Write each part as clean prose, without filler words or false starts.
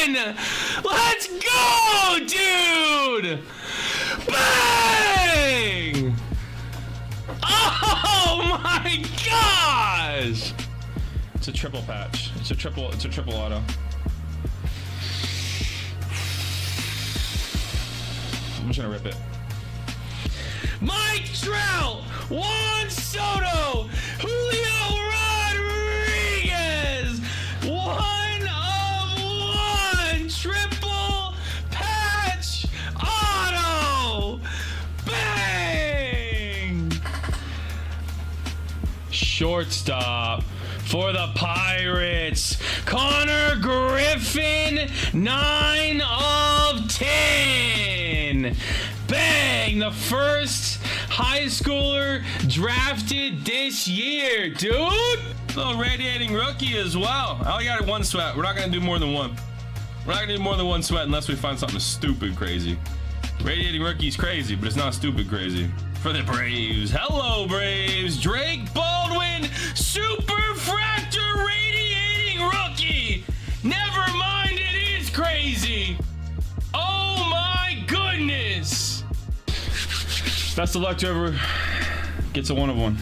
1! Let's go, dude! Bang! Oh my gosh! It's a triple patch. It's a triple auto. I'm just gonna rip it. Mike Trout, Juan Soto, Julio Rodriguez, 1/1 triple patch auto. Bang! Shortstop for the Pirates, Connor Griffin, 9/10. Bang! The first high schooler drafted this year, dude. Little radiating rookie as well. I only got one sweat. We're not gonna do more than one. We're not gonna do more than one sweat unless we find something stupid crazy. Radiating rookie's crazy, but it's not stupid crazy. For the Braves. Hello, Braves. Drake Baldwin, Superfractor radiating rookie. Never mind, it is crazy. Oh my goodness. Best of luck to whoever gets a 1/1.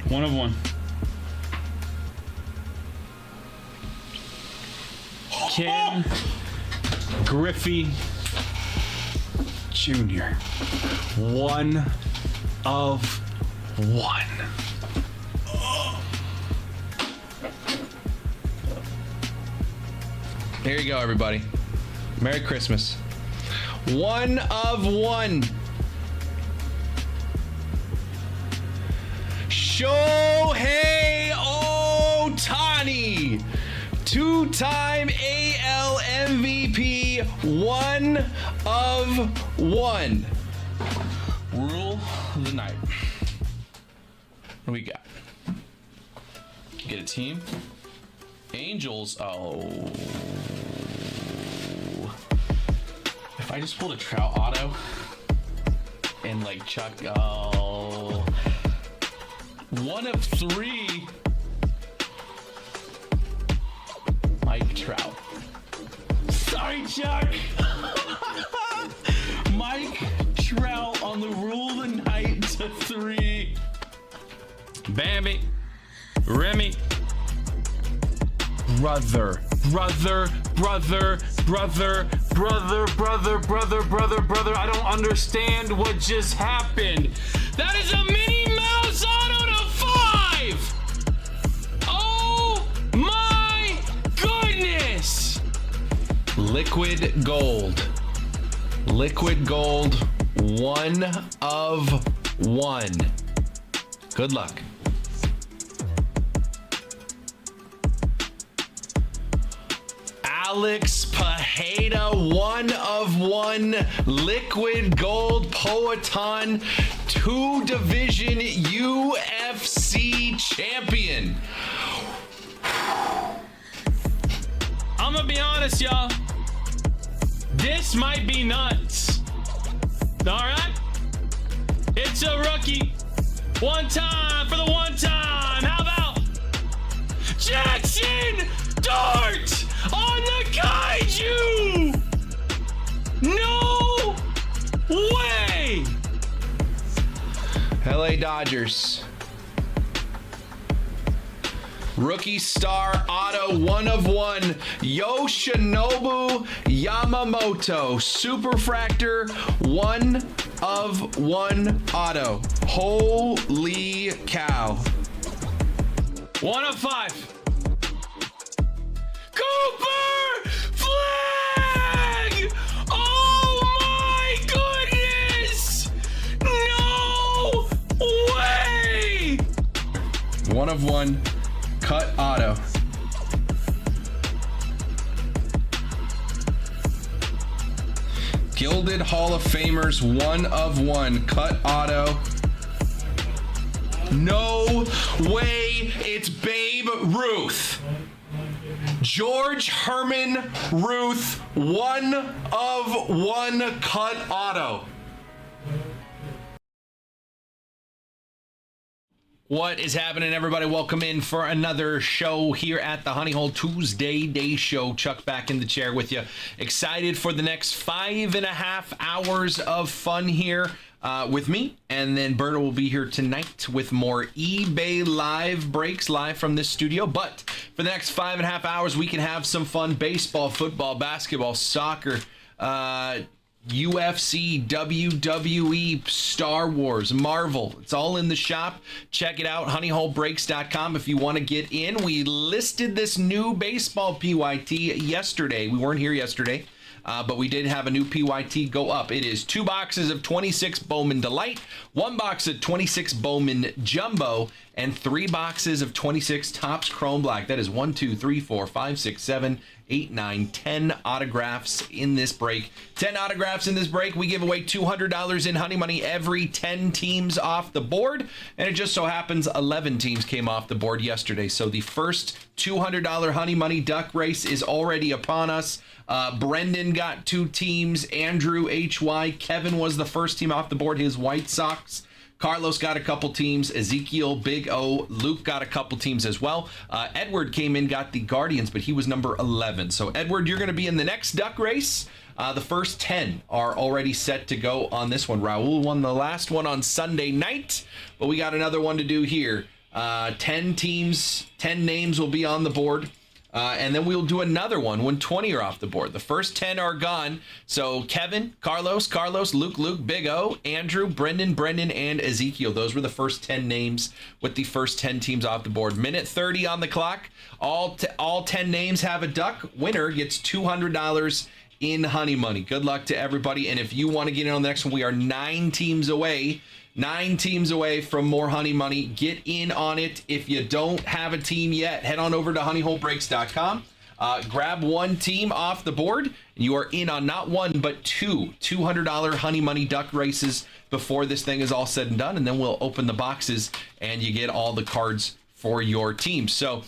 1/1. Ken Griffey Jr. 1/1. Here you go, everybody. Merry Christmas. 1/1. Shohei Ohtani. Two-time AL MVP. 1/1. Rule of the night. What do we got? Get a team. Angels. Oh. If I just pulled a Trout auto and like Chuck, oh, 1/3. Mike Trout. Sorry, Chuck. Mike Trout on the rule of the night to 3. Bambi, Remy, brother, I don't understand what just happened. That is a Minnie Mouse auto to 5. Oh my goodness. Liquid gold. Liquid gold. 1/1. Good luck. Alex Pajeda, 1/1 liquid gold Poetan 2 division UFC champion. I'm gonna be honest, y'all. This might be nuts. All right? It's a rookie. One time for the one time. How about Jackson Dart on the Kaiju? No way. LA Dodgers. Rookie star auto 1/1 Yoshinobu Yamamoto Superfractor 1/1 auto. Holy cow. 1/5. Cooper Flag! Oh my goodness! No way! 1/1 cut auto. Gilded Hall of Famers 1/1 cut auto. No way, it's Babe Ruth. George Herman Ruth 1/1 cut auto. What is happening, everybody? Welcome in for another show here at the Honey Hole Tuesday Day Show. Chuck back in the chair with you. Excited for the next 5.5 hours of fun here with me. And then Berta will be here tonight with more eBay live breaks live from this studio. But for the next 5.5 hours, we can have some fun. Baseball, football, basketball, soccer, UFC, WWE, Star Wars, Marvel. It's all in the shop. Check it out, honeyholebreaks.com if you want to get in. We listed this new baseball PYT yesterday. We weren't here yesterday, but we did have a new PYT go up. It is 2 boxes of 26 Bowman Delight, 1 box of 26 Bowman Jumbo, and 3 boxes of 26 Topps Chrome Black. That is 1, 2, 3, 4, 5, 6, 7, 8, 9, 10 autographs in this break. 10 autographs in this break. We give away $200 in Honey Money every 10 teams off the board. And it just so happens 11 teams came off the board yesterday. So the first $200 Honey Money duck race is already upon us. Brendan got 2 teams. Andrew, HY. Kevin was the first team off the board, his White Sox. Carlos got a couple teams. Ezekiel, Big O, Luke got a couple teams as well. Edward came in, got the Guardians, but he was number 11. So, Edward, you're going to be in the next duck race. The first 10 are already set to go on this one. Raul won the last one on Sunday night, but we got another one to do here. 10 teams, 10 names will be on the board. And then we'll do another one when 20 are off the board. The first 10 are gone. So Kevin, Carlos, Luke, Big O, Andrew, Brendan, and Ezekiel. Those were the first 10 names with the first 10 teams off the board. Minute 30 on the clock. All 10 names have a duck. Winner gets $200 in Honey Money. Good luck to everybody. And if you want to get in on the next one, we are 9 teams away. 9 teams away from more Honey Money. Get in on it. If you don't have a team yet, head on over to honeyholebreaks.com. Grab 1 team off the board, and you are in on not 1, but 2 $200 Honey Money duck races before this thing is all said and done. And then we'll open the boxes, and you get all the cards for your team. So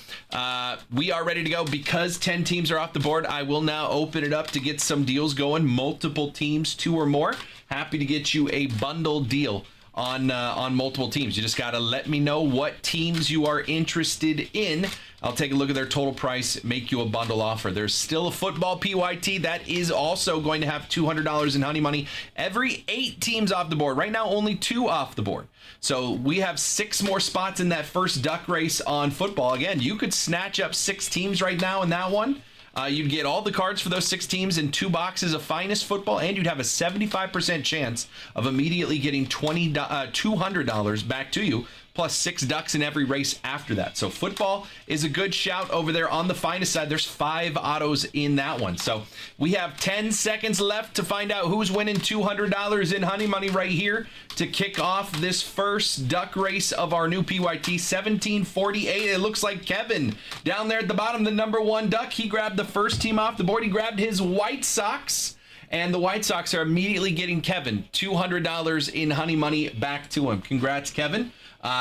we are ready to go. Because 10 teams are off the board, I will now open it up to get some deals going. Multiple teams, 2 or more. Happy to get you a bundle deal on multiple teams. You just got to let me know what teams you are interested in. I'll take a look at their total price, make you a bundle offer. There's still a football PYT that is also going to have $200 in Honey Money. Every 8 teams off the board. Right now, only 2 off the board. So we have 6 more spots in that first duck race on football. Again, you could snatch up 6 teams right now in that one. You'd get all the cards for those 6 teams in 2 boxes of Finest Football, and you'd have a 75% chance of immediately getting $200 back to you, plus 6 ducks in every race after that. So football is a good shout over there on the Finest side. There's 5 autos in that one. So we have 10 seconds left to find out who's winning $200 in Honey Money right here to kick off this first duck race of our new PYT. 1748. It looks like Kevin down there at the bottom, the number 1 duck. He grabbed the first team off the board. He grabbed his White Sox. And the White Sox are immediately getting Kevin $200 in Honey Money back to him. Congrats, Kevin.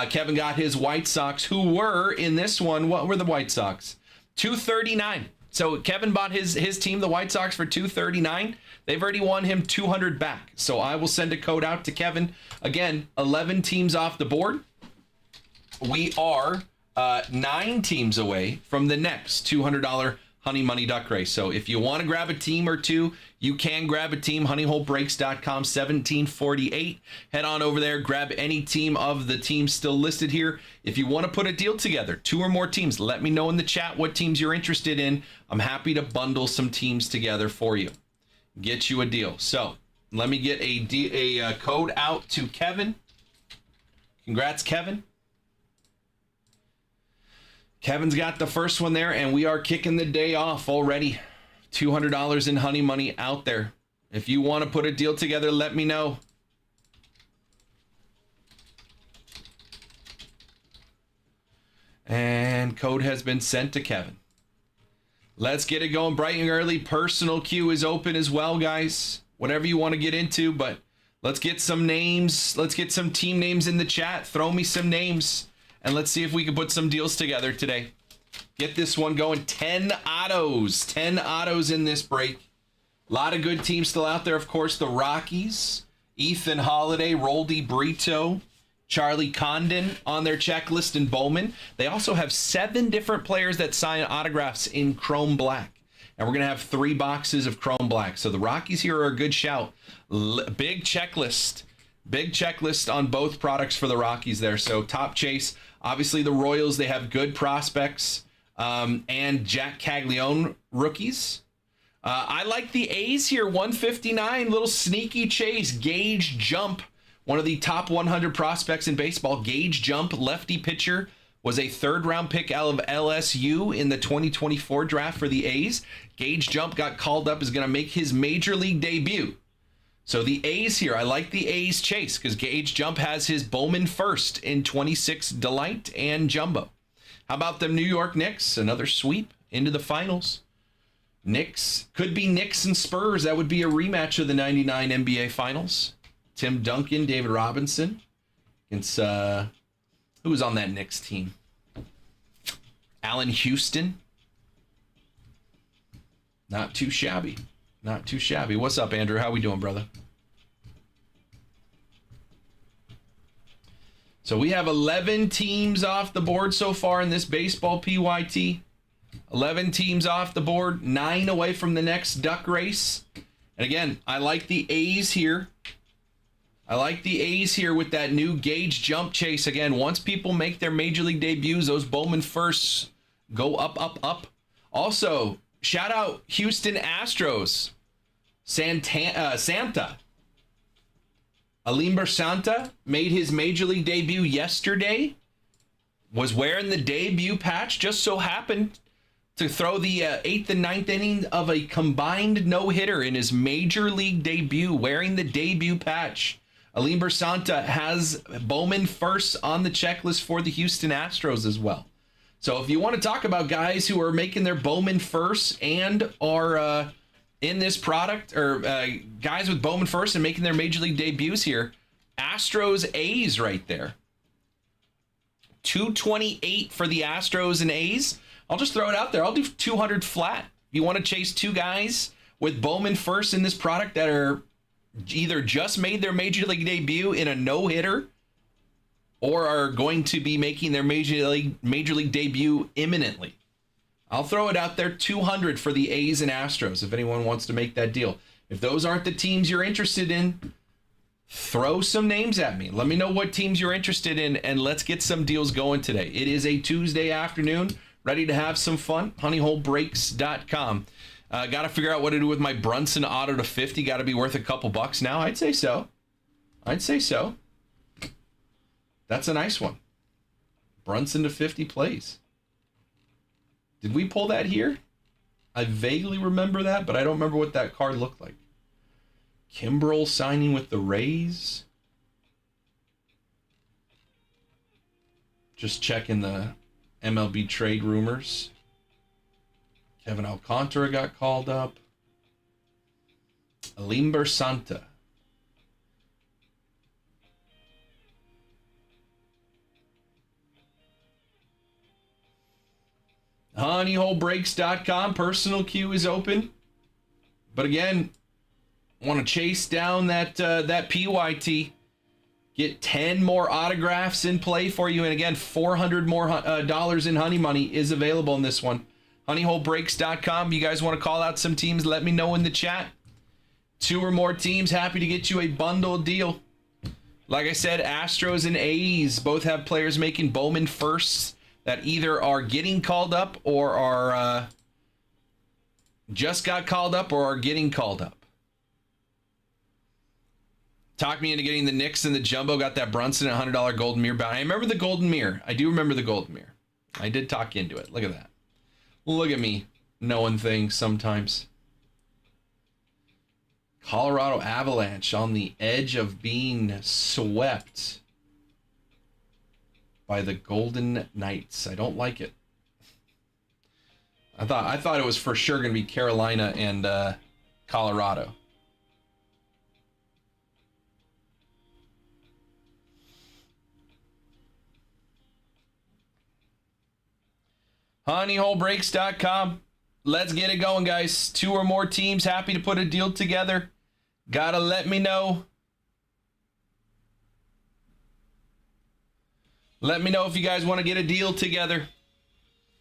Kevin got his White Sox, who were in this one. What were the White Sox? $239. So Kevin bought his team, the White Sox, for $239. They've already won him $200 back. So I will send a code out to Kevin. Again, 11 teams off the board. We are 9 teams away from the next $200 Honey Money duck race. So if you want to grab a team or 2, you can grab a team. honeyholebreaks.com, 1748. Head on over there, grab any team of the teams still listed here. If you want to put a deal together, 2 or more teams, let me know in the chat what teams you're interested in. I'm happy to bundle some teams together for you. Get you a deal. So let me get a code out to Kevin. Congrats, Kevin. Kevin's got the first one there, and we are kicking the day off already. $200 in Honey Money out there. If you want to put a deal together, let me know. And code has been sent to Kevin. Let's get it going bright and early. Personal queue is open as well, guys. Whatever you want to get into, but let's get some names. Let's get some team names in the chat. Throw me some names. And let's see if we can put some deals together today. Get this one going. 10 autos. 10 autos in this break. A lot of good teams still out there. Of course, the Rockies, Ethan Holiday, Roldy Brito, Charlie Condon on their checklist in Bowman. They also have 7 different players that sign autographs in Chrome Black. And we're going to have 3 boxes of Chrome Black. So the Rockies here are a good shout. Big checklist. Big checklist on both products for the Rockies there. So top chase. Obviously the Royals, they have good prospects. And Jack Caglione rookies. I like the A's here. 159. Little sneaky chase. Gage Jump. One of the top 100 prospects in baseball. Gage Jump, lefty pitcher. Was a 3rd-round pick out of LSU in the 2024 draft for the A's. Gage Jump got called up, is going to make his major league debut. So the A's here, I like the A's chase because Gage Jump has his Bowman first in 26 Delight and Jumbo. How about them New York Knicks? Another sweep into the finals. Knicks, could be Knicks and Spurs. That would be a rematch of the 99 NBA Finals. Tim Duncan, David Robinson against... who was on that Knicks team? Allen Houston. Not too shabby. Not too shabby. What's up, Andrew? How we doing, brother? So we have 11 teams off the board so far in this baseball PYT. 11 teams off the board. 9 away from the next duck race. And again, I like the A's here. I like the A's here with that new Gage Jump chase. Again, once people make their major league debuts, those Bowman firsts go up, up, up. Also, shout out Houston Astros. Santa. Alimber Santa made his major league debut yesterday. Was wearing the debut patch. Just so happened to throw the 8th and 9th inning of a combined no-hitter in his major league debut, wearing the debut patch. Alimber Santa has Bowman first on the checklist for the Houston Astros as well. So if you want to talk about guys who are making their Bowman first and are in this product, or guys with Bowman first and making their major league debuts here, Astros A's right there. 228 for the Astros and A's. I'll just throw it out there. I'll do 200 flat. If you want to chase 2 guys with Bowman first in this product that are either just made their major league debut in a no-hitter or are going to be making their major league debut imminently, I'll throw it out there. 200 for the A's and Astros if anyone wants to make that deal. If those aren't the teams you're interested in, throw some names at me. Let me know what teams you're interested in, and let's get some deals going today. It is a Tuesday afternoon, ready to have some fun. honeyholebreaks.com. Got to figure out what to do with my Brunson auto to 50. Got to be worth a couple bucks now. I'd say so. That's a nice one. Brunson to 50 plays. Did we pull that here? I vaguely remember that, but I don't remember what that card looked like. Kimbrel signing with the Rays. Just checking the MLB trade rumors. Kevin Alcantara got called up. Alimber Santa. honeyholebreaks.com. Personal queue is open. But again, want to chase down that PYT. Get 10 more autographs in play for you. And again, $400 more dollars in honey money is available in this one. honeyholebreaks.com. You guys want to call out some teams? Let me know in the chat. 2 or more teams, happy to get you a bundle deal. Like I said, Astros and A's both have players making Bowman firsts that either are getting called up or are just got called up or are getting called up. Talk me into getting the Knicks and the Jumbo. Got that Brunson $100 Golden Mirror bounty. I remember the Golden Mirror. I do remember the Golden Mirror. I did talk into it. Look at that. Look at me knowing things sometimes. Colorado Avalanche on the edge of being swept by the Golden Knights. I don't like it. I thought it was for sure going to be Carolina and Colorado. honeyholebreaks.com. Let's get it going, guys. 2 or more teams happy to put a deal together. Gotta let me know. Let me know if you guys want to get a deal together.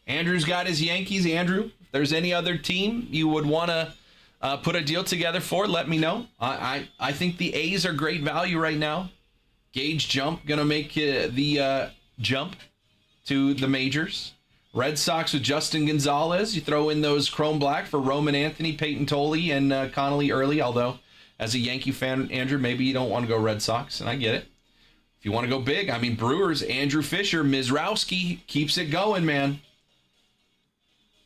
Andrew's got his Yankees. Andrew, if there's any other team you would want to put a deal together for, let me know. I think the A's are great value right now. Gage Jump going to make the jump to the majors. Red Sox with Justin Gonzalez. You throw in those chrome black for Roman Anthony, Peyton Tolley, and Connolly Early. Although, as a Yankee fan, Andrew, maybe you don't want to go Red Sox, and I get it. If you want to go big, I mean, Brewers, Andrew Fisher, Mizrowski keeps it going, man.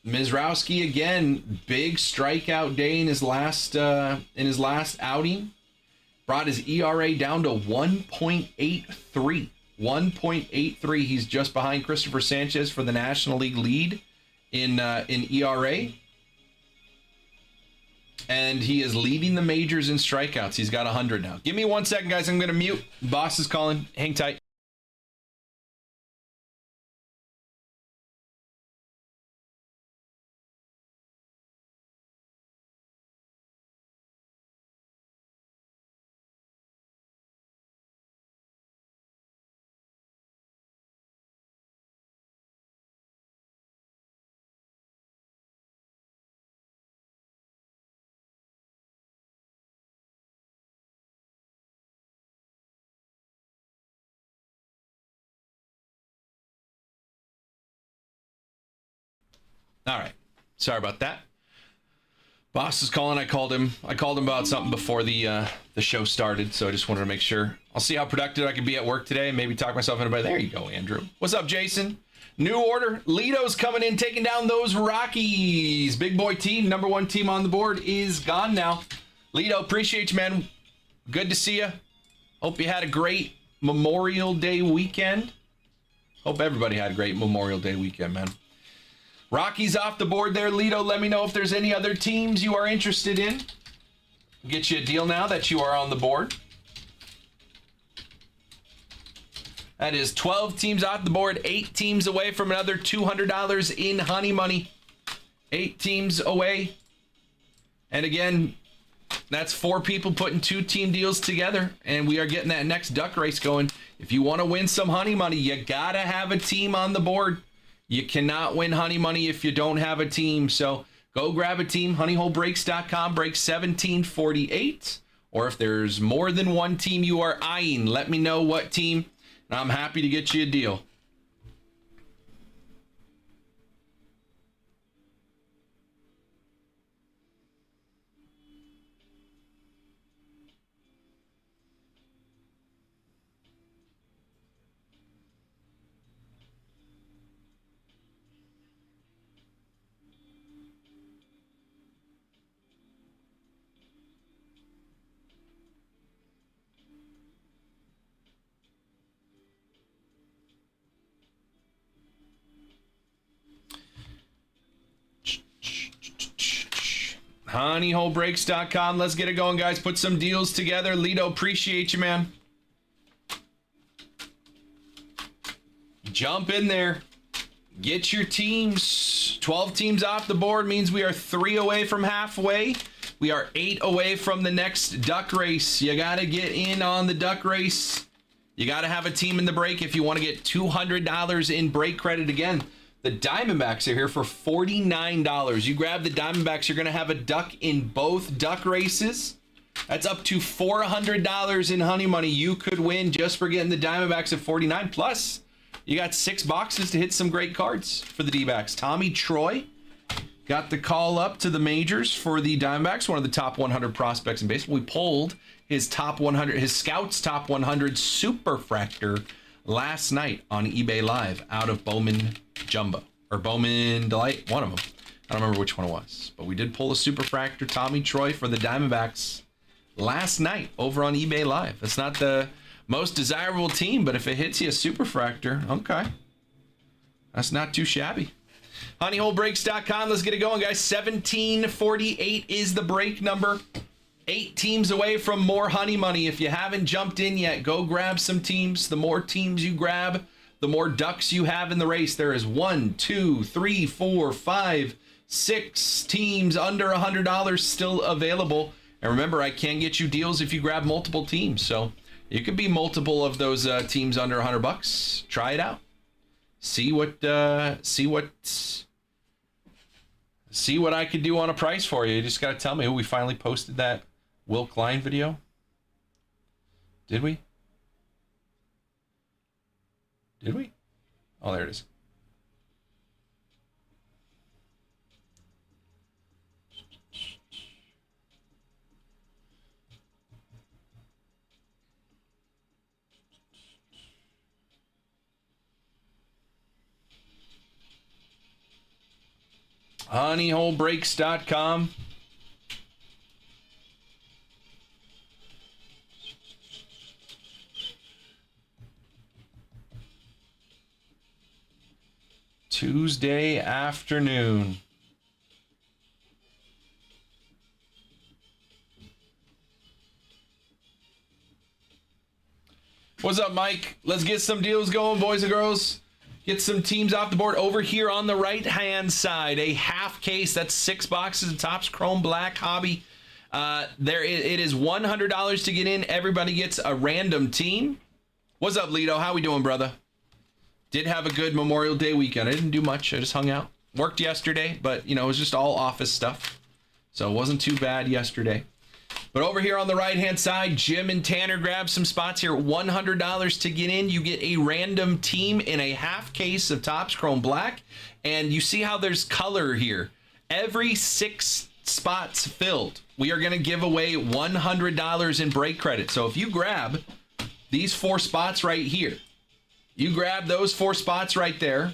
Mizrowski again, big strikeout day in his last outing. Brought his ERA down to 1.83. 1.83. He's just behind Christopher Sanchez for the National League lead in ERA. And he is leading the majors in strikeouts. He's got 100 now. Give me 1 second, guys. I'm going to mute. Boss is calling. Hang tight. All right. Sorry about that. Boss is calling. I called him about something before the show started, so I just wanted to make sure. I'll see how productive I can be at work today and maybe talk myself into. There you go, Andrew. What's up, Jason? New order. Lito's coming in, taking down those Rockies. Big boy team, number one team on the board, is gone now. Lito, appreciate you, man. Good to see you. Hope you had a great Memorial Day weekend. Hope everybody had a great Memorial Day weekend, man. Rockies off the board there, Lito. Let me know if there's any other teams you are interested in. Get you a deal now that you are on the board. That is 12 teams off the board, 8 teams away from another $200 in honey money. 8 teams away. And again, that's 4 people putting 2 team deals together, and we are getting that next duck race going. If you want to win some honey money, you got to have a team on the board. You cannot win honey money if you don't have a team. So go grab a team. HoneyholeBreaks.com, break 1748. Or if there's more than one team you are eyeing, let me know what team, and I'm happy to get you a deal. HoneyholeBreaks.com. Let's get it going, guys. Put some deals together. Lito, appreciate you, man. Jump in there. Get your teams. 12 teams off the board means we are 3 away from halfway. We are 8 away from the next duck race. You got to get in on the duck race. You got to have a team in the break if you want to get $200 in break credit again. The Diamondbacks are here for $49. You grab the Diamondbacks, you're going to have a duck in both duck races. That's up to $400 in honey money you could win just for getting the Diamondbacks at 49. Plus, you got 6 boxes to hit some great cards for the D-backs. Tommy Troy got the call up to the majors for the Diamondbacks, one of the top 100 prospects in baseball. We pulled his top 100, his Scouts top 100 Superfractor last night on eBay Live out of Bowman Jumbo or Bowman Delight, one of them. I don't remember which one it was, but we did pull a Superfractor Tommy Troy for the Diamondbacks last night over on eBay Live. It's not the most desirable team, but if it hits you a Superfractor, okay, that's not too shabby. HoneyholeBreaks.com. Let's get it going, guys. 1748 is the break number. 8 teams away from more honey money. If you haven't jumped in yet, go grab some teams. The more teams you grab, the more ducks you have in the race. There is 1, 2, 3, 4, 5, 6 teams under $100 still available. And remember, I can get you deals if you grab multiple teams. So You could be multiple of those teams under $100. Try it out. See what I could do on a price for you. You just got to tell me who. We finally posted that Will Klein video. Did we? Did we? Oh, there it is. honeyholebreaks.com. Tuesday afternoon. What's up, Mike? Let's get some deals going, boys and girls. Get some teams off the board. Over here on the right-hand side, a half case. That's 6 boxes of Topps Chrome Black Hobby. It is $100 to get in. Everybody gets a random team. What's up, Lito? How we doing, brother? Did have a good Memorial Day weekend. I didn't do much. I just hung out. Worked yesterday, but, it was just all office stuff. So it wasn't too bad yesterday. But over here on the right-hand side, Jim and Tanner grab some spots here. $100 to get in. You get a random team in a half case of Topps Chrome Black. And you see how there's color here. Every 6 spots filled, we are going to give away $100 in break credit. So if you grab these 4 spots right here, you grab those 4 spots right there,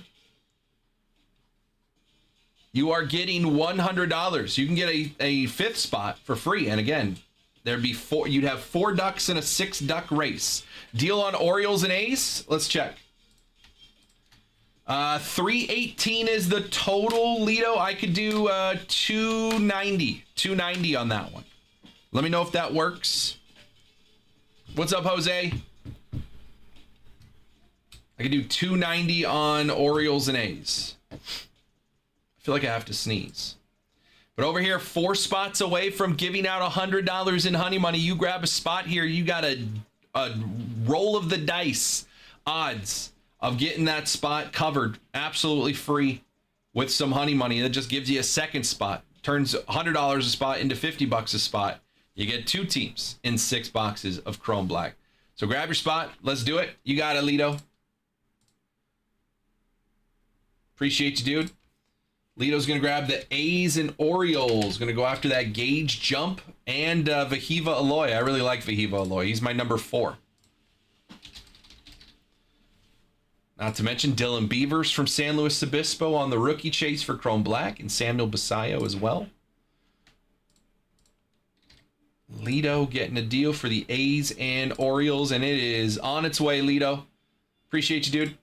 you are getting $100. You can get a 5th spot for free. And again, there'd be 4. You'd have 4 ducks in a 6 duck race. Deal on Orioles and A's. Let's check. 318 is the total, Lito. I could do 290 on that one. Let me know if that works. What's up, Jose? I could do 290 on Orioles and A's. I feel like I have to sneeze. But over here, 4 spots away from giving out $100 in Honey Money. You grab a spot here, you got a roll of the dice odds of getting that spot covered absolutely free with some Honey Money. That just gives you a second spot. Turns $100 a spot into $50 a spot. You get 2 teams in 6 boxes of Chrome Black. So grab your spot. Let's do it. You got it, Lito. Appreciate you, dude. Lito's going to grab the A's and Orioles. Going to go after that Gage Jump and Vahiva Aloy. I really like Vahiva Aloy. He's my number 4. Not to mention Dylan Beavers from San Luis Obispo on the rookie chase for Chrome Black, and Samuel Basayo as well. Lito getting a deal for the A's and Orioles, and it is on its way, Lito. Appreciate you, dude.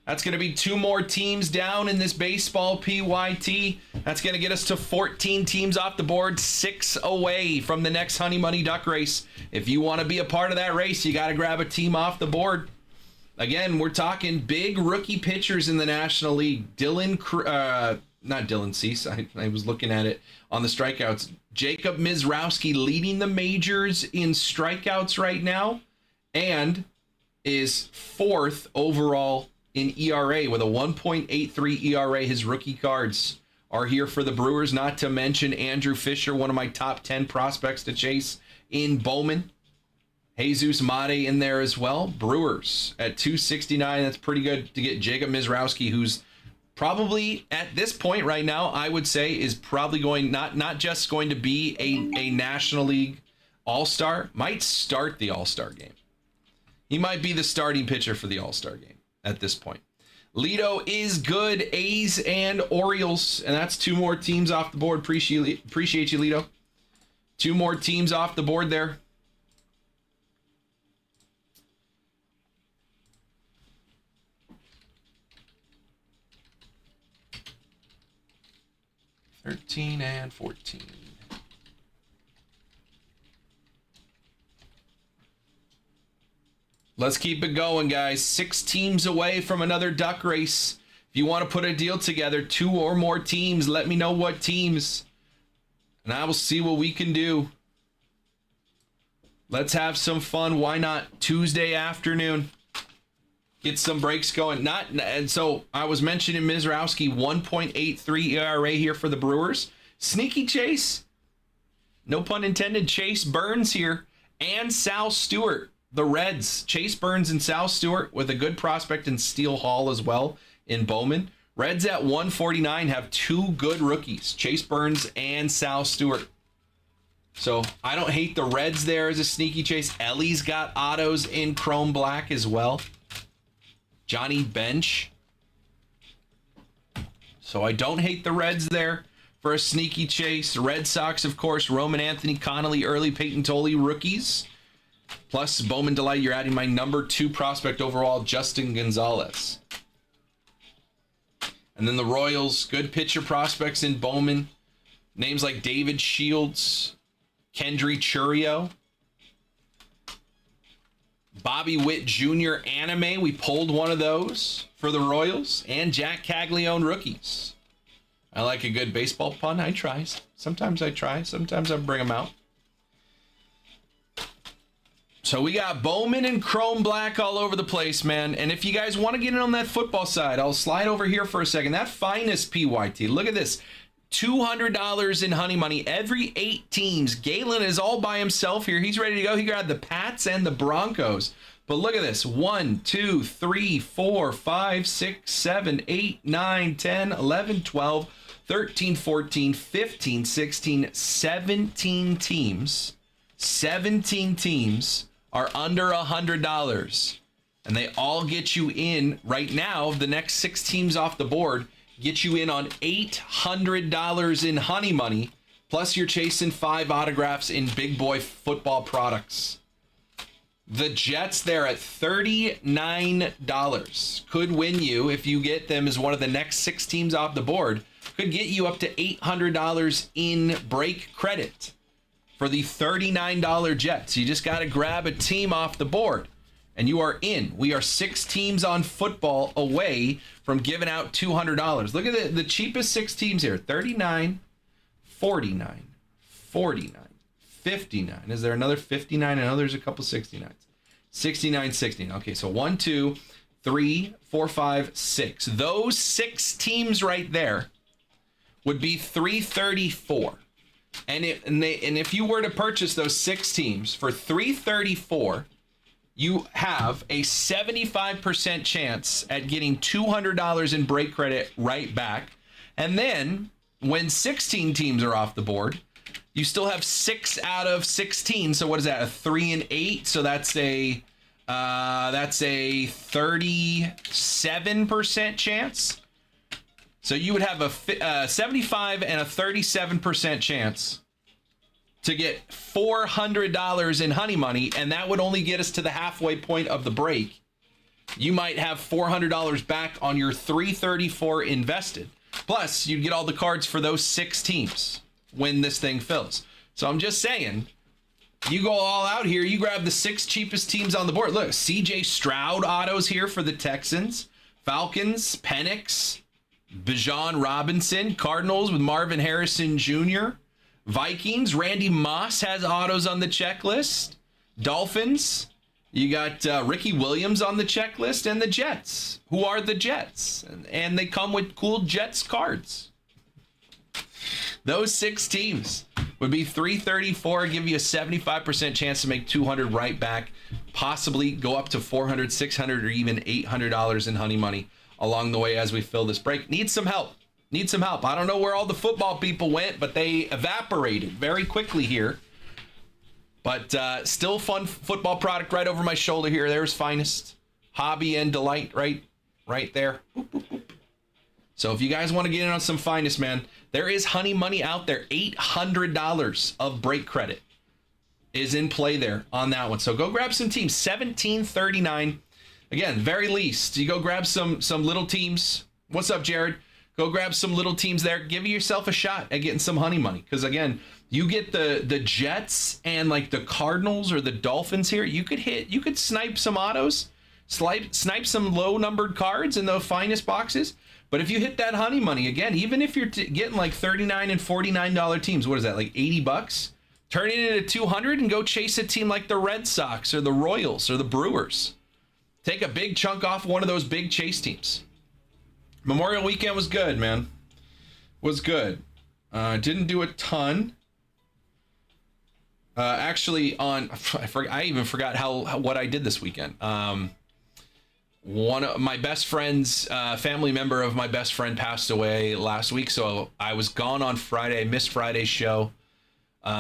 That's going to be 2 more teams down in this baseball PYT. That's going to get us to 14 teams off the board, 6 away from the next Honey Money Duck Race. If you want to be a part of that race, you got to grab a team off the board. Again, we're talking big rookie pitchers in the National League. Not Dylan Cease. I was looking at it on the strikeouts. Jacob Mizrowski leading the majors in strikeouts right now and is 4th overall in ERA with a 1.83 ERA. His rookie cards are here for the Brewers, not to mention Andrew Fisher, one of my top 10 prospects to chase in Bowman. Jesus Mate in there as well. Brewers at 269. That's pretty good to get Jacob Mizrowski, who's probably at this point right now, I would say, is probably going not just going to be a National League All-Star, might start the All-Star game. He might be the starting pitcher for the All-Star game at this point. Lito is good. A's and Orioles, and that's 2 more teams off the board. Appreciate you, Lito. 2 more teams off the board there. $13 and $14. Let's keep it going, guys. 6 teams away from another duck race. If you want to put a deal together, 2 or more teams, let me know what teams, and I will see what we can do. Let's have some fun. Why not? Tuesday afternoon. Get some breaks going. And so I was mentioning Mizrowski, 1.83 ERA here for the Brewers. Sneaky chase. No pun intended. Chase Burns here. And Sal Stewart. The Reds. Chase Burns and Sal Stewart with a good prospect in Steele Hall as well in Bowman. Reds at 149 have two good rookies. Chase Burns and Sal Stewart. So I don't hate the Reds there as a sneaky chase. Ellie's got autos in chrome black as well. Johnny Bench. So I don't hate the Reds there for a sneaky chase. Red Sox, of course, Roman Anthony, Connolly, early Peyton Tolley rookies. Plus Bowman Delight, you're adding my number 2 prospect overall, Justin Gonzalez. And then the Royals, good pitcher prospects in Bowman. Names like David Shields, Kendry Churio, Bobby Witt Jr. Anime. We pulled one of those for the Royals. And Jack Caglione rookies. I like a good baseball pun. I try. Sometimes I try. Sometimes I bring them out. So we got Bowman and chrome black all over the place, man. And if you guys want to get in on that football side, I'll slide over here for a second. That finest PYT. Look at this. $200 in honey money. Every 8 teams. Galen is all by himself here. He's ready to go. He grabbed the Pats and the Broncos. But look at this. 1, 2, 3, 4, 5, 6, 7, 8, 9, 10, 11, 12, 13, 14, 15, 16, 17 teams. 17 teams are under $100. And they all get you in right now. The next 6 teams off the board get you in on $800 in honey money. Plus you're chasing 5 autographs in big boy football products. The Jets there at $39 could win you if you get them as one of the next 6 teams off the board. Could get you up to $800 in break credit for the $39 Jets. You just got to grab a team off the board and you are in. We are 6 teams on football away from giving out $200. Look at the cheapest 6 teams here. 39, 49, 49, 59. Is there another 59? I know there's a couple 69s. 69, 69. Okay, so 1, 2, 3, 4, 5, 6. Those 6 teams right there would be $334. And if you were to purchase those 6 teams for $334, you have a 75% chance at getting $200 in break credit right back. And then when 16 teams are off the board, you still have 6 out of 16. So what is that? A 3 and 8. So that's a 37% chance. So you would have a 75 and a 37% chance to get $400 in honey money, and that would only get us to the halfway point of the break. You might have $400 back on your $334 invested. Plus, you'd get all the cards for those 6 teams when this thing fills. So I'm just saying, you go all out here, you grab the 6 cheapest teams on the board. Look, CJ Stroud autos here for the Texans, Falcons, Penix, Bijan Robinson, Cardinals with Marvin Harrison Jr., Vikings, Randy Moss has autos on the checklist, Dolphins, you got Ricky Williams on the checklist, and the Jets. Who are the Jets? And they come with cool Jets cards. Those 6 teams would be $334, give you a 75% chance to make $200 right back, possibly go up to $400, $600, or even $800 in honey money along the way as we fill this break. Need some help. I don't know where all the football people went, but they evaporated very quickly here. But still fun football product right over my shoulder here. There's Finest, Hobby and Delight right there. Boop, boop, boop. So if you guys want to get in on some Finest, man, there is honey money out there. $800 of break credit is in play there on that one. So go grab some teams. $17.39. Again, very least. You go grab some little teams. What's up, Jared? Go grab some little teams there. Give yourself a shot at getting some honey money. Because again, you get the Jets and like the Cardinals or the Dolphins here. You could snipe some autos, snipe some low numbered cards in the Finest boxes. But if you hit that honey money again, even if you're getting like $39 and $49 teams, what is that, like $80? Turn it into 200 and go chase a team like the Red Sox or the Royals or the Brewers. Take a big chunk off one of those big chase teams. Memorial weekend was good, man. Was good. Didn't do a ton. Actually, I even forgot what I did this weekend. One of my best friends, family member of my best friend, passed away last week, so I was gone on Friday. Missed Friday's show.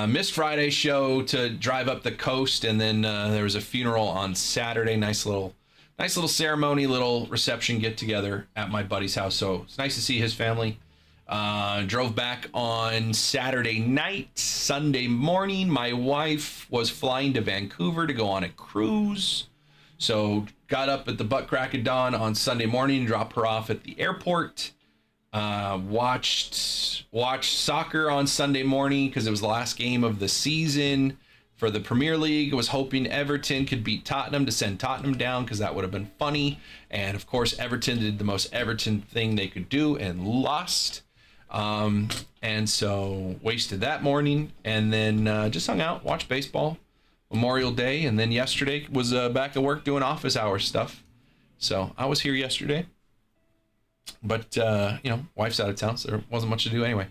Missed Friday's show to drive up the coast, and then there was a funeral on Saturday. Nice little ceremony, little reception get together at my buddy's house. So it's nice to see his family. Drove back on Saturday night. Sunday morning, my wife was flying to Vancouver to go on a cruise. So got up at the butt crack of dawn on Sunday morning, dropped her off at the airport. Watched soccer on Sunday morning because it was the last game of the season for the Premier League. I was hoping Everton could beat Tottenham to send Tottenham down because that would have been funny. And of course, Everton did the most Everton thing they could do and lost. And so wasted that morning, and then just hung out, watched baseball, Memorial Day, and then yesterday was back at work doing office hours stuff. So I was here yesterday, but wife's out of town, so there wasn't much to do anyway.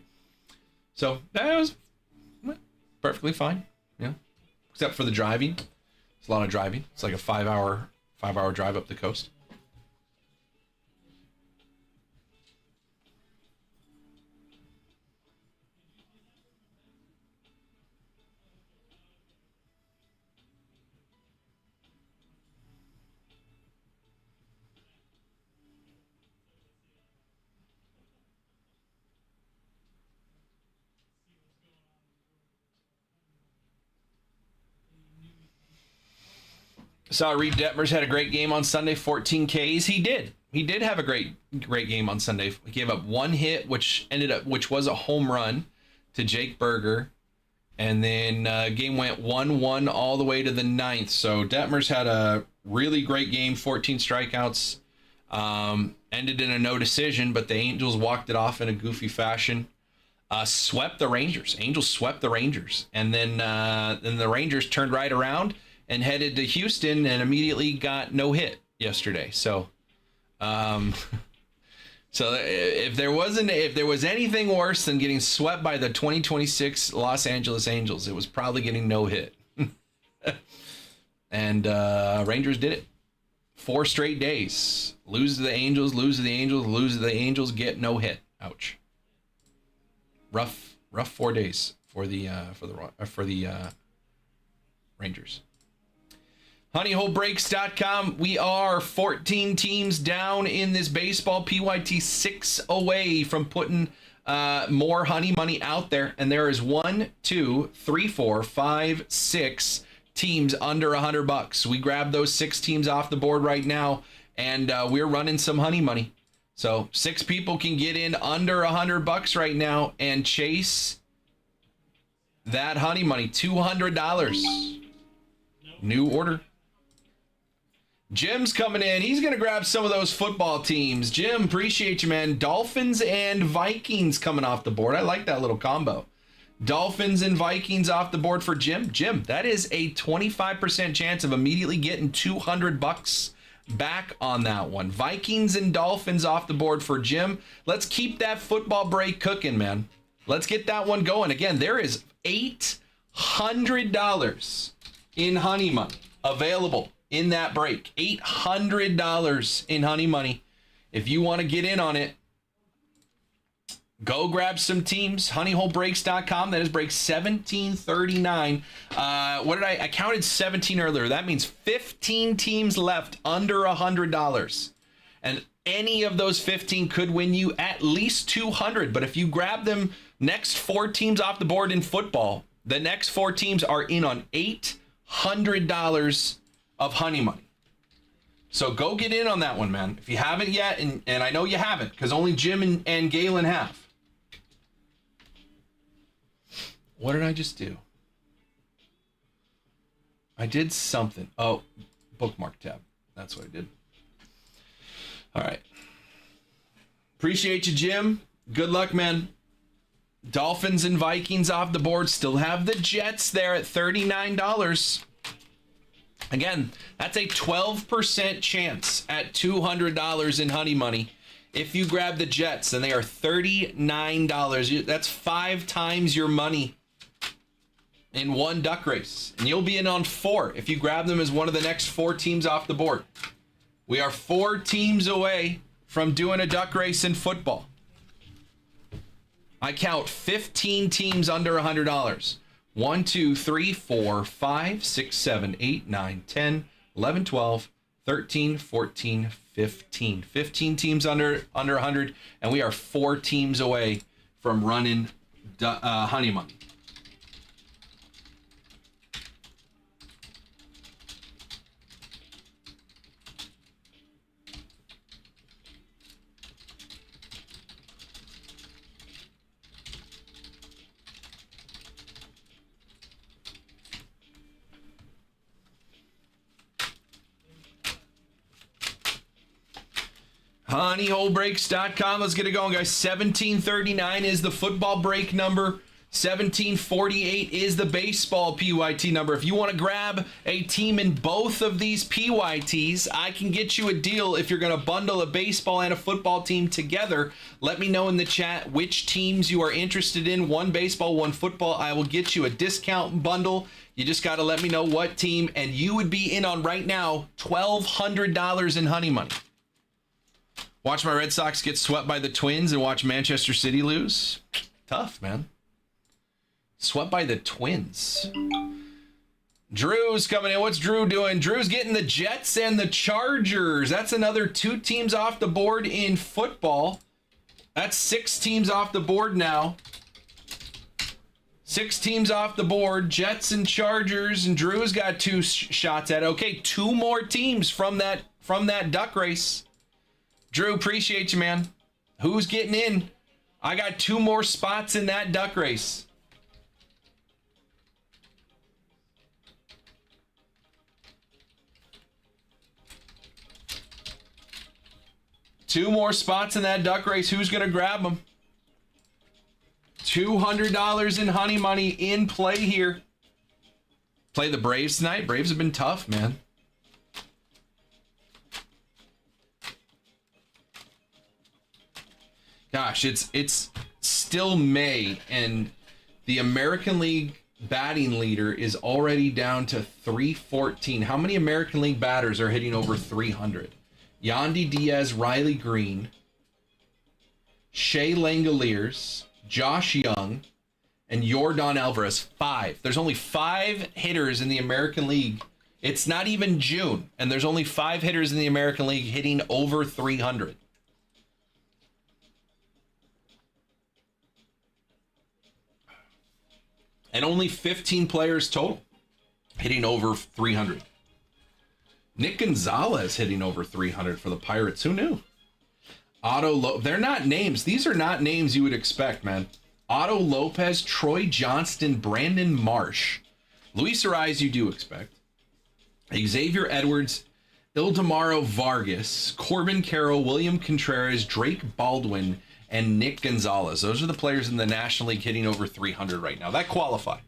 So that was perfectly fine, except for the driving. It's a lot of driving. It's like a 5-hour drive up the coast. Saw Reed Detmers had a great game on Sunday, 14 Ks. He did have a great game on Sunday. He gave up one hit, which was a home run to Jake Berger. And then game went 1-1 all the way to the ninth. So Detmers had a really great game, 14 strikeouts. Ended in a no decision, but the Angels walked it off in a goofy fashion. Swept the Rangers. Angels swept the Rangers. And then the Rangers turned right around and headed to Houston and immediately got no hit yesterday. So, if there was anything worse than getting swept by the 2026 Los Angeles Angels, it was probably getting no hit. And Rangers did it. 4 straight days. Lose to the Angels, lose to the Angels, lose to the Angels, get no hit. Ouch. Rough 4 days for the Rangers. HoneyholeBreaks.com. We are 14 teams down in this baseball. PYT 6 away from putting more honey money out there. And there is 1, 2, 3, 4, 5, 6 teams under $100. We grabbed those 6 teams off the board right now, and we're running some honey money. So 6 people can get in under $100 right now and chase that honey money. $200. New order. Jim's coming in. He's going to grab some of those football teams. Jim, appreciate you, man. Dolphins and Vikings coming off the board. I like that little combo. Dolphins and Vikings off the board for Jim. Jim, that is a 25% chance of immediately getting $200 back on that one. Vikings and Dolphins off the board for Jim. Let's keep that football break cooking, man. Let's get that one going. Again, there is $800 in honey money available in that break. $800 in honey money. If you want to get in on it, go grab some teams. HoneyholeBreaks.com. That is break 1739. I counted 17 earlier. That means 15 teams left under $100. And any of those 15 could win you at least $200. But if you grab them, next 4 teams off the board in football, the next 4 teams are in on $800 of honey money. So go get in on that one, man. If you haven't yet, and I know you haven't, because only Jim and Galen have. What did I just do? I did something. Oh, bookmark tab. That's what I did. All right. Appreciate you, Jim. Good luck, man. Dolphins and Vikings off the board. Still have the Jets there at $39. Again, that's a 12% chance at $200 in Honey Money. If you grab the Jets, and they are $39. That's 5 times your money in one duck race. And you'll be in on 4 if you grab them as one of the next 4 teams off the board. We are 4 teams away from doing a duck race in football. I count 15 teams under $100. 1, 2, 3, 4, 5, 6, 7, 8, 9, 10, 11, 12, 13, 14, 15. 15 teams under 100, and we are 4 teams away from running Honey Money. Honeyholebreaks.com. Let's get it going, guys. 1739 is the football break number. 1748 is the baseball PYT number. If you want to grab a team in both of these PYTs, I can get you a deal if you're going to bundle a baseball and a football team together. Let me know in the chat which teams you are interested in. 1 baseball, 1 football. I will get you a discount bundle. You just got to let me know what team, and you would be in on right now $1,200 in Honey Money. Watch my Red Sox get swept by the Twins and watch Manchester City lose. Tough, man. Swept by the Twins. Drew's coming in. What's Drew doing? Drew's getting the Jets and the Chargers. That's another 2 teams off the board in football. That's 6 teams off the board now. 6 teams off the board. Jets and Chargers, and Drew's got 2 shots at it. Okay, 2 more teams from that duck race. Drew, appreciate you, man. Who's getting in? I got 2 more spots in that duck race. Two more spots in that duck race. Who's going to grab them? $200 in Honey Money in play here. Play the Braves tonight. Braves have been tough, man. Gosh, it's still May, and the American League batting leader is already down to 314. How many American League batters are hitting over 300? Yandy Diaz, Riley Green, Shea Langoliers, Josh Young, and Yordan Alvarez. 5. There's only 5 hitters in the American League. It's not even June, and there's only 5 hitters in the American League hitting over 300. And only 15 players total hitting over 300. Nick Gonzalez hitting over 300 for the Pirates. Who knew? They're not names. These are not names you would expect, man. Otto Lopez, Troy Johnston, Brandon Marsh. Luis Ariz, you do expect. Xavier Edwards, Ildemaro Vargas, Corbin Carroll, William Contreras, Drake Baldwin, and Nick Gonzalez. Those are the players in the National League hitting over 300 right now. That qualify.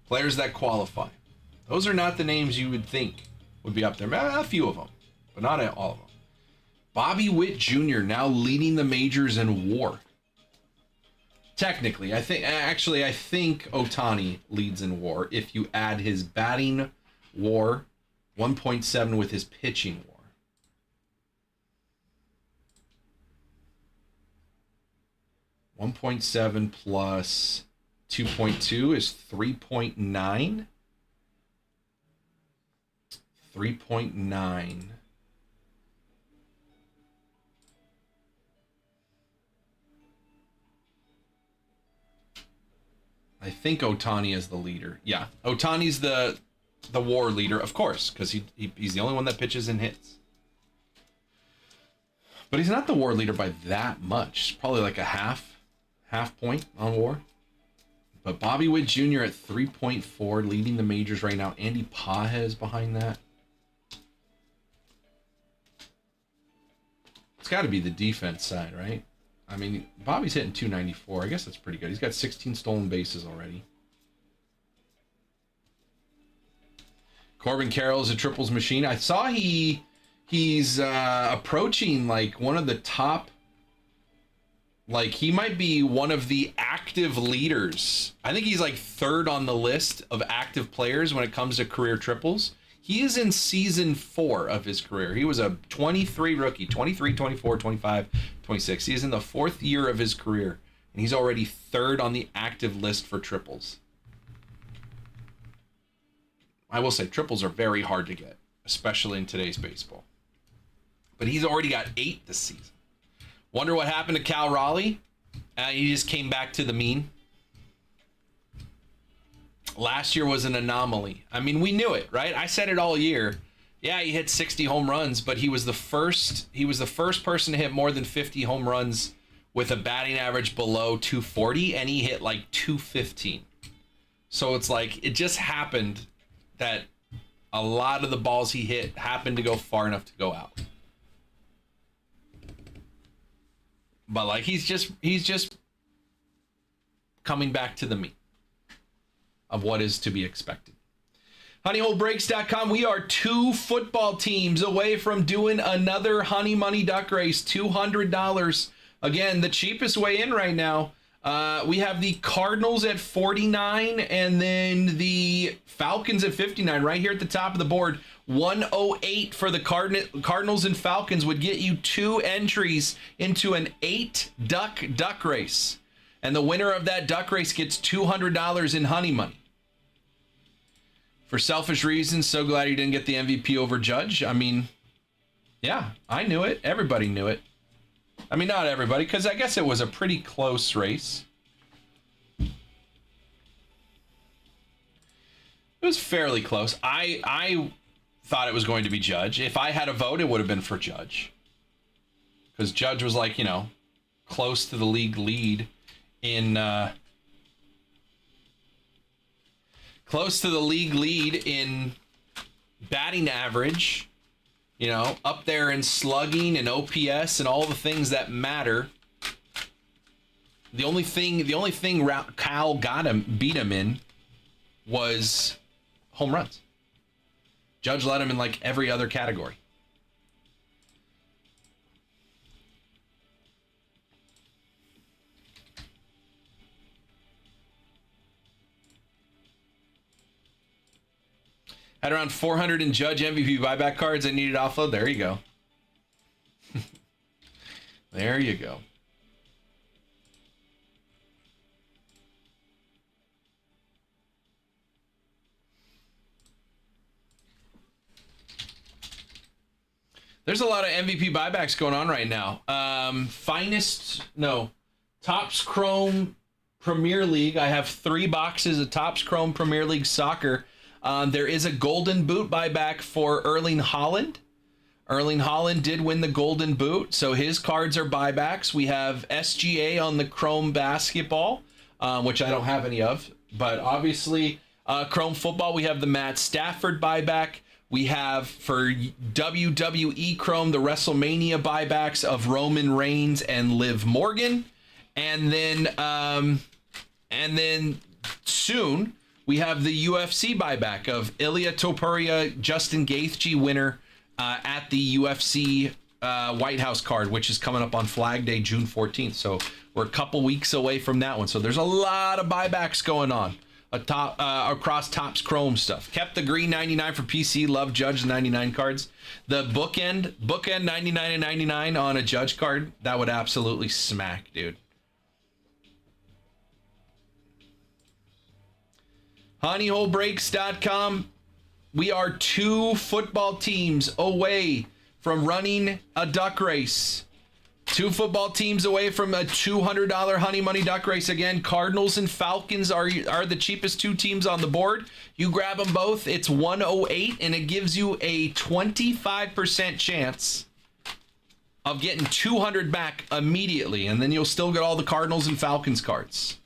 Players that qualify. Those are not the names you would think would be up there. A few of them, but not all of them. Bobby Witt Jr. now leading the majors in WAR. Technically, I think Ohtani leads in WAR if you add his batting WAR, 1.7 with his pitching WAR. .7 plus 2.2 is 3.9. 3.9. I think Ohtani is the leader. Yeah, Ohtani's the WAR leader, of course, because he's the only one that pitches and hits. But he's not the WAR leader by that much. Probably like a half point on WAR. But Bobby Witt Jr. at 3.4, leading the majors right now. Andy Pages behind that. It's got to be the defense side, right? I mean, Bobby's hitting 294. I guess that's pretty good. He's got 16 stolen bases already. Corbin Carroll is a triples machine. I saw he's approaching like one of the top. Like he might be one of the active leaders. I think he's like third on the list of active players when it comes to career triples. He is in season 4 of his career. He was a 23 rookie, 23, 24, 25, 26. He is in the 4th year of his career, and he's already third on the active list for triples. I will say triples are very hard to get, especially in today's baseball. But he's already got 8 this season. Wonder what happened to Cal Raleigh? He just came back to the mean. Last year was an anomaly. I mean, we knew it, right? I said it all year. Yeah, he hit 60 home runs, but he was the first person to hit more than 50 home runs with a batting average below 240, and he hit like 215. So it's like it just happened that a lot of the balls he hit happened to go far enough to go out. But like he's just coming back to the mean of what is to be expected. HoneyHoleBreaks.com. We are 2 football teams away from doing another Honey Money Duck Race. $200. Again, the cheapest way in right now. We have the Cardinals at 49 and then the Falcons at 59 right here at the top of the board. 108 for the Cardinals and Falcons would get you 2 entries into an 8 duck race. And the winner of that duck race gets $200 in Honey Money. For selfish reasons, so glad he didn't get the MVP over Judge. I mean, yeah, I knew it. Everybody knew it. I mean, not everybody, because I guess it was a pretty close race. It was fairly close. I thought it was going to be Judge. If I had a vote, it would have been for Judge. Because Judge was like, close to the league lead in batting average, up there in slugging and OPS and all the things that matter. The only thing Cal beat him in was home runs. Judge led him in like every other category. Had around 400 in Judge MVP buyback cards I needed to offload. There you go. There you go. There's a lot of MVP buybacks going on right now. Topps Chrome Premier League. I have 3 boxes of Topps Chrome Premier League Soccer. There is a Golden Boot buyback for Erling Haaland. Erling Haaland did win the Golden Boot, so his cards are buybacks. We have SGA on the Chrome Basketball, which I don't have any of. But obviously, Chrome Football, we have the Matt Stafford buyback. We have for WWE Chrome the WrestleMania buybacks of Roman Reigns and Liv Morgan. And then soon we have the UFC buyback of Ilia Topuria, Justin Gaethje winner at the UFC White House card, which is coming up on Flag Day, June 14th. So we're a couple weeks away from that one. So there's a lot of buybacks going on across Topps Chrome stuff. Kept the green 99 for PC. Love Judge 99 cards. The bookend 99 and 99 on a Judge card. That would absolutely smack, dude. HoneyHoleBreaks.com. We are 2 football teams away from running a duck race. 2 football teams away from a $200 Honey Money Duck Race. Again, Cardinals and Falcons are the cheapest 2 teams on the board. You grab them both. It's 108, and it gives you a 25% chance of getting 200 back immediately, and then you'll still get all the Cardinals and Falcons cards.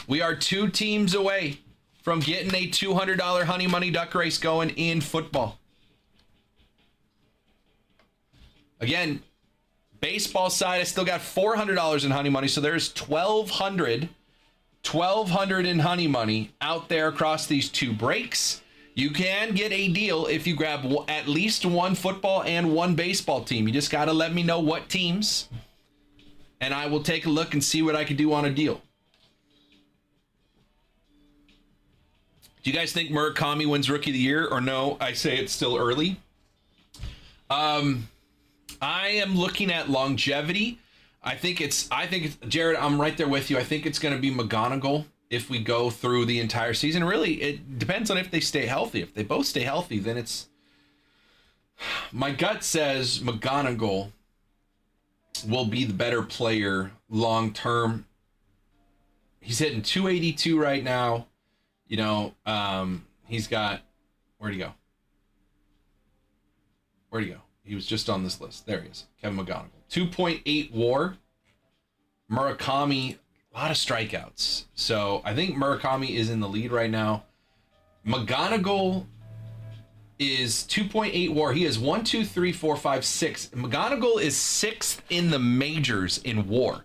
We are 2 teams away from getting a $200 Honey Money Duck Race going in football. Again, Baseball side, I still got $400 in honey money, so there's $1,200 in honey money out there across these two breaks. You can get a deal if you grab at least one football and one baseball team. You just got to let me know what teams, and I will take a look and see what I can do on a deal. Do you guys think Murakami wins Rookie of the Year, or no? I say it's still early. I am looking at longevity. I think it's Jared, I'm right there with you. I think it's going to be McGonagall if we go through the entire season. Really, it depends on if they stay healthy. If they both stay healthy, then it's, my gut says McGonagall will be the better player long term. He's hitting 282 right now. You know, he's got, where'd he go? He was just on this list. There he is. Kevin McGonagall. 2.8 WAR. Murakami, a lot of strikeouts. So I think Murakami is in the lead right now. McGonagall is 2.8 WAR. He is 1, 2, 3, 4, 5, 6. McGonagall is 6th in the majors in WAR.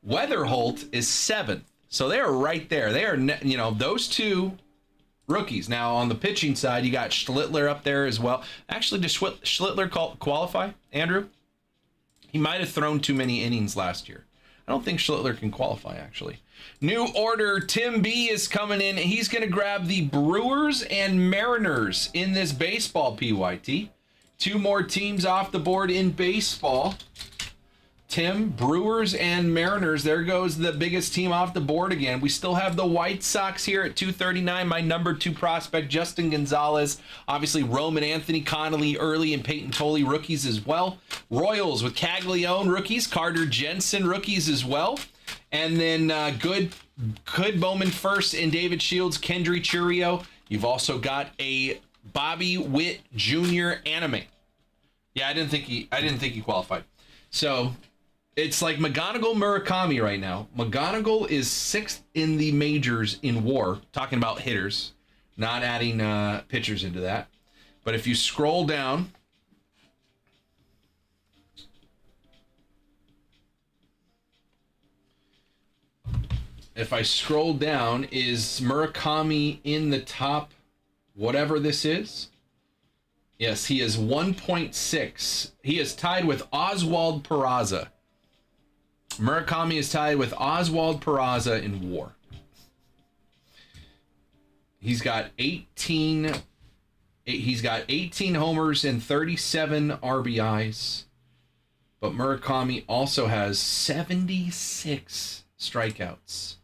Weatherholt is 7th. So they are right there. They are, you know, those two rookies. Now on the pitching side, you got Schlittler up there as well. Actually, does Schlittler qualify, Andrew? He might have thrown too many innings last year. I don't think Schlittler can qualify, actually. New order, Tim B is coming in. He's going to grab the Brewers and Mariners in this baseball PYT. 2 more teams off the board in baseball. Tim, Brewers and Mariners. There goes the biggest team off the board again. We still have the White Sox here at 239. My number 2 prospect, Justin Gonzalez. Obviously, Roman Anthony, Connolly early, and Peyton Tolley rookies as well. Royals with Caglione rookies, Carter Jensen rookies as well. And then Good Bowman first and David Shields, Kendry Churio. You've also got a Bobby Witt Jr. anime. Yeah, I didn't think he qualified. So it's like McGonagall, Murakami right now. McGonagall is 6th in the majors in WAR, talking about hitters, not adding pitchers into that. But if you scroll down, if I scroll down, is Murakami in the top, whatever this is? Yes, he is 1.6. He is tied with Oswald Peraza. Murakami is tied with Oswald Peraza in WAR. He's got 18 homers and 37 RBIs. But Murakami also has 76 strikeouts.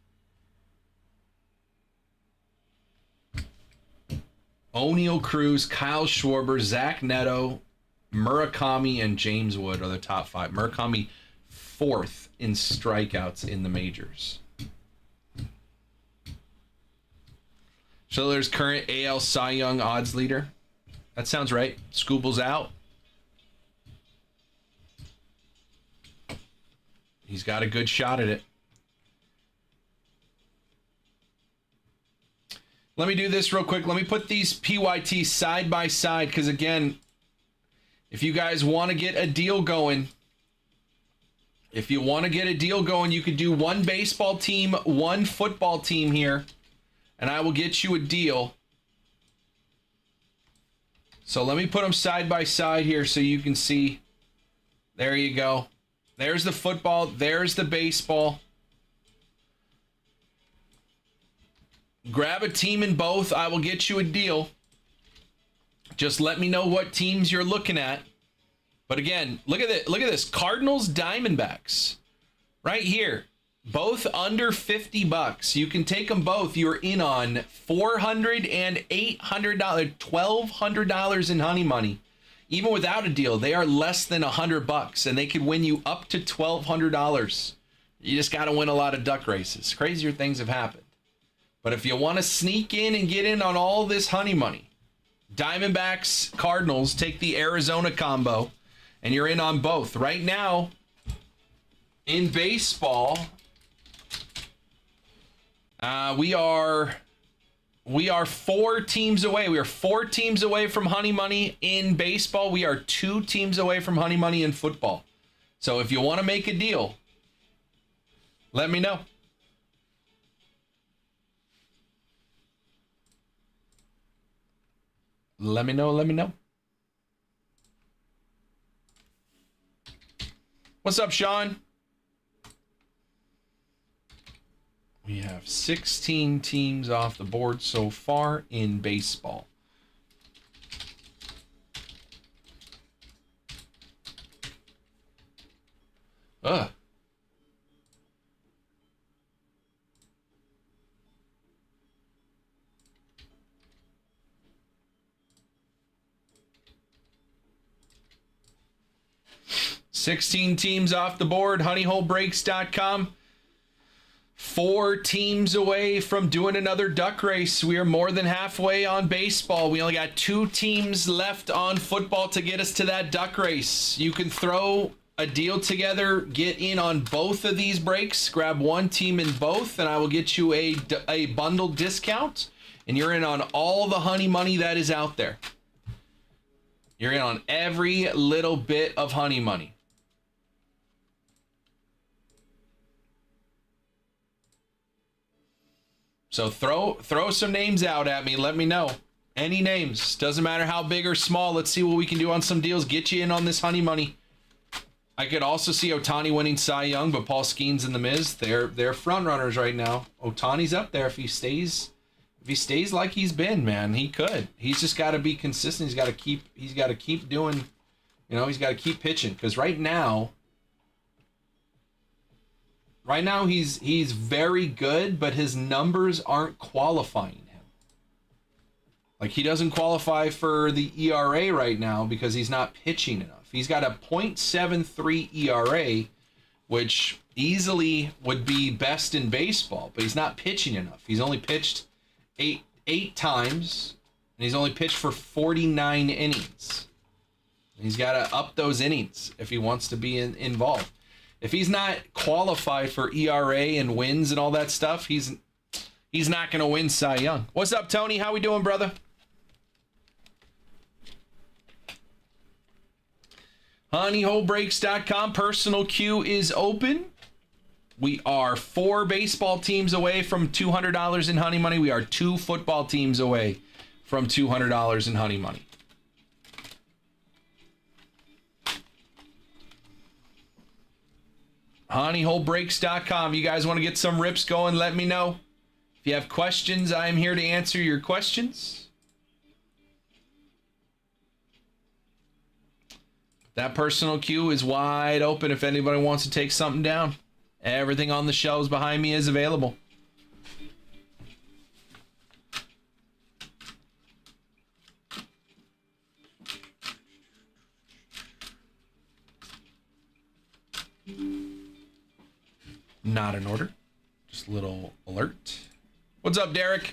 O'Neal Cruz, Kyle Schwarber, Zach Neto, Murakami, and James Wood are the top 5. Murakami 4th in strikeouts in the majors. Schiller's current AL Cy Young odds leader. That sounds right. Scooble's out. He's got a good shot at it. Let me do this real quick. Let me put these PYTs side by side because, again, if you guys want to get a deal going, you could do one baseball team, one football team here, and I will get you a deal. So let me put them side by side here so you can see. There you go. There's the football. There's the baseball. Grab a team in both. I will get you a deal. Just let me know what teams you're looking at. But again, look at it. Look at this. Cardinals, Diamondbacks. Right here. Both under $50. You can take them both. You're in on $400 and $800, $1,200 in honey money. Even without a deal, they are less than $100, and they could win you up to $1,200. You just got to win a lot of duck races. Crazier things have happened. But if you want to sneak in and get in on all this honey money, Diamondbacks, Cardinals, take the Arizona combo, and you're in on both. Right now, in baseball, we are 4 teams away. We are 4 teams away from honey money in baseball. We are 2 teams away from honey money in football. So if you want to make a deal, let me know. Let me know. Let me know. What's up, Sean? We have 16 teams off the board so far in baseball. Ugh. $16 teams off the board. HoneyholeBreaks.com. 4 teams away from doing another duck race. We are more than halfway on baseball. We only got 2 teams left on football to get us to that duck race. You can throw a deal together, get in on both of these breaks, grab one team in both, and I will get you a bundle discount, and you're in on all the honey money that is out there. You're in on every little bit of honey money. So throw some names out at me. Let me know. Any names. Doesn't matter how big or small. Let's see what we can do on some deals. Get you in on this honey money. I could also see Ohtani winning Cy Young, but Paul Skeens and the Miz, they're front runners right now. Ohtani's up there if he stays like he's been, man. He could. He's just got to be consistent. He's got to keep doing, he's got to keep pitching, because right now he's very good, but his numbers aren't qualifying him. Like, he doesn't qualify for the ERA right now because he's not pitching enough. He's got a .73 ERA, which easily would be best in baseball, but he's not pitching enough. He's only pitched eight times, and he's only pitched for 49 innings. He's got to up those innings if he wants to be involved. If he's not qualified for ERA and wins and all that stuff, he's not going to win Cy Young. What's up, Tony? How we doing, brother? HoneyholeBreaks.com. Personal queue is open. We are 4 baseball teams away from $200 in honey money. We are 2 football teams away from $200 in honey money. HoneyholeBreaks.com. You guys want to get some rips going? Let me know. If you have questions, I am here to answer your questions. That personal queue is wide open if anybody wants to take something down. Everything on the shelves behind me is available. Not in order. Just a little alert. What's up, Derek?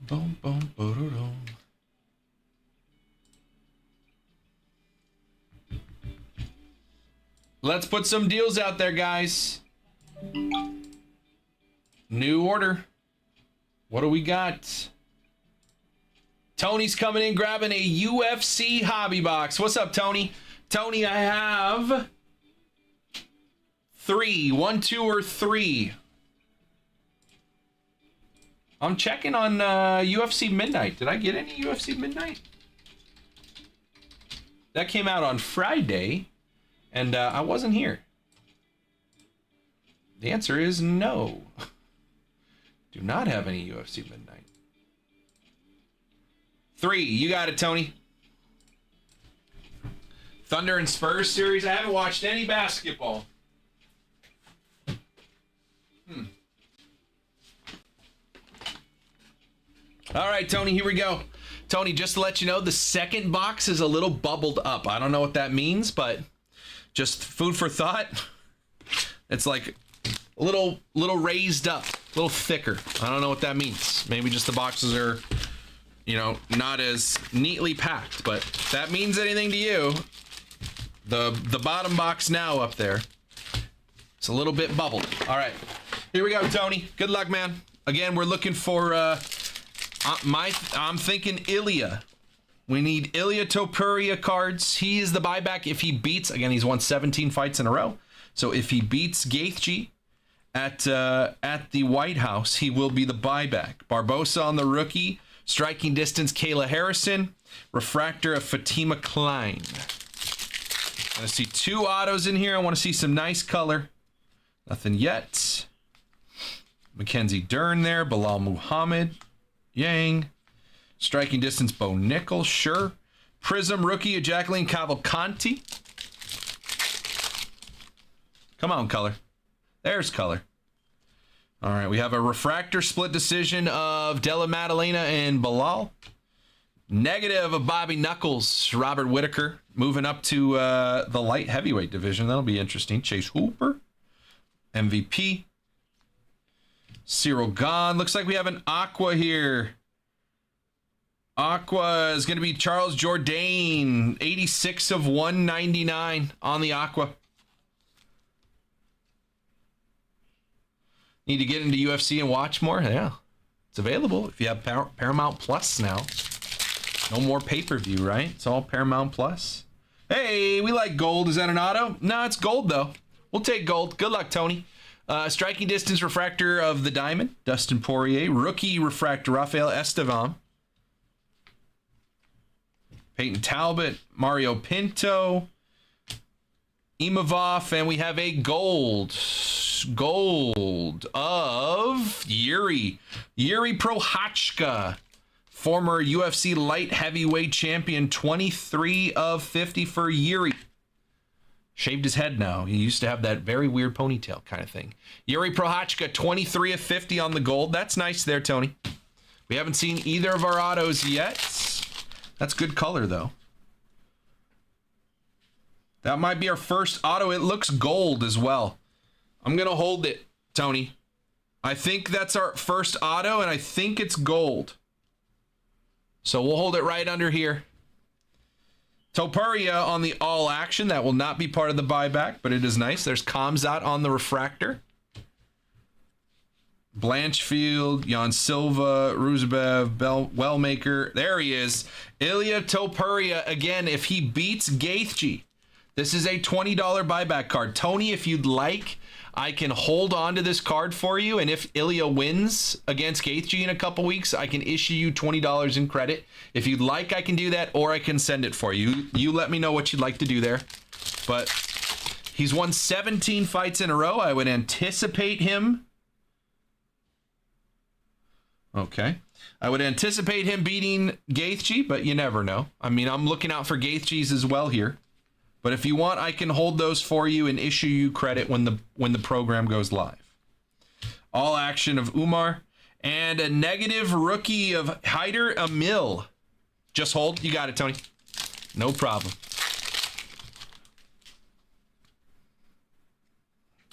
Boom, boom, boom. Let's put some deals out there, guys. New order. What do we got? Tony's coming in grabbing a UFC hobby box. What's up, Tony? Tony, I have 3. 1, 2, or 3. I'm checking on UFC Midnight. Did I get any UFC Midnight? That came out on Friday, and I wasn't here. The answer is no. Do not have any UFC Midnight. 3. You got it, Tony. Thunder and Spurs series. I haven't watched any basketball. All right, Tony, here we go. Tony, just to let you know, the second box is a little bubbled up. I don't know what that means, but just food for thought. It's like a little raised up, a little thicker. I don't know what that means. Maybe just the boxes are, not as neatly packed, but if that means anything to you, the bottom box now up there, it's a little bit bubbled. All right, Here we go, Tony. Good luck, man. Again, we're looking for I'm thinking Ilya. We need Ilya Topuria cards. He is the buyback if he beats, again, he's won 17 fights in a row. So if he beats Gaethje at the White House, he will be the buyback. Barbosa on the rookie. Striking distance, Kayla Harrison. Refractor of Fatima Klein. I want to see 2 autos in here. I want to see some nice color. Nothing yet. Mackenzie Dern there. Bilal Muhammad. Yang. Striking distance, Bo Nichols. Sure. Prism rookie of Jacqueline Cavalcanti. Come on, color. There's color. All right, we have a refractor split decision of Della Maddalena and Bilal. Negative of Bobby Knuckles, Robert Whitaker. Moving up to the light heavyweight division. That'll be interesting. Chase Hooper. MVP. Cyril Gahn. Looks like we have an Aqua here. Aqua is going to be Charles Jourdain. 86 of 199 on the Aqua. Need to get into UFC and watch more? Yeah, it's available if you have Paramount Plus now. No more pay-per-view, right? It's all Paramount Plus. Hey, we like gold. Is that an auto? No, it's gold, though. We'll take gold. Good luck, Tony. Striking distance refractor of the Diamond, Dustin Poirier. Rookie refractor, Rafael Estevam. Peyton Talbot, Mario Pinto. Imavov, and we have a gold of Yuri Prochazka, former UFC light heavyweight champion. 23 of 50 for Yuri. Shaved his head now. He used to have that very weird ponytail kind of thing. Yuri Prochazka, 23 of 50 on the gold. That's nice there, Tony. We haven't seen either of our autos yet. That's good color, though. That might be our first auto. It looks gold as well. I'm going to hold it, Tony. I think that's our first auto, and I think it's gold. So we'll hold it right under here. Topuria on the all action. That will not be part of the buyback, but it is nice. There's Kamzat on the refractor. Blanchfield, Jan Silva, Ruzebev, Wellmaker. There he is. Ilya Topuria again if he beats Gaethje. This is a $20 buyback card. Tony, if you'd like, I can hold on to this card for you, and if Ilya wins against Gaethje in a couple weeks, I can issue you $20 in credit. If you'd like, I can do that, or I can send it for you. You let me know what you'd like to do there. But he's won 17 fights in a row. I would anticipate him. Okay. I would anticipate him beating Gaethje, but you never know. I mean, I'm looking out for Gaethje's as well here. But if you want, I can hold those for you and issue you credit when the program goes live. All action of Umar. And a negative rookie of Hyder Amil. Just hold. You got it, Tony. No problem.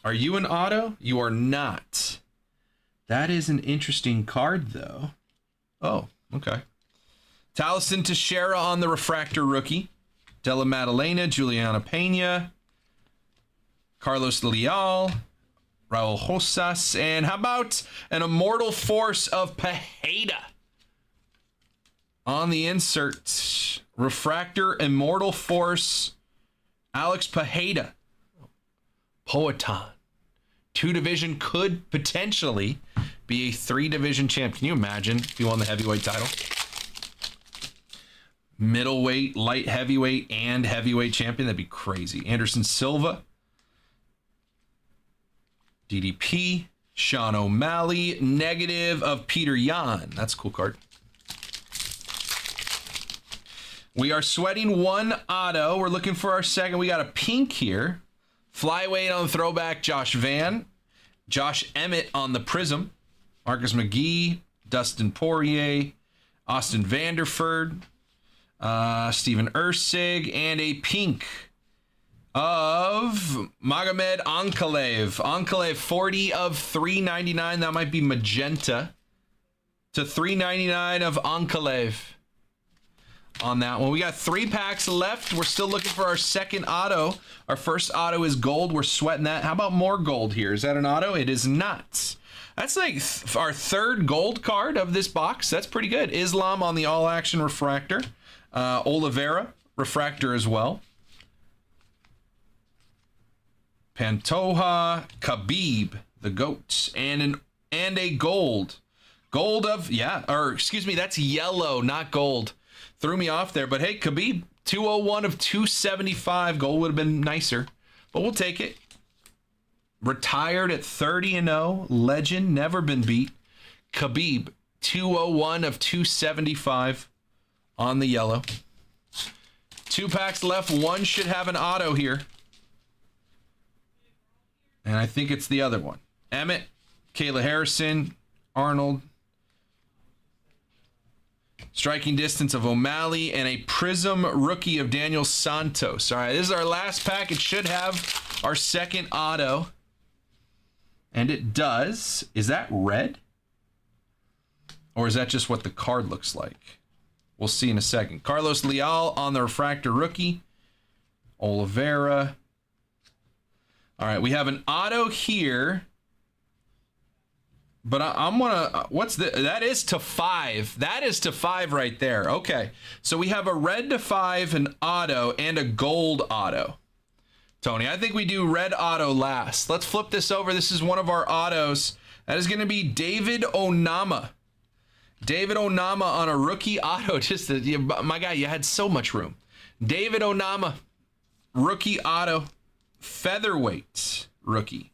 Are you an auto? You are not. That is an interesting card, though. Oh, okay. Taliesin Teixeira on the refractor rookie. Della Maddalena, Juliana Pena, Carlos Leal, Raul Rosas, and how about an Immortal Force of Pereira on the insert. Refractor, Immortal Force, Alex Pereira. Poatan. 2-division, could potentially be a 3-division champ. Can you imagine if he won the heavyweight title? Middleweight, light heavyweight, and heavyweight champion. That'd be crazy. Anderson Silva. DDP. Sean O'Malley. Negative of Peter Yan. That's a cool card. We are sweating one auto. We're looking for our second. We got a pink here. Flyweight on the throwback, Josh Van. Josh Emmett on the Prism. Marcus McGee. Dustin Poirier. Austin Vanderford. Steven Ursig, and a pink of Magomed Ankalaev. Ankalaev, 40 of 399. That might be magenta. To 399 of Ankalaev. on that one. We got 3 packs left. We're still looking for our second auto. Our first auto is gold. We're sweating that. How about more gold here? Is that an auto? It is not. That's like our third gold card of this box. That's pretty good. Islam on the all action refractor. Oliveira refractor as well. Pantoja, Khabib, the GOAT, and a gold. Gold of, that's yellow, not gold. Threw me off there, but hey, Khabib, 201 of 275. Gold would have been nicer, but we'll take it. Retired at 30-0, legend, never been beat. Khabib, 201 of 275 on the yellow. 2 packs left. One should have an auto here. And I think it's the other one. Emmett, Kayla Harrison, Arnold. Striking distance of O'Malley and a Prism rookie of Daniel Santos. All right, this is our last pack. It should have our second auto. And it does. Is that red? Or is that just what the card looks like? We'll see in a second. Carlos Leal on the refractor rookie. Oliveira. All right, we have an auto here. But I'm gonna, what's the, that is to 5. That is to 5 right there. Okay, so we have a red to 5, an auto, and a gold auto. Tony, I think we do red auto last. Let's flip this over. This is one of our autos. That is gonna be David Onama. David Onama on a rookie auto. Just, my guy, you had so much room. David Onama, rookie auto, featherweight rookie.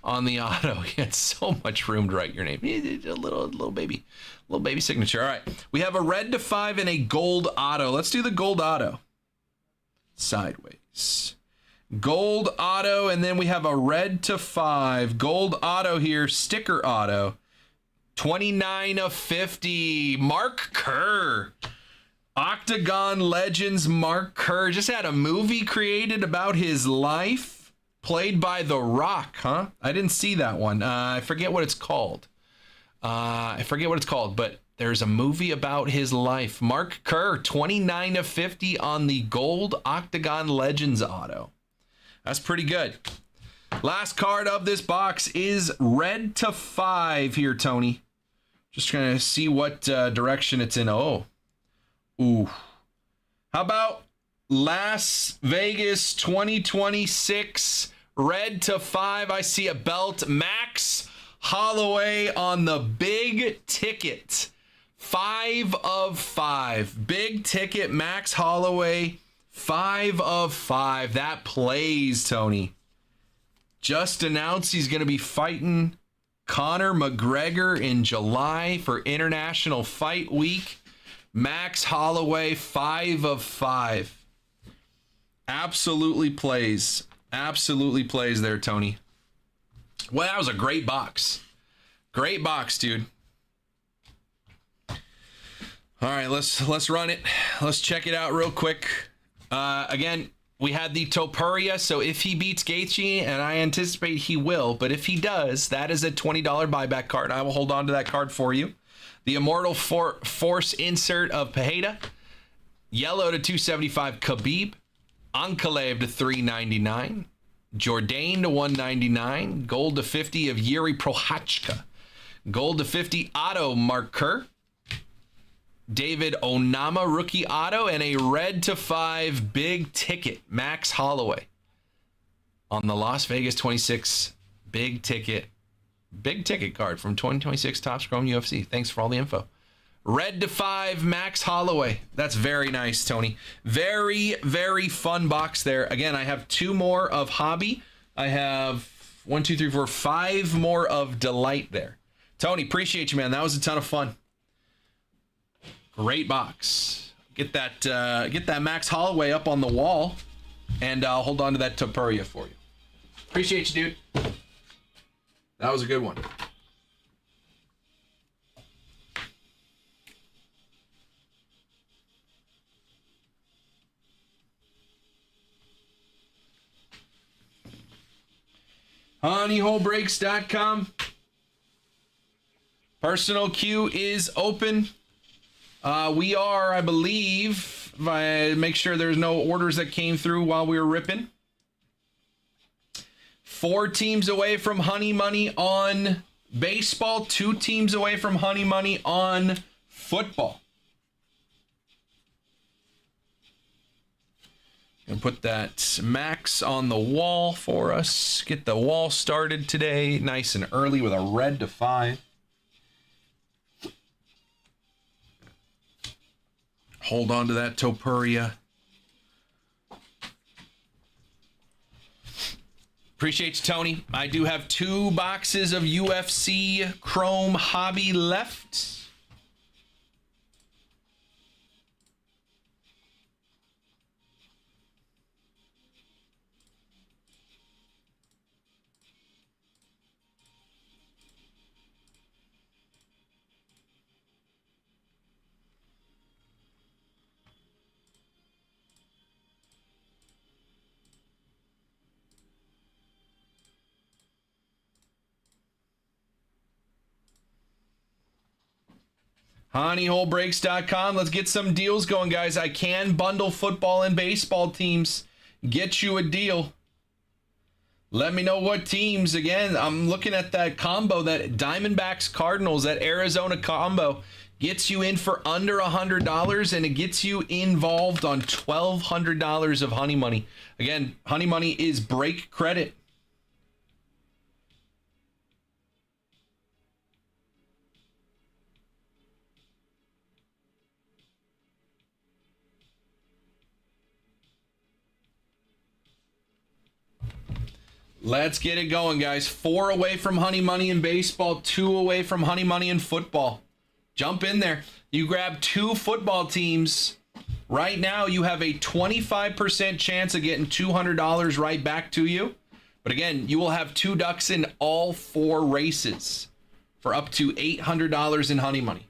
On the auto, he had so much room to write your name. A little baby signature. All right, we have a red to 5 and a gold auto. Let's do the gold auto. Sideways. Gold auto, and then we have a red to 5. Gold auto here, sticker auto. 29 of 50. Mark Kerr. Octagon Legends Mark Kerr. Just had a movie created about his life. Played by The Rock, huh? I didn't see that one. I forget what it's called. But there's a movie about his life. Mark Kerr, 29 of 50 on the gold Octagon Legends auto. That's pretty good. Last card of this box is red to 5 here, Tony. Just trying to see what direction it's in. Oh. Ooh. How about Las Vegas 2026 red to 5? I see a belt. Max Holloway on the big ticket. 5 of 5. Big ticket Max Holloway. 5 of 5. That plays, Tony. Just announced he's going to be fighting Conor McGregor in July for International Fight Week. Max Holloway, 5 of 5. Absolutely plays. Absolutely plays there, Tony. Well, that was a great box. Great box, dude. All right, let's run it. Let's check it out real quick. Again, we had the Topuria, so if he beats Gaethje, and I anticipate he will, but if he does, that is a $20 buyback card. I will hold on to that card for you. The Immortal Force insert of Pereira. Yellow to 275, Khabib. Ankalaev to 399. Jourdain to 199. Gold to 50 of Yuri Prochazka. Gold to 50, auto Mark Kerr. David Onama, rookie auto, and a red to 5 big ticket, Max Holloway. On the Las Vegas 26 big ticket card from 2026 Topps Chrome UFC. Thanks for all the info. Red to 5, Max Holloway. That's very nice, Tony. Very, very fun box there. Again, I have 2 more of Hobby. I have 1, 2, 3, 4, 5 more of Delight there. Tony, appreciate you, man. That was a ton of fun. Great box. Get that Max Holloway up on the wall, and I'll hold on to that Topuria for you. Appreciate you, dude. That was a good one. honeyholebreaks.com. Personal queue is open. We are, I believe, if I make sure there's no orders that came through while we were ripping. 4 teams away from Honey Money on baseball, 2 teams away from Honey Money on football. Gonna put that max on the wall for us. Get the wall started today, nice and early with a red to 5. Hold on to that Topuria. Appreciate you, Tony. I do have 2 boxes of UFC Chrome Hobby left. HoneyholeBreaks.com. Let's get some deals going, guys. I can bundle football and baseball teams. Get you a deal. Let me know what teams. Again, I'm looking at that combo, that Diamondbacks Cardinals, that Arizona combo. Gets you in for under $100, and it gets you involved on $1,200 of Honey Money. Again, Honey Money is break credit. Let's get it going, guys. 4 away from Honey Money in baseball, 2 away from Honey Money in football. Jump in there. You grab 2 football teams. Right now, you have a 25% chance of getting $200 right back to you. But again, you will have 2 ducks in all 4 races for up to $800 in Honey Money.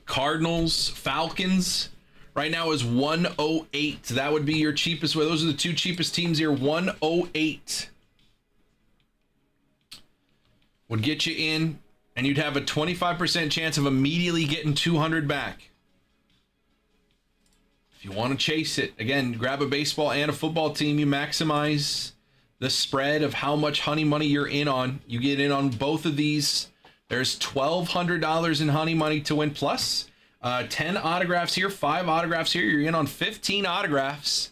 Cardinals, Falcons, right now is 108. That would be your cheapest way. Those are the 2 cheapest teams here. 108 would get you in, and you'd have a 25% chance of immediately getting 200 back. If you want to chase it, again, grab a baseball and a football team. You maximize the spread of how much Honey Money you're in on. You get in on both of these. There's $1,200 in Honey Money to win, plus 10 autographs here, 5 autographs here. You're in on 15 autographs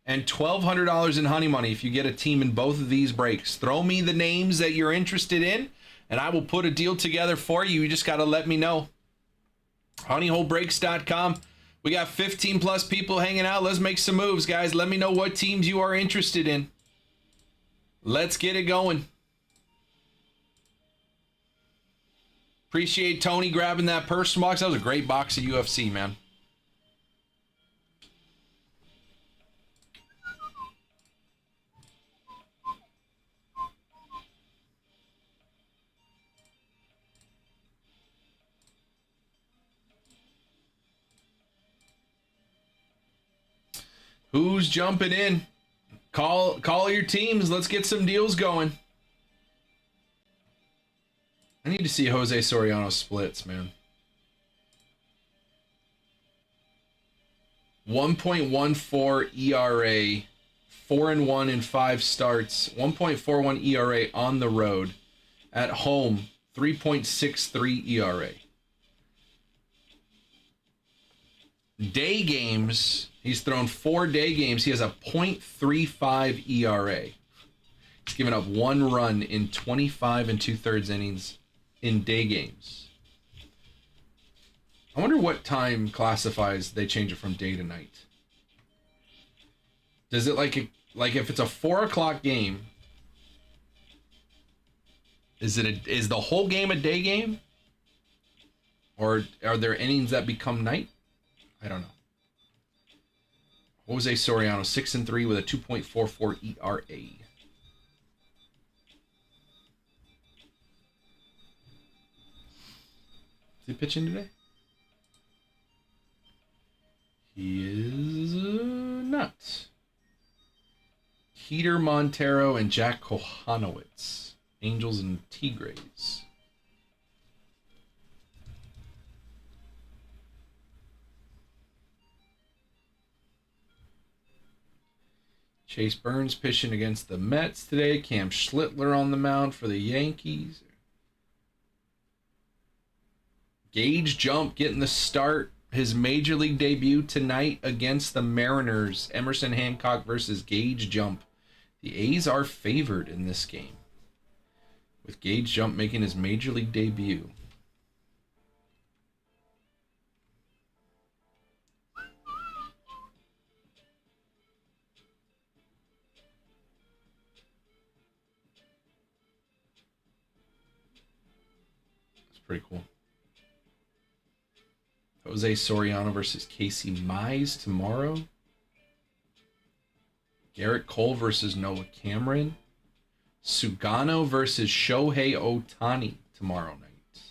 and $1,200 in Honey Money if you get a team in both of these breaks. Throw me the names that you're interested in, and I will put a deal together for you. You just got to let me know. HoneyholeBreaks.com. We got 15 plus people hanging out. Let's make some moves, guys. Let me know what teams you are interested in. Let's get it going. Appreciate Tony grabbing that personal box. That was a great box of UFC, man. Who's jumping in? Call your teams. Let's get some deals going. I need to see Jose Soriano splits, man. 1.14 ERA, 4-1 in 5 starts, 1.41 ERA on the road. At home, 3.63 ERA. Day games, he's thrown 4 day games. He has a .35 ERA. He's given up 1 run in 25 2/3 innings in day games. I wonder what time classifies they change it from day to night. Does it like if it's a 4 o'clock game, is the whole game a day game? Or are there innings that become night? I don't know. Jose Soriano, 6-3 with a 2.44 ERA. Is he pitching today? He is not. He Peter Montero and Jack Kohanowitz. Angels and Tigres. Chase Burns pitching against the Mets today. Cam Schlittler on the mound for the Yankees. Gage Jump getting the start. His major league debut tonight against the Mariners. Emerson Hancock versus Gage Jump. The A's are favored in this game, with Gage Jump making his major league debut. That's pretty cool. Jose Soriano versus Casey Mize tomorrow. Garrett Cole versus Noah Cameron. Sugano versus Shohei Ohtani tomorrow night.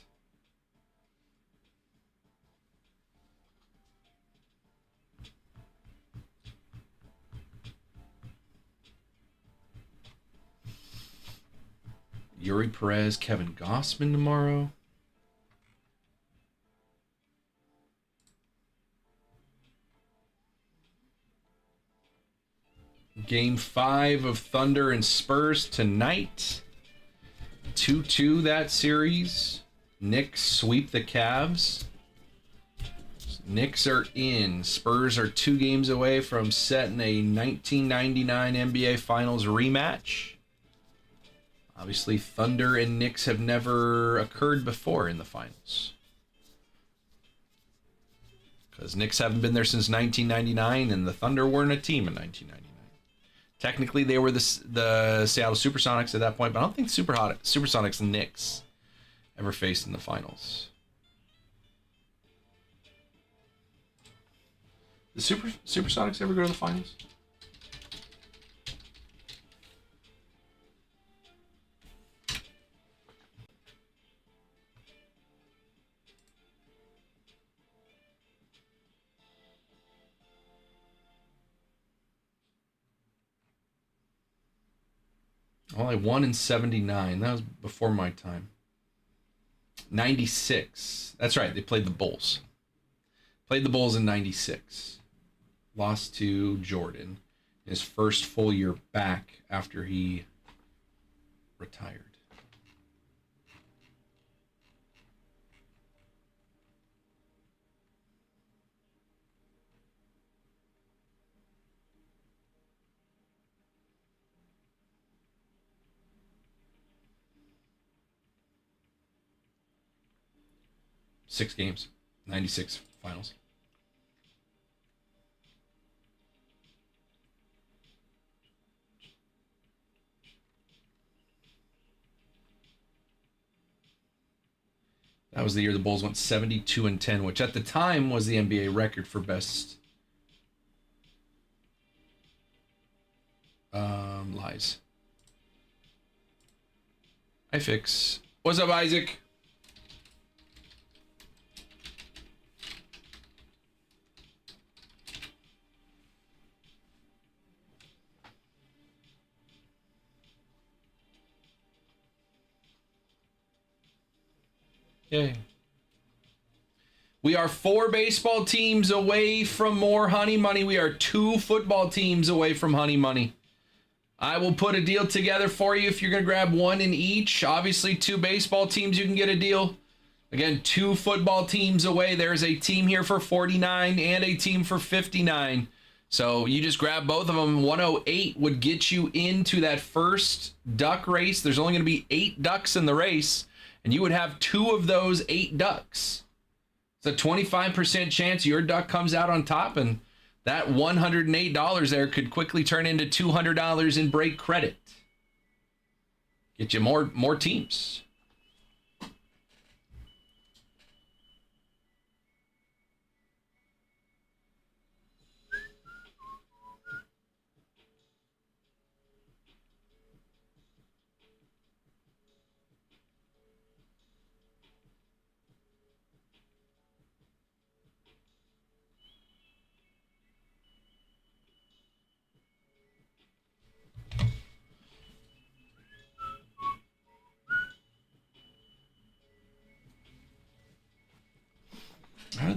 Yuri Perez, Kevin Gossman tomorrow. Game 5 of Thunder and Spurs tonight. 2-2 that series. Knicks sweep the Cavs. Knicks are in. Spurs are 2 games away from setting a 1999 NBA Finals rematch. Obviously, Thunder and Knicks have never occurred before in the finals, because Knicks haven't been there since 1999, and the Thunder weren't a team in 1999. Technically, they were the Seattle Supersonics at that point, but I don't think Supersonics and Knicks ever faced in the finals. Did Supersonics ever go to the finals? Well, I won in 79. That was before my time. 96. That's right. They played the Bulls. Played the Bulls in 96. Lost to Jordan. His first full year back after he retired. Six games, 96 finals. That was the year the Bulls went 72-10, which at the time was the NBA record for best lies. Hi, Fix. What's up, Isaac? Yay. We are 4 baseball teams away from more Honey Money. We are 2 football teams away from Honey Money. I will put a deal together for you if you're going to grab one in each. Obviously, 2 baseball teams, you can get a deal. Again, 2 football teams away. There's a team here for 49 and a team for 59. So you just grab both of them. 108 would get you into that first duck race. There's only going to be 8 ducks in the race, and you would have 2 of those 8 ducks. It's a 25% chance your duck comes out on top, and that $108 there could quickly turn into $200 in break credit. Get you more teams.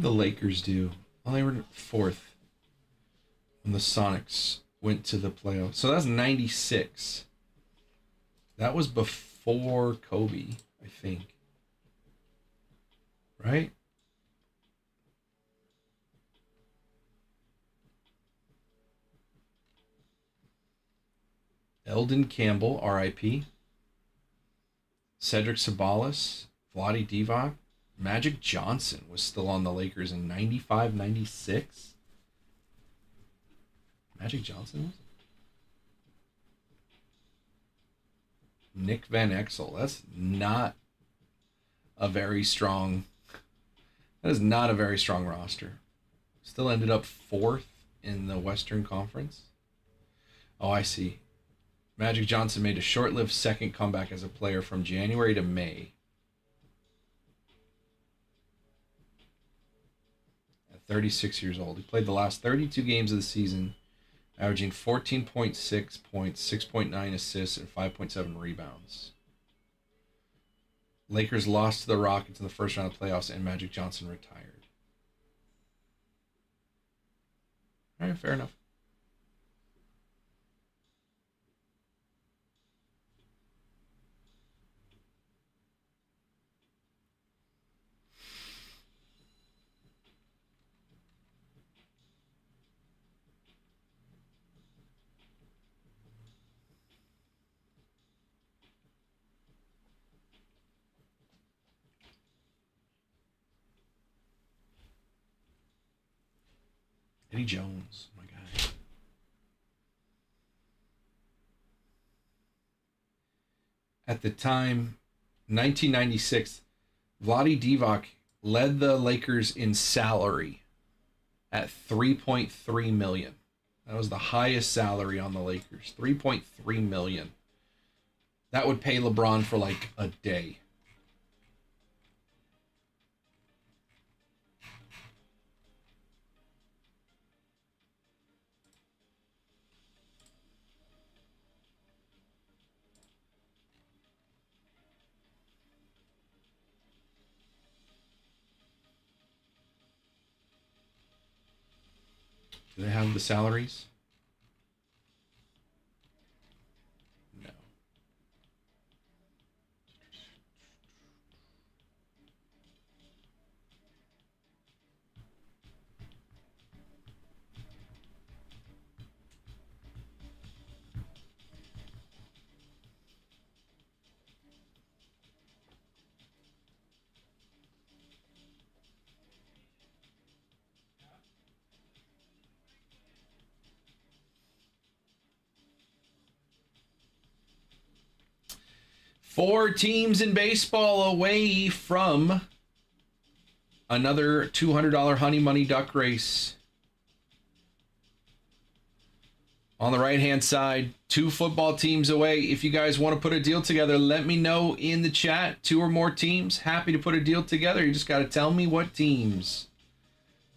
did the Lakers do? Well, they were fourth when the Sonics went to the playoffs. So that was 96. That was before Kobe, I think. Right? Eldon Campbell, R.I.P. Cedric Sabalas, Vlade Divac. Magic Johnson was still on the Lakers in 95, 96. Magic Johnson was? Nick Van Exel. That's not a very strong... That is not a very strong roster. Still ended up fourth in the Western Conference. Oh, I see. Magic Johnson made a short-lived second comeback as a player from January to May. At 36 years old. He played the last 32 games of the season, averaging 14.6 points, 6.9 assists, and 5.7 rebounds. Lakers lost to the Rockets in the first round of playoffs, and Magic Johnson retired. All right, fair enough. Eddie Jones, my guy. At the time, 1996, Vlade Divac led the Lakers in salary at $3.3 million. That was the highest salary on the Lakers, $3.3 million. That would pay LeBron for like a day. Do they have the salaries? No. Four teams in baseball away from another $200 Honey Money Duck Race. On the right-hand side, two football teams away. If you guys want to put a deal together, let me know in the chat. Two or more teams. Happy to put a deal together. You just got to tell me what teams.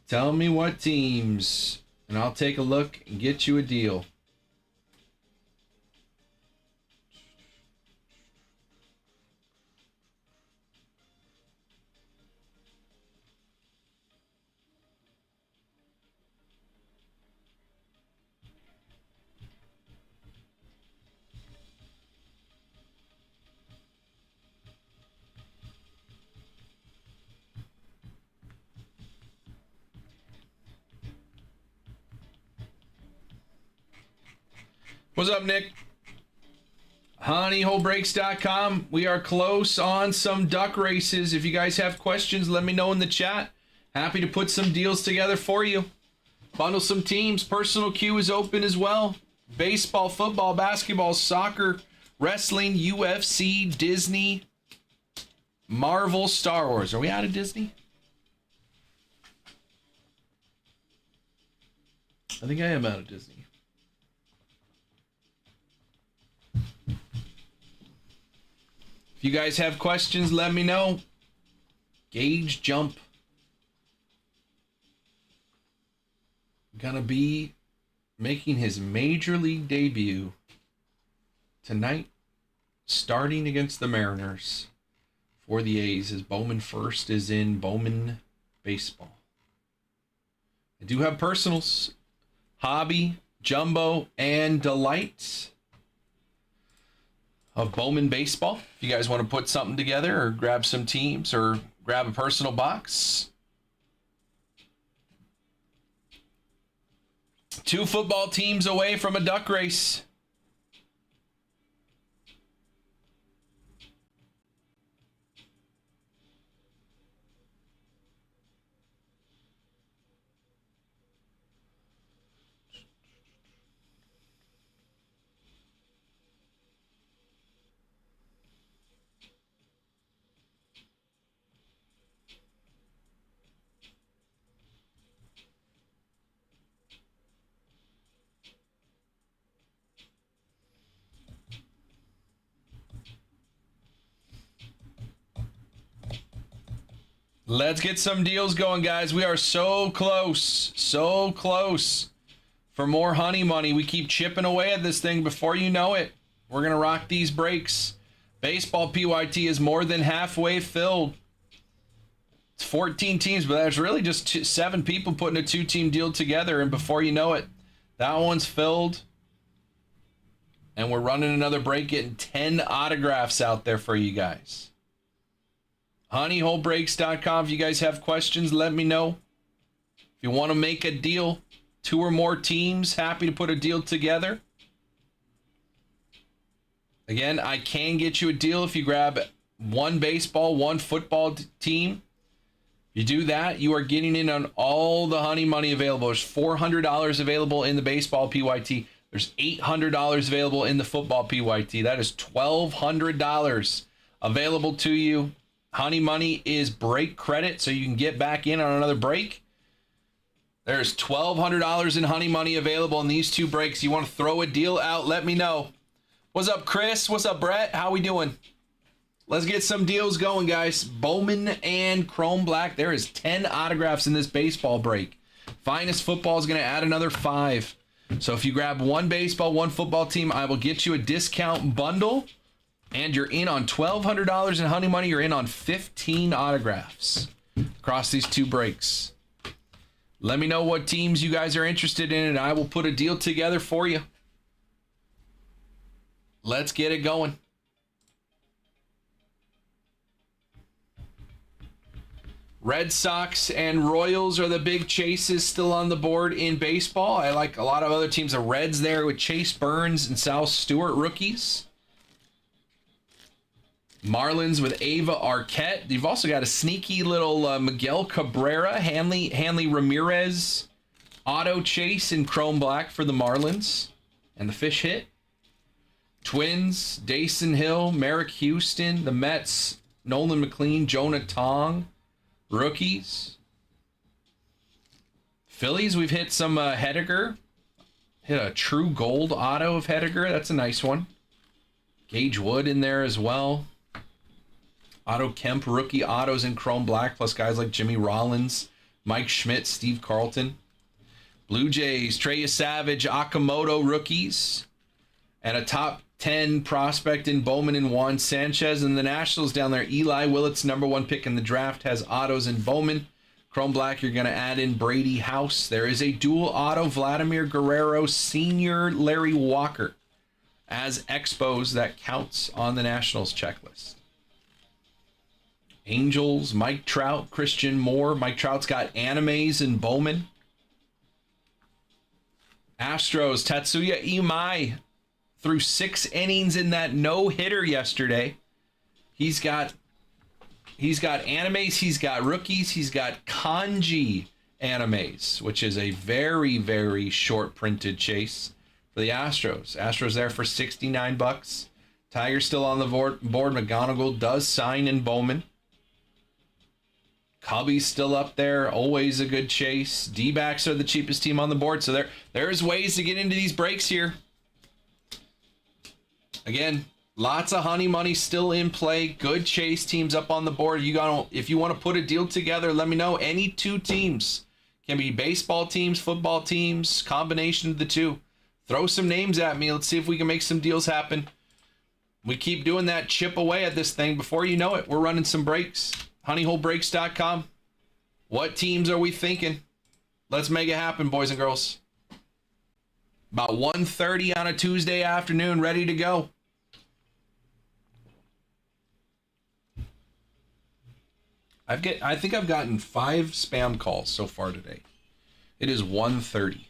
Tell me what teams. And I'll take a look and get you a deal. What's up, Nick? HoneyholeBreaks.com. We are close on some duck races. If you guys have questions, let me know in the chat. Happy to put some deals together for you. Bundle some teams. Personal queue is open as well. Baseball, football, basketball, soccer, wrestling, UFC, Disney, Marvel, Star Wars. Are we out of Disney? I think I am out of Disney. If you guys have questions, let me know. Gage Jump. Gonna be making his major league debut tonight, starting against the Mariners for the A's, as Bowman First is in Bowman Baseball. I do have personals. Hobby, Jumbo, and Delight of Bowman Baseball. If you guys want to put something together or grab some teams or grab a personal box. 2 football teams away from a duck race. Let's get some deals going, guys. We are so close for more honey money. We keep chipping away at this thing. Before you know it, we're going to rock these breaks. Baseball PYT is more than halfway filled. It's 14 teams, but that's really just 7 people putting a 2-team deal together. And before you know it, that one's filled. And we're running another break, getting 10 autographs out there for you guys. honeyholebreaks.com. If you guys have questions, let me know. If you want to make a deal, 2 or more teams, happy to put a deal together. Again, I can get you a deal if you grab 1 baseball, 1 football team. If you do that, you are getting in on all the honey money available. There's $400 available in the baseball PYT. There's $800 available in the football PYT. That is $1,200 available to you. Honey money is break credit, so you can get back in on another break. There's $1,200 in honey money available in these 2 breaks. You want to throw a deal out, let me know. What's up, Chris? What's up, Brett? How we doing? Let's get some deals going, guys. Bowman and Chrome Black. There is 10 autographs in this baseball break. Finest Football is going to add another 5. So if you grab 1 baseball, 1 football team, I will get you a discount bundle. And you're in on $1,200 in honey money. You're in on 15 autographs across these 2 breaks. Let me know what teams you guys are interested in, and I will put a deal together for you. Let's get it going. Red Sox and Royals are the big chases still on the board in baseball. I like a lot of other teams. The Reds there with Chase Burns and Sal Stewart, rookies. Marlins with Ava Arquette. You've also got a sneaky little Miguel Cabrera, Hanley Ramirez, auto chase in Chrome Black for the Marlins. And the fish hit. Twins, Dason Hill, Merrick Houston. The Mets, Nolan McLean, Jonah Tong. Rookies. Phillies, we've hit some Hediger. Hit a true gold auto of Hediger. That's a nice one. Gage Wood in there as well. Otto Kemp, rookie autos in Chrome Black, plus guys like Jimmy Rollins, Mike Schmidt, Steve Carlton. Blue Jays, Trey Savage, Akamoto rookies. And a top 10 prospect in Bowman and Juan Sanchez. And the Nationals down there, Eli Willett's #1 pick in the draft, has autos in Bowman. Chrome Black, you're going to add in Brady House. There is a dual auto, Vladimir Guerrero Sr., Larry Walker as expos that counts on the Nationals checklist. Angels, Mike Trout, Christian Moore. Mike Trout's got animes in Bowman. Astros, Tatsuya Imai threw 6 innings in that no-hitter yesterday. He's got animes, he's got rookies, he's got kanji animes, which is a very, very short printed chase for the Astros. Astros there for $69. Tiger's still on the board. McGonigal does sign in Bowman. Cubby's still up there, always a good chase. D-backs are the cheapest team on the board, so there's ways to get into these breaks here. Again, lots of honey money still in play. Good chase teams up on the board. If you want to put a deal together, let me know. Any 2 teams. Can be baseball teams, football teams, combination of the 2. Throw some names at me. Let's see if we can make some deals happen. We keep doing that, chip away at this thing. Before you know it, we're running some breaks. honeyholebreaks.com. What teams are we thinking? Let's make it happen, boys and girls. About 1:30 on a Tuesday afternoon, ready to go. I think I've gotten 5 spam calls so far today. It is 1:30.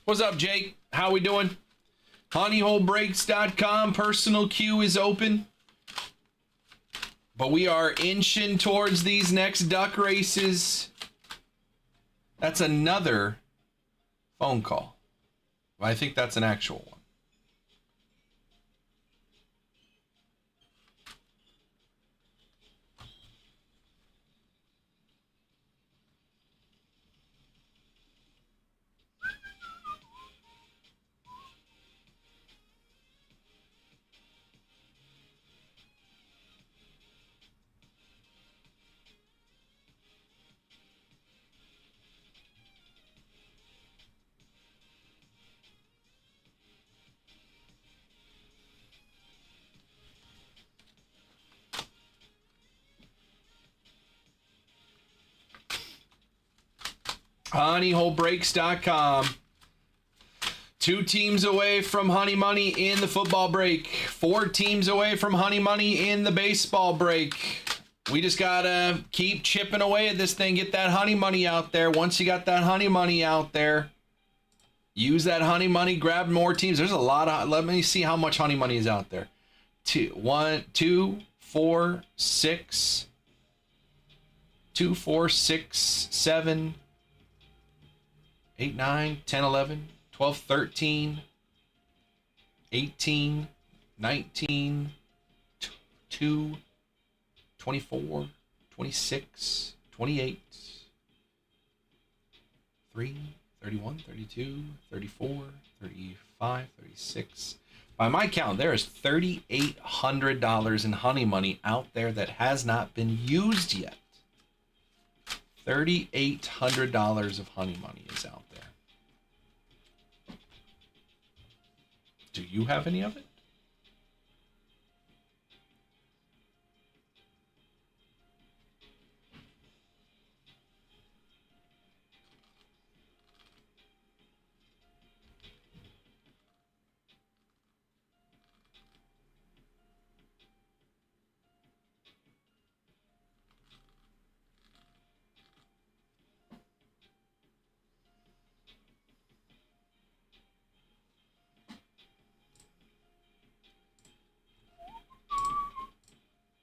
What's up, Jake? How we doing? Honeyholebreaks.com personal queue is open. But we are inching towards these next duck races. That's another phone call. I think that's an actual one. Honeyholebreaks.com. 2 teams away from Honey Money in the football break. 4 teams away from Honey Money in the baseball break. We just gotta keep chipping away at this thing. Get that Honey Money out there. Once you got that Honey Money out there, use that Honey Money. Grab more teams. There's a lot of. Let me see how much Honey Money is out there. 2, 4, 6, 7, 8, 9, 10, 11, 12, 13, 18, 19, 2, 24, 26, 28, 3, 31, 32, 34, 35, 36. By my count, there is $3,800 in Honey Money out there that has not been used yet. $3,800 of Honey Money is out there. Do you have any of it?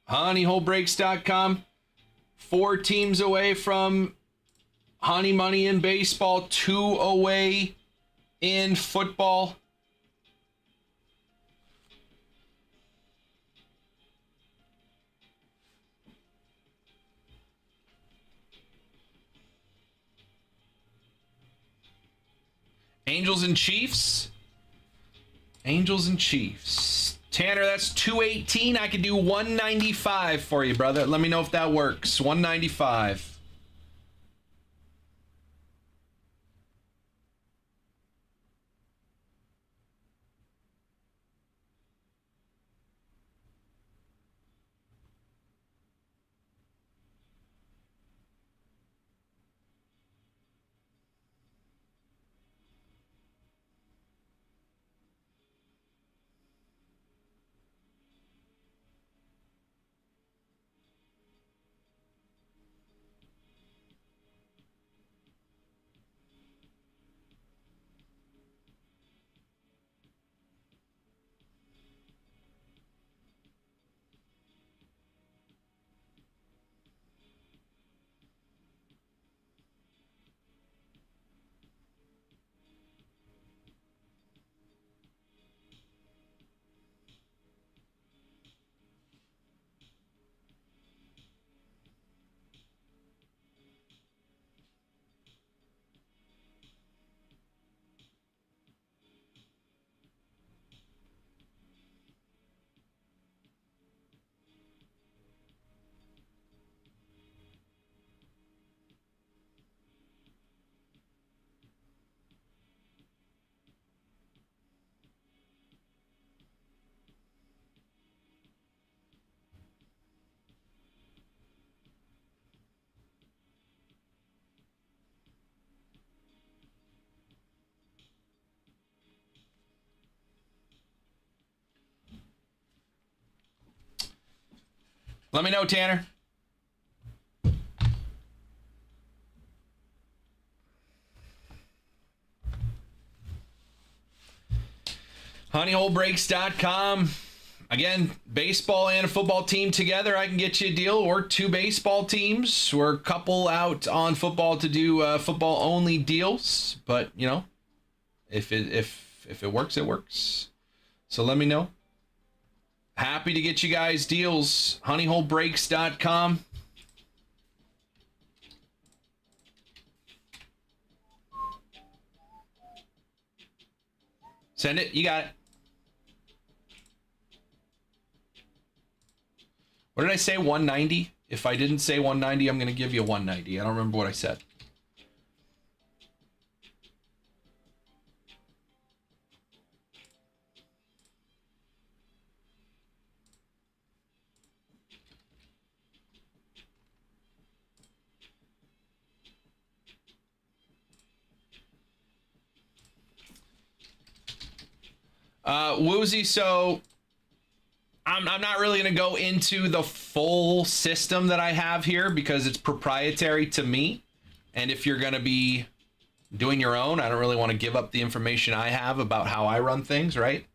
Honeyholebreaks.com. 4 teams away from Honey Money in baseball, 2 away in football. Angels and Chiefs. Angels and Chiefs. Tanner, that's 218. I could do 195 for you, brother. Let me know if that works. 195. Let me know, Tanner. honeyholebreaks.com. Again, baseball and a football team together, I can get you a deal, or two baseball teams. We're a couple out on football to do football only deals, but you know, if it works, it works. So let me know. Happy to get you guys deals. honeyholebreaks.com. Send it. You got it. What did I say? 190? If I didn't say 190, I'm going to give you 190. I don't remember what I said. Woozy, so I'm not really going to go into the full system that I have here because it's proprietary to me. And if you're going to be doing your own, I don't really want to give up the information I have about how I run things, right?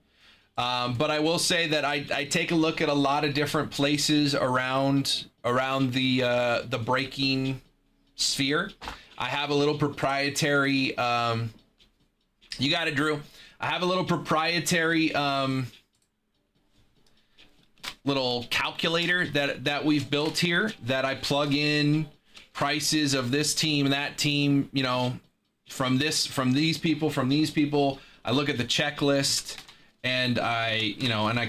But I will say that I take a look at a lot of different places around the breaking sphere. I have a little proprietary, you got it, Drew. I have a little proprietary little calculator that we've built here that I plug in prices of this team, that team, you know, from these people. I look at the checklist and I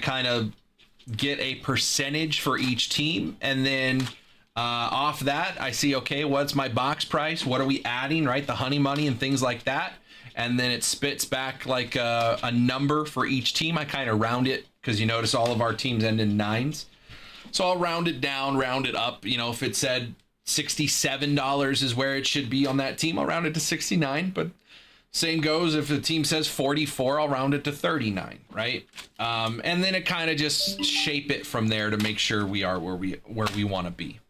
kind of get a percentage for each team, and then off that I see, okay, what's my box price? What are we adding, right? The honey money and things like that. And then it spits back like a number for each team. I kind of round it because you notice all of our teams end in 9s. So I'll round it down, round it up. You know, if it said $67 is where it should be on that team, I'll round it to 69. But same goes if the team says 44, I'll round it to 39, right? And then it kind of just shape it from there to make sure we are where we want to be.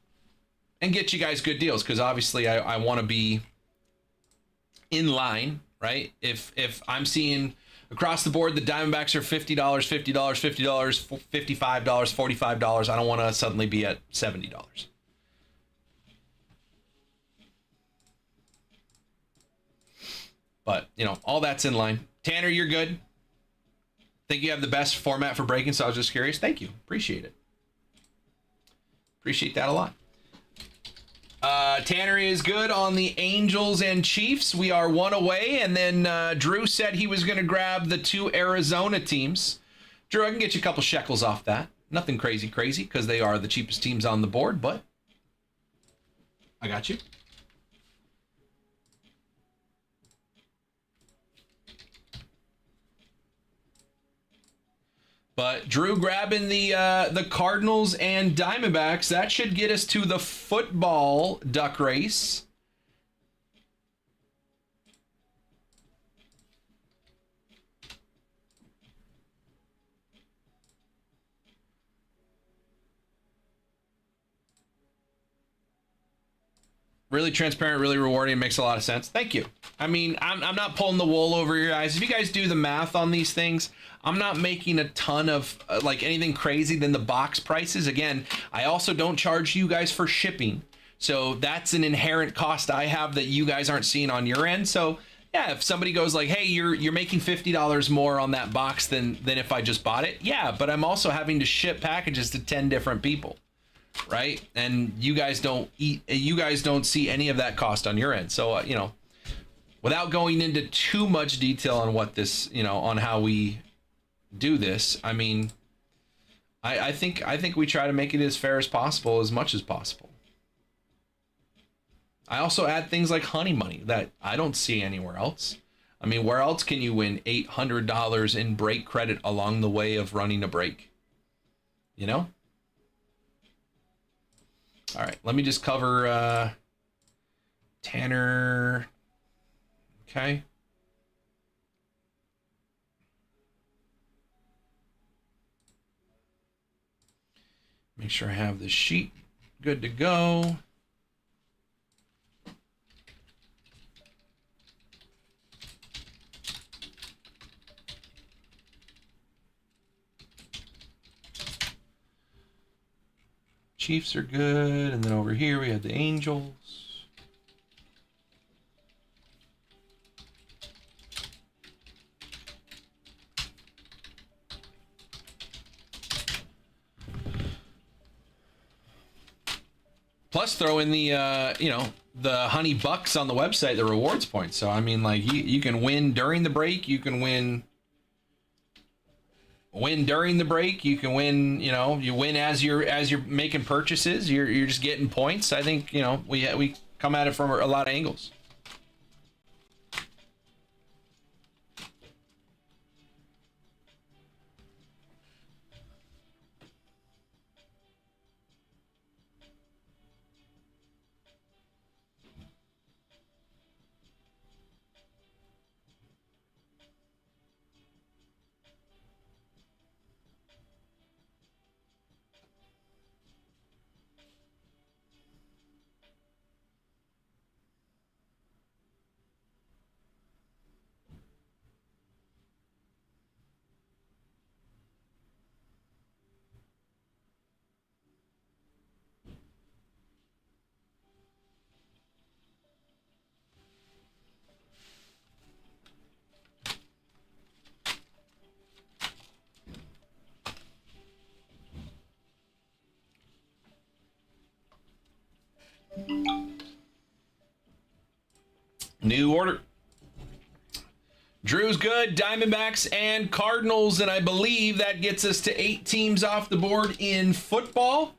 And get you guys good deals, because obviously I want to be in line. Right? If I'm seeing across the board the Diamondbacks are $50, $50, $50, $55, $45, I don't want to suddenly be at $70. But, you know, all that's in line. Tanner, you're good. Think you have the best format for breaking, so I was just curious. Thank you. Appreciate it. Appreciate that a lot. Tanner is good on the Angels and Chiefs. We are one away, and then Drew said he was going to grab the 2 Arizona teams. Drew, I can get you a couple shekels off that. Nothing crazy because they are the cheapest teams on the board, but I got you. But Drew grabbing the Cardinals and Diamondbacks, that should get us to the football duck race. Really transparent, really rewarding, makes a lot of sense. Thank you. I mean, I'm not pulling the wool over your eyes. If you guys do the math on these things, I'm not making a ton of like anything crazy than the box prices. Again, I also don't charge you guys for shipping. So that's an inherent cost I have that you guys aren't seeing on your end. So yeah, if somebody goes like, hey, you're making $50 more on that box than if I just bought it. Yeah, but I'm also having to ship packages to 10 different people. Right? And you guys don't see any of that cost on your end. So, you know, without going into too much detail on what this, you know, on how we do this, I mean, I think we try to make it as fair as possible, as much as possible. I also add things like honey money that I don't see anywhere else. I mean, where else can you win $800 in break credit along the way of running a break? You know? All right, let me just cover Tanner. Okay. Make sure I have the sheet good to go. Chiefs are good, and then over here we have the Angels. Plus, throw in the the Honey Bucks on the website, the rewards points. So I mean, like you can win during the break, you can win during the break, you can win. You win as you're making purchases. You're just getting points. I think we come at it from a lot of angles. New order. Drew's good. Diamondbacks and Cardinals, and I believe that gets us to 8 teams off the board in football.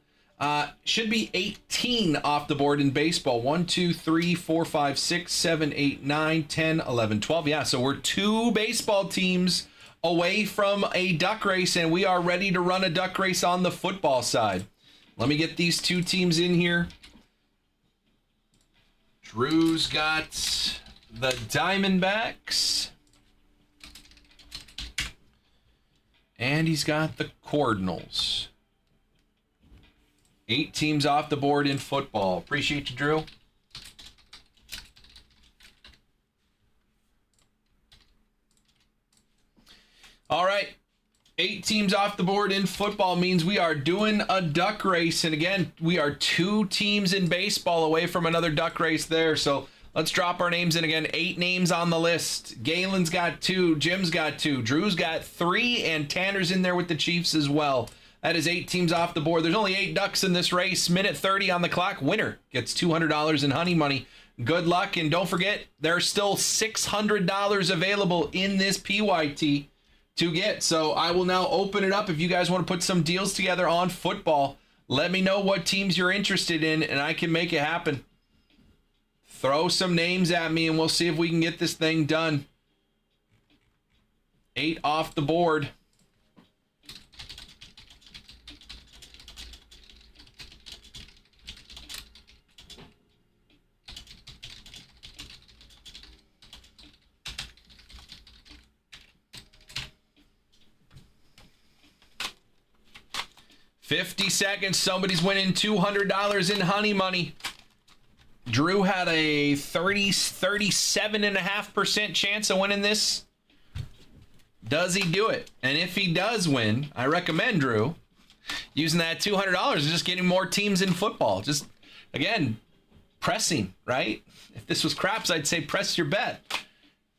Should be 18 off the board in baseball. 1, 2, 3, 4, 5, 6, 7, 8, 9, 10, 11, 12. Yeah, so we're 2 baseball teams away from a duck race, and we are ready to run a duck race on the football side. Let me get these 2 teams in here. Drew's got the Diamondbacks. And he's got the Cardinals. 8 teams off the board in football. Appreciate you, Drew. All right. 8 teams off the board in football means we are doing a duck race. And again, we are 2 teams in baseball away from another duck race there. So let's drop our names in again. 8 names on the list. Galen's got 2. Jim's got 2. Drew's got 3. And Tanner's in there with the Chiefs as well. That is 8 teams off the board. There's only 8 ducks in this race. Minute 30 on the clock. Winner gets $200 in honey money. Good luck. And don't forget, there's still $600 available in this PYT to get. So I will now open it up. If you guys want to put some deals together on football, let me know what teams you're interested in, and I can make it happen. Throw some names at me, and we'll see if we can get this thing done. 8 off the board. $50 seconds. Somebody's winning $200 in honey money. Drew had a 37.5% chance of winning this. Does he do it? And if he does win, I recommend Drew using that $200 and just getting more teams in football. Just, again, pressing, right? If this was craps, I'd say press your bet.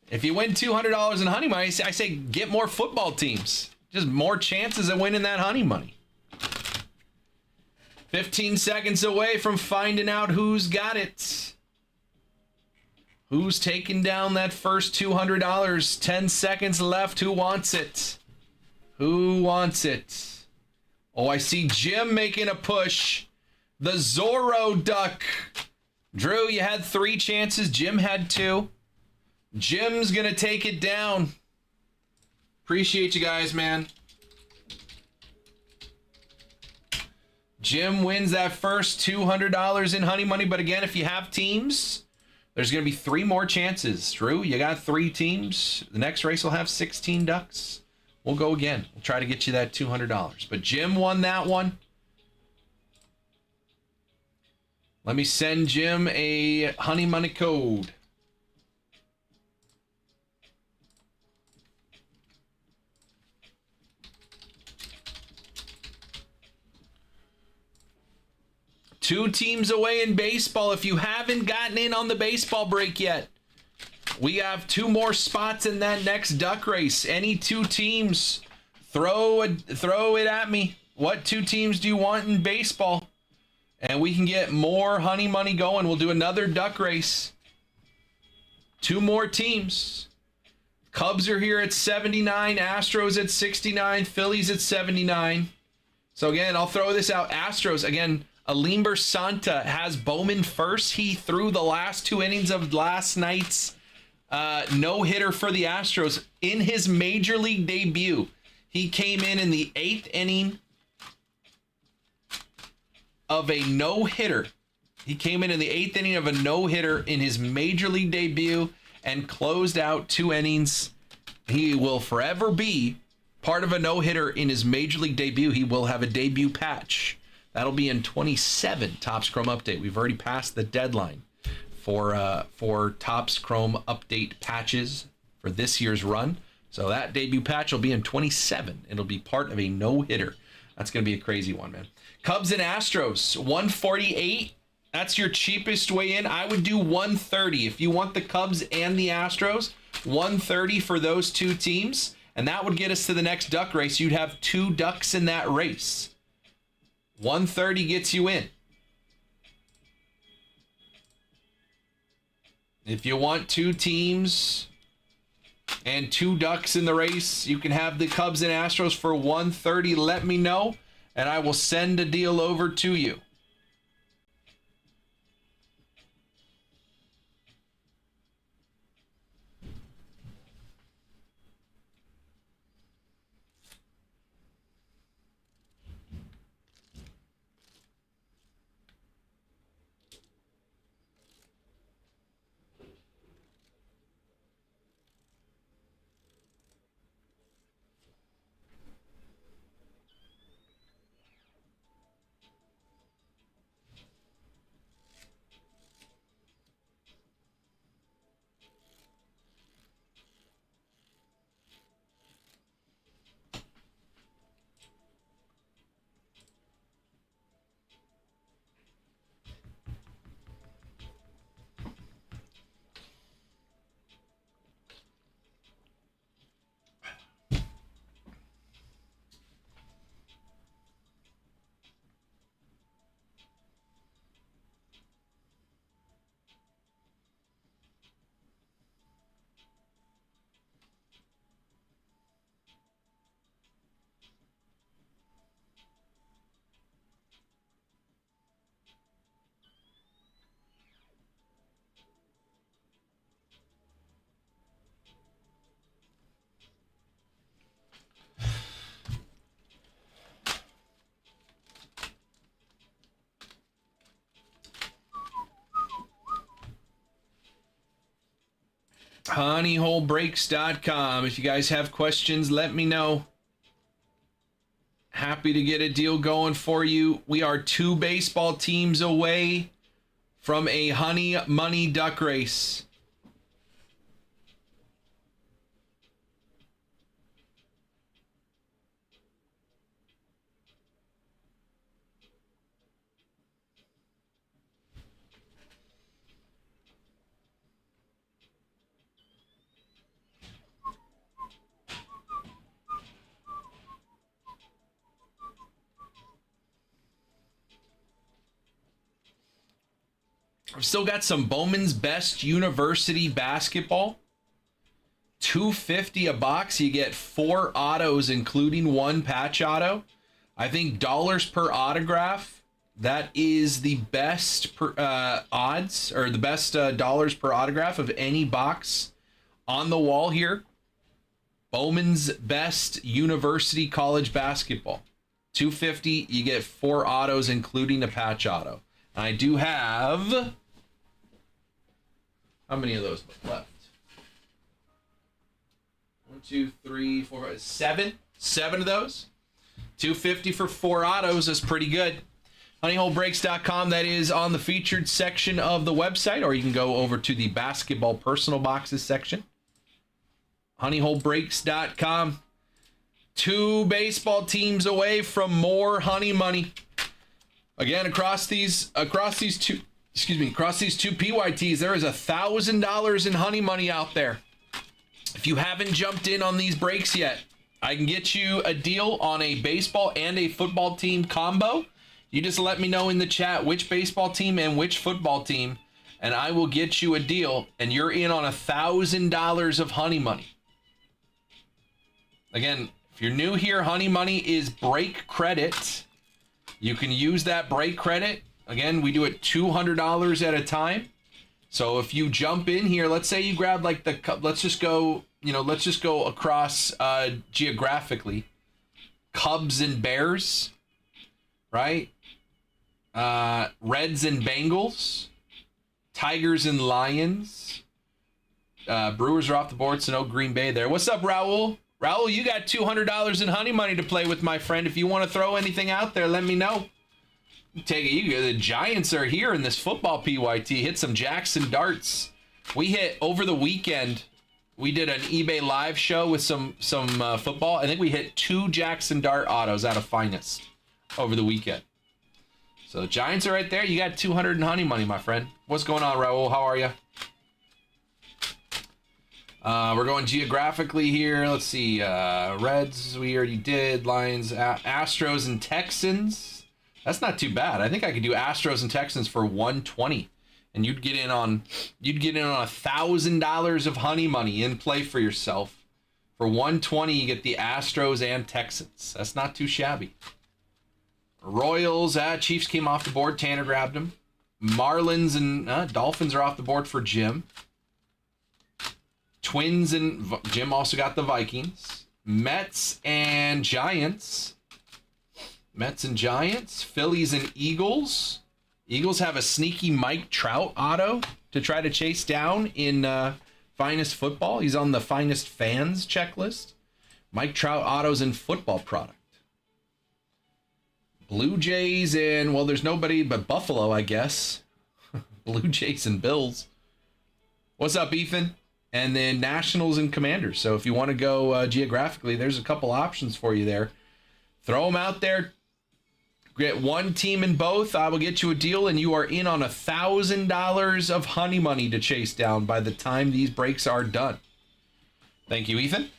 If you win $200 in honey money, I say get more football teams. Just more chances of winning that honey money. 15 seconds away from finding out who's got it. Who's taking down that first $200? 10 seconds left. Who wants it? Who wants it? Oh, I see Jim making a push. The Zorro Duck. Drew, you had 3 chances. Jim had 2. Jim's going to take it down. Appreciate you guys, man. Jim wins that first $200 in honey money. But again, if you have teams, there's going to be 3 more chances. Drew, you got 3 teams. The next race will have 16 ducks. We'll go again. We'll try to get you that $200. But Jim won that one. Let me send Jim a Honey Money code. Two teams away in baseball. If you haven't gotten in on the baseball break yet, we have 2 more spots in that next duck race. Any 2 teams, throw it at me. What 2 teams do you want in baseball? And we can get more Honey Money going. We'll do another duck race. 2 more teams. Cubs are here at 79, Astros at 69, Phillies at 79. So again, I'll throw this out. Astros, again, Alimber Santa has Bowman first. He threw the last 2 innings of last night's no-hitter for the Astros in his major league debut. He came in the 8th inning of a no-hitter. He came in the 8th inning of a no-hitter in his major league debut and closed out 2 innings. He will forever be part of a no-hitter in his major league debut. He will have a debut patch. That'll be in 27 Topps Chrome Update. We've already passed the deadline for Topps Chrome Update patches for this year's run. So that debut patch will be in 27. It'll be part of a no-hitter. That's going to be a crazy one, man. Cubs and Astros, 148. That's your cheapest way in. I would do 130. If you want the Cubs and the Astros, 130 for those 2 teams. And that would get us to the next duck race. You'd have 2 ducks in that race. 130 gets you in. If you want 2 teams and 2 ducks in the race, you can have the Cubs and Astros for 130. Let me know, and I will send a deal over to you. honeyholebreaks.com. If you guys have questions, let me know. Happy to get a deal going for you. We are 2 baseball teams away from a Honey Money duck race. I've still got some Bowman's Best University basketball. $250 a box. You get 4 autos, including 1 patch auto. I think dollars per autograph. That is the best odds, or the best dollars per autograph of any box on the wall here. Bowman's Best University College basketball. $250. You get 4 autos, including a patch auto. I do have. How many of those left? 1, 2, 3, 4, 5, 7. 7 of those. $250 for 4 autos is pretty good. honeyholebreaks.com. That is on the featured section of the website, or you can go over to the basketball personal boxes section. honeyholebreaks.com. 2 baseball teams away from more honey money. Again, across these two PYTs, there is $1,000 in honey money out there. If you haven't jumped in on these breaks yet, I can get you a deal on a baseball and a football team combo. You just let me know in the chat which baseball team and which football team, and I will get you a deal, and you're in on $1,000 of honey money. Again, if you're new here, honey money is break credit. You can use that break credit. Again, we do it $200 at a time. So if you jump in here, let's say you grab like let's just go across geographically. Cubs and Bears, right? Reds and Bengals, Tigers and Lions. Brewers are off the board, so no Green Bay there. What's up, Raul? Raul, you got $200 in honey money to play with, my friend. If you want to throw anything out there, let me know. Take it. The Giants are here in this football PYT. Hit some Jackson darts. We hit over the weekend. We did an eBay live show with some football. I think we hit 2 Jackson dart autos out of Finest over the weekend. So the Giants are right there. You got 200 in honey money, my friend. What's going on, Raul? How are you? We're going geographically here. Let's see. Reds, we already did. Lions, Astros, and Texans. That's not too bad. I think I could do Astros and Texans for $120, and you'd get in on $1,000 of honey money in play for yourself. For $120, you get the Astros and Texans. That's not too shabby. Royals, Chiefs came off the board. Tanner grabbed them. Marlins and Dolphins are off the board for Jim. Twins and Jim also got the Vikings. Mets and Giants. Phillies and Eagles. Eagles have a sneaky Mike Trout auto to try to chase down in Finest Football. He's on the Finest Fans checklist. Mike Trout autos in football product. Blue Jays and, well, there's nobody but Buffalo, I guess. Blue Jays and Bills. What's up, Ethan? And then Nationals and Commanders. So if you want to go geographically, there's a couple options for you there. Throw them out there. Get one team in both. I will get you a deal, and you are in on $1,000 of honey money to chase down by the time these breaks are done. Thank you, Ethan.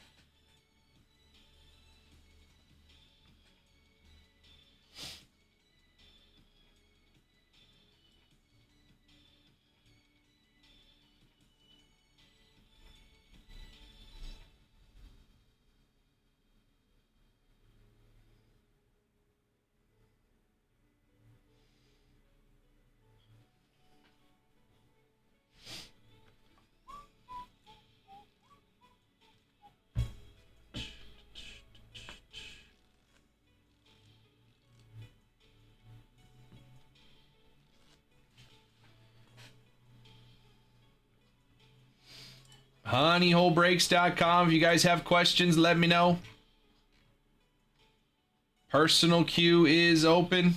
honeyholebreaks.com. If you guys have questions, let me know. Personal queue is open.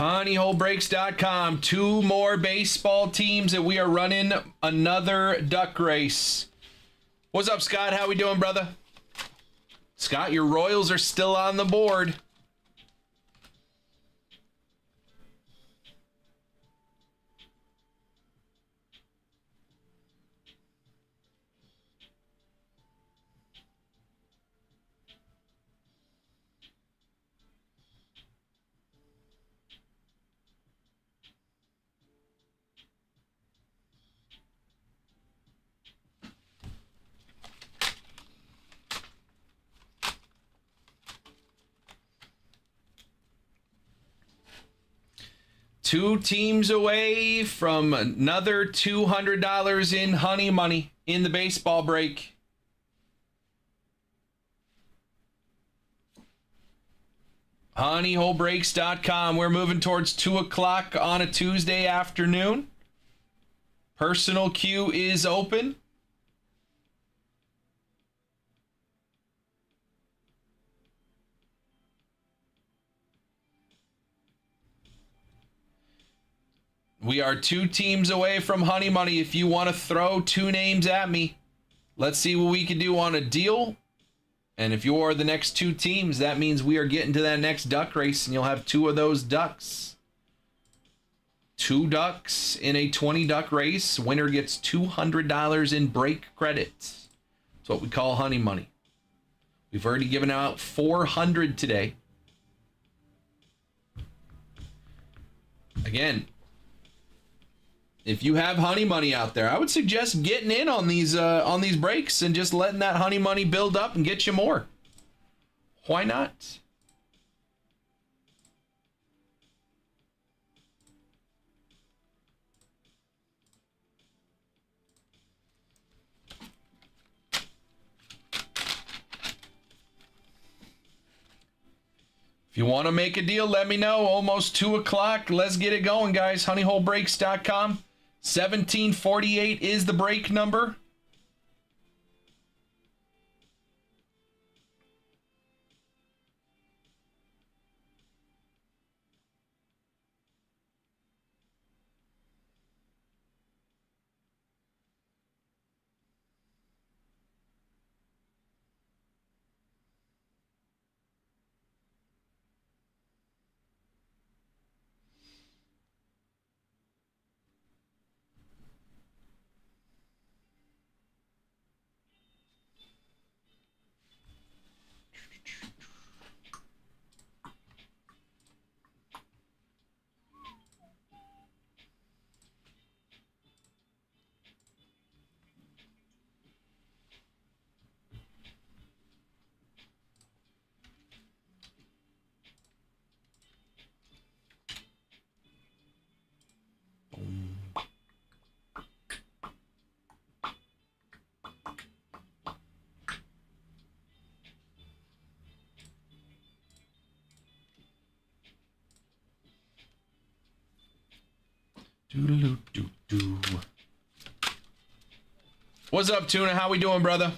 Honeyholebreaks.com. 2 more baseball teams, and we are running another duck race. What's up, Scott? How we doing, brother? Scott, your Royals are still on the board. Two teams away from another $200 in honey money in the baseball break. Honeyholebreaks.com. We're moving towards 2 o'clock on a Tuesday afternoon. Personal queue is open. We are 2 teams away from honey money. If you want to throw 2 names at me, let's see what we can do on a deal. And if you're the next 2 teams, that means we are getting to that next duck race, and you'll have 2 of those ducks. 2 ducks in a 20 duck race. Winner gets $200 in break credits. That's what we call honey money. We've already given out 400 today. Again, if you have honey money out there, I would suggest getting in on these breaks and just letting that honey money build up and get you more. Why not? If you want to make a deal, let me know. Almost 2 o'clock. Let's get it going, guys. Honeyholebreaks.com. 1748 is the break number. Doo-doo-doo-doo. What's up, Tuna? How we doing, brother?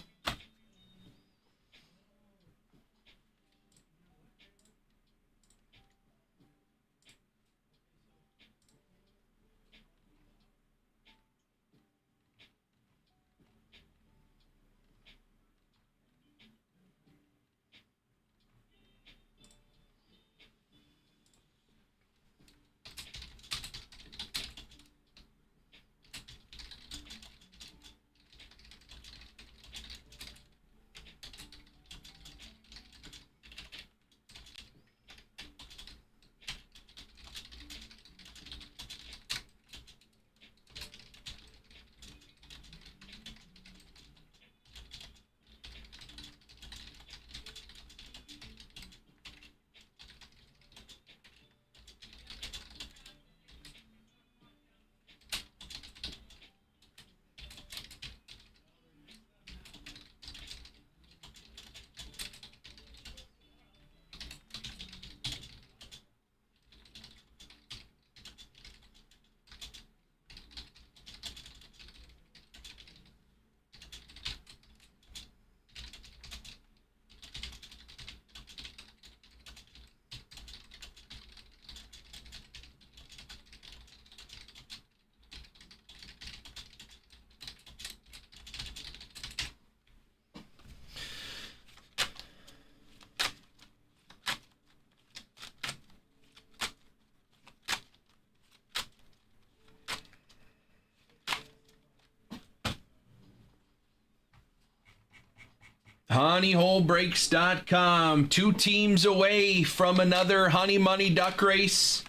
honeyholebreaks.com. 2 teams away from another Honey Money Duck Race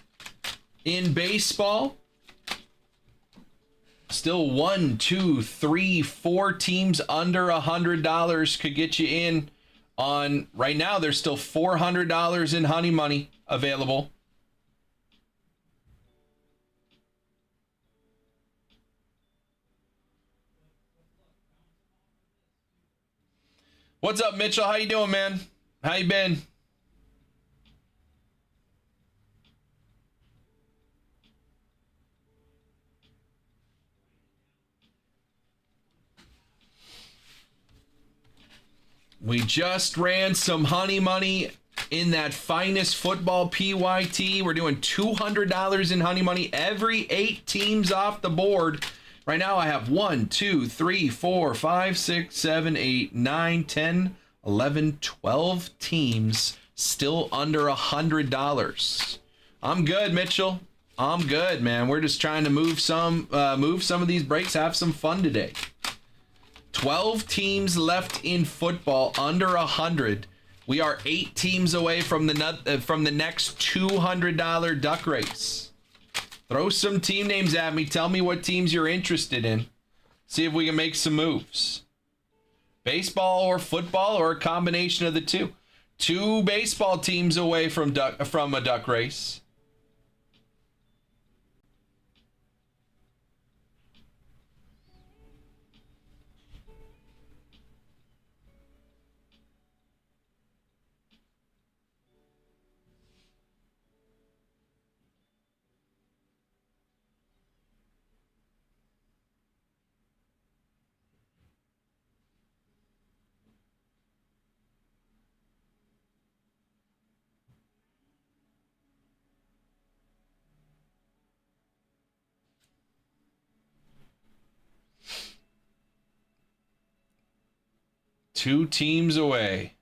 in baseball. Still 1, 2, 3, 4 teams under $100 could get you in on. Right now, there's still $400 in Honey Money available. What's up, Mitchell? How you doing, man? How you been? We just ran some Honey Money in that Finest Football PYT. We're doing $200 in Honey Money every 8 teams off the board. Right now I have 1, 2, 3, 4, 5, 6, 7, 8, 9, 10, 11, 12 teams still under $100. I'm good, Mitchell. I'm good, man. We're just trying to move some of these breaks, have some fun today. 12 teams left in football under 100. We are 8 teams away from the next $200 duck race. Throw some team names at me. Tell me what teams you're interested in. See if we can make some moves. Baseball or football or a combination of the two. 2 baseball teams away from a duck race. Two teams away.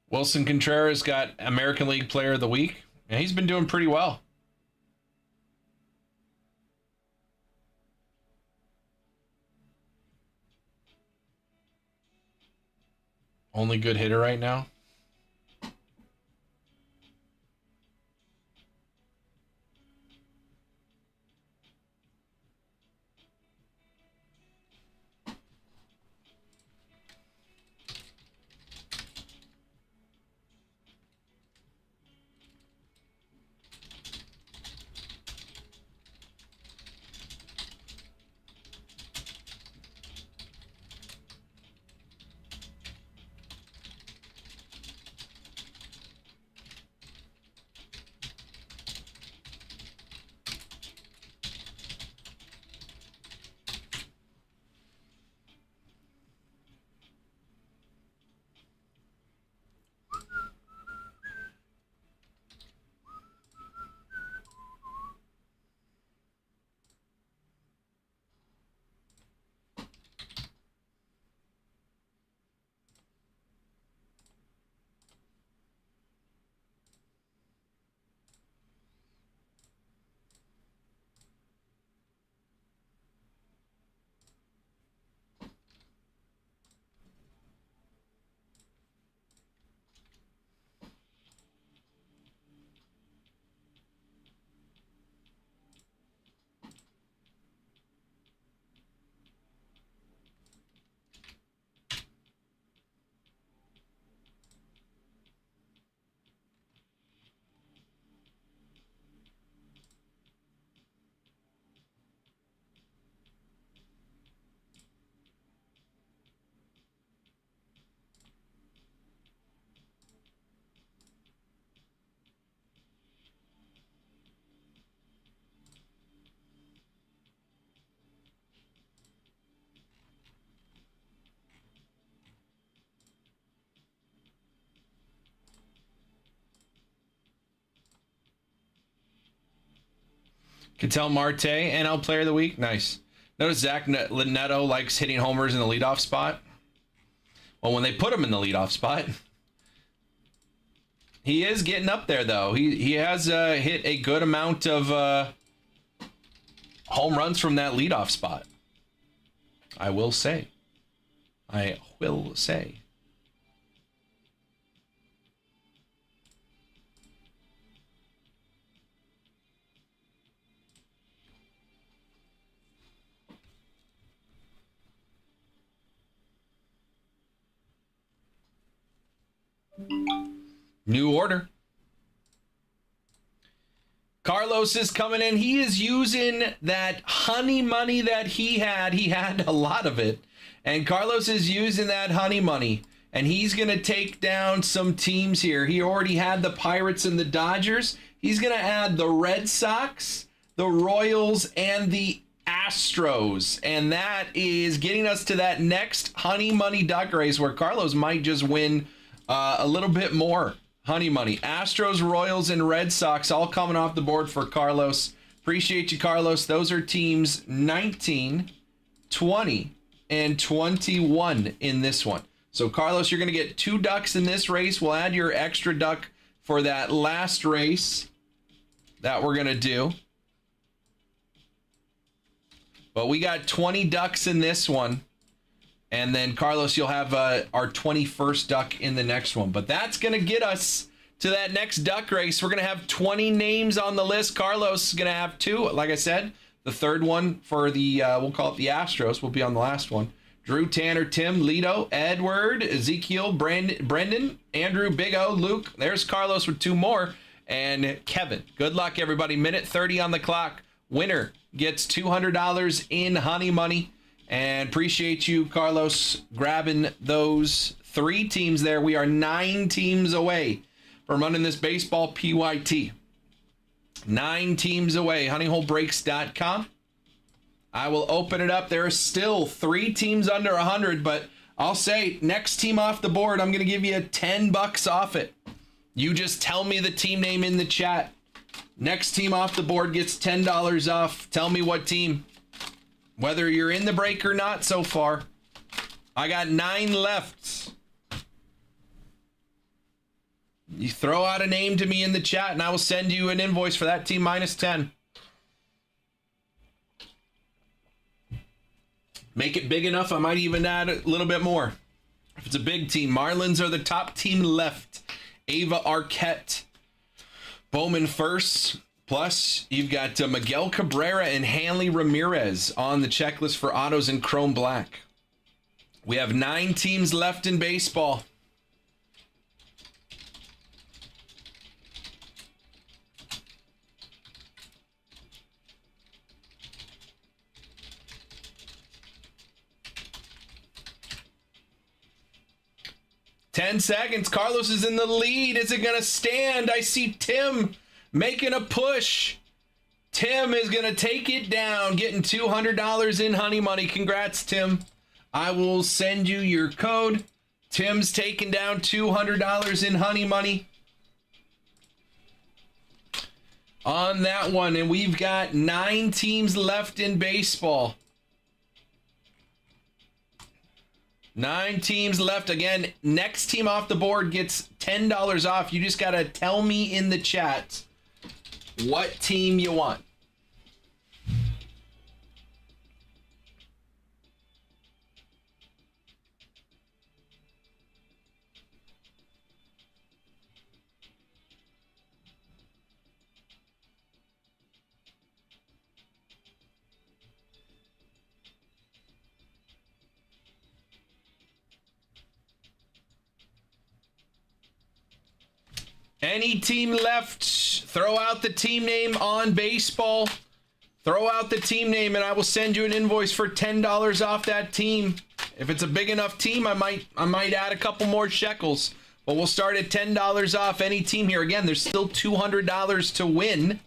Wilson Contreras got American League Player of the Week. And he's been doing pretty well. Only good hitter right now. Ketel Marte, NL Player of the Week. Nice. Notice Zach Neto likes hitting homers in the leadoff spot. Well, when they put him in the leadoff spot, he is getting up there, though. He has hit a good amount of home runs from that leadoff spot. I will say. New order. Carlos is coming in. He is using that honey money that he had. He had a lot of it. And Carlos is using that honey money. And he's going to take down some teams here. He already had the Pirates and the Dodgers. He's going to add the Red Sox, the Royals, and the Astros. And that is getting us to that next honey money duck race where Carlos might just win a little bit more honey money. Astros, Royals, and Red Sox all coming off the board for Carlos. Appreciate you, Carlos. Those are teams 19, 20, and 21 in this one. So, Carlos, you're going to get 2 ducks in this race. We'll add your extra duck for that last race that we're going to do. But we got 20 ducks in this one. And then, Carlos, you'll have our 21st duck in the next one. But that's going to get us to that next duck race. We're going to have 20 names on the list. Carlos is going to have 2. Like I said, the third one for the, we'll call it the Astros, will be on the last one. Drew, Tanner, Tim, Lito, Edward, Ezekiel, Brendan, Andrew, Big O, Luke. There's Carlos with 2 more. And Kevin. Good luck, everybody. Minute 30 on the clock. Winner gets $200 in honey money. And appreciate you, Carlos, grabbing those 3 teams there. We are 9 teams away from running this baseball PYT. 9 teams away. HoneyholeBreaks.com. I will open it up. There are still 3 teams under 100, but I'll say next team off the board, I'm going to give you $10 off it. You just tell me the team name in the chat. Next team off the board gets $10 off. Tell me what team. Whether you're in the break or not so far. I got 9 left. You throw out a name to me in the chat and I will send you an invoice for that team minus 10. Make it big enough, I might even add a little bit more. If it's a big team, Marlins are the top team left. Ava Arquette. Bowman first. Plus, you've got Miguel Cabrera and Hanley Ramirez on the checklist for autos in Chrome Black. We have 9 teams left in baseball. Ten seconds. Carlos is in the lead. Is it going to stand? I see Tim making a push. Tim is going to take it down, getting $200 in honey money. Congrats, Tim. I will send you your code. Tim's taking down $200 in honey money on that one. And we've got 9 teams left in baseball. 9 teams left. Again, next team off the board gets $10 off. You just got to tell me in the chat what team you want. Any team left, throw out the team name on baseball. Throw out the team name and I will send you an invoice for $10 off that team. If it's a big enough team, I might add a couple more shekels. But we'll start at $10 off any team here. Again, there's still $200 to win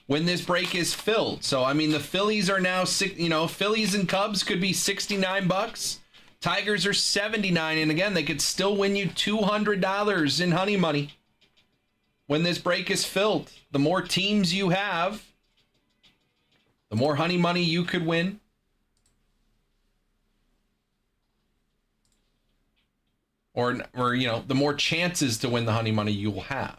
when this break is filled. So, I mean, the Phillies are now, Phillies and Cubs could be $69. Tigers are $79. And again, they could still win you $200 in honey money when this break is filled. The more teams you have, The more honey money you could win, or the more chances to win the honey money you'll have.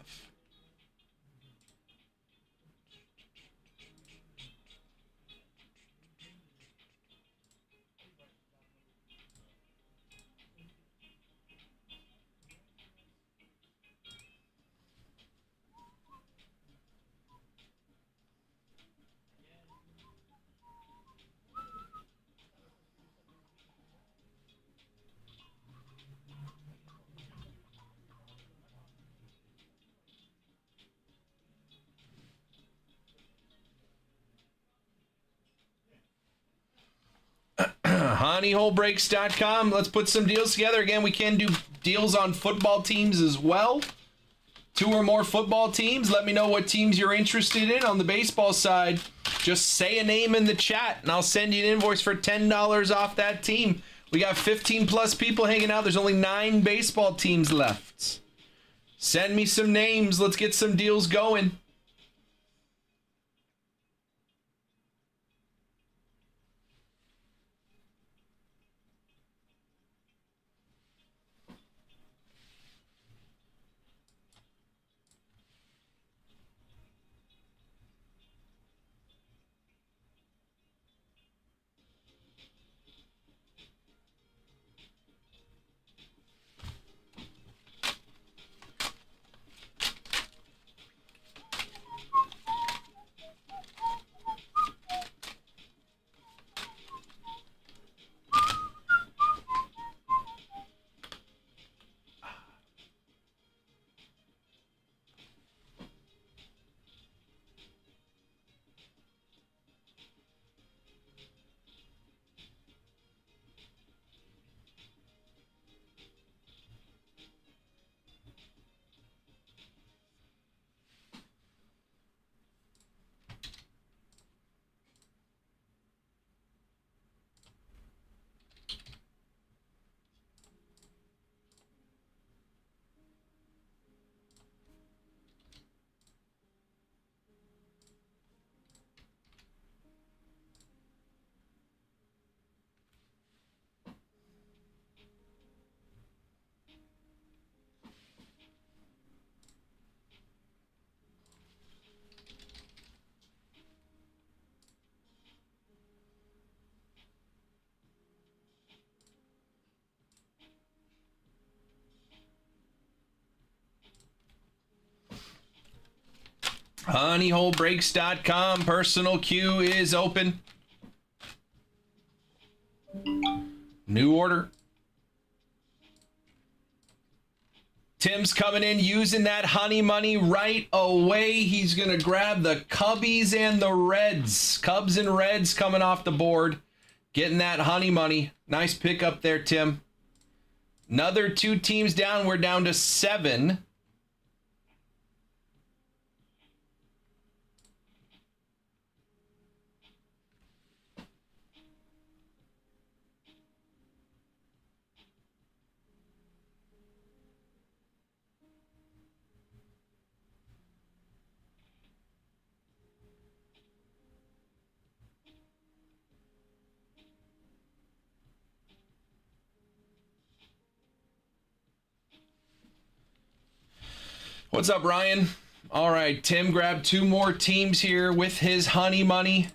honeyholebreaks.com. Let's put some deals together. Again, we can do deals on football teams as well. 2 or more football teams. Let me know what teams you're interested in. On the baseball side, just say a name in the chat and I'll send you an invoice for $10 off that team. We got 15 plus people hanging out. There's only 9 baseball teams left. Send me some names. Let's get some deals going. honeyholebreaks.com. Personal queue is open. New order. Tim's coming in using that honey money right away. He's going to grab the Cubbies and the Reds. Cubs and Reds coming off the board. Getting that honey money. Nice pick up there, Tim. Another 2 teams down. We're down to 7. What's up, Ryan? All right, Tim grabbed 2 more teams here with his honey money.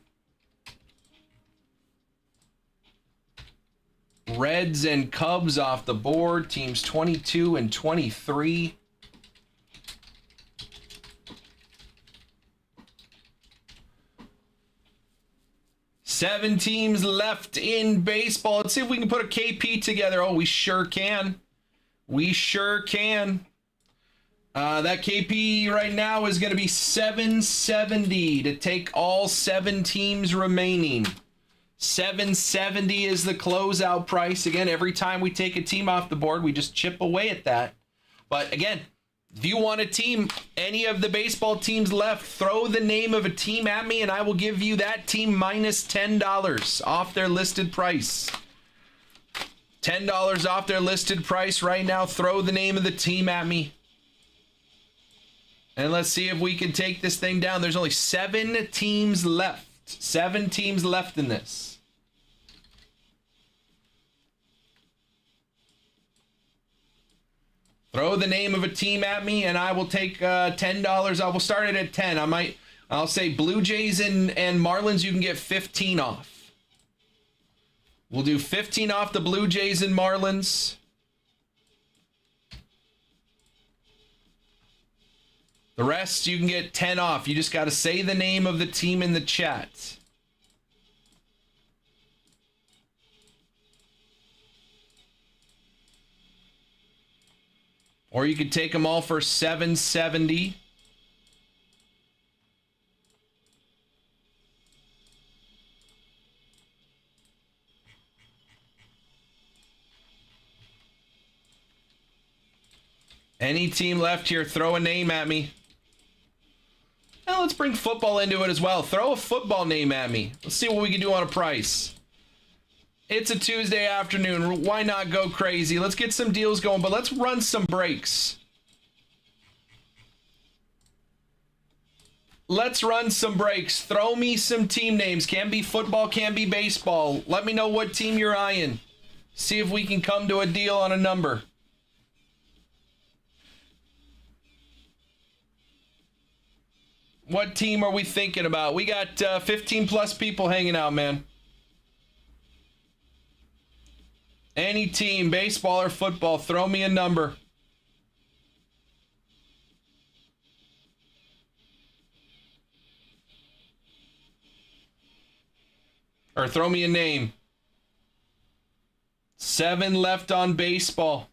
Reds and Cubs off the board. Teams 22 and 23. Seven teams left in baseball. Let's see if we can put a KP together. Oh, we sure can. We sure can. That KP right now is going to be $770 to take all 7 teams remaining. $770 is the closeout price. Again, every time we take a team off the board, we just chip away at that. But again, if you want a team, any of the baseball teams left, throw the name of a team at me and I will give you that team minus $10 off their listed price. $10 off their listed price right now. Throw the name of the team at me. And let's see if we can take this thing down. There's only 7 teams left. left. 7 teams left in this. Throw the name of a team at me, and I will take $10. I will start it at 10. I'll say Blue Jays and Marlins. You can get 15 off. We'll do 15 off the Blue Jays and Marlins. The rest, you can get 10 off. You just got to say the name of the team in the chat. Or you could take them all for $7.70. Any team left here, throw a name at me. Now let's bring football into it as well. Throw a football name at me. Let's see what we can do on a price. It's a Tuesday afternoon. Why not go crazy? Let's get some deals going, but let's run some breaks. Let's run some breaks. Throw me some team names. Can be football, can be baseball. Let me know what team you're eyeing. See if we can come to a deal on a number. What team are we thinking about? We got 15 plus people hanging out, man. Any team, baseball or football, throw me a number. Or throw me a name. 7 left on baseball.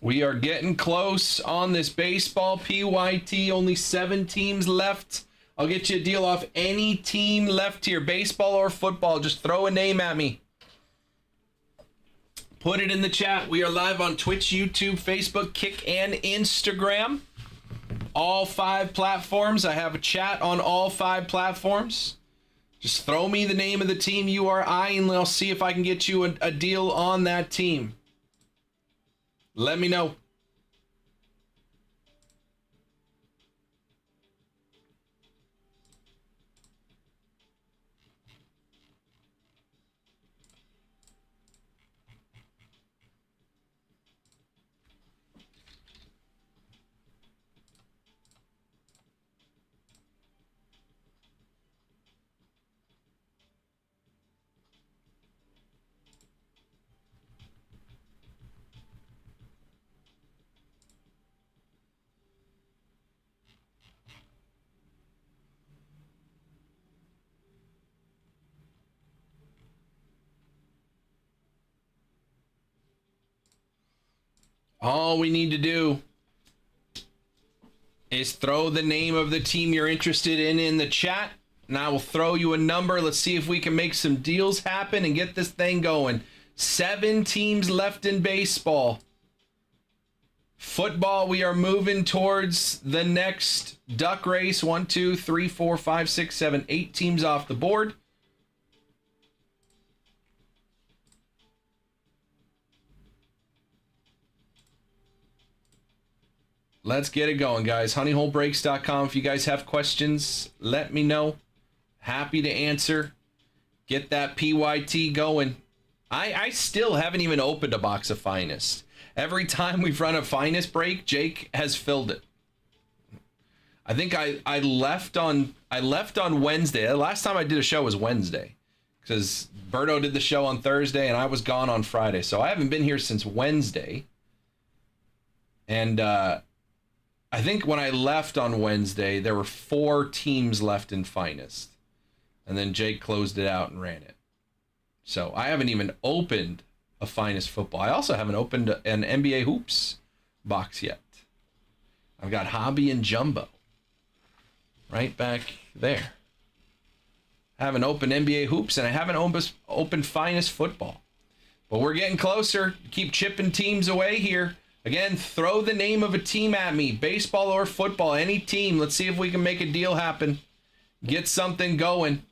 We are getting close on this baseball PYT. Only 7 teams left. I'll get you a deal off any team left here, baseball or football. Just throw a name at me. Put it in the chat. We are live on Twitch, YouTube, Facebook, Kick, and Instagram. All 5 platforms. I have a chat on all 5 platforms. Just throw me the name of the team you are eyeing, and I'll see if I can get you a deal on that team. Let me know. All we need to do is throw the name of the team you're interested in the chat, and I will throw you a number. Let's see if we can make some deals happen and get this thing going. 7 teams left in baseball. Football, we are moving towards the next duck race. 1, 2, 3, 4, 5, 6, 7, 8 teams off the board. Let's get it going, guys. honeyholebreaks.com. If you guys have questions, let me know. Happy to answer. Get that PYT going. I still haven't even opened a box of Finest. Every time we've run a Finest break, Jake has filled it. I think I left on Wednesday. The last time I did a show was Wednesday, because Berto did the show on Thursday and I was gone on Friday. So I haven't been here since Wednesday. And I think when I left on Wednesday, there were 4 teams left in Finest. And then Jake closed it out and ran it. So I haven't even opened a Finest football. I also haven't opened an NBA Hoops box yet. I've got Hobby and Jumbo right back there. I haven't opened NBA Hoops, and I haven't opened Finest football. But we're getting closer. Keep chipping teams away here. Again, throw the name of a team at me, baseball or football, any team. Let's see if we can make a deal happen. Get something going.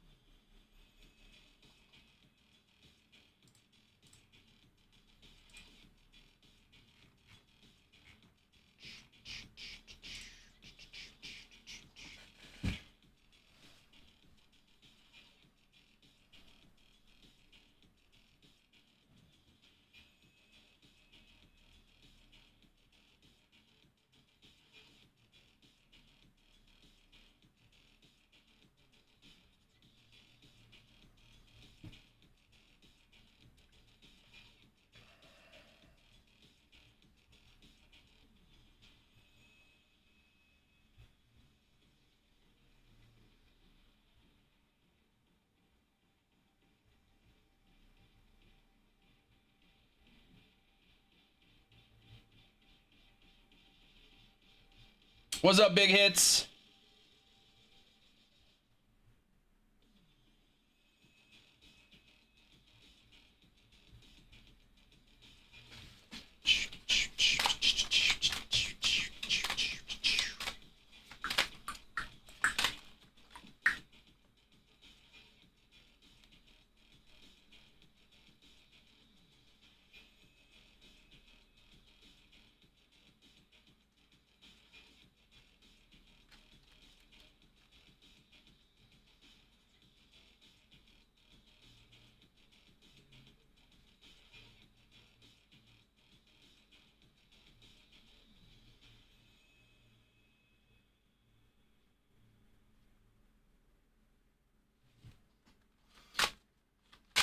What's up, Big Hits?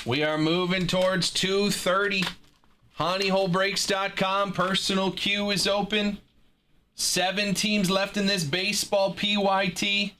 We are moving towards 2:30. HoneyholeBreaks.com. Personal queue is open. 7 teams left in this baseball PYT.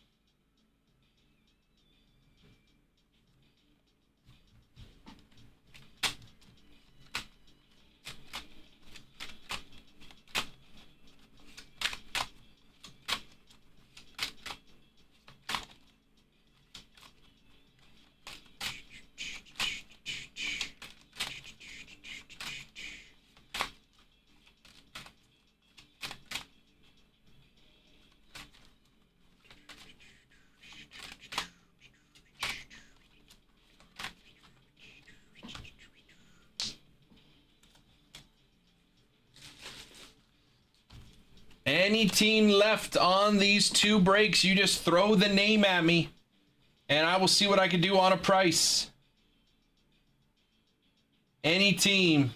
Any team left on these 2 breaks, you just throw the name at me, and I will see what I can do on a price. Any team.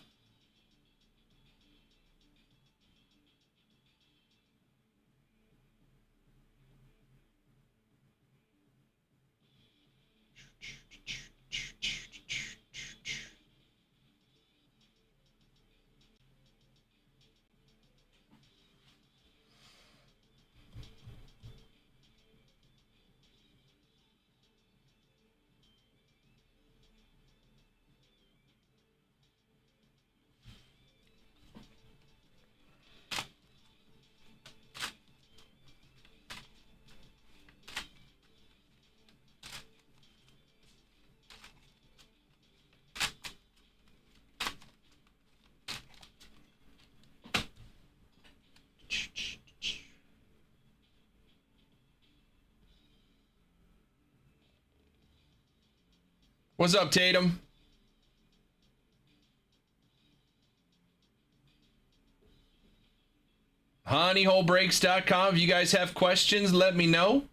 What's up, Tatum? HoneyholeBreaks.com. If you guys have questions, let me know. If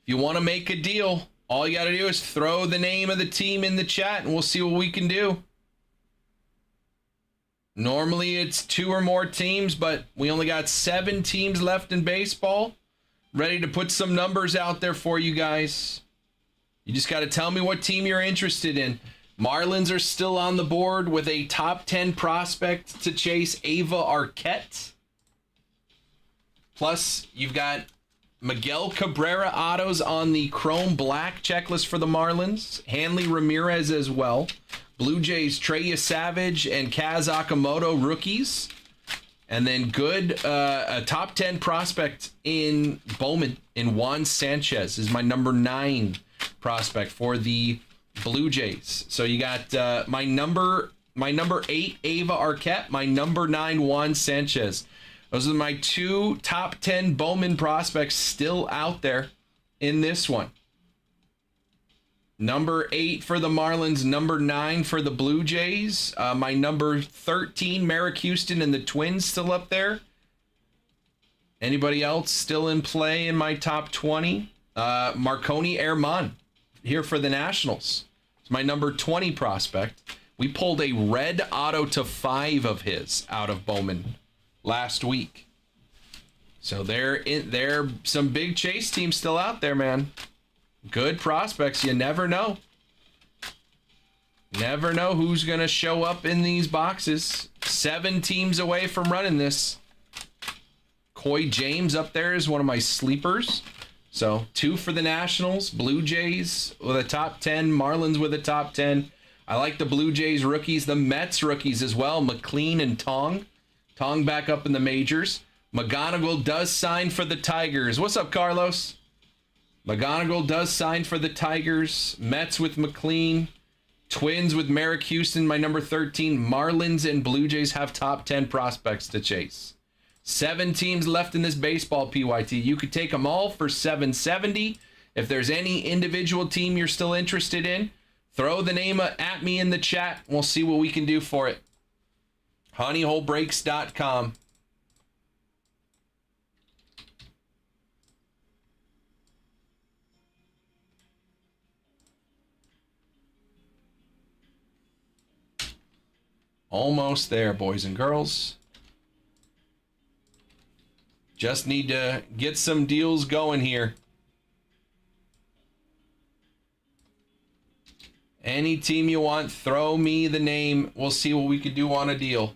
you want to make a deal, all you got to do is throw the name of the team in the chat and we'll see what we can do. Normally it's 2 or more teams, but we only got 7 teams left in baseball. Ready to put some numbers out there for you guys. You just got to tell me what team you're interested in. Marlins are still on the board with a top 10 prospect to chase, Ava Arquette. Plus, you've got Miguel Cabrera autos on the Chrome Black checklist for the Marlins. Hanley Ramirez as well. Blue Jays, Treya Savage and Kaz Akamoto rookies. And then a top 10 prospect in Bowman in Juan Sanchez is my number 9 prospect for the Blue Jays. So you got my number 8, Ava Arquette, my number 9, Juan Sanchez. Those are my 2 top 10 Bowman prospects still out there in this one. Number 8 for the Marlins, number 9 for the Blue Jays. My number 13, Merrick Houston and the Twins still up there. Anybody else still in play in my top 20? Marconi Herman here for the Nationals. It's my number 20 prospect. We pulled a red auto to 5 of his out of Bowman last week. So there some big chase teams still out there, man. Good prospects. You never know. Never know who's going to show up in these boxes. 7 teams away from running this. Coy James up there is one of my sleepers. So 2 for the Nationals. Blue Jays with a top 10. Marlins with a top 10. I like the Blue Jays rookies. The Mets rookies as well. McLean and Tong. Tong back up in the majors. McGonigal does sign for the Tigers. What's up, Carlos? McGonigal does sign for the Tigers. Mets with McLean. Twins with Merrick Houston, my number 13. Marlins and Blue Jays have top 10 prospects to chase. 7 teams left in this baseball PYT. You could take them all for $770. If there's any individual team you're still interested in, throw the name at me in the chat. We'll see what we can do for it. honeyholebreaks.com. Almost there, boys and girls. Just need to get some deals going here. Any team you want, throw me the name. We'll see what we can do on a deal.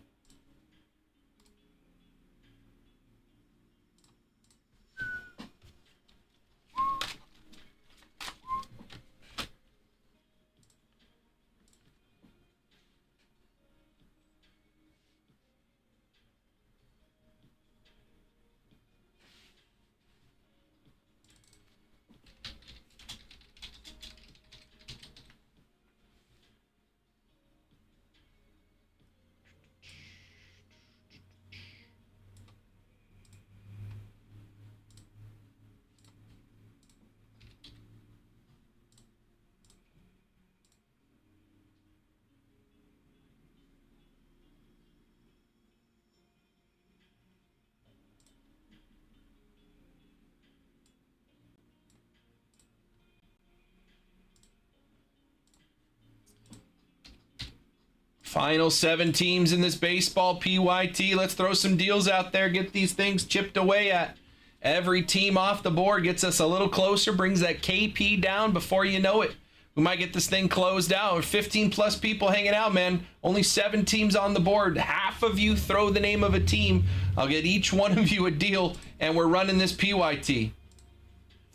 Final 7 teams in this baseball PYT. Let's throw some deals out there. Get these things chipped away at. Every team off the board gets us a little closer, brings that KP down. Before you know it, we might get this thing closed out. 15 plus people hanging out, man. Only 7 teams on the board. Half of you throw the name of a team. I'll get each one of you a deal, and we're running this PYT.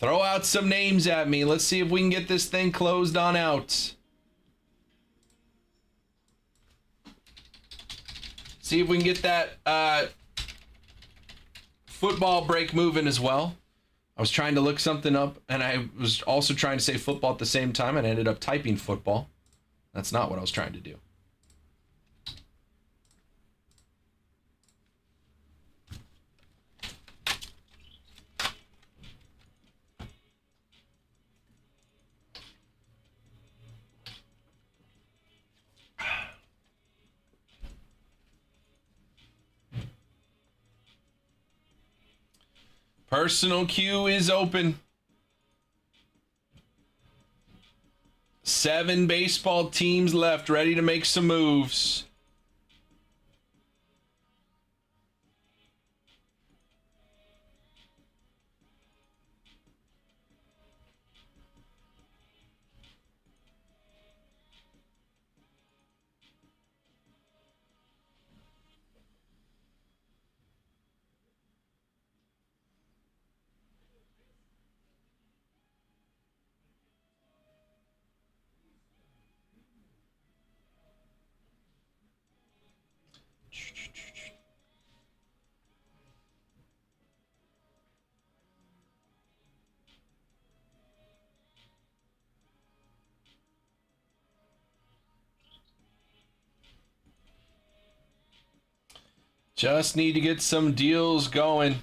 Throw out some names at me. Let's see if we can get this thing closed on out. See if we can get that football break moving as well. I was trying to look something up, and I was also trying to say football at the same time, and I ended up typing football. That's not what I was trying to do. Personal queue is open. 7 baseball teams left, ready to make some moves. Just need to get some deals going.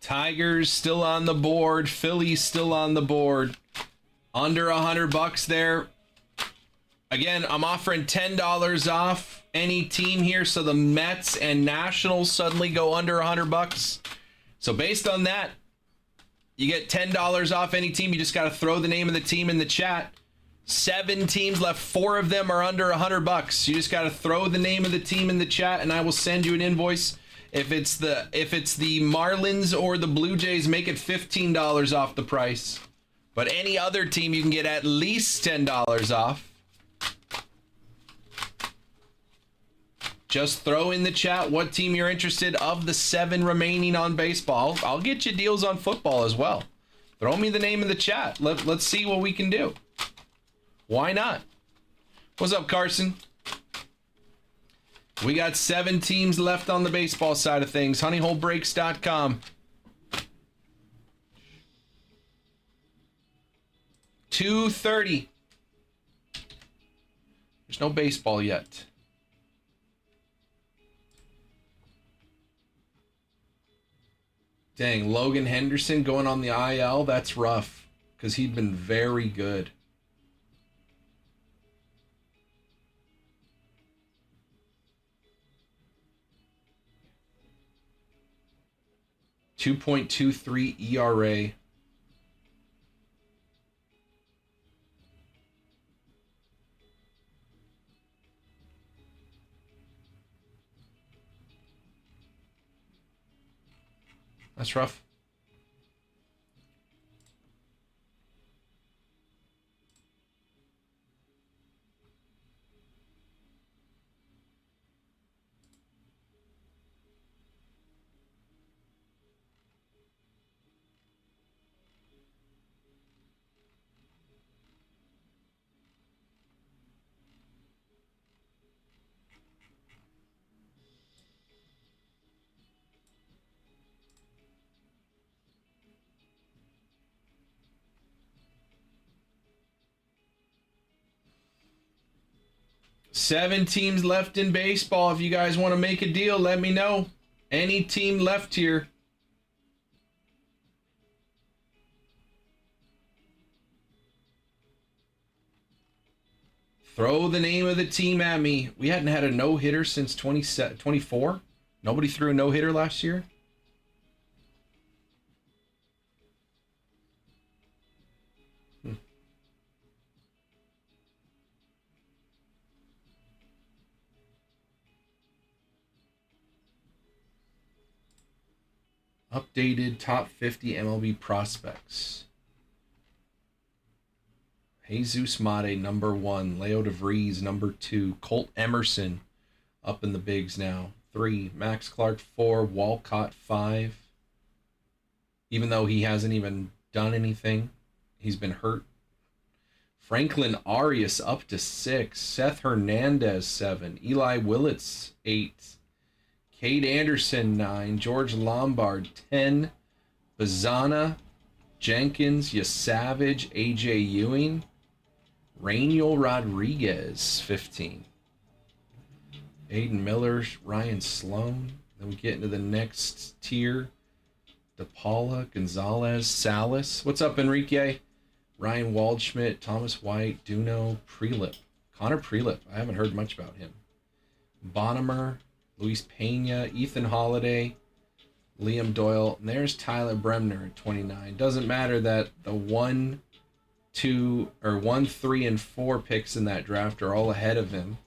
Tigers still on the board. Phillies still on the board. Under $100 there. Again, I'm offering $10 off any team here, so the Mets and Nationals suddenly go under $100. So based on that, you get $10 off any team. You just got to throw the name of the team in the chat. 7 teams left. 4 of them are under $100. You just got to throw the name of the team in the chat, and I will send you an invoice. If it's the Marlins or the Blue Jays, make it $15 off the price. But any other team, you can get at least $10 off. Just throw in the chat what team you're interested of the 7 remaining on baseball. I'll get you deals on football as well. Throw me the name in the chat. Let's see what we can do. Why not? What's up, Carson? We got 7 teams left on the baseball side of things. HoneyholeBreaks.com. 2:30. There's no baseball yet. Dang, Logan Henderson going on the IL. That's rough because he'd been very good. .23 ERA. That's rough. Seven teams left in baseball. If you guys want to make a deal, let me know. Any team left here. Throw the name of the team at me. We hadn't had a no-hitter since 24. Nobody threw a no-hitter last year. Updated top 50 MLB prospects. Jesus Mate, number 1. Leo DeVries, number 2. Colt Emerson, up in the bigs now. 3. Max Clark, 4. Walcott, 5. Even though he hasn't even done anything, he's been hurt. Franklin Arias up to 6. Seth Hernandez, 7. Eli Willits, 8. Cade Anderson, 9. George Lombard, 10. Bazana, Jenkins, Yasavage, A.J. Ewing. Rainiel Rodriguez, 15. Aiden Miller, Ryan Sloan. Then we get into the next tier. DePaula, Gonzalez, Salas. What's up, Enrique? Ryan Waldschmidt, Thomas White, Duno, Prelip. Connor Prelip. I haven't heard much about him. Bonham, Luis Pena, Ethan Holiday, Liam Doyle. And there's Tyler Bremner at 29. Doesn't matter that the 1, 2, or 1, 3, and 4 picks in that draft are all ahead of him.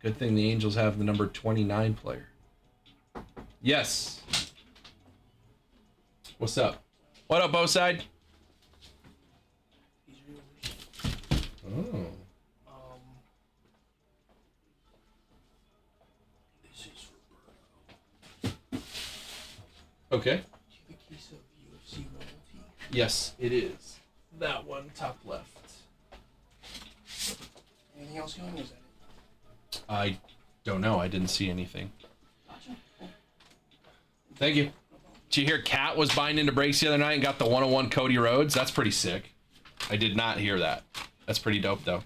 Good thing the Angels have the number 29 player. Yes. What's up? What up, Oside? Oh. This is Roberto. Okay. The case of UFC royalty. Yes, it is. That one, top left. And anything else going? Is that it? I don't know. I didn't see anything. Gotcha. Cool. Thank you. Did you hear Kat was buying into breaks the other night and got the 101 Cody Rhodes? That's pretty sick. I did not hear that. That's pretty dope, though.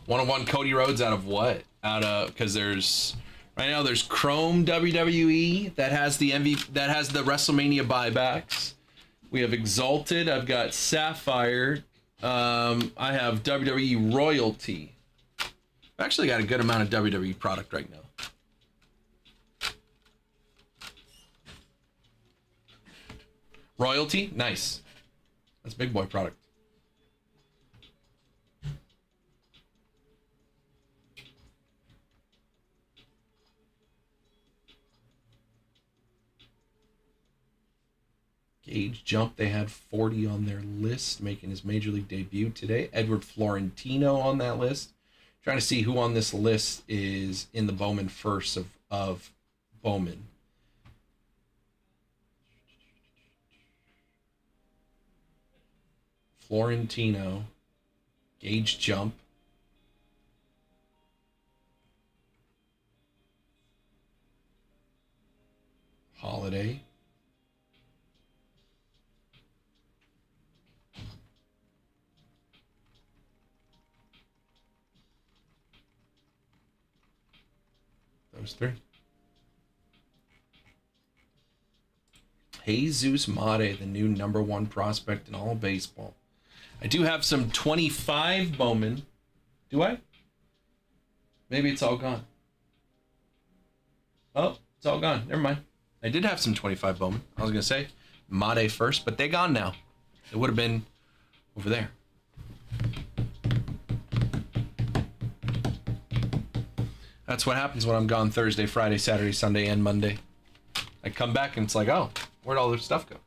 101 Cody Rhodes out of what? Out of, because there's right now there's Chrome WWE that has the that has the WrestleMania buybacks. We have Exalted. I've got Sapphire. I have WWE Royalty. I've actually got a good amount of WWE product right now. Royalty, nice. That's big boy product. Gage Jump, they had 40 on their list, making his major league debut today. Edward Florentino on that list. Trying to see who on this list is in the Bowman first of Bowman. Florentino, Gage Jump, Holiday, those three. Jesus Mate, the new #1 prospect in all of baseball. I do have some 25 Bowman. Do I? Maybe it's all gone. Oh, it's all gone. Never mind. I did have some 25 Bowman. I was going to say Mate first, but they gone now. It would have been over there. That's what happens when I'm gone Thursday, Friday, Saturday, Sunday, and Monday. I come back and it's like, oh, where'd all this stuff go?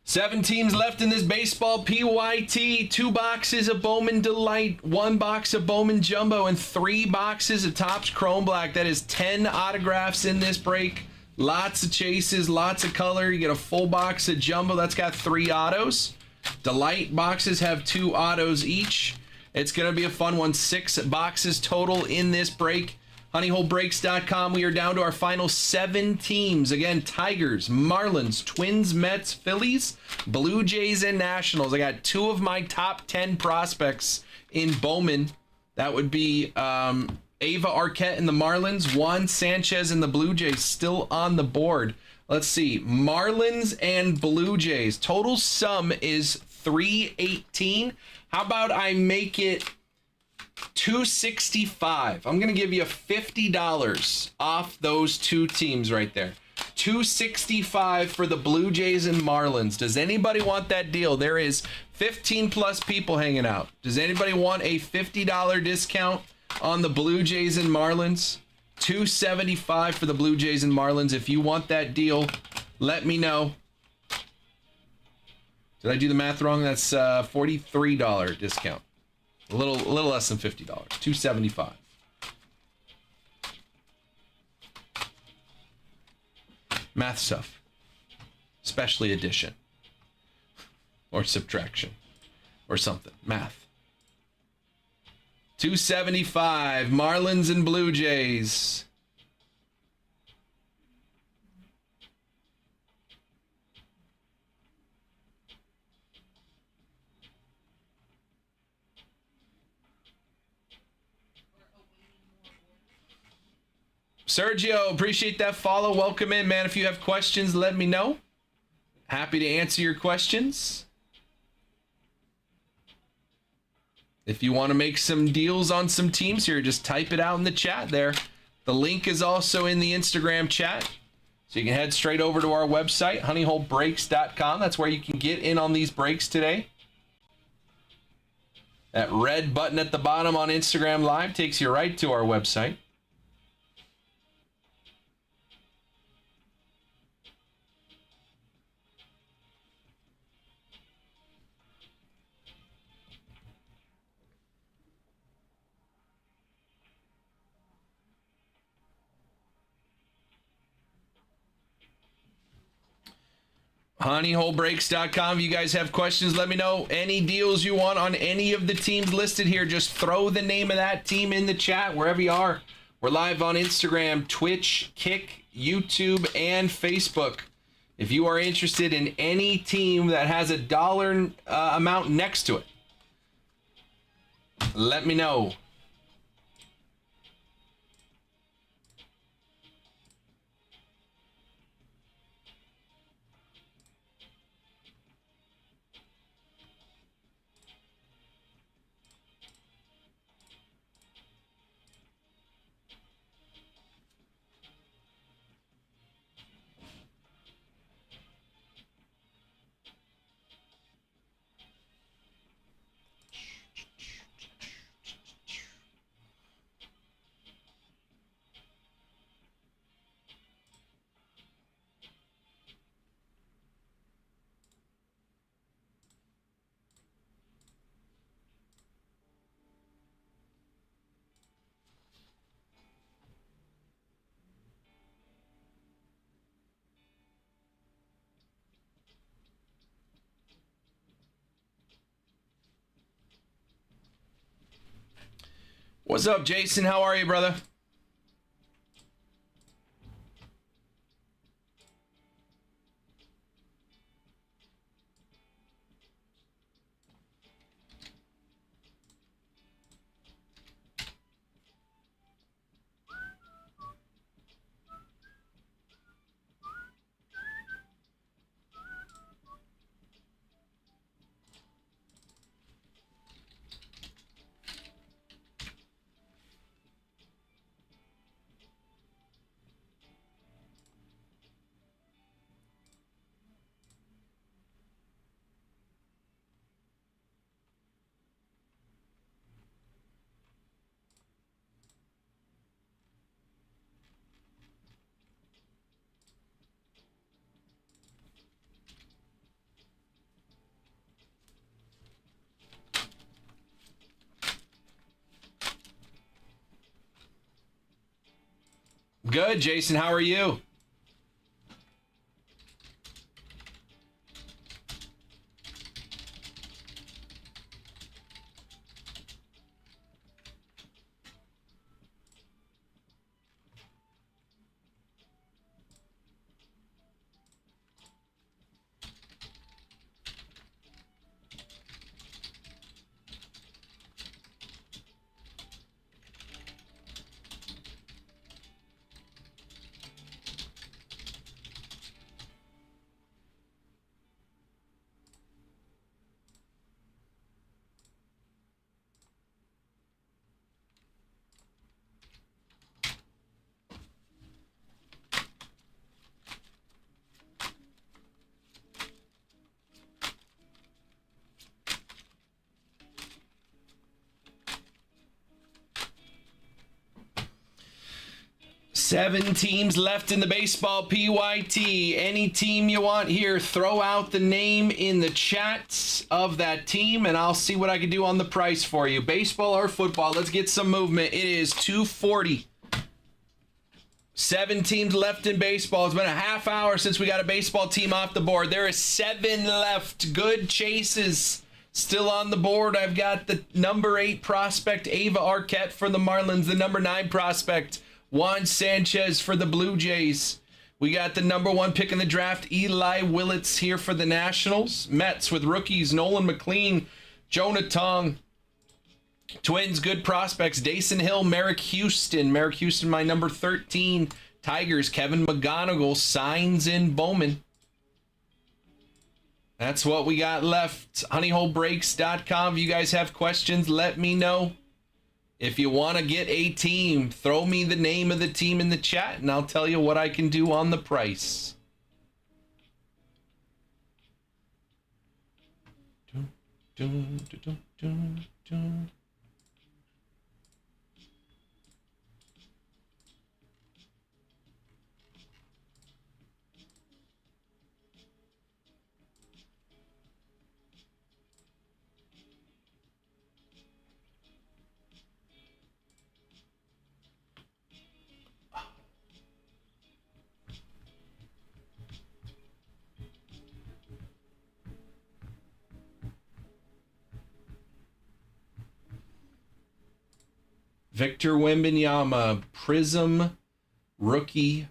7 teams left in this baseball PYT. 2 boxes of Bowman Delight, 1 box of Bowman Jumbo, and 3 boxes of Topps Chrome Black. That is 10 autographs in this break. Lots of chases, lots of color. You get a full box of Jumbo. That's got 3 autos. Delight boxes have 2 autos each. It's going to be a fun one. 6 boxes total in this break. HoneyholeBreaks.com. We are down to our final 7 teams. Again, Tigers, Marlins, Twins, Mets, Phillies, Blue Jays, and Nationals. I got 2 of my top 10 prospects in Bowman. That would be Ava Arquette in the Marlins, Juan Sanchez in the Blue Jays, still on the board. Let's see. Marlins and Blue Jays. Total sum is 318. How about I make it $265? I'm going to give you $50 off those 2 teams right there. $265 for the Blue Jays and Marlins. Does anybody want that deal? There is 15 plus people hanging out. Does anybody want a $50 discount on the Blue Jays and Marlins? $275 for the Blue Jays and Marlins. If you want that deal, let me know. Did I do the math wrong? That's $43 discount. A little less than $50. $275. Math stuff. Especially addition. Or subtraction. Or something. Math. $275. Marlins and Blue Jays. Sergio, appreciate that follow. Welcome in, man. If you have questions, let me know. Happy to answer your questions. If you want to make some deals on some teams here, just type it out in the chat there. The link is also in the Instagram chat. So you can head straight over to our website, honeyholebreaks.com. That's where you can get in on these breaks today. That red button at the bottom on Instagram Live takes you right to our website. honeyholebreaks.com. If you guys have questions, let me know. Any deals you want on any of the teams listed here, just throw the name of that team in the chat wherever you are. We're live on Instagram, Twitch, Kick, YouTube, and Facebook. If you are interested in any team that has a dollar amount next to it, let me know. What's up, Jason? How are you, brother? Good, Jason. How are you? Seven teams left in the baseball PYT. Any team you want here, throw out the name in the chats of that team, and I'll see what I can do on the price for you. Baseball or football, let's get some movement. It is 2:40. 7 teams left in baseball. It's been a half hour since we got a baseball team off the board. There is 7 left. Good chases still on the board. I've got the number 8 prospect, Ava Arquette for the Marlins. The number 9 prospect, Juan Sanchez for the Blue Jays. We got the number 1 pick in the draft, Eli Willits here for the Nationals. Mets with rookies, Nolan McLean, Jonah Tong. Twins, good prospects, Dason Hill, Merrick Houston. Merrick Houston, my number 13. Tigers, Kevin McGonigal, Signs in Bowman. That's what we got left. Honeyholebreaks.com. If you guys have questions, let me know. If you want to get a team, throw me the name of the team in the chat, and I'll tell you what I can do on the price. Dun, dun, dun, dun, dun. Victor Wembanyama, Prism, rookie,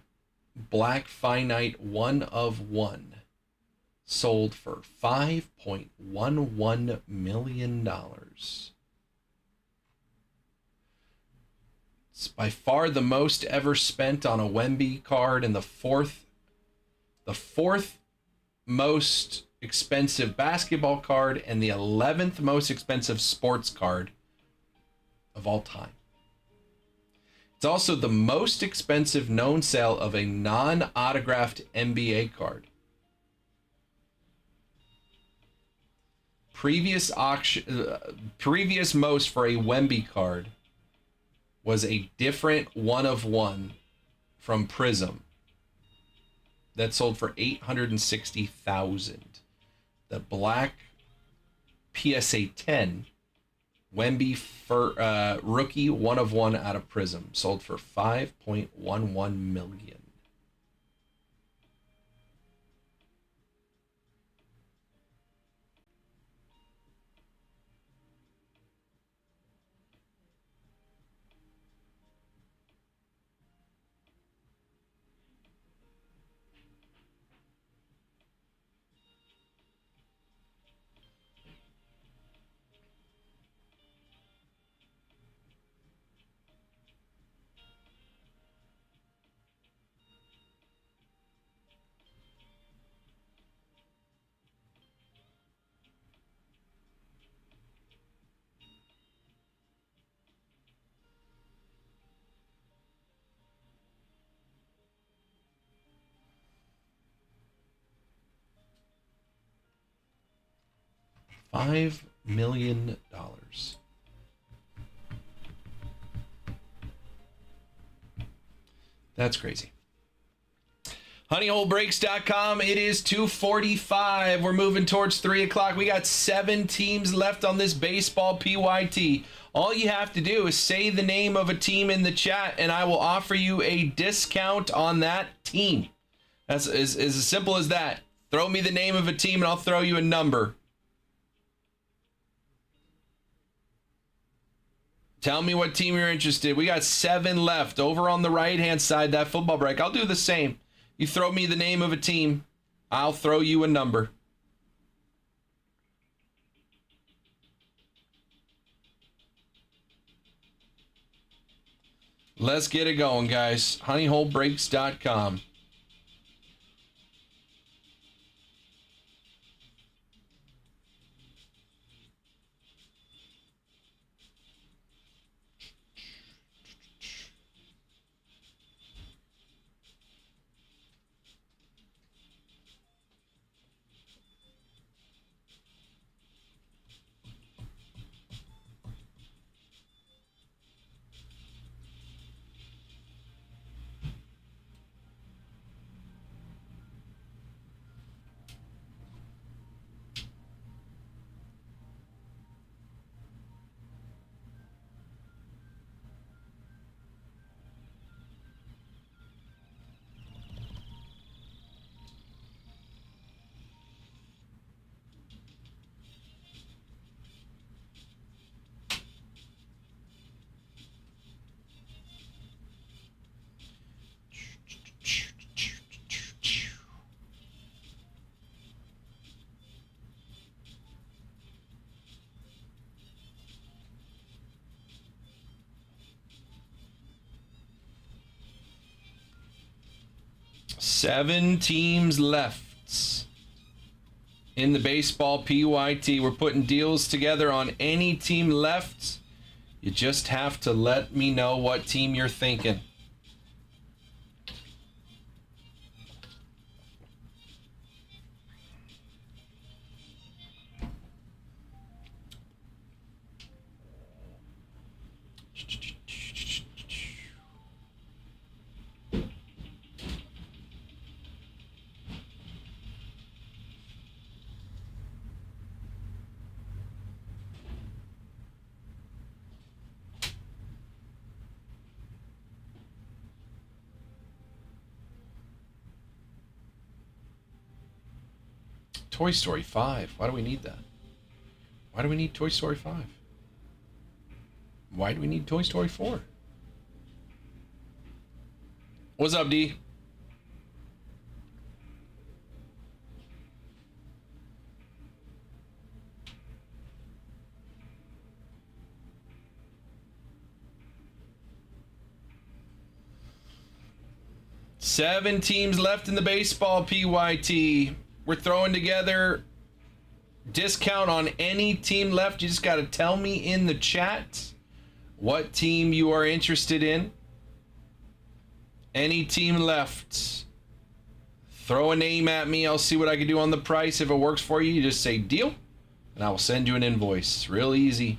black finite, 1 of 1. Sold for $5.11 million. It's by far the most ever spent on a Wemby card, and the fourth most expensive basketball card and the 11th most expensive sports card of all time. It's also the most expensive known sale of a non-autographed NBA card. Previous most for a Wemby card was a different 1 of 1 from Prism that sold for $860,000. The black PSA 10 Wemby for rookie 1 of 1 out of Prism sold for $5.11 million. $5 million. That's crazy. HoneyholeBreaks.com. It is 2:45. We're moving towards 3 o'clock. We got 7 teams left on this baseball PYT. All you have to do is say the name of a team in the chat, and I will offer you a discount on that team. That's as simple as that. Throw me the name of a team, and I'll throw you a number. Tell me what team you're interested in. We got 7 left over on the right-hand side, that football break. I'll do the same. You throw me the name of a team, I'll throw you a number. Let's get it going, guys. HoneyholeBreaks.com. Seven teams left in the baseball PYT. We're putting deals together on any team left. You just have to let me know what team you're thinking. Toy Story 5. Why do we need that? Why do we need Toy Story 5? Why do we need Toy Story 4? What's up, D? Seven teams left in the baseball PYT. We're throwing together discount on any team left. You just got to tell me in the chat what team you are interested in. Any team left. Throw a name at me. I'll see what I can do on the price. If it works for you, you just say deal, and I will send you an invoice. Real easy.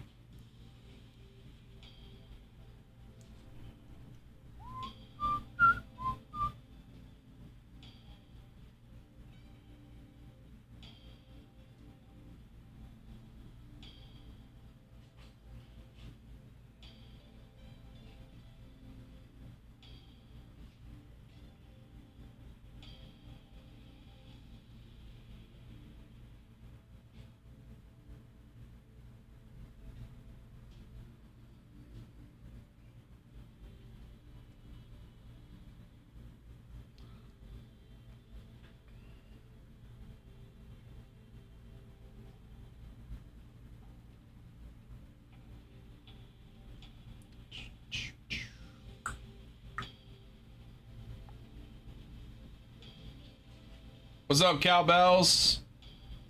What's up, cowbells?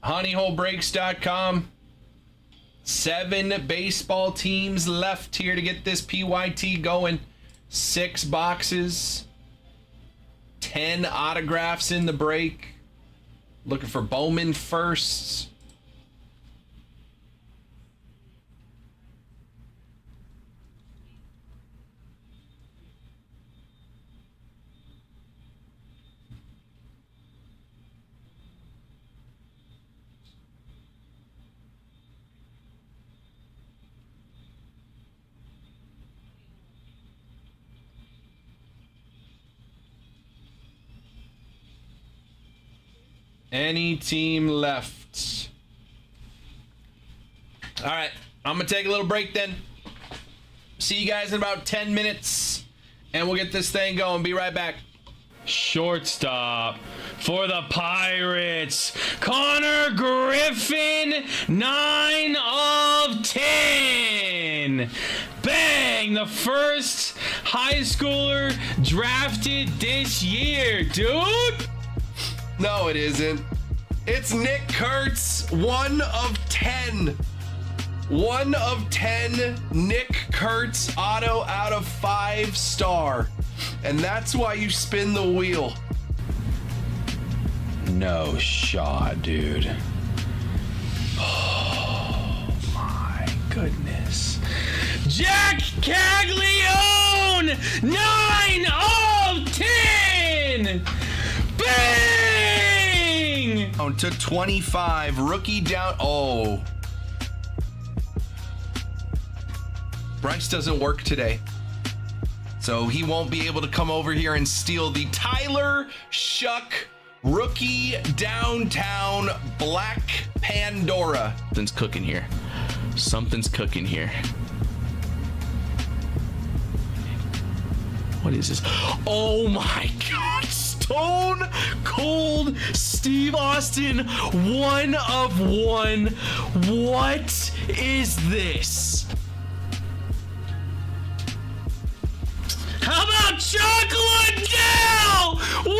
Honeyholebreaks.com. 7 baseball teams left here to get this PYT going. 6 boxes. 10 autographs in the break. Looking for Bowman firsts. Any team left? All right, I'm gonna take a little break then. See you guys in about 10 minutes, and we'll get this thing going. Be right back. Shortstop for the Pirates, Connor Griffin, 9 of 10. Bang! The first high schooler drafted this year, dude. No, it isn't. It's Nick Kurtz, 1 of 10. 1 of 10 Nick Kurtz auto out of 5-star. And that's why you spin the wheel. No shot, dude. Oh my goodness. Jack Caglione, 9 of 10. Bang! Down to 25. Rookie down. Oh. Bryce doesn't work today, so he won't be able to come over here and steal the Tyler Shuck rookie downtown Black Pandora. Something's cooking here. Something's cooking here. What is this? Oh my God! Stone Cold Steve Austin, 1 of 1. What is this? How about Chuck Liddell? 1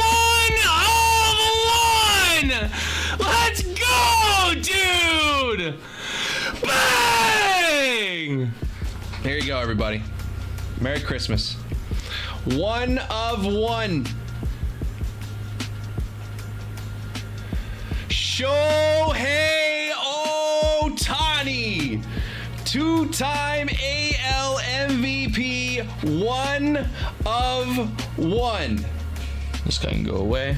of 1. Let's go, dude. Bang! Here you go, everybody. Merry Christmas. 1 of 1. Shohei Ohtani, 2-time AL MVP, 1 of 1. This guy can go away.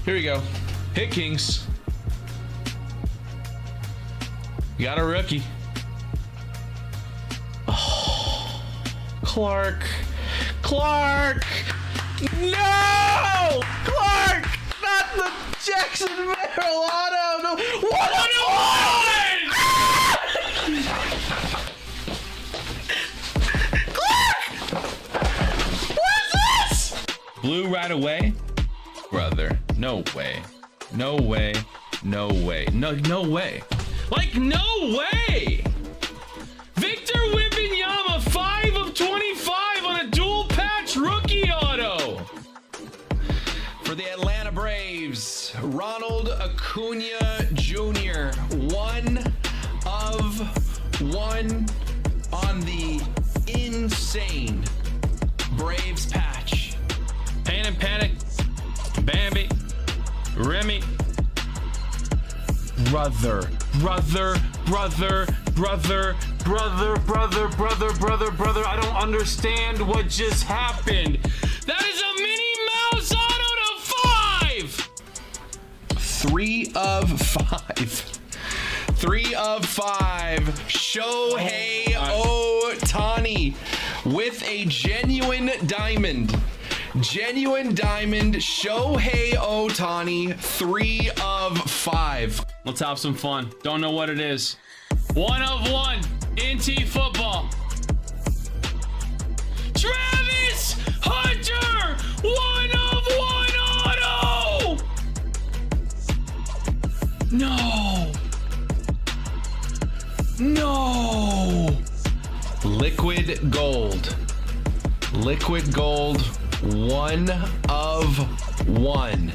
Here we go. Hit Kings. You got a rookie. Oh, Clark. No! Clark! Not the Jackson Merrill auto! No. 1 of 1! Blue right away? Brother, no way. No way. No way. No way. Like, no way! Victor Wembanyama, 5 of 25 on a dual patch rookie auto. For the Atlanta Braves, Ronald Acuna Jr., 1 of 1 on the insane Braves patch. Pain and Panic, Bambi, Remy. Brother, I don't understand what just happened. That is a Minnie Mouse auto to 5. 3 of 5. 3 of 5. Shohei Ohtani with a genuine diamond. Genuine diamond. Shohei Ohtani. 3 of 5. Let's have some fun. Don't know what it is. 1 of 1. NT football. Travis Hunter. 1 of 1 auto. No. Liquid gold. Liquid gold. 1 of 1.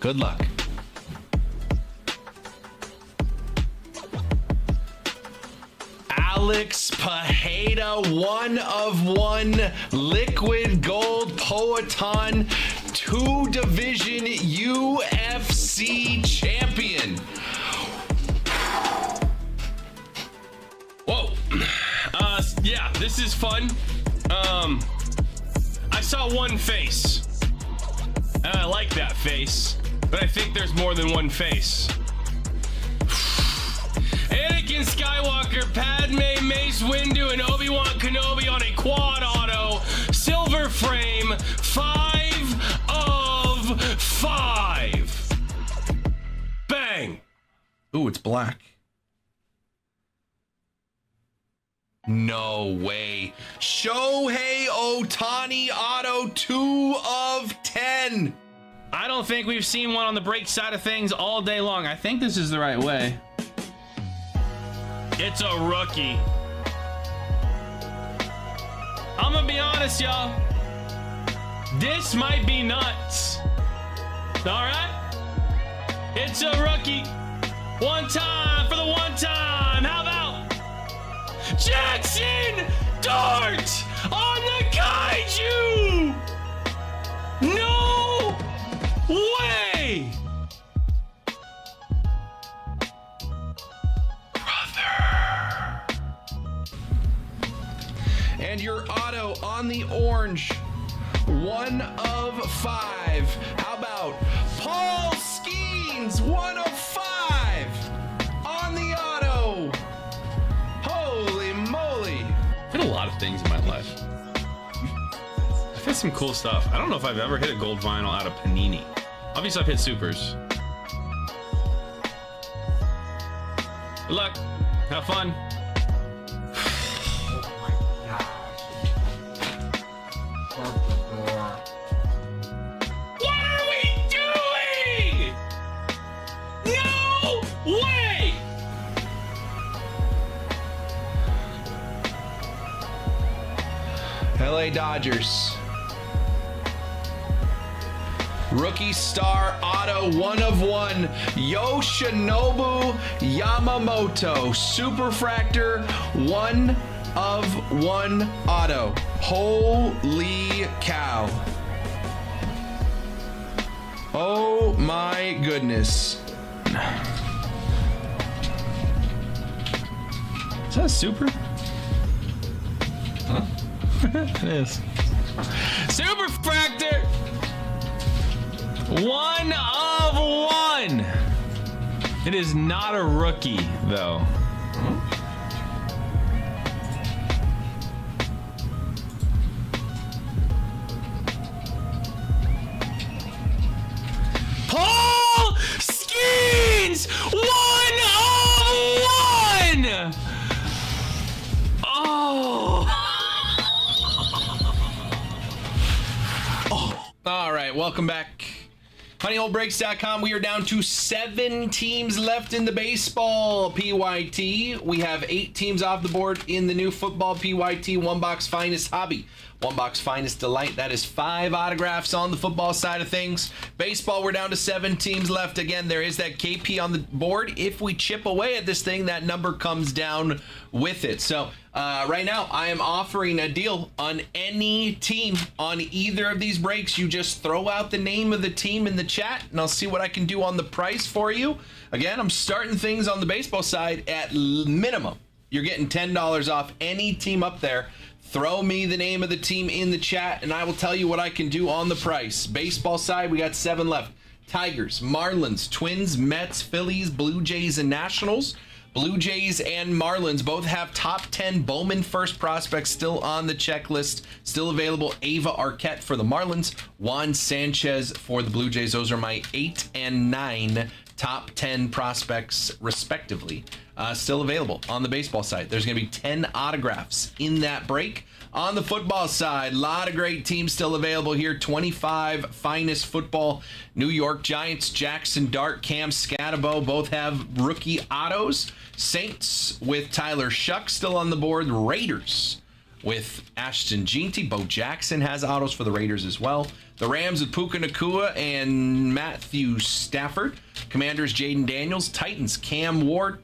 Good luck. Alex Pajeda, 1 of 1. Liquid gold Poetan, 2 division UFC champion. Whoa. Yeah, this is fun. I saw one face. And I like that face. But I think there's more than one face. Anakin Skywalker, Padme, Mace Windu, and Obi-Wan Kenobi on a quad auto. Silver frame. 5 of 5. Bang. Ooh, it's black. No way. Shohei Ohtani auto 2 of 10. I don't think we've seen one on the break side of things all day long. I think this is the right way. It's a rookie. I'm gonna be honest, y'all. This might be nuts. All right? It's a rookie. One time for the one time. How about Jackson Dart on the Kaiju? No way! And your auto on the orange. 1 of 5. How about Paul Skeens? 1 of 5 on the auto. Holy moly. I've hit a lot of things in my life. I've hit some cool stuff. I don't know if I've ever hit a gold vinyl out of Panini. Obviously, I've hit supers. Good luck. Have fun. What are we doing? No way! LA Dodgers. Rookie star auto 1 of 1. Yoshinobu Yamamoto. Superfractor 1 of 1 auto. Holy cow. Oh my goodness. Is that a super? Huh? It is. Superfractor! 1 of 1! It is not a rookie, though. Paul Skeens! 1 of 1! Oh! welcome back. HoneyholeBreaks.com. We are down to 7 teams left in the baseball PYT. We have 8 teams off the board in the new football PYT. One Box Finest Hobby. One Box Finest Delight. That is 5 autographs on the football side of things. Baseball, we're down to 7 teams left. Again, there is that KP on the board. If we chip away at this thing, that number comes down with it. So right now, I am offering a deal on any team on either of these breaks. You just throw out the name of the team in the chat, and I'll see what I can do on the price for you. Again, I'm starting things on the baseball side at minimum. You're getting $10 off any team up there. Throw me the name of the team in the chat, and I will tell you what I can do on the price. Baseball side, we got 7 left. Tigers, Marlins, Twins, Mets, Phillies, Blue Jays, and Nationals. Blue Jays and Marlins both have top 10 Bowman first prospects still on the checklist. Still available. Ava Arquette for the Marlins. Juan Sanchez for the Blue Jays. Those are my 8 and 9 top 10 prospects, respectively. Still available on the baseball side. There's going to be 10 autographs in that break. On the football side, a lot of great teams still available here. 25 Finest Football. New York Giants, Jackson Dart, Cam Scatabo both have rookie autos. Saints with Tyler Shuck still on the board. Raiders with Ashton Jeanty. Bo Jackson has autos for the Raiders as well. The Rams with Puka Nacua and Matthew Stafford. Commanders, Jaden Daniels. Titans, Cam Ward.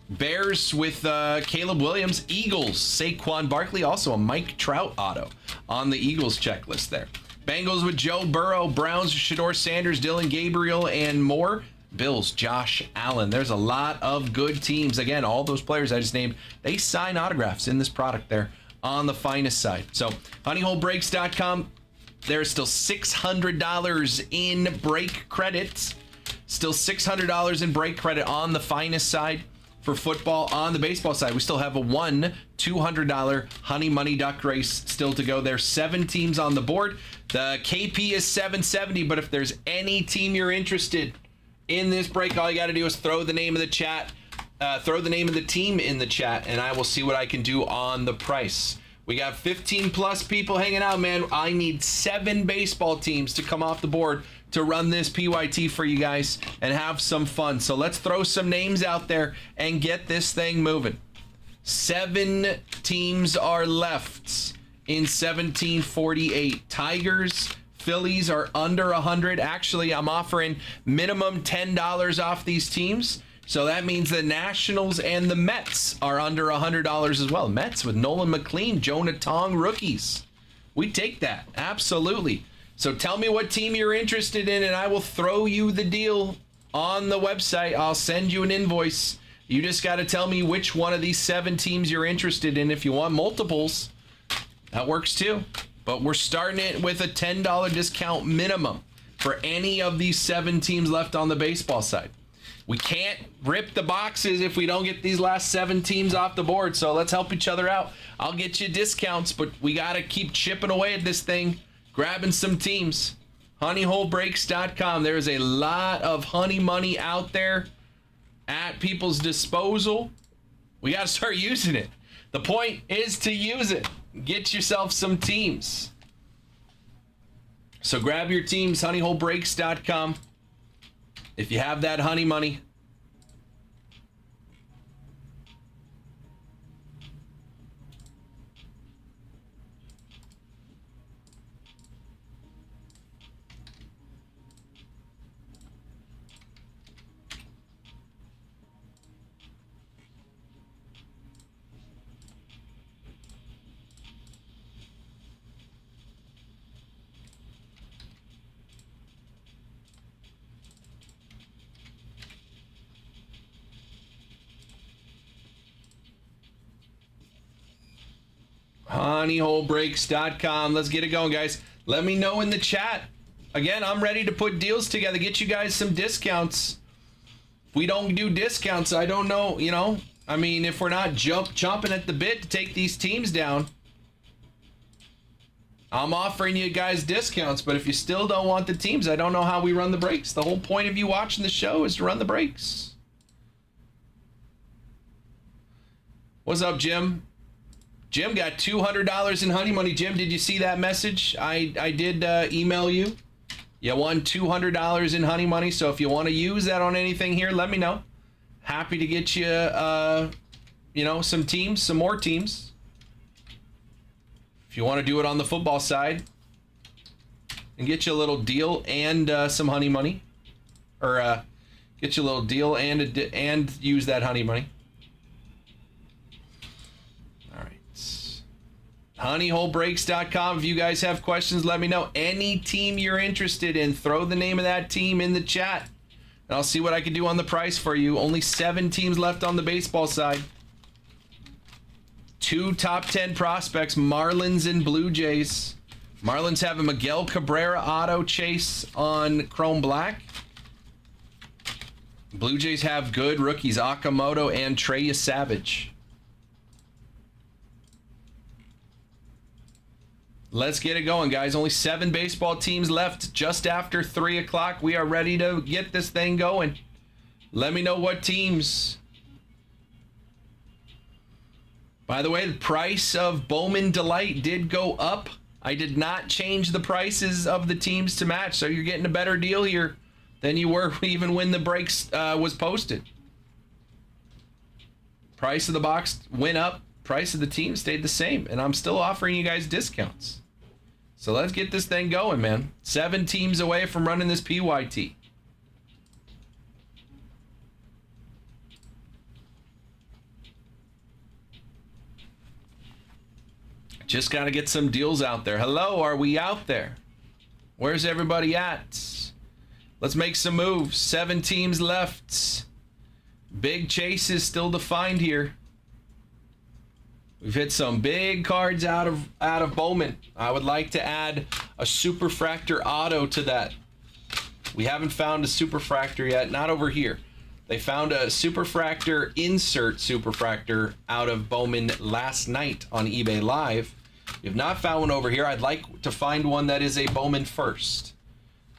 Bears with Caleb Williams. Eagles, Saquon Barkley. Also a Mike Trout auto on the Eagles checklist there. Bengals with Joe Burrow. Browns, Shador Sanders, Dylan Gabriel, and more. Bills, Josh Allen. There's a lot of good teams. Again, all those players I just named, they sign autographs in this product there on the Finest side. So, honeyholebreaks.com. There's still $600 in break credits. Still $600 in break credit on the Finest side for football. On the baseball side, we still have a $200 Honey Money Duck Race still to go. There's 7 teams on the board. The KP is $770, but if there's any team you're interested in this break, all you got to do is throw the name of the chat, throw the name of the team in the chat, and I will see what I can do on the price. We got 15 plus people hanging out, man. I need 7 baseball teams to come off the board to run this PYT for you guys and have some fun. So let's throw some names out there and get this thing moving. 7 teams are left in 1748. Tigers, Phillies are under 100. Actually, I'm offering minimum $10 off these teams. So that means the Nationals and the Mets are under $100 as well. Mets with Nolan McLean, Jonah Tong rookies. We take that. Absolutely. So tell me what team you're interested in, and I will throw you the deal on the website. I'll send you an invoice. You just got to tell me which one of these 7 teams you're interested in. If you want multiples, that works too. But we're starting it with a $10 discount minimum for any of these 7 teams left on the baseball side. We can't rip the boxes if we don't get these last 7 teams off the board. So let's help each other out. I'll get you discounts, but we got to keep chipping away at this thing, grabbing some teams. HoneyholeBreaks.com. There is a lot of honey money out there at people's disposal. We got to start using it. The point is to use it. Get yourself some teams. So grab your teams, honeyholebreaks.com. If you have that honey money. honeyholebreaks.com. Let's get it going, guys. Let me know in the chat. Again, I'm ready to put deals together, get you guys some discounts. If we don't do discounts, I don't know, you know. I mean, if we're not chomping at the bit to take these teams down, I'm offering you guys discounts, but if you still don't want the teams, I don't know how we run the breaks. The whole point of you watching the show is to run the breaks. What's up, Jim? Jim got $200 in honey money. Jim, did you see that message? I did email you. You won $200 in honey money, so if you want to use that on anything here, let me know. Happy to get you, some teams, some more teams. If you want to do it on the football side and get you a little deal and some honey money, or get you a little deal and use that honey money. All right. Honeyholebreaks.com. If you guys have questions, let me know. Any team you're interested in, throw the name of that team in the chat. And I'll see what I can do on the price for you. Only 7 teams left on the baseball side. 2 top 10 prospects, Marlins and Blue Jays. Marlins have a Miguel Cabrera auto chase on Chrome Black. Blue Jays have good rookies, Akamoto and Treya Savage. Let's get it going, guys. Only 7 baseball teams left just after 3 o'clock. We are ready to get this thing going. Let me know what teams. By the way, the price of Bowman Delight did go up. I did not change the prices of the teams to match, so you're getting a better deal here than you were even when the breaks was posted. Price of the box went up. Price of the team stayed the same, and I'm still offering you guys discounts. So let's get this thing going, man. 7 teams away from running this PYT. Just got to get some deals out there. Hello, are we out there? Where's everybody at? Let's make some moves. 7 teams left. Big chases still to find here. We've hit some big cards out of Bowman. I would like to add a Superfractor auto to that. We haven't found a Superfractor yet, not over here. They found a Superfractor insert Superfractor out of Bowman last night on eBay Live. We have not found one over here. I'd like to find one that is a Bowman first.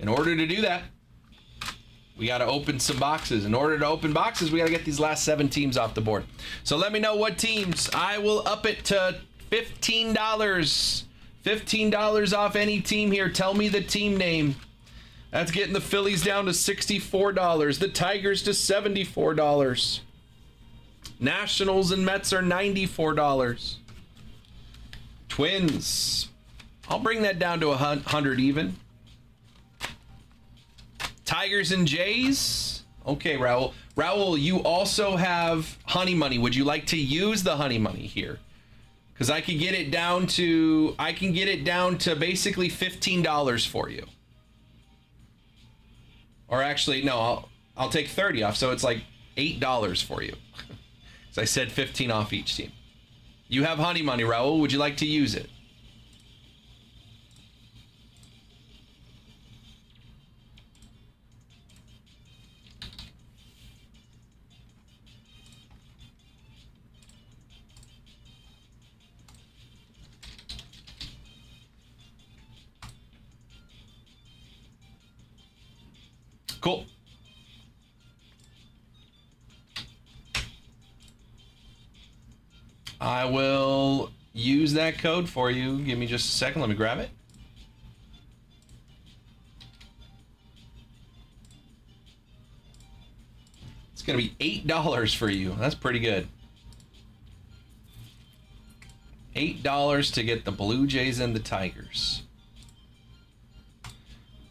In order to do that, we got to open some boxes. In order to open boxes, we got to get these last 7 teams off the board. So let me know what teams. I will up it to $15. $15 off any team here. Tell me the team name. That's getting the Phillies down to $64. The Tigers to $74. Nationals and Mets are $94. Twins. I'll bring that down to 100 even. Tigers and Jays. Okay, Raul. Raul, you also have honey money. Would you like to use the honey money here? Because I can get it down to basically $15 for you. Or actually, no, I'll take 30 off, so it's like $8 for you. So I said 15 off each team. You have honey money, Raul. Would you like to use it? Cool. I will use that code for you. Give me just a second. Let me grab it. It's going to be $8 for you. That's pretty good. $8 to get the Blue Jays and the Tigers.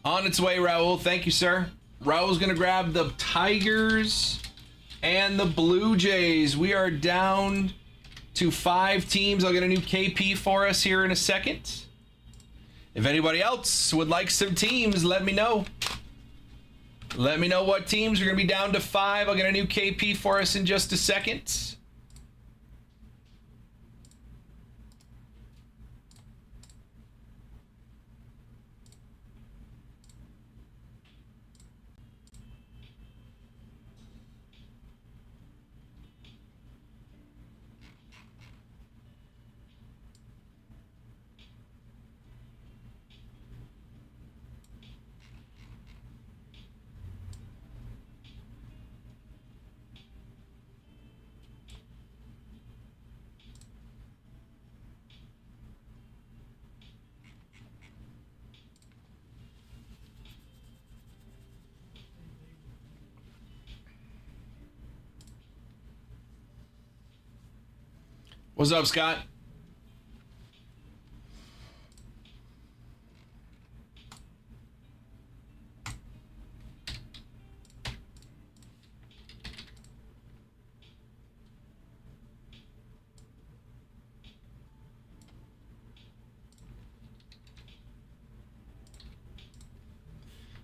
On its way, Raul. Thank you, sir. Raul's going to grab the Tigers and the Blue Jays. We are down to 5 teams. I'll get a new KP for us here in a second. If anybody else would like some teams, let me know. Let me know what teams. We're going to be down to 5. I'll get a new KP for us in just a second. What's up, Scott?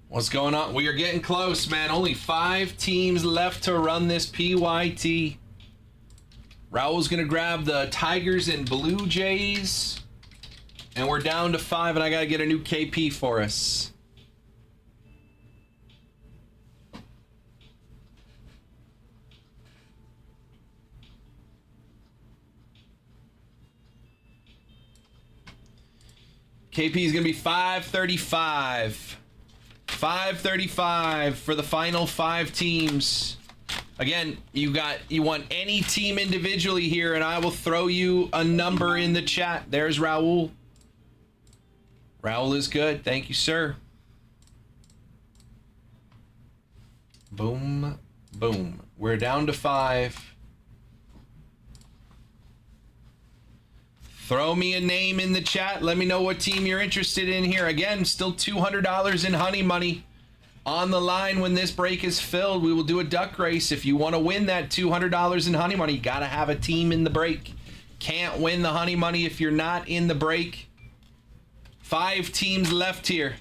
What's going on? We are getting close, man. Only 5 teams left to run this PYT. Raul's going to grab the Tigers and Blue Jays. And we're down to 5, and I got to get a new KP for us. KP is going to be 535. 535 for the final 5 teams. Again, you want any team individually here, and I will throw you a number in the chat. There's Raul. Raul is good. Thank you, sir. Boom, boom. We're down to 5. Throw me a name in the chat. Let me know what team you're interested in here. Again, still $200 in honey money on the line when this break is filled. We will do a duck race. If you want to win that $200 in honey money, you got to have a team in the break. Can't win the honey money if you're not in the break. 5 teams left here.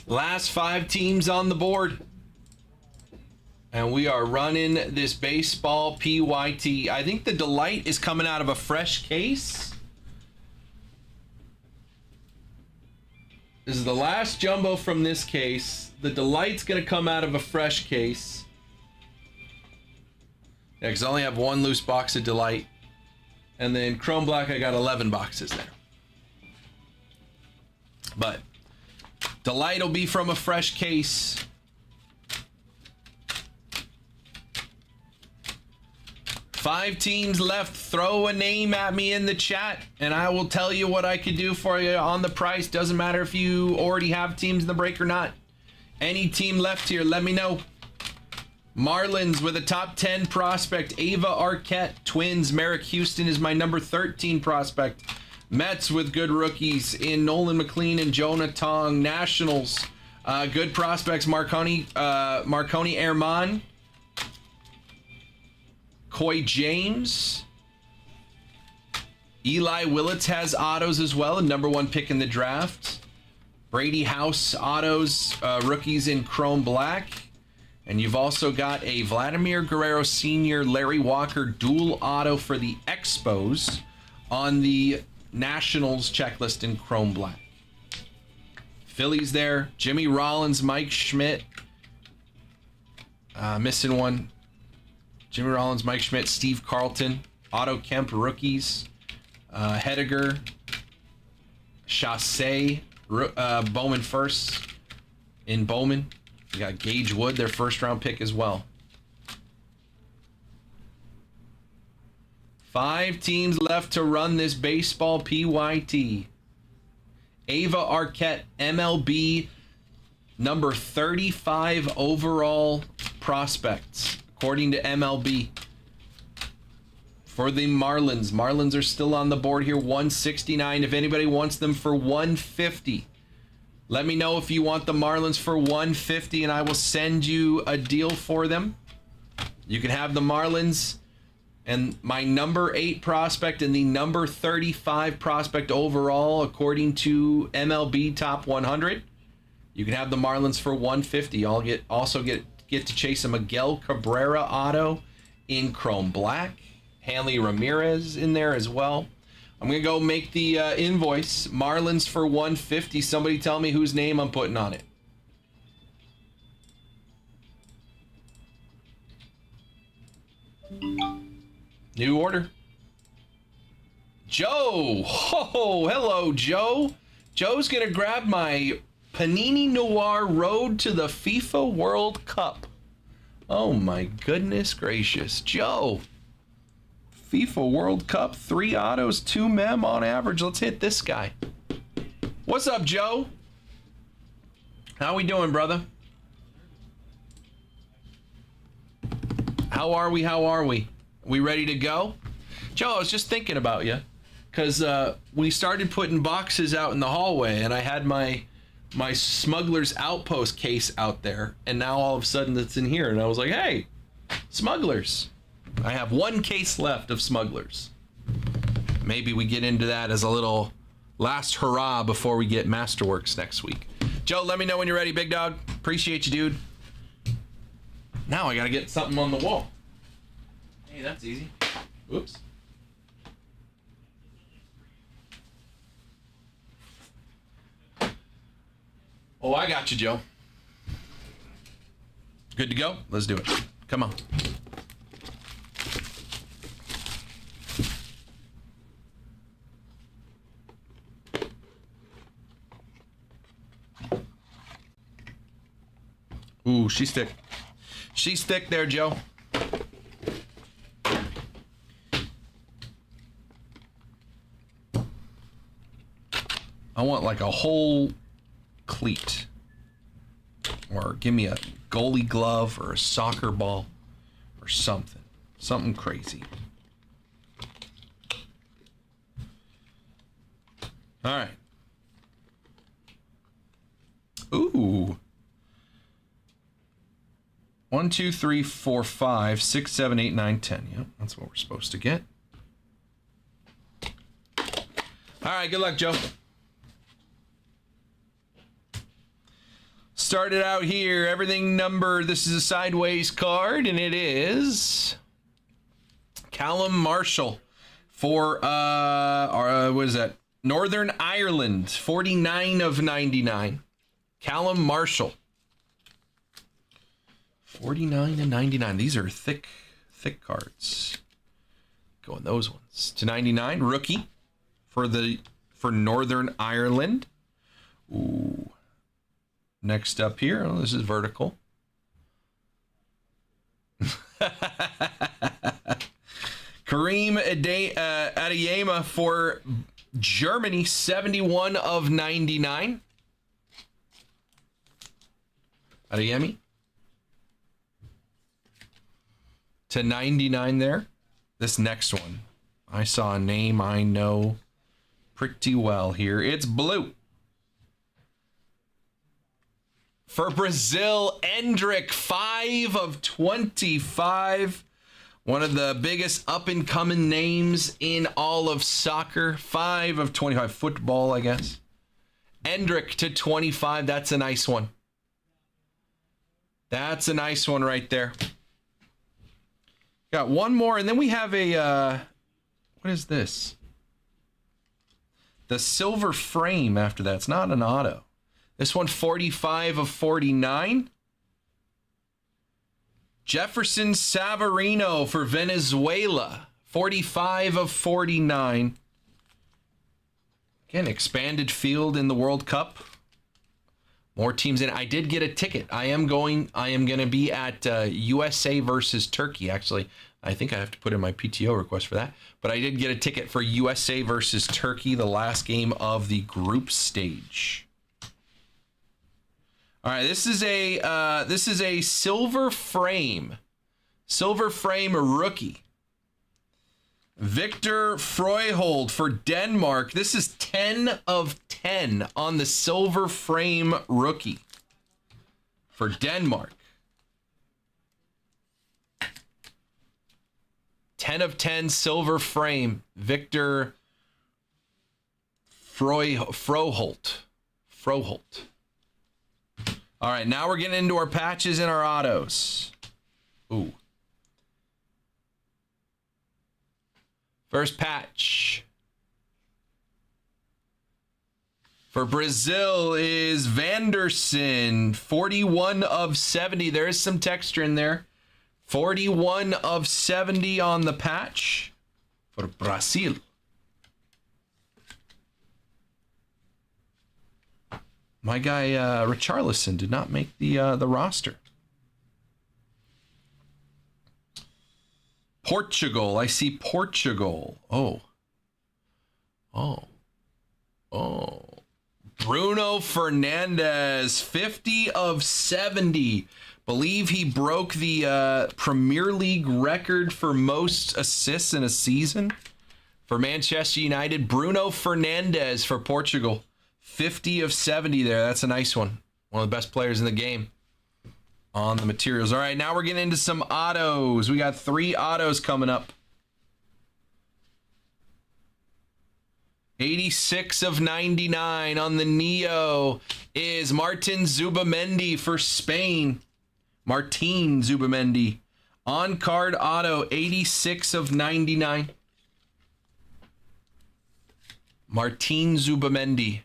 Last 5 teams on the board. And we are running this baseball PYT. I think the Delight is coming out of a fresh case. This is the last jumbo from this case. The Delight's going to come out of a fresh case. Yeah, because I only have 1 loose box of Delight. And then Chrome Black, I got 11 boxes there. But Delight will be from a fresh case. Five teams left. Throw a name at me in the chat, and I will tell you what I could do for you on the price. Doesn't matter if you already have teams in the break or not. Any team left here, let me know. Marlins with a top 10 prospect, Ava Arquette. Twins, Merrick Houston is my number 13 prospect. Mets with good rookies in Nolan McLean and Jonah Tong. Nationals, good prospects, Marconi Herman, Coy James. Eli Willits has autos as well, a number 1 pick in the draft. Brady House autos, rookies in Chrome Black. And you've also got a Vladimir Guerrero Sr., Larry Walker dual auto for the Expos on the Nationals checklist in Chrome Black. Phillies there. Jimmy Rollins, Mike Schmidt. Missing one. Jimmy Rollins, Mike Schmidt, Steve Carlton. Otto Kemp rookies. Hediger. Chassé. Bowman first. In Bowman. You got Gage Wood, their first round pick as well. 5 teams left to run this baseball PYT. Ava Arquette, MLB, number 35 overall prospects, according to MLB. For the Marlins. Marlins are still on the board here, 169. If anybody wants them for 150, let me know if you want the Marlins for 150, and I will send you a deal for them. You can have the Marlins and my number 8 prospect and the number 35 prospect overall, according to MLB Top 100. You can have the Marlins for 150. I'll also get to chase a Miguel Cabrera auto in Chrome Black. Hanley Ramirez in there as well. I'm going to go make the invoice. Marlins for 150. Somebody tell me whose name I'm putting on it. New order. Joe. Oh, hello, Joe. Joe's going to grab my Panini Noir Road to the FIFA World Cup. Oh, my goodness gracious. Joe. FIFA World Cup, 3 autos, 2 mem on average. Let's hit this guy. What's up, Joe? How we doing, brother? How are we? How are we? We ready to go? Joe, I was just thinking about you because we started putting boxes out in the hallway, and I had my Smuggler's Outpost case out there, and now all of a sudden it's in here, and I was like, hey, Smugglers. I have 1 case left of Smugglers. Maybe we get into that as a little last hurrah before we get Masterworks next week. Joe, let me know when you're ready, big dog. Appreciate you, dude. Now I gotta get something on the wall. Hey, that's easy. Oops. Oh, I got you, Joe. Good to go? Let's do it. Come on. Ooh, she's thick. She's thick there, Joe. I want like a whole cleat. Or give me a goalie glove or a soccer ball or something. Something crazy. All right. Ooh. 1, 2, 3, 4, 5, 6, 7, 8, 9, 10. Yep, that's what we're supposed to get. All right, good luck, Joe. Started out here, everything numbered. This is a sideways card, and it is Callum Marshall for what is that? Northern Ireland, 49 of 99. Callum Marshall. 49 and 99. These are thick cards. Going those ones. To 99, rookie for Northern Ireland. Ooh. Next up here, oh, this is vertical. Kareem Adeyemi for Germany, 71 of 99. Adeyemi. To 99 there. This next one, I saw a name I know pretty well here. It's blue. For Brazil, Endrick, 5 of 25. One of the biggest up-and-coming names in all of soccer. 5 of 25. Football, I guess. Endrick to 25. That's a nice one. That's a nice one right there. Got one more, and then we have a, what is this? The silver frame after that. It's not an auto. This one, 45 of 49. Jefferson Savarino for Venezuela, 45 of 49. Again, expanded field in the World Cup. More teams in. I did get a ticket. I am going to be at USA versus Turkey, actually. I think I have to put in my PTO request for that. But I did get a ticket for USA versus Turkey, the last game of the group stage. All right, this is a silver frame rookie. Victor Frøyhold for Denmark. This is 10 of 10 on the silver frame rookie for Denmark. 10 of 10 silver frame. Victor Frøyhold. All right, now we're getting into our patches and our autos. Ooh. First patch for Brazil is Vanderson, 41 of 70. There is some texture in there 41 of 70 on the patch for Brazil. My guy Richarlison did not make the roster. Portugal. I see Portugal. Oh. Bruno Fernandes, 50 of 70. Believe he broke the Premier League record for most assists in a season for Manchester United. Bruno Fernandes for Portugal, 50 of 70 there. That's a nice one. One of the best players in the game on the materials. All right, now we're getting into some autos. We got 3 autos coming up. 86 of 99 on the Neo is Martin Zubamendi for Spain. Martin Zubamendi. On card auto, 86 of 99. Martin Zubamendi.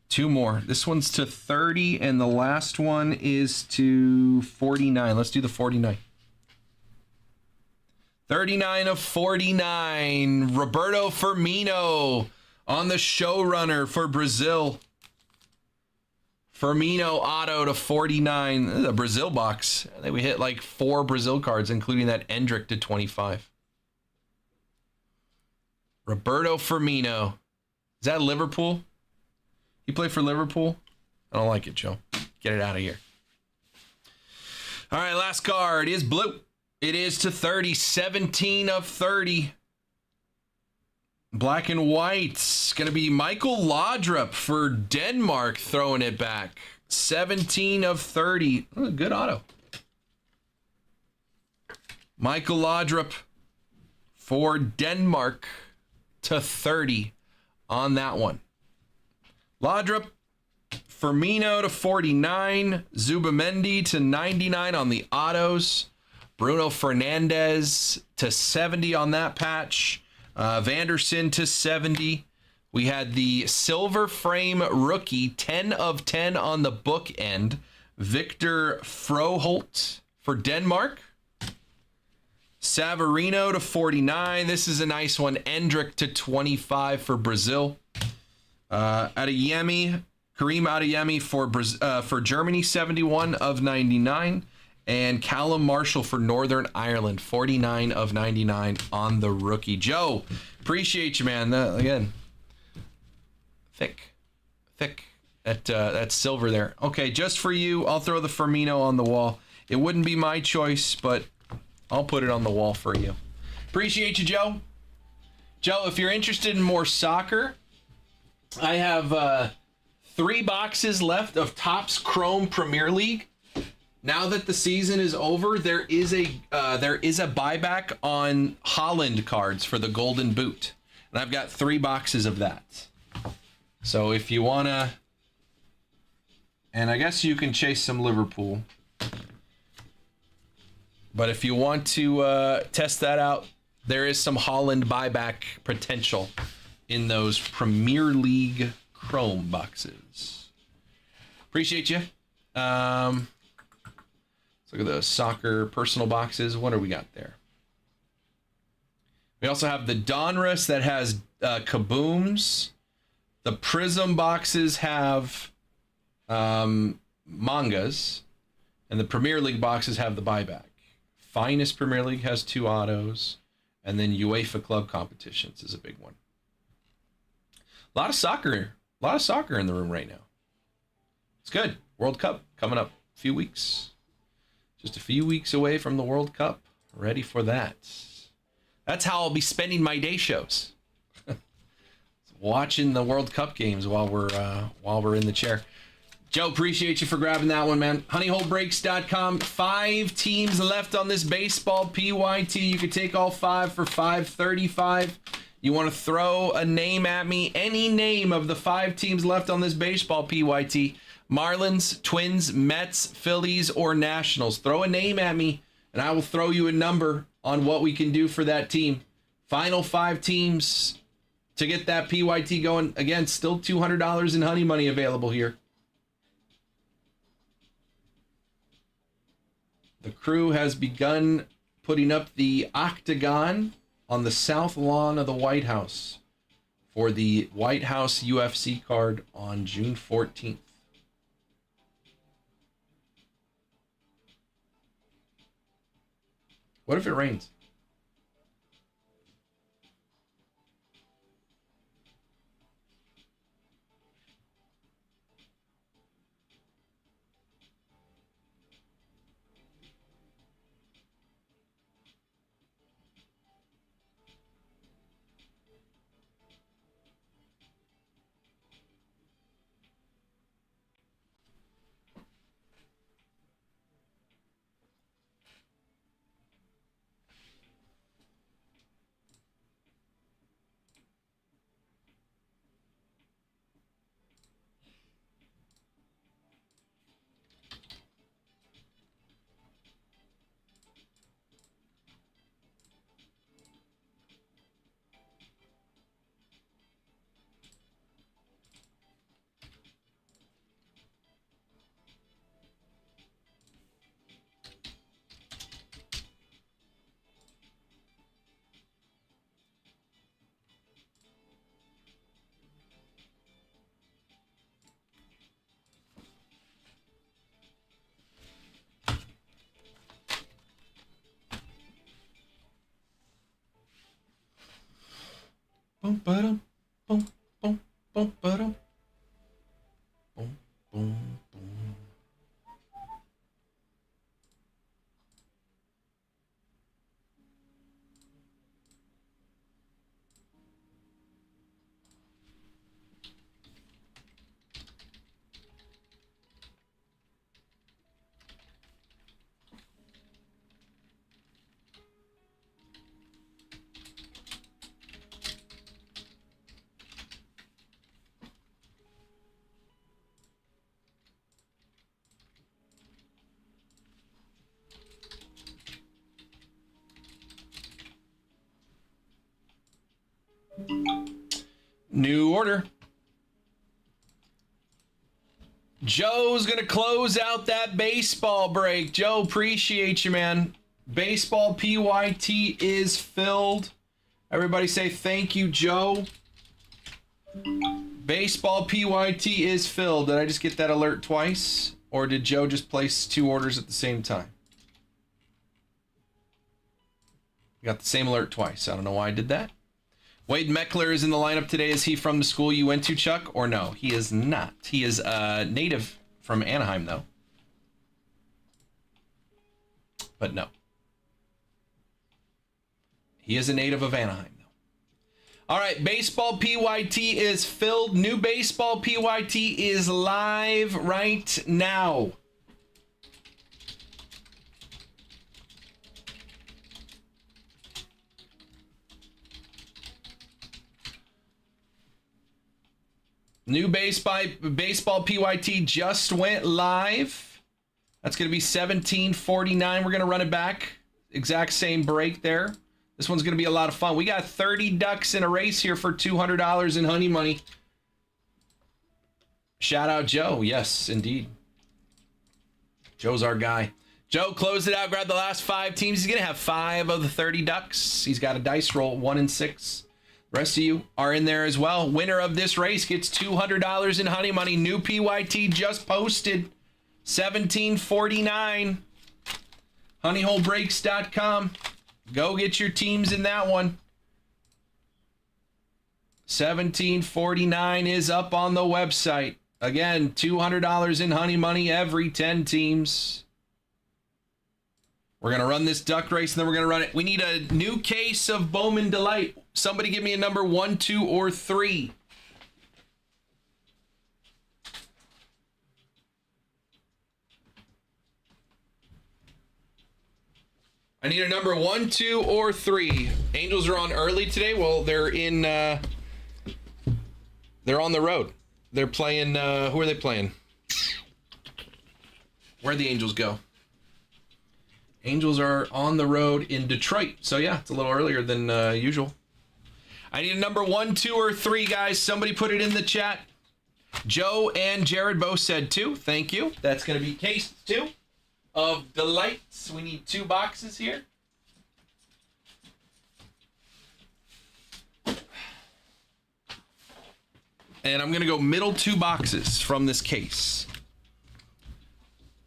2 more. This one's to 30 and the last one is to 49. Let's do the 49. 39 of 49. Roberto Firmino on the showrunner for Brazil. Firmino auto to 49. This is a Brazil box. I think we hit like 4 Brazil cards, including that Endrick to 25. Roberto Firmino. Is that Liverpool? You play for Liverpool? I don't like it, Joe. Get it out of here. All right, last card is blue. It is to 30, 17 of 30. Black and white. Going to be Michael Laudrup for Denmark throwing it back. 17 of 30. Oh, good auto. Michael Laudrup for Denmark to 30 on that one. Laudrup, Firmino to 49. Zubamendi to 99 on the autos. Bruno Fernandes to 70 on that patch. Vanderson to 70. We had the silver frame rookie, 10 of 10 on the book end. Victor Froholt for Denmark. Savarino to 49. This is a nice one. Endrick to 25 for Brazil. Adeyemi, Kareem Adeyemi for Germany, 71 of 99. And Callum Marshall for Northern Ireland, 49 of 99 on the rookie. Joe, appreciate you, man. Again, thick. That silver there. Okay, just for you, I'll throw the Firmino on the wall. It wouldn't be my choice, but I'll put it on the wall for you. Appreciate you, Joe. Joe, if you're interested in more soccer, I have 3 boxes left of Topps Chrome Premier League. Now that the season is over, there is a buyback on Holland cards for the Golden Boot, and I've got 3 boxes of that. So if you wanna, and I guess you can chase some Liverpool, but if you want to test that out, there is some Holland buyback potential in those Premier League Chrome boxes. Appreciate you. Look at the soccer personal boxes. What do we got there? We also have the Donruss that has kabooms. The Prism boxes have mangas. And the Premier League boxes have the buyback. Finest Premier League has 2 autos. And then UEFA Club Competitions is a big one. A lot of soccer in the room right now. It's good. World Cup coming up a few weeks. Just a few weeks away from the World Cup. Ready for that. That's how I'll be spending my day shows. Watching the World Cup games while we're in the chair. Joe, appreciate you for grabbing that one, man. honeyholebreaks.com. 5 teams left on this baseball PYT. You could take all 5 for $5.35. You want to throw a name at me? Any name of the 5 teams left on this baseball PYT. Marlins, Twins, Mets, Phillies, or Nationals. Throw a name at me, and I will throw you a number on what we can do for that team. Final 5 teams to get that PYT going. Again, still $200 in honey money available here. The crew has begun putting up the octagon on the south lawn of the White House for the White House UFC card on June 14th. What if it rains? Boom, ba-dum, boom, boom, boom, ba-dum. Boom, boom, boom. New order. Joe's gonna close out that baseball break. Joe, appreciate you, man. Baseball PYT is filled. Everybody say thank you, Joe. Baseball PYT is filled. Did I just get that alert twice? Or did Joe just place two orders at the same time? Got the same alert twice. I don't know why I did that. Wade Meckler is in the lineup today. Is he from the school you went to, Chuck? Or no? He is not. He is native from Anaheim, though. But no. He is a native of Anaheim, though. All right, Baseball PYT is filled. New Baseball PYT is live right now. New baseball PYT just went live. That's going to be 1749. We're going to run it back. Exact same break there. This one's going to be a lot of fun. We got 30 ducks in a race here for $200 in honey money. Shout out Joe. Yes, indeed. Joe's our guy. Joe, close it out. Grab the last 5 teams. He's going to have 5 of the 30 ducks. He's got a dice roll, 1 and 6. The rest of you are in there as well. Winner of this race gets $200 in honey money. New PYT just posted. 1749. Honeyholebreaks.com. Go get your teams in that one. 1749 is up on the website. Again, $200 in honey money every 10 teams. We're going to run this duck race, and then we're going to run it. We need a new case of Bowman Delight. Somebody give me a number 1, 2, or 3. I need a number 1, 2, or 3. Angels are on early today. Well, they're in. They're on the road. They're playing. Who are they playing? Where'd the Angels go? Angels are on the road in Detroit. So yeah, it's a little earlier than usual. I need a number 1, 2, or 3, guys. Somebody put it in the chat. Joe and Jared both said 2. Thank you. That's going to be case 2. of Delights. We need 2 boxes here. And I'm going to go middle 2 boxes from this case.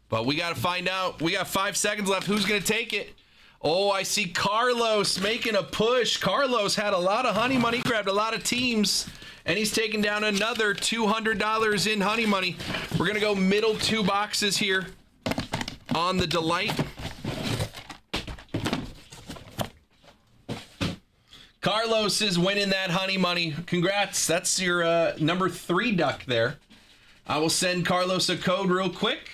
But we got to find out. We got 5 seconds left. Who's going to take it? Oh, I see Carlos making a push. Carlos had a lot of honey money, grabbed a lot of teams, and he's taking down another $200 in honey money. We're going to go middle 2 boxes here on the Delight. Carlos is winning that honey money. Congrats. That's your number 3 duck there. I will send Carlos a code real quick,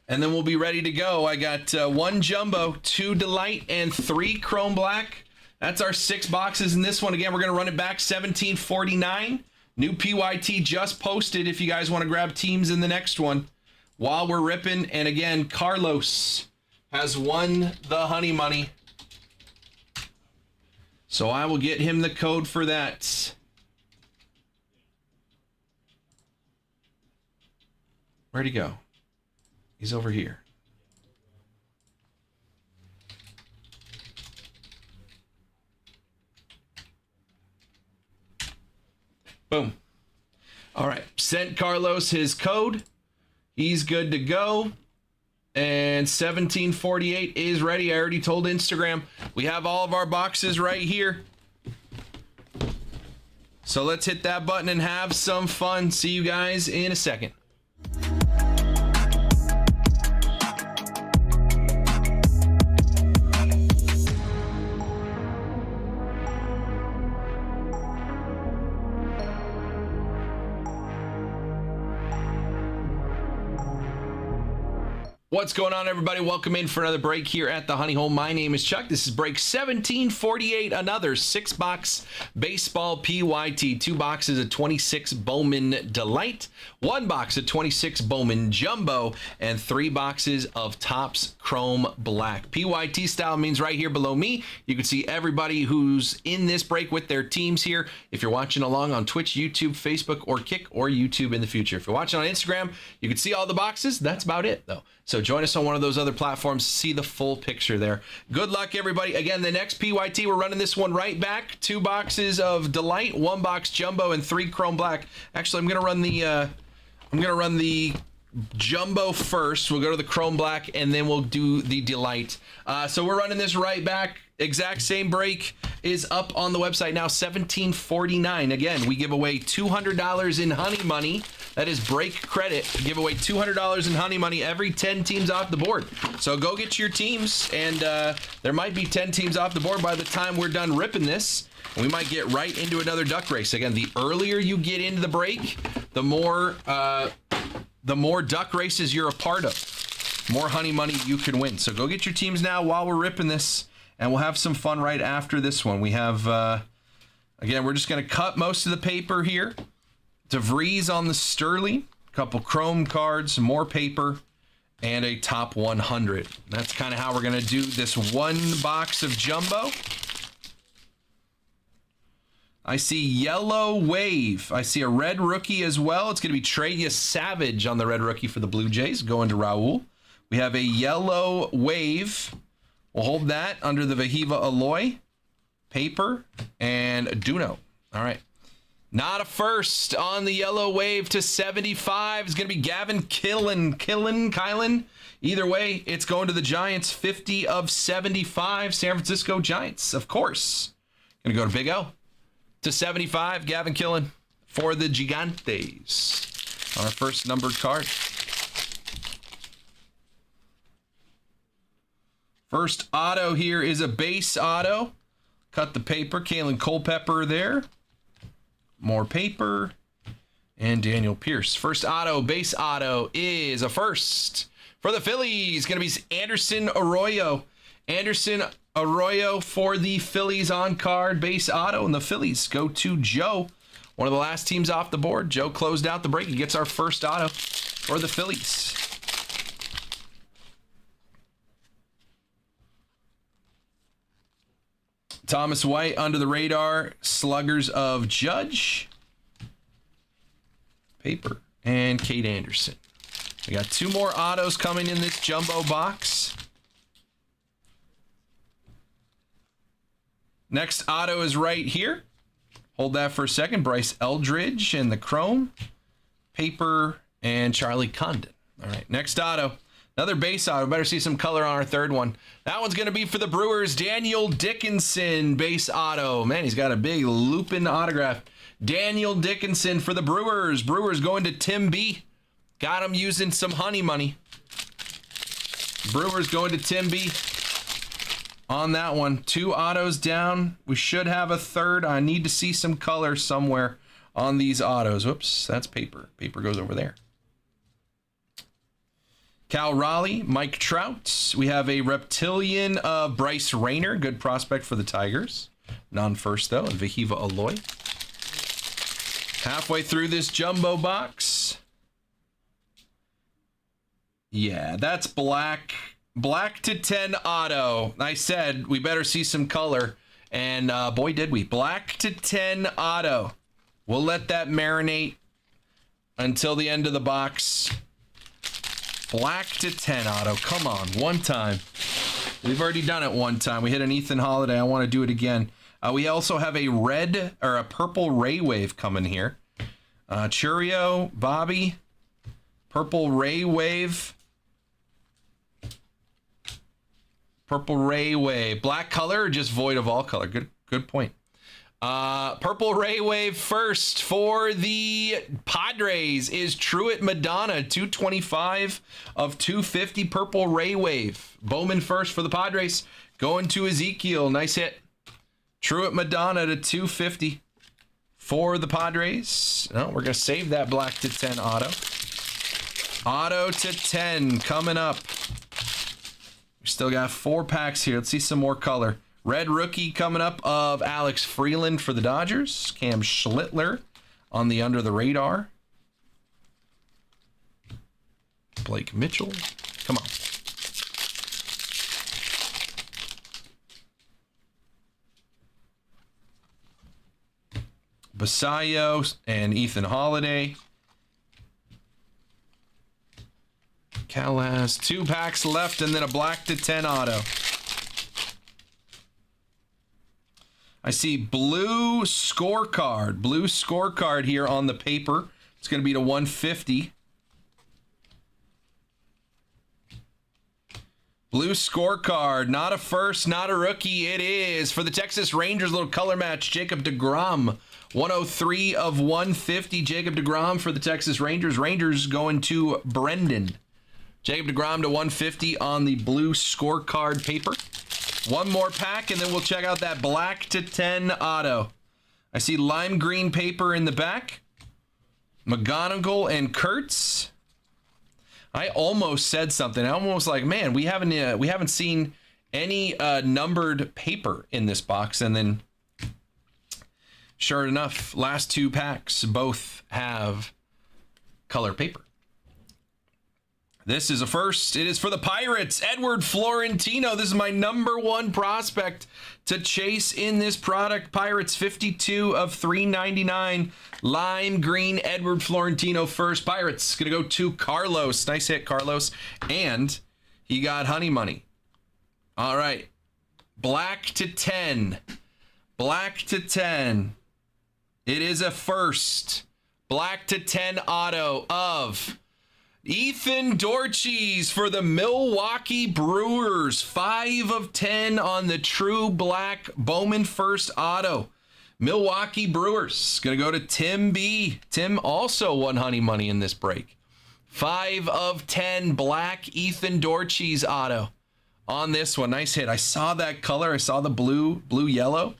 and then we'll be ready to go. I got 1 jumbo, 2 Delight, and 3 chrome black. That's our 6 boxes in this one. Again, we're going to run it back $17.49. New PYT just posted if you guys want to grab teams in the next one while we're ripping. And again, Carlos has won the honey money. So I will get him the code for that. Where'd he go? He's over here. Boom. All right. Sent Carlos his code. He's good to go. And 1748 is ready. I already told Instagram. We have all of our boxes right here. So let's hit that button and have some fun. See you guys in a second. What's going on, everybody? Welcome in for another break here at the Honey Hole. My name is Chuck. This is break 1748, another 6-box baseball PYT. 2 boxes of 26 Bowman Delight, 1 box of 26 Bowman Jumbo, and 3 boxes of Topps Chrome Black. PYT style means right here below me, you can see everybody who's in this break with their teams here. If you're watching along on Twitch, YouTube, Facebook, or Kick, or YouTube in the future. If you're watching on Instagram, you can see all the boxes. That's about it, though. So join us on one of those other platforms to see the full picture there. Good luck, everybody. Again, the next PYT, we're running this one right back. 2 boxes of Delight, 1 box Jumbo, and 3 Chrome Black. Actually, I'm gonna run the Jumbo first. We'll go to the Chrome Black, and then we'll do the Delight. So we're running this right back. Exact same break is up on the website now, $17.49. Again, we give away $200 in honey money. That is break credit. We give away $200 in honey money every 10 teams off the board. So go get your teams, and there might be 10 teams off the board by the time we're done ripping this. We might get right into another duck race. Again, the earlier you get into the break, the more duck races you're a part of, more honey money you can win. So go get your teams now while we're ripping this, and we'll have some fun right after this one. We have, again, we're just going to cut most of the paper here. DeVries on the Sterling, a couple Chrome cards, more paper, and a top 100. That's kind of how we're going to do this 1 box of Jumbo. I see Yellow Wave. I see a red rookie as well. It's going to be Trey Savage on the red rookie for the Blue Jays, going to Raul. We have a Yellow Wave. We'll hold that under the Vahiva Aloy, paper, and Duno. All right. Not a first on the Yellow Wave to 75. It's going to be Gavin Kylan. Either way, it's going to the Giants. 50 of 75. San Francisco Giants, of course. Going to go to Big O. To 75, Gavin Killen for the Gigantes on our first numbered card. First auto here is a base auto. Cut the paper. Kalen Culpepper there. More paper. And Daniel Pierce. First auto, base auto, is a first. For the Phillies, going to be Anderson Arroyo. Anderson Arroyo for the Phillies on card, base auto. And the Phillies go to Joe. One of the last teams off the board. Joe closed out the break. He gets our first auto for the Phillies. Thomas White under the radar. Sluggers of Judge. Paper. And Kate Anderson. We got 2 more autos coming in this jumbo box. Next auto is right here. Hold that for a second. Bryce Eldridge and the chrome, paper, and Charlie Condon. All right, next auto. Another base auto. Better see some color on our third one. That one's going to be for the Brewers. Daniel Dickinson base auto. Man, he's got a big Lupin autograph. Daniel Dickinson for the Brewers. Brewers going to Tim B. Got him using some honey money. Brewers going to Tim B. On that one. 2 autos down. We should have a third. I need to see some color somewhere on these autos. Whoops, that's paper. Paper goes over there. Cal Raleigh, Mike Trout. We have a reptilian of Bryce Rayner. Good prospect for the Tigers. Non-first, though. And Vahiva Aloy. Halfway through this jumbo box. Yeah, that's black. Black to 10 auto. I said we better see some color. And boy, did we. Black to 10 auto. We'll let that marinate until the end of the box. Black to 10 auto. Come on, one time. We've already done it one time. We hit an Ethan Holiday. I want to do it again. We also have a red or a purple Ray Wave coming here. Churio, Bobby, purple Ray Wave. Purple Ray Wave. Black color or just void of all color? Good point. Purple Ray Wave first for the Padres is Truett Madonna, 225 of 250 Purple Ray Wave. Bowman first for the Padres. Going to Ezekiel. Nice hit. Truett Madonna to 250 for the Padres. No, we're going to save that black to 10 auto. Auto to 10 coming up. We still got 4 packs here. Let's see some more color. Red rookie coming up of Alex Freeland for the Dodgers. Cam Schlittler on the under the radar. Blake Mitchell. Come on. Basayo and Ethan Holiday. Cal has 2 packs left and then a black to 10 auto. I see blue scorecard here on the paper. It's going to be to 150. Blue scorecard, not a first, not a rookie. It is for the Texas Rangers, little color match. Jacob deGrom, 103 of 150. Jacob deGrom for the Texas Rangers. Rangers going to Brendan. Jacob deGrom to 150 on the blue scorecard paper. One more pack, and then we'll check out that black to 10 auto. I see lime green paper in the back. McGonigal and Kurtz. I almost said something. I almost like, man, we haven't seen any numbered paper in this box. And then, sure enough, last 2 packs both have color paper. This is a first. It is for the Pirates. Edward Florentino. This is my #1 prospect to chase in this product. Pirates 52 of 399. Lime green Edward Florentino first. Pirates going to go to Carlos. Nice hit, Carlos. And he got honey money. All right. Black to 10. Black to 10. It is a first. Black to 10 auto of Ethan Dorches for the Milwaukee Brewers. 5 of 10 on the true black Bowman first auto. Milwaukee Brewers. Going to go to Tim B. Tim also won honey money in this break. 5 of 10 black Ethan Dorches auto on this one. Nice hit. I saw that color. I saw the blue yellow.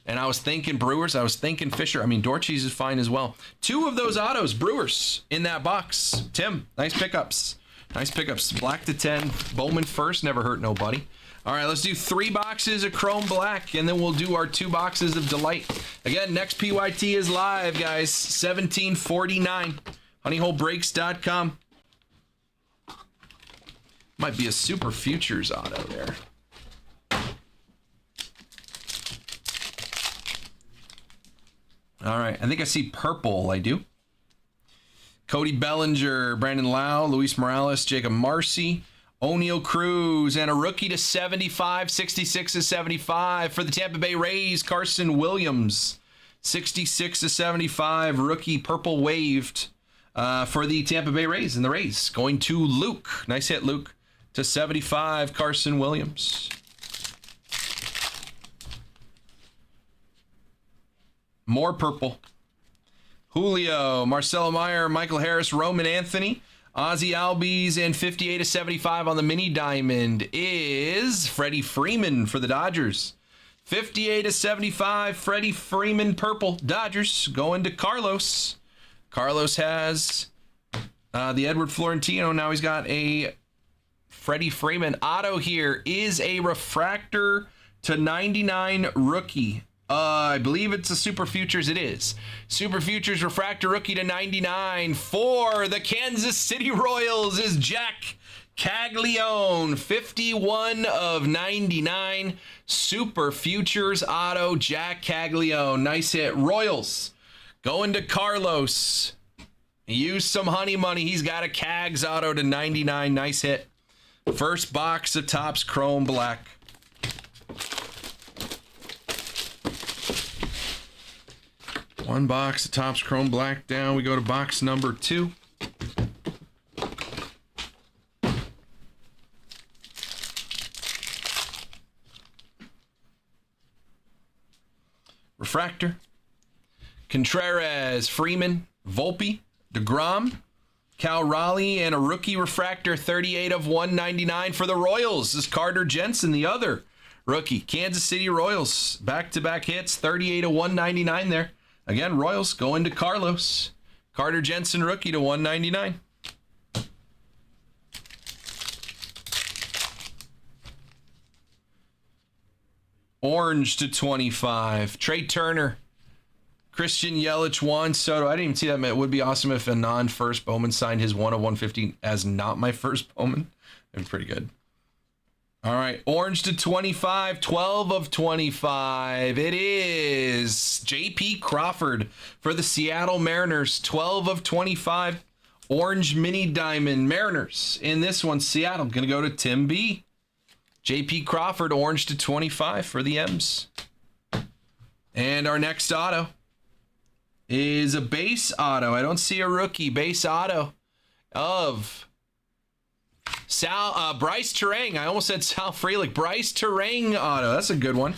And I was thinking Brewers. I was thinking Fisher. I mean, Dorches is fine as well. 2 of those autos, Brewers, in that box. Tim, nice pickups. Nice pickups. Black to 10. Bowman first. Never hurt nobody. All right, let's do 3 boxes of Chrome Black, and then we'll do our 2 boxes of Delight. Again, next PYT is live, guys. 1749. HoneyholeBreaks.com. Might be a Super Futures auto there. All right, I think I see purple. I do. Cody Bellinger, Brandon Lau, Luis Morales, Jacob Marcy, O'Neal Cruz, and a rookie to 75, 66 to 75 for the Tampa Bay Rays, Carson Williams. 66 to 75, rookie purple waved for the Tampa Bay Rays. And the Rays going to Luke. Nice hit, Luke. To 75, Carson Williams. More purple. Julio, Marcelo Meyer, Michael Harris, Roman Anthony, Ozzy Albies, and 58 to 75 on the mini diamond is Freddie Freeman for the Dodgers. 58 to 75, Freddie Freeman purple. Dodgers going to Carlos. Carlos has the Edward Florentino. Now he's got a Freddie Freeman auto here. Is a refractor to 99 rookie. I believe it's a Super Futures. It is. Super Futures refractor rookie to 99 for the Kansas City Royals is Jack Caglione. 51 of 99. Super Futures auto, Jack Caglione. Nice hit. Royals going to Carlos. Use some honey money. He's got a Cags auto to 99. Nice hit. First box of Topps Chrome Black. One box of Topps Chrome Black down. We go to box number 2. Refractor. Contreras, Freeman, Volpe, DeGrom, Cal Raleigh, and a rookie refractor, 38 of 199 for the Royals. This is Carter Jensen, the other rookie. Kansas City Royals, back-to-back hits, 38 of 199 there. Again, Royals going to Carlos. Carter Jensen, rookie to 199. Orange to 25. Trey Turner. Christian Yelich, Juan Soto. I didn't even see that. It would be awesome if a non-first Bowman signed his 1 of 150 as not my first Bowman. That'd be pretty good. All right, orange to 25, 12 of 25. It is J.P. Crawford for the Seattle Mariners, 12 of 25. Orange mini diamond Mariners. In this one, Seattle going to go to Tim B. J.P. Crawford, orange to 25 for the M's. And our next auto is a base auto. I don't see a rookie. Base auto of Bryce Terang. I almost said Sal Frelick. Bryce Terang auto. That's a good one.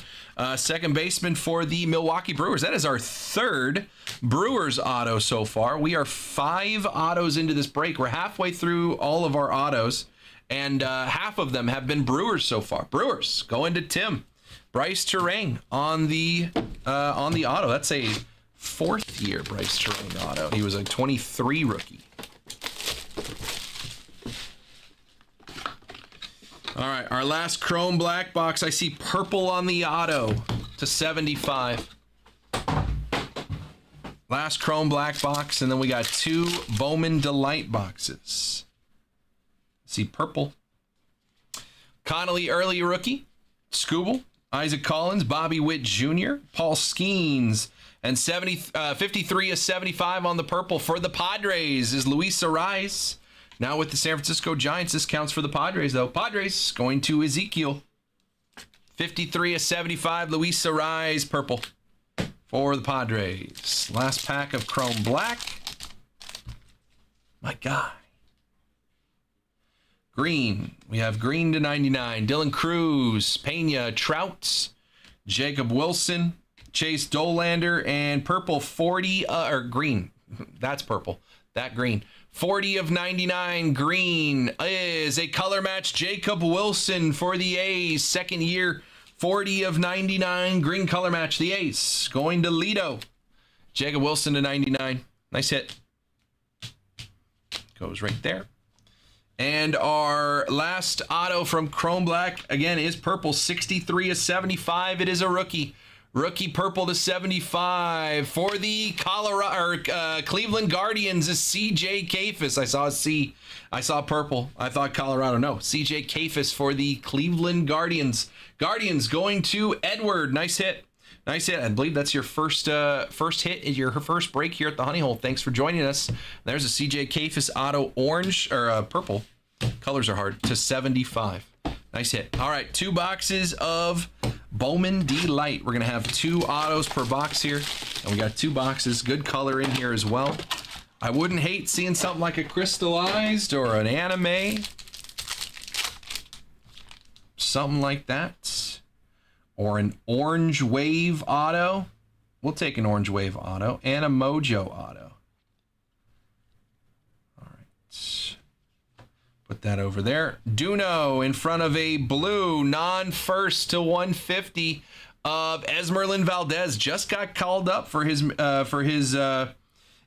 Second baseman for the Milwaukee Brewers. That is our third Brewers auto so far. We are 5 autos into this break. We're halfway through all of our autos, and half of them have been Brewers so far. Brewers going to Tim. Bryce Terang on the auto. That's a 4th year Bryce Terang auto. He was a 23 rookie. All right, our last Chrome Black box. I see purple on the auto to 75. Last Chrome Black box, and then we got 2 Bowman Delight boxes. See purple. Connolly early rookie. Scooble, Isaac Collins, Bobby Witt Jr., Paul Skeens, and 53 of 75 on the purple for the Padres is Luis Arraez. Now with the San Francisco Giants, this counts for the Padres, though. Padres going to Ezekiel. 53 of 75, Luis Arraez, purple for the Padres. Last pack of Chrome Black. My guy. Green. We have green to 99. Dylan Cruz, Pena, Trout, Jacob Wilson, Chase Dolander, and purple 40, or green. That's purple. That green. 40 of 99 green is a color match. Jacob Wilson for the A's, 2nd year. 40 of 99 green color match. The A's going to Lido. Jacob Wilson to 99. Nice hit. Goes right there. And our last auto from Chrome Black, again, is purple. 63 of 75. It is a rookie. Rookie purple to 75 for the Cleveland Guardians is CJ Kayfus. I saw a C. I saw purple. I thought Colorado. No, CJ Kayfus for the Cleveland Guardians. Guardians going to Edward. Nice hit. Nice hit. I believe that's your first hit, your first break here at the Honey Hole. Thanks for joining us. There's a CJ Kafis auto orange or purple. Colors are hard to 75. Nice hit. All right, 2 boxes of Bowman Delight. We're gonna have 2 autos per box here, and we got 2 boxes. Good color in here as well. I wouldn't hate seeing something like a crystallized or an anime, something like that, or an orange wave auto. We'll take an orange wave auto and a Mojo auto. All right. Put that over there. Duno in front of a blue non-first to 150 of Esmeralyn Valdez. Just got called up for his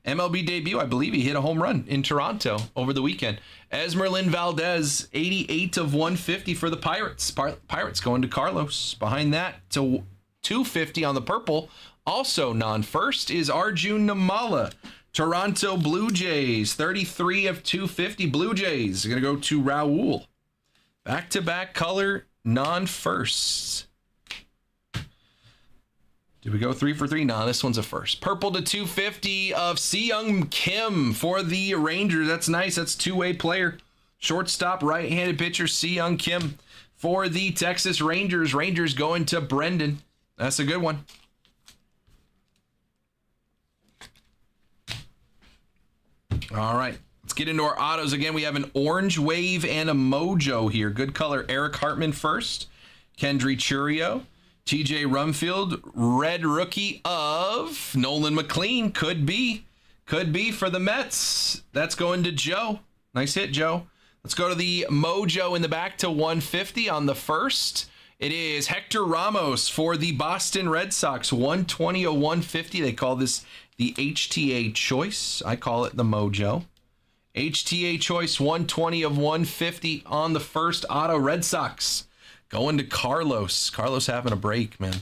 MLB debut. I believe he hit a home run in Toronto over the weekend. Esmeralyn Valdez, 88 of 150 for the Pirates. Pirates going to Carlos. Behind that to 250 on the purple. Also non-first is Arjun Namala. Toronto Blue Jays, 33 of 250 Blue Jays. Going to go to Raul. Back-to-back color non-firsts. Did we go 3 for 3? No, this one's a first. Purple to 250 of Seung Kim for the Rangers. That's nice. That's two-way player. Shortstop, right-handed pitcher Seung Kim for the Texas Rangers. Rangers going to Brendan. That's a good one. All right, let's get into our autos again. We have an orange wave and a Mojo here. Good color. Eric Hartman first. Kendry Churio. TJ Rumfield. Red rookie of Nolan McLean. Could be for the Mets. That's going to Joe. Nice hit, Joe. Let's go to the Mojo in the back to 150 on the first. It is Hector Ramos for the Boston Red Sox. 120 of 150. They call this the HTA choice. I call it the Mojo. HTA choice, 120 of 150 on the first auto. Red Sox going to Carlos. Carlos having a break, man.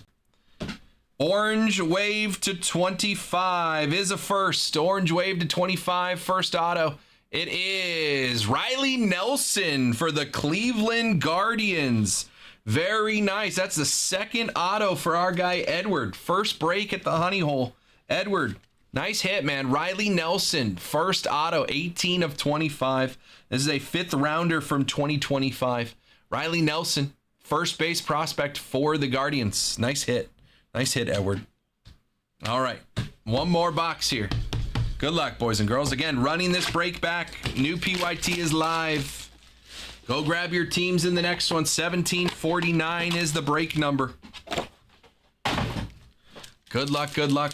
Orange wave to 25 is a first. Orange wave to 25, first auto. It is Riley Nelson for the Cleveland Guardians. Very nice. That's the second auto for our guy Edward. First break at the Honey Hole. Edward, nice hit, man. Riley Nelson, first auto, 18 of 25. This is a 5th rounder from 2025. Riley Nelson, first base prospect for the Guardians. Nice hit. Nice hit, Edward. All right, one more box here. Good luck, boys and girls. Again, running this break back. New PYT is live. Go grab your teams in the next one. 1749 is the break number. Good luck, good luck.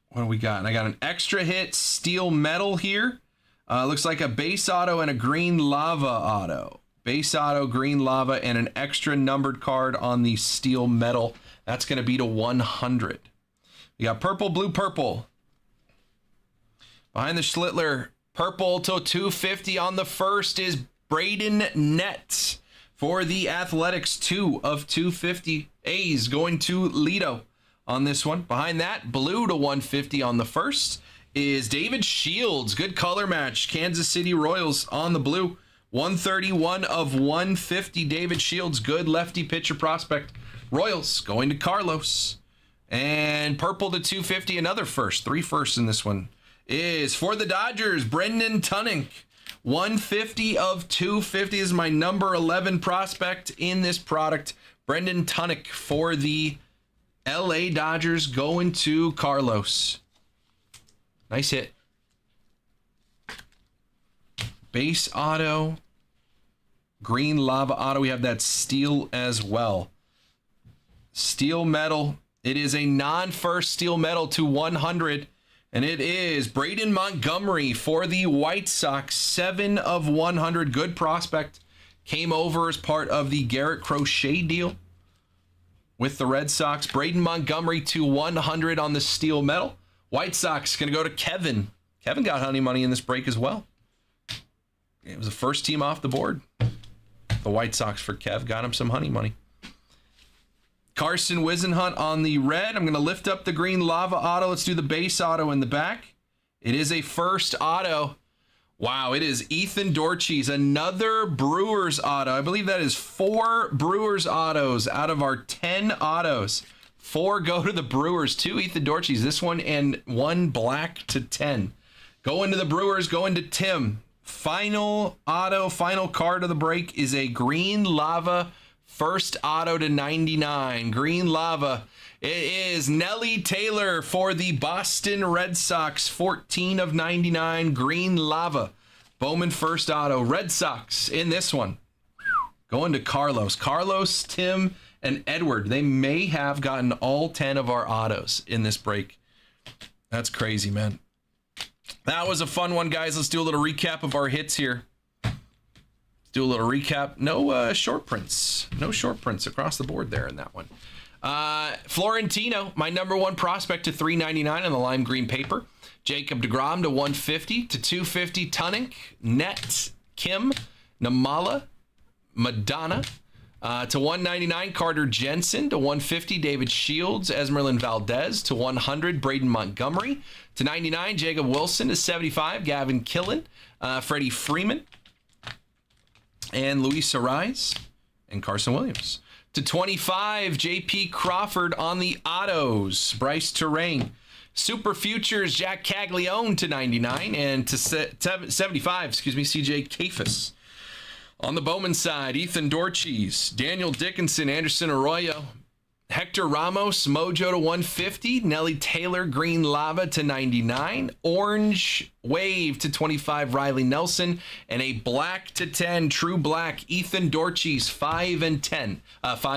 What do we got? And I got an extra hit steel metal here. Looks like a base auto and a green lava auto. Base auto, green lava, and an extra numbered card on the steel metal. That's going to be to 100. We got purple, blue, purple. Behind the Schlittler, purple to 250 on the first is Braden Nett for the Athletics. 2 of 250. A's going to Lido on this one. Behind that, blue to 150 on the first is David Shields. Good color match. Kansas City Royals on the blue. 131 of 150. David Shields, good lefty pitcher prospect. Royals going to Carlos. And purple to 250, another first. 3 firsts in this one is for the Dodgers, Brendan Tunink. 150 of 250 is my number 11 prospect in this product. Brendan Tunink for the LA Dodgers going to Carlos. Nice hit. Base auto. Green lava auto. We have that steel as well. Steel metal. It is a non-first steel metal to 100. And it is Braden Montgomery for the White Sox. 7 of 100. Good prospect. Came over as part of the Garrett Crochet deal with the Red Sox. Braden Montgomery to 100 on the steel metal. White Sox going to go to Kevin. Kevin got honey money in this break as well. It was the first team off the board. The White Sox for Kev got him some honey money. Carson Wisenhunt on the red. I'm going to lift up the green lava auto. Let's do the base auto in the back. It is a first auto. Wow, it is Ethan Dorches, another Brewers auto. I believe that is 4 Brewers autos out of our 10 autos. 4 go to the Brewers, 2 Ethan Dorches, this one, and 1 black to 10. Going to the Brewers, going to Tim. Final auto, final card of the break is a Green Lava first auto to 99. Green Lava. It is Nelly Taylor for the Boston Red Sox. 14 of 99. Green Lava. Bowman first auto. Red Sox in this one. Going to Carlos. Carlos, Tim, and Edward. They may have gotten all 10 of our autos in this break. That's crazy, man. That was a fun one, guys. Let's do a little recap of our hits here. Let's do a little recap. No short prints. No short prints across the board there in that one. Florentino, my number 1 prospect to $3.99 on the lime green paper. Jacob deGrom to $150 to $250. Tunnick, Net, Kim, Namala, Madonna to $199. Carter Jensen to $150. David Shields, Esmeralyn Valdez to $100. Braden Montgomery to $99. Jacob Wilson to $75. Gavin Killen, Freddie Freeman, and Luis Ariz, and Carson Williams. To $25, J.P. Crawford on the autos. Bryce Terrain. Super Futures, Jack Caglione to $99. And to $75, C.J. Kafis. On the Bowman side, Ethan Dorches, Daniel Dickinson, Anderson Arroyo, Hector Ramos, Mojo to $150. Nelly Taylor, Green Lava to $99. Orange Wave to $25. Riley Nelson, and a black to 10 True Black Ethan Dorches, 5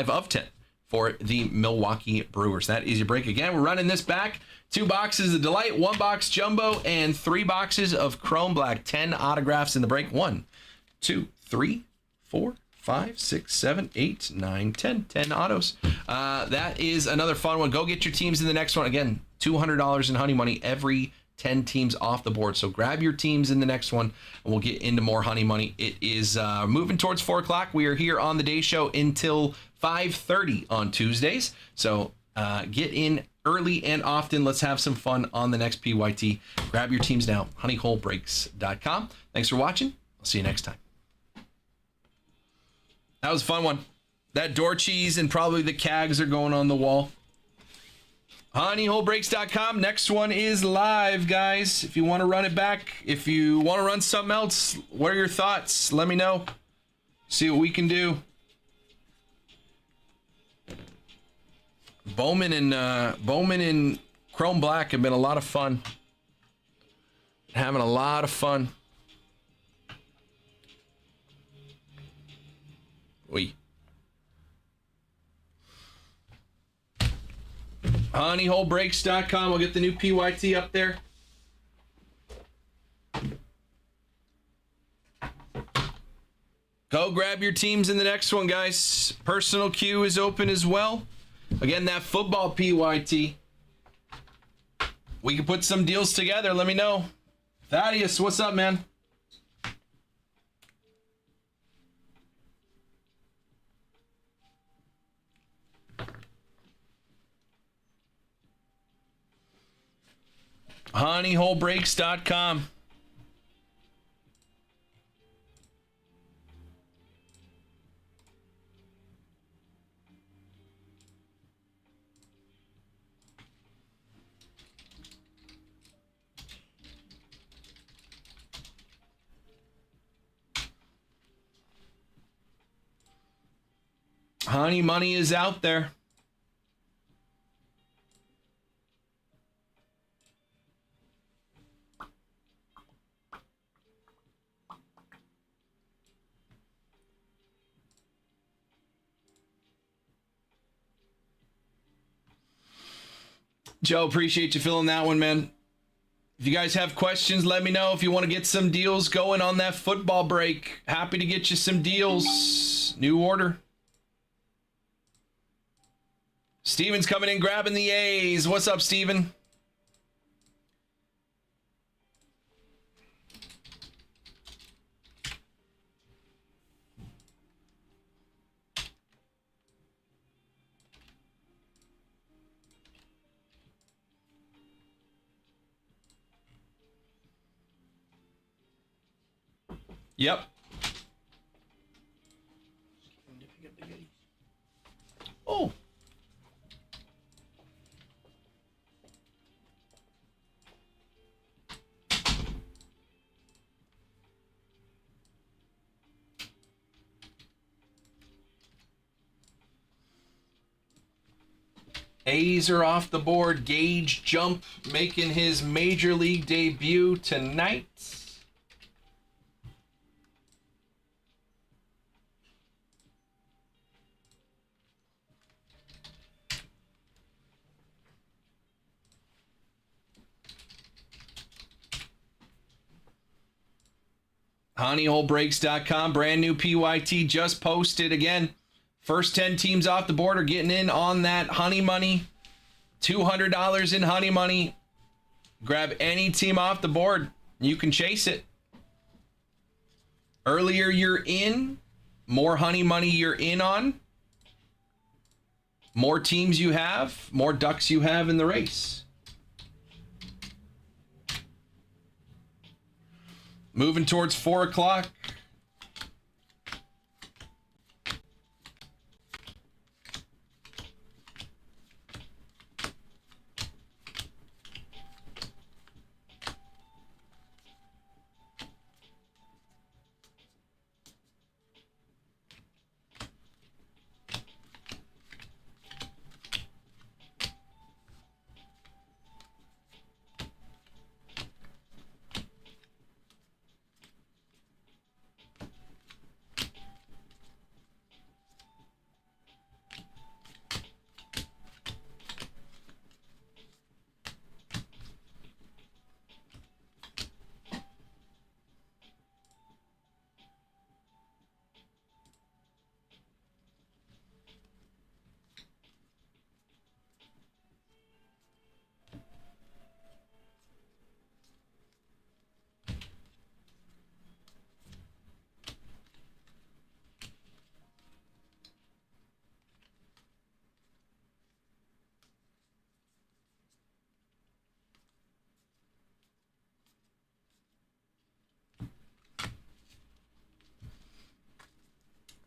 of 10 for the Milwaukee Brewers. That is your break. Again, we're running this back. 2 boxes of Delight, 1 box Jumbo, and 3 boxes of Chrome Black. 10 autographs in the break. 1, 2, 3, 4, 5, 6, 7, 8, 9, 10. 10 autos. That is another fun one. Go get your teams in the next one. Again, $200 in honey money every 10 teams off the board. So grab your teams in the next one, and we'll get into more honey money. It is moving towards 4 o'clock. We are here on the day show until 5:30 on Tuesdays. So get in early and often. Let's have some fun on the next PYT. Grab your teams now. honeyholebreaks.com. Thanks for watching. I'll see you next time. That was a fun one. That Dorches and probably the Cags are going on the wall. honeyholebreaks.com. Next one is live, guys. If you want to run it back, if you want to run something else, what are your thoughts? Let me know. See what we can do. Bowman and Chrome Black have been a lot of fun. Having a lot of fun. Oui. honeyholebreaks.com. We'll get the new PYT up there. Go grab your teams in the next one, guys. Personal queue is open as well. Again, that football PYT. We can put some deals together. Let me know. Thaddeus, what's up, man? honeyholebreaks.com. Honey money is out there. Joe, appreciate you filling that one, man. If you guys have questions, let me know. If you want to get some deals going on that football break, happy to get you some deals. New order. Steven's coming in, grabbing the A's. What's up, Steven? Yep. To pick up the goodies. Oh. A's are off the board. Gage Jump making his major league debut tonight. HoneyholeBreaks.com, brand new PYT just posted again. First 10 teams off the board are getting in on that honey money. $200 in honey money. Grab any team off the board. You can chase it. Earlier you're in, more honey money you're in on. More teams you have, more ducks you have in the race. Moving towards 4 o'clock.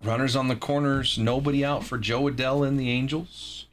Runners on the corners, nobody out for Joe Adell and the Angels.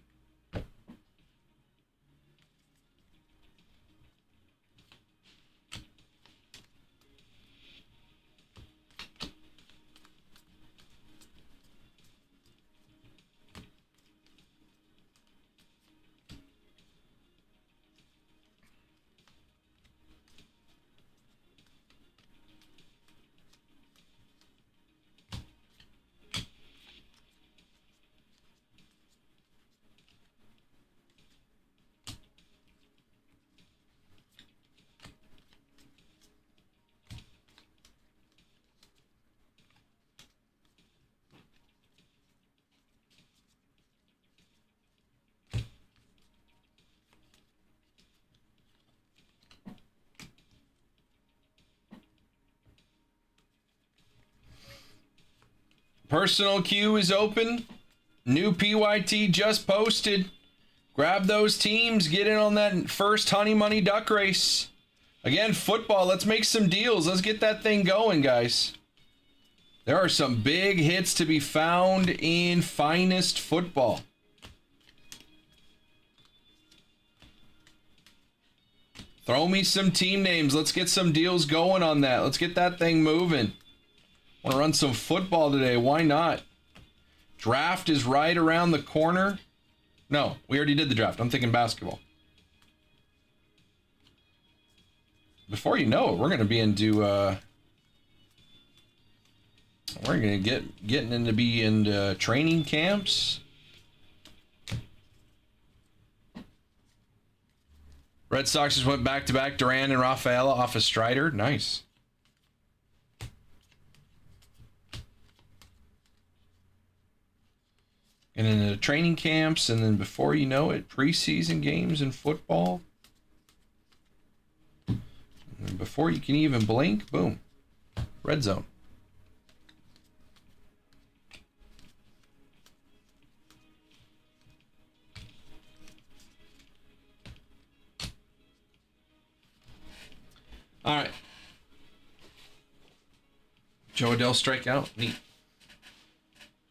Personal queue is open. New PYT just posted. Grab those teams. Get in on that first honey money duck race. Again, football. Let's make some deals. Let's get that thing going, guys. There are some big hits to be found in Finest Football. Throw me some team names. Let's get some deals going on that. Let's get that thing moving. Want to run some football today. Why not? Draft is right around the corner. No, we already did the draft. I'm thinking basketball. Before you know it, we're going to be into we're going to getting into training camps. Red Sox just went back-to-back. Duran and Rafaela off of Strider. Nice. And into training camps, and then before you know it, preseason games in football. And before you can even blink, boom, red zone. All right. Joe Adell strikeout. Neat.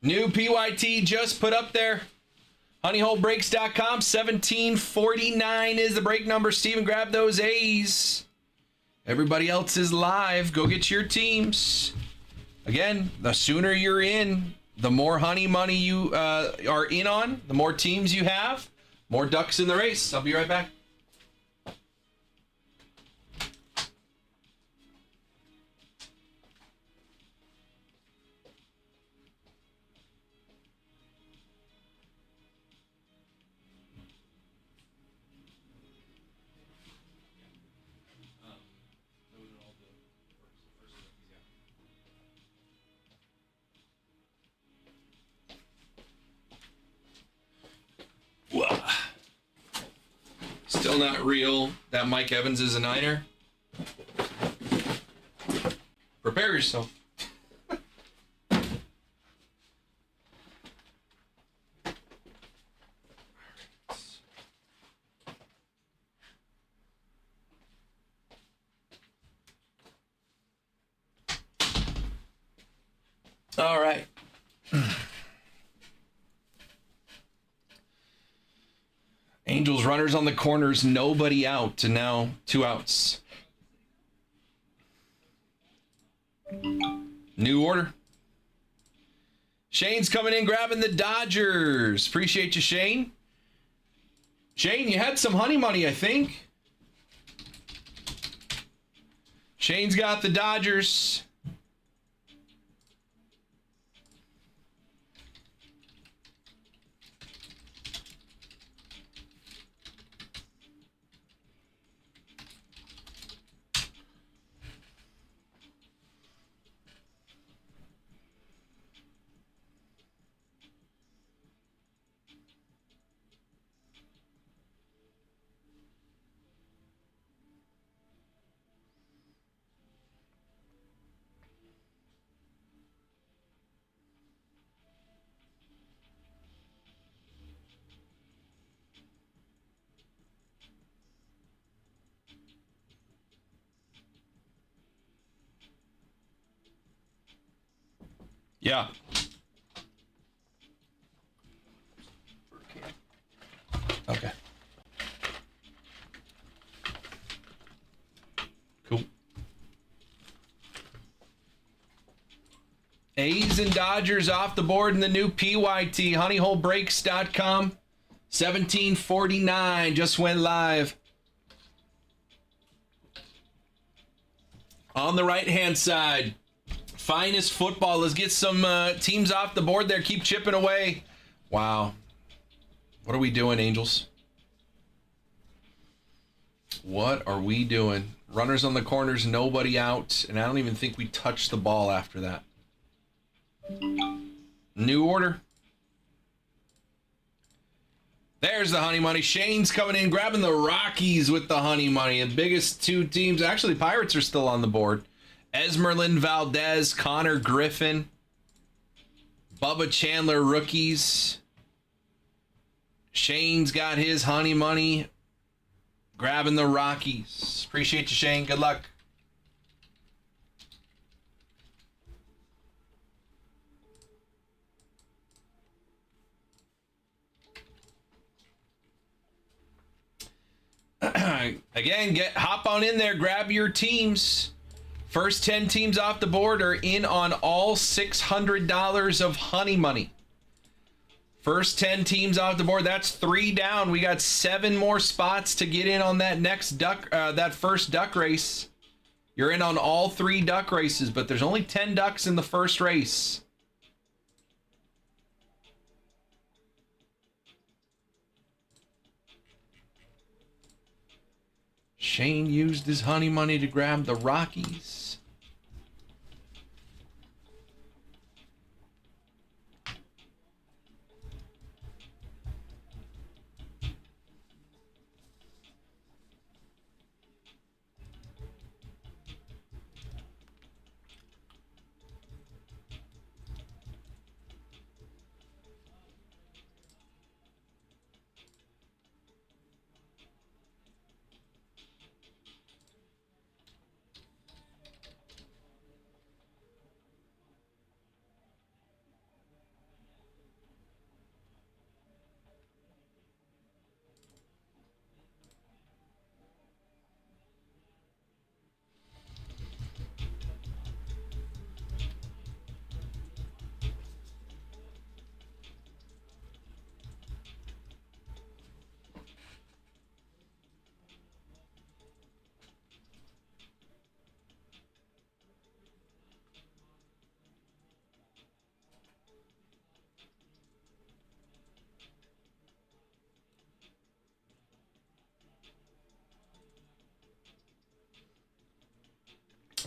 New PYT just put up there. HoneyholeBreaks.com. 1749 is the break number. Steven, grab those A's. Everybody else is live. Go get your teams. Again, the sooner you're in, the more honey money you are in on, the more teams you have, more ducks in the race. I'll be right back. Still not real that Mike Evans is a Niner. Prepare yourself. All right. Angels runners on the corners, nobody out, and now 2 outs. New order. Shane's coming in, grabbing the Dodgers. Appreciate you, Shane. Shane, you had some honey money, I think. Shane's got the Dodgers. Yeah. Okay. Cool. A's and Dodgers off the board in the new PYT. HoneyholeBreaks.com. 1749 just went live. On the right-hand side, finest football. Let's get some teams off the board there. Keep chipping away. Wow. What are we doing, Angels? What are we doing? Runners on the corners, nobody out. And I don't even think we touched the ball after that. New order. There's the honey money. Shane's coming in, grabbing the Rockies with the honey money. The biggest 2 teams. Actually, Pirates are still on the board. Esmerlin Valdez, Connor Griffin, Bubba Chandler rookies. Shane's got his honey money, grabbing the Rockies. Appreciate you, Shane. Good luck. Again, hop on in there, grab your teams. First 10 teams off the board are in on all $600 of honey money. First 10 teams off the board, that's 3 down. We got 7 more spots to get in on that next duck, that first duck race. You're in on all 3 duck races, but there's only 10 ducks in the first race. Shane used his honey money to grab the Rockies.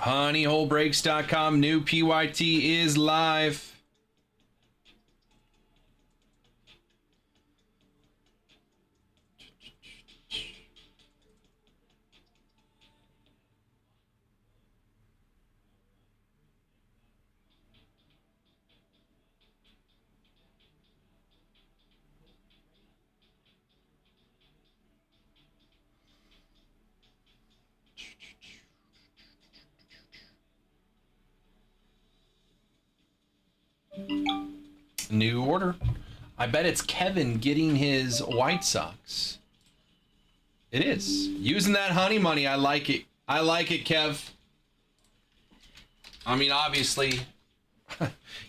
Honeyholebreaks.com. New PYT is live. New order. I bet it's Kevin getting his White Sox. It is. Using that honey money, I like it. I like it, Kev. I mean, obviously,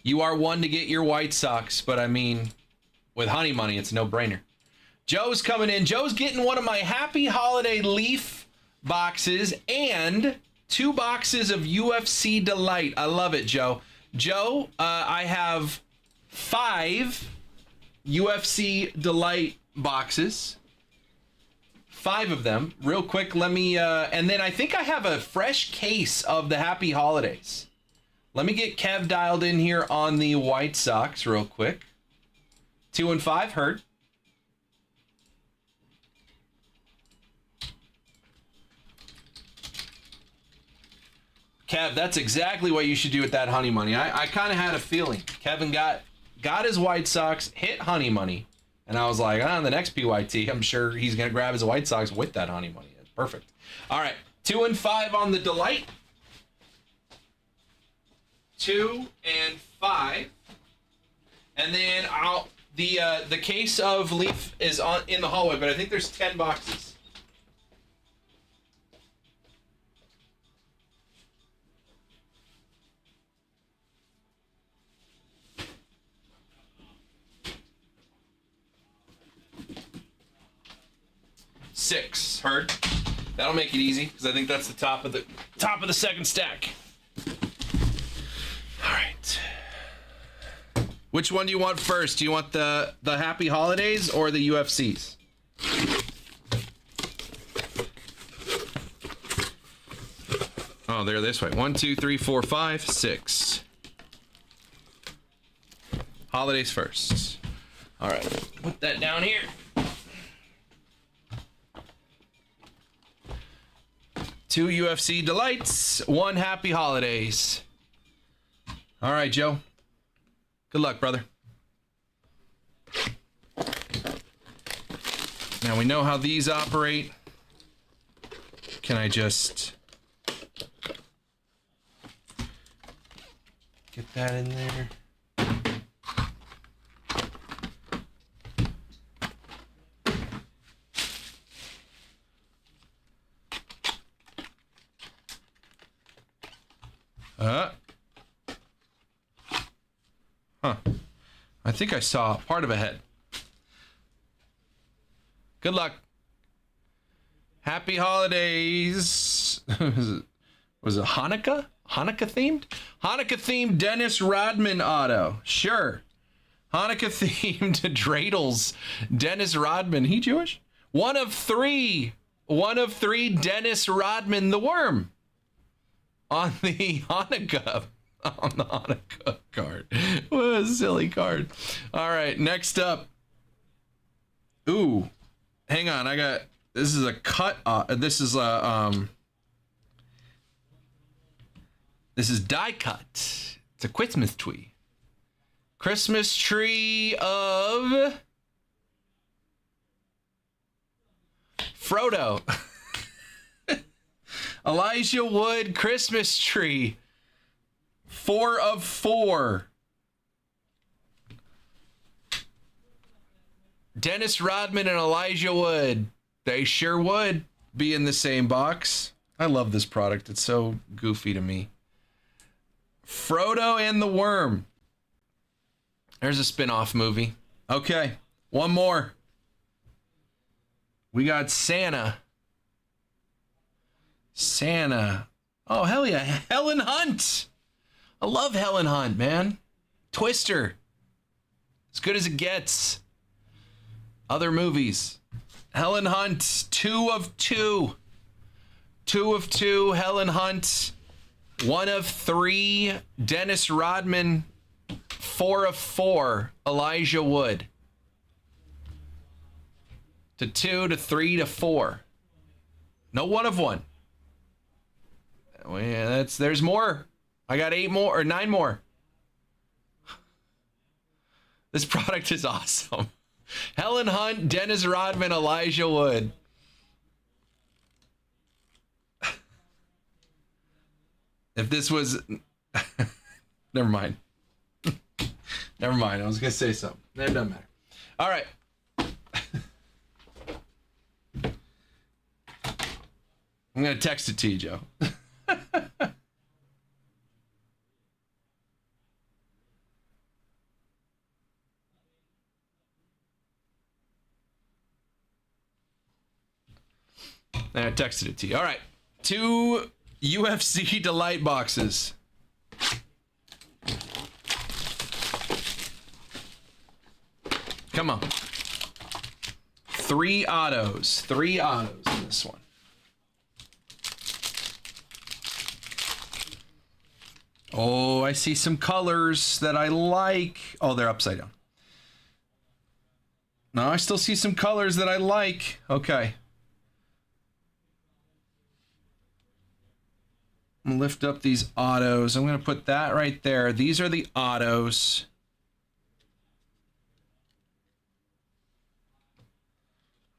you are one to get your White Sox, but I mean, with honey money, it's a no-brainer. Joe's coming in. Joe's getting one of my Happy Holiday Leaf boxes and 2 boxes of UFC Delight. I love it, Joe. Joe, I have 5 UFC Delight boxes. 5 of them. Real quick, let me, and then I think I have a fresh case of the Happy Holidays. Let me get Kev dialed in here on the White Sox real quick. 2 and 5, heard. Kev, that's exactly what you should do with that honey money. I kind of had a feeling. Kevin got his White Sox, hit honey money, and I was like, the next PYT, I'm sure he's going to grab his White Sox with that honey money. It's perfect. All right, 2 and 5 on the Delight. 2 and 5. And then the case of Leaf is in the hallway, but I think there's 10 boxes. Six, heard. That'll make it easy because I think that's the top of the second stack. All right. Which one do you want first? Do you want the Happy Holidays or the UFCs? Oh, they're this way. 1, 2, 3, 4, 5, 6. Holidays first. All right. Put that down here. 2 UFC Delights, 1 Happy Holidays. All right, Joe. Good luck, brother. Now we know how these operate. Can I just get that in there? I think I saw part of a head. Good luck. Happy holidays. Was it Hanukkah? Hanukkah themed? Hanukkah themed Dennis Rodman auto. Sure. Hanukkah themed Dreidels. Dennis Rodman. He Jewish? One of three Dennis Rodman the Worm. On the Hanukkah card. What a silly card. All right, next up. Ooh, hang on. This is a cut. This is die cut. It's a Christmas tree. Christmas tree of Frodo. Elijah Wood Christmas tree. 4 of 4. Dennis Rodman and Elijah Wood. They sure would be in the same box. I love this product. It's so goofy to me. Frodo and the Worm. There's a spin-off movie. Okay, one more. We got Santa. Oh, hell yeah. Helen Hunt. I love Helen Hunt, man. Twister. As good as it gets. Other movies. Helen Hunt. 2 of 2. 2 of 2. Helen Hunt. 1 of 3, Dennis Rodman. 4 of 4, Elijah Wood. To 2, to 3, to 4. No 1 of 1. Well, yeah, there's more. I got 8 more or 9 more. This product is awesome. Helen Hunt, Dennis Rodman, Elijah Wood. If this was... Never mind. Never mind. I was going to say something. It doesn't matter. All right. I'm going to text it to you, Joe. I texted it to you. All right. 2 UFC Delight boxes. Come on. 3 autos. 3 autos in this one. Oh, I see some colors that I like. Oh, they're upside down. No, I still see some colors that I like. Okay. I'm gonna lift up these autos. I'm gonna put that right there. These are the autos.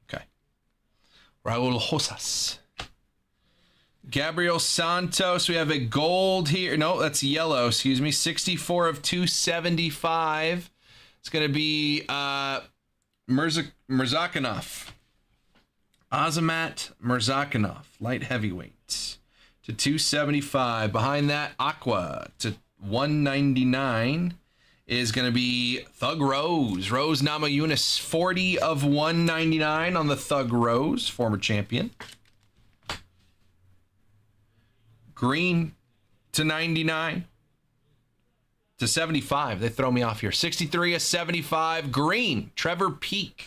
Okay. Raul Rosas. Gabriel Santos. We have a gold here. No, that's yellow. Excuse me. 64 of 275. It's gonna be Murzakanov. Azamat Murzakanov, light heavyweight. To 275. Behind that, Aqua to 199 is going to be Thug Rose. Rose Namajunas, 40 of 199 on the Thug Rose, former champion. Green to 99. To 75. They throw me off here. 63 of 75. Green. Trevor Peak.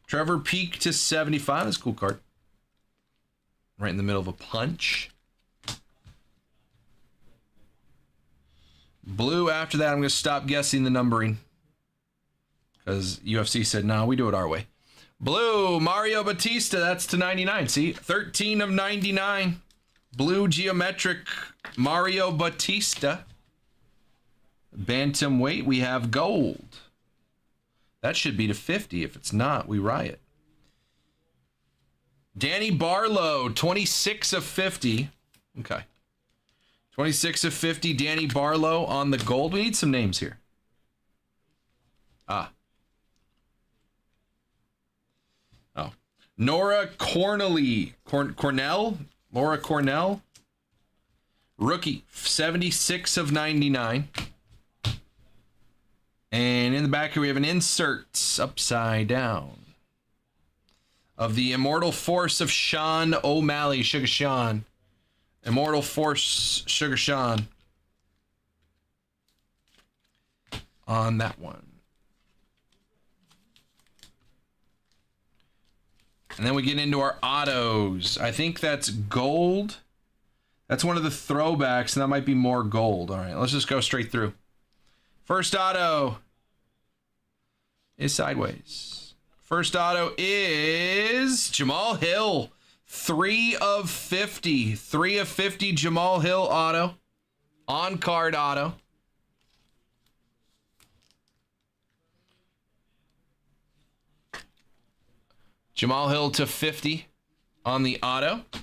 Trevor Peak to 75. That's a cool card. Right in the middle of a punch. Blue after that, I'm going to stop guessing the numbering. Because UFC said, no, we do it our way. Blue, Mario Batista, that's to 99. See, 13 of 99. Blue geometric Mario Batista. Bantamweight, we have gold. That should be to 50. If it's not, we riot. Danny Barlow, 26 of 50. Okay. 26 of 50, Danny Barlow on the gold. We need some names here. Oh. Nora Cornell. Laura Cornell. Rookie, 76 of 99. And in the back here, we have an insert upside down of the Immortal Force of Sean O'Malley, Sugar Sean. Immortal Force, Sugar Sean. On that one. And then we get into our autos. I think that's gold. That's one of the throwbacks, and that might be more gold. All right, let's just go straight through. First auto is sideways. First auto is Jamal Hill. 3 of 50. 3 of 50 Jamal Hill auto. On-card auto. Jamal Hill to 50 on the auto. I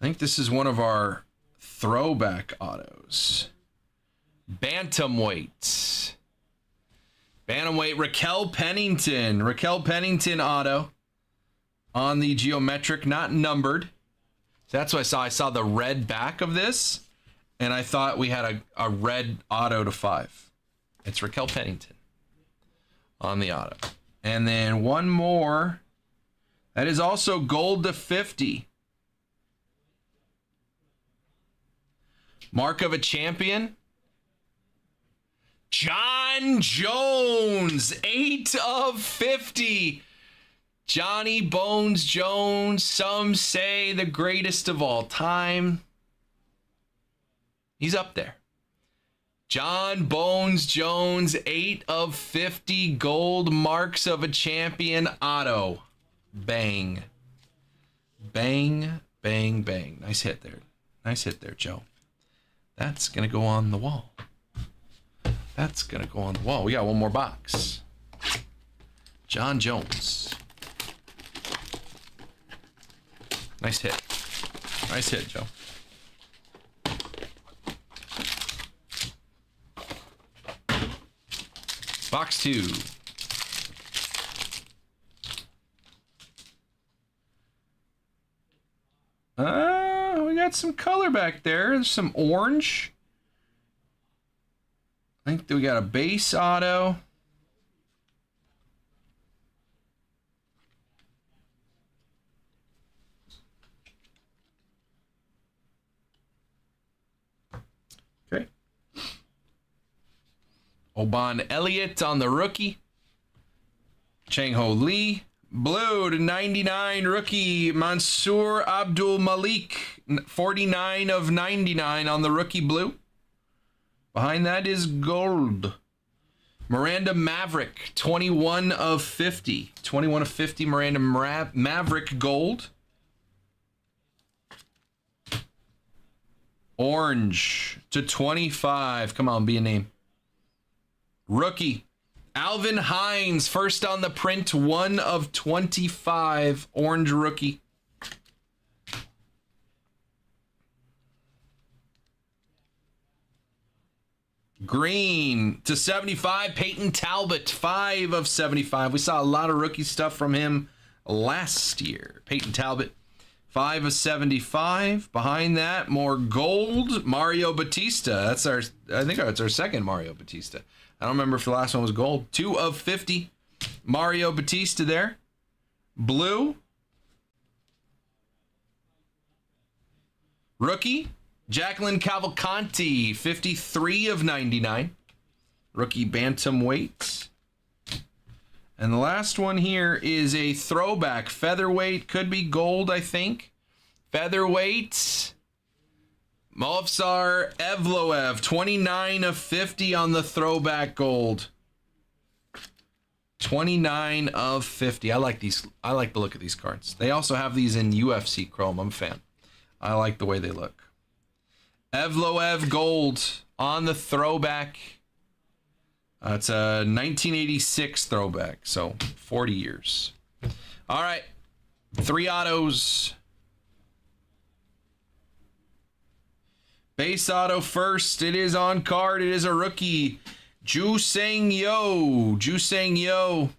think this is one of our throwback autos. Bantamweight. Bantamweight, Raquel Pennington. Raquel Pennington auto. On the geometric, not numbered. So that's what I saw. I saw the red back of this, and I thought we had a red auto to 5. It's Raquel Pennington on the auto. And then one more. That is also gold to 50. Mark of a champion. John Jones, 8 of 50. Johnny Bones Jones, some say the greatest of all time. He's up there. John Bones Jones, 8 of 50 gold marks of a champion auto. Bang. Bang, bang, bang. Nice hit there. Nice hit there, Joe. That's going to go on the wall. That's going to go on the wall. We got one more box. John Jones. Nice hit. Nice hit, Joe. Box 2. We got some color back there. There's some orange. I think we got a base auto. Okay. Oban Elliott on the rookie. Chang Ho Lee. Blue to 99 rookie Mansour Abdul Malik. 49 of 99 on the rookie blue. Behind that is gold. Miranda Maverick, 21 of 50. 21 of 50 Miranda Maverick gold. Orange to 25. Come on, be a name. Rookie. Alvin Hines, first on the print, 1 of 25. Orange rookie. Green to 75, Peyton Talbot, 5 of 75. We saw a lot of rookie stuff from him last year. Peyton Talbot, 5 of 75. Behind that, more gold. Mario Batista. I think it's our second Mario Batista. I don't remember if the last one was gold. 2 of 50. Mario Batista there. Blue. Rookie. Jacqueline Cavalcanti, 53 of 99. Rookie bantamweight. And the last one here is a throwback. Featherweight. Could be gold, I think. Featherweight. Movsar Evloev, 29 of 50 on the throwback gold. 29 of 50. I like these. I like the look of these cards. They also have these in UFC Chrome. I'm a fan. I like the way they look. Evloev gold on the throwback. It's a 1986 throwback, so 40 years. All right, 3 autos. Base auto first. It is on card. It is a rookie. Ju Sang Yo. Ju Sang Yo.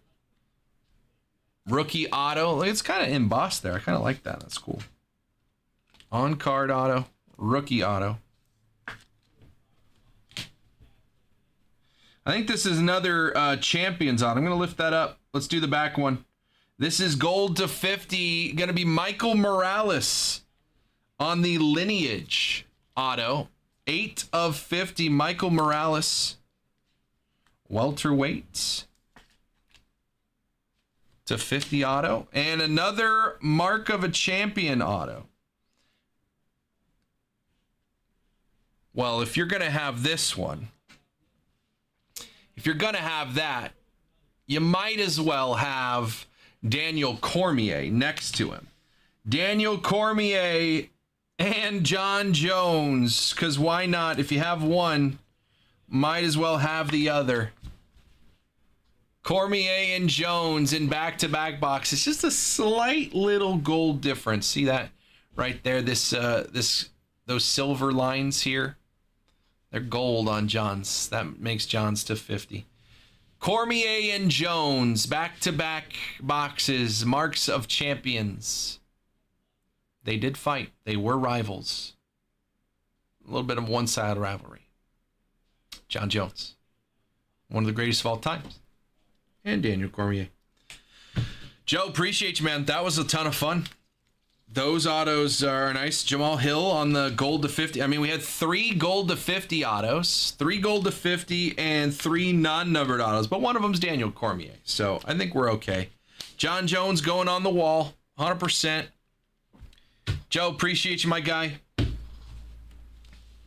Rookie auto. It's kind of embossed there. I kind of like that. That's cool. On card auto. Rookie auto. I think this is another Champions auto. I'm going to lift that up. Let's do the back one. This is gold to 50. Going to be Michael Morales on the Lineage auto. 8 of 50. Michael Morales. Welterweight. To 50 auto. And another Mark of a Champion auto. Well, if you're going to have this one, if you're going to have that, you might as well have Daniel Cormier next to him. Daniel Cormier and John Jones, because why not? If you have one, might as well have the other. Cormier and Jones in back-to-back boxes. Just a slight little gold difference. See that right there? Those silver lines here. They're gold on John's. That makes John's to 50. Cormier and Jones, back-to-back boxes, marks of champions. They did fight. They were rivals. A little bit of one-sided rivalry. John Jones, one of the greatest of all times. And Daniel Cormier. Joe, appreciate you, man. That was a ton of fun. Those autos are nice. Jamal Hill on the gold to 50. I mean, we had 3 gold to 50 autos, 3 gold to 50, and 3 non-numbered autos. But one of them's Daniel Cormier. So I think we're okay. John Jones going on the wall, 100%. Joe, appreciate you, my guy.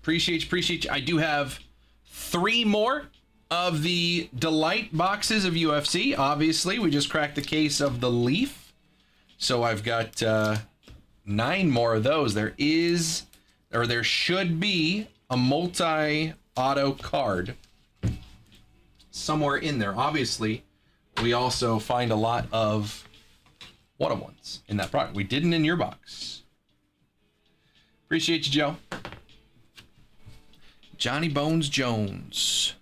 Appreciate you. I do have 3 more of the Delight boxes of UFC. Obviously, we just cracked the case of the Leaf. So I've got 9 more of those. There should be a multi-auto card somewhere in there. Obviously, we also find a lot of one-of-ones in that product. We didn't in your box. Appreciate you, Joe. Johnny Bones Jones.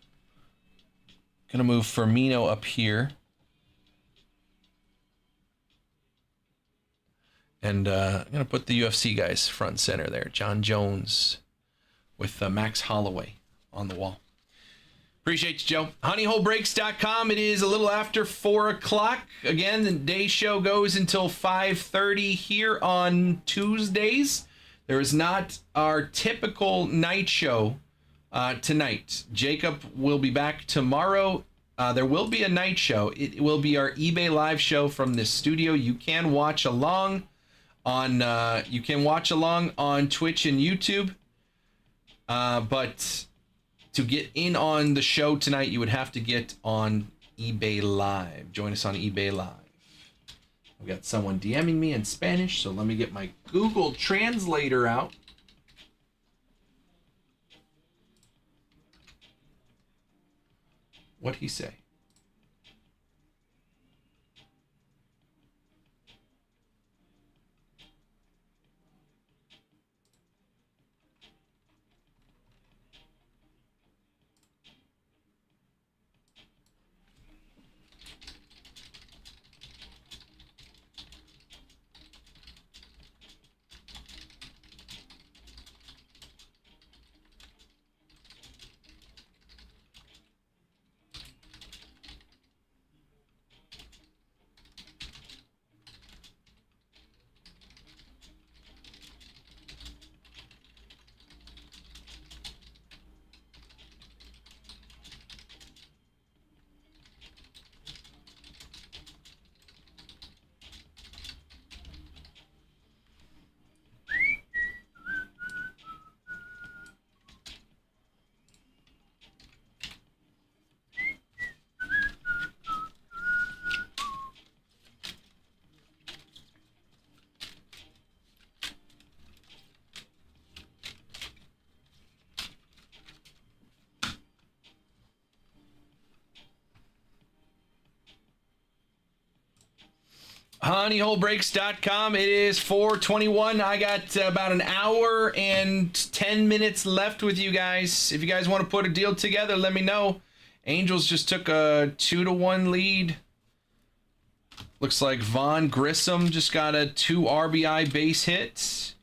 Gonna move Firmino up here. And I'm gonna put the UFC guys front and center there. John Jones with Max Holloway on the wall. Appreciate you, Joe. HoneyholeBreaks.com. It is a little after 4 o'clock. Again, the day show goes until 5:30 here on Tuesdays. There is not our typical night show tonight. Jacob will be back tomorrow. There will be a night show. It will be our eBay live show from this studio. You can watch along on Twitch and YouTube. But to get in on the show tonight, you would have to get on eBay Live. Join us on eBay Live. I've got someone DMing me in Spanish, so let me get my Google Translator out. What'd he say? HoneyholeBreaks.com. It is 4:21. I got about an hour and 10 minutes left with you guys. If you guys want to put a deal together, let me know. Angels just took a 2-1 lead. Looks like Vaughn Grissom just got a 2 RBI base hit,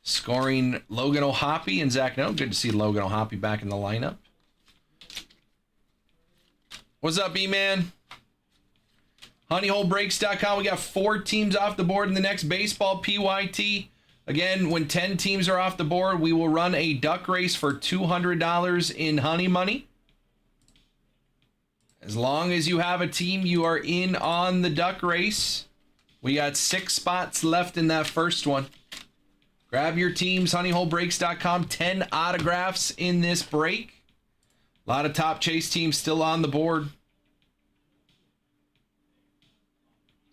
scoring Logan O'Hoppe and Zach No. Good to see Logan O'Hoppe back in the lineup. What's up, E-Man? HoneyholeBreaks.com. We got 4 teams off the board in the next baseball PYT. Again, when 10 teams are off the board, we will run a duck race for $200 in honey money. As long as you have a team, you are in on the duck race. We got 6 spots left in that first one. Grab your teams, HoneyholeBreaks.com. 10 autographs in this break. A lot of top chase teams still on the board.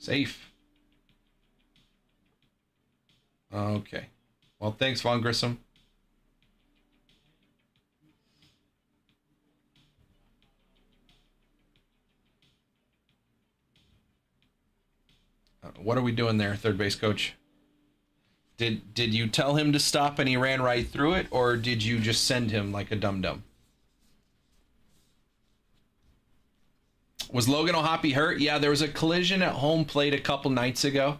Safe. Okay. Well, thanks, Vaughn Grissom. What are we doing there, third base coach? Did you tell him to stop and he ran right through it, or did you just send him like a dum-dum? Was Logan O'Hoppe hurt? Yeah, there was a collision at home plate a couple nights ago.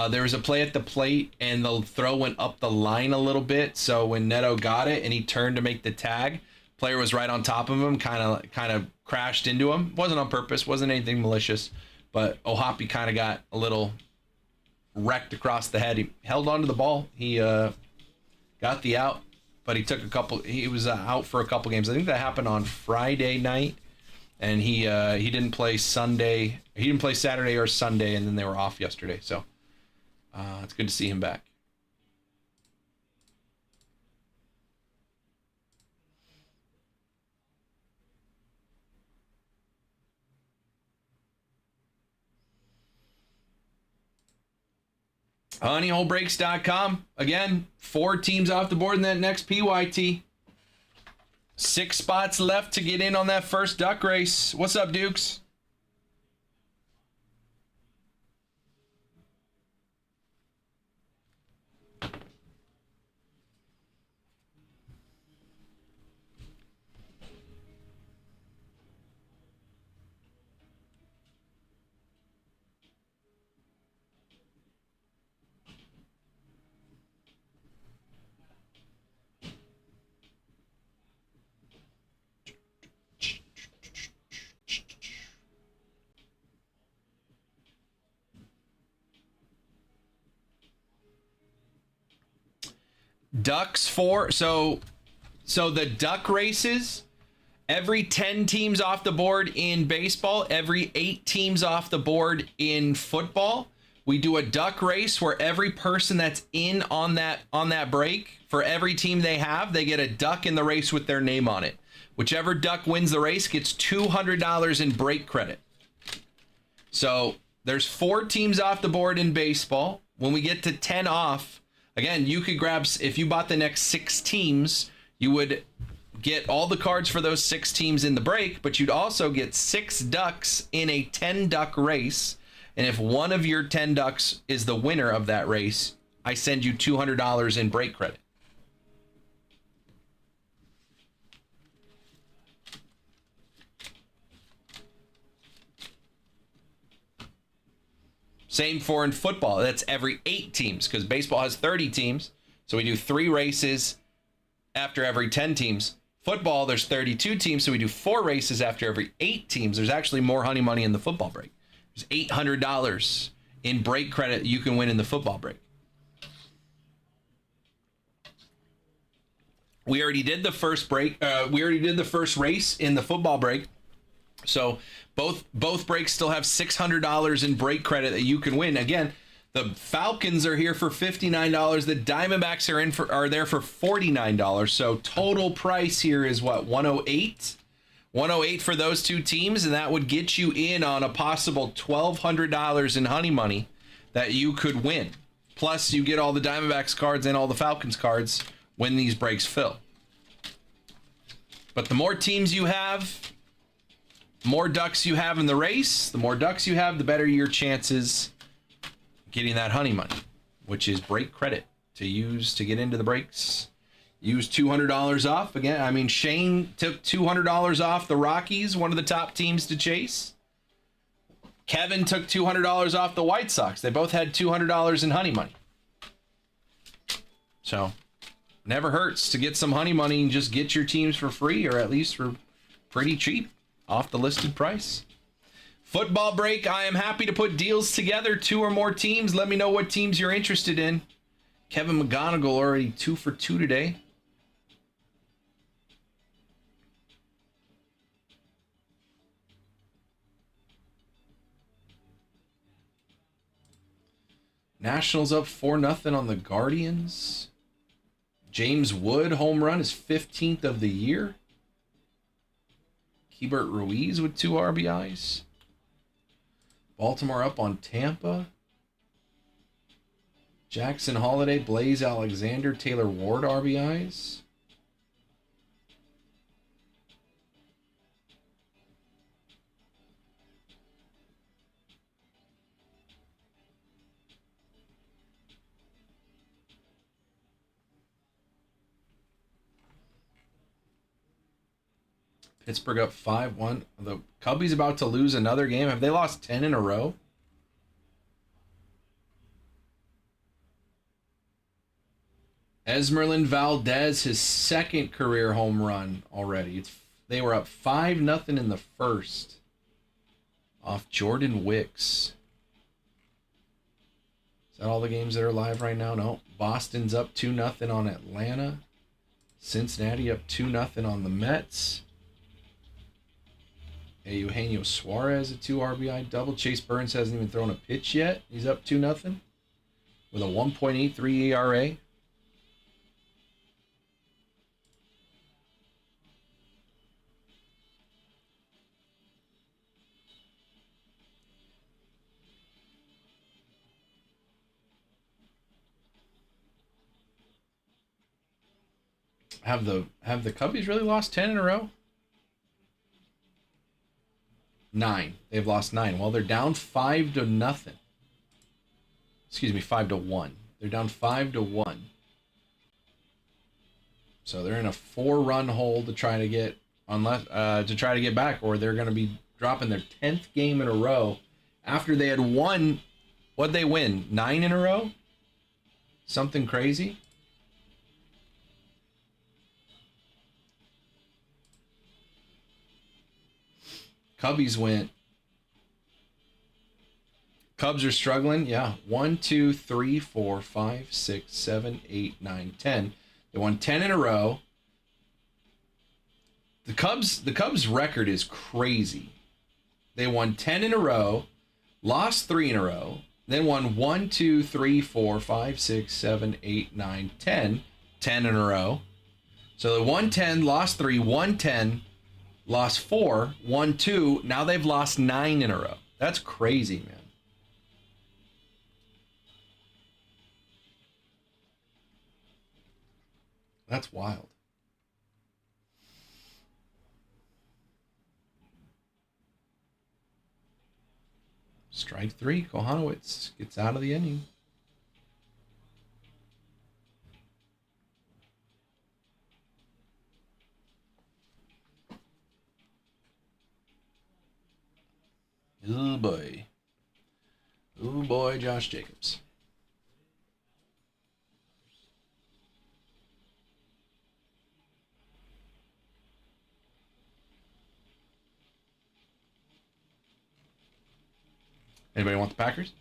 There was a play at the plate, and the throw went up the line a little bit. So when Neto got it and he turned to make the tag, player was right on top of him, kind of crashed into him. Wasn't on purpose, wasn't anything malicious, but O'Hoppe kind of got a little wrecked across the head. He held onto the ball. He got the out, but he was out for a couple games. I think that happened on Friday night. and he didn't play Sunday. He didn't play Saturday or Sunday, and then they were off yesterday. So it's good to see him back. Honeyholebreaks.com. Again, 4 teams off the board in that next PYT. 6 spots left to get in on that first duck race. What's up, Dukes? Ducks for so the duck races, every 10 teams off the board in baseball, every 8 teams off the board in football. We do a duck race where every person that's in on that break, for every team they have, they get a duck in the race with their name on it. Whichever duck wins the race gets $200 in break credit. So there's 4 teams off the board in baseball. When we get to 10 off, again, you could grab, if you bought the next 6 teams, you would get all the cards for those 6 teams in the break, but you'd also get 6 ducks in a 10 duck race. And if one of your 10 ducks is the winner of that race, I send you $200 in break credit. Same for in football. That's every 8 teams, because baseball has 30 teams. So we do 3 races after every 10 teams. Football, there's 32 teams, so we do 4 races after every 8 teams. There's actually more honey money in the football break. There's $800 in break credit you can win in the football break. We already did the first break. We already did the first race in the football break. So both breaks still have $600 in break credit that you can win. Again, the Falcons are here for $59. The Diamondbacks are there for $49. So total price here is what, $108? $108 for those 2 teams, and that would get you in on a possible $1,200 in honey money that you could win. Plus, you get all the Diamondbacks cards and all the Falcons cards when these breaks fill. But the more teams you have, more ducks you have in the race, the more ducks you have, the better your chances getting that honey money, which is break credit to use to get into the breaks. Use $200 off. Again, I mean, Shane took $200 off the Rockies, one of the top teams to chase. Kevin took $200 off the White Sox. They both had $200 in honey money. So, never hurts to get some honey money and just get your teams for free, or at least for pretty cheap off the listed price. Football break, I am happy to put deals together. 2 or more teams. Let me know what teams you're interested in. Kevin McGonigal already 2 for 2 today. Nationals up 4-0 on the Guardians. James Wood home run is 15th of the year. Keibert Ruiz with 2 RBIs. Baltimore up on Tampa. Jackson Holiday, Blaze Alexander, Taylor Ward RBIs. Pittsburgh up 5-1. The Cubbies about to lose another game. Have they lost 10 in a row? Esmeralyn Valdez, his 2nd career home run already. They were up 5-0 in the first off Jordan Wicks. Is that all the games that are live right now? No. Boston's up 2-0 on Atlanta. Cincinnati up 2-0 on the Mets. Eugenio Suarez, a 2 RBI double. Chase Burns hasn't even thrown a pitch yet. He's up 2-0 with a 1.83 ERA. Have the Cubbies really lost 10 in a row? 9. They've lost 9. Well, they're down 5-0. Excuse me, 5-1. They're down 5-1. So they're in a 4-run hole to try to get back, or they're going to be dropping their 10th game in a row after they had won. What'd they win? 9 in a row? Something crazy. Cubbies went. Cubs are struggling. Yeah. 1, 2, 3, 4, 5, 6, 7, 8, 9, 10. They won 10 in a row. The Cubs record is crazy. They won 10 in a row, lost 3 in a row, then won 1, 2, 3, 4, 5, 6, 7, 8, 9, 10. 10 in a row. So they won 10, lost 3, won 10. Lost 4, won 2. Now they've lost 9 in a row. That's crazy, man. That's wild. Strike 3. Kohanowitz gets out of the inning. Oh boy. Oh boy, Josh Jacobs. Anybody want the Packers?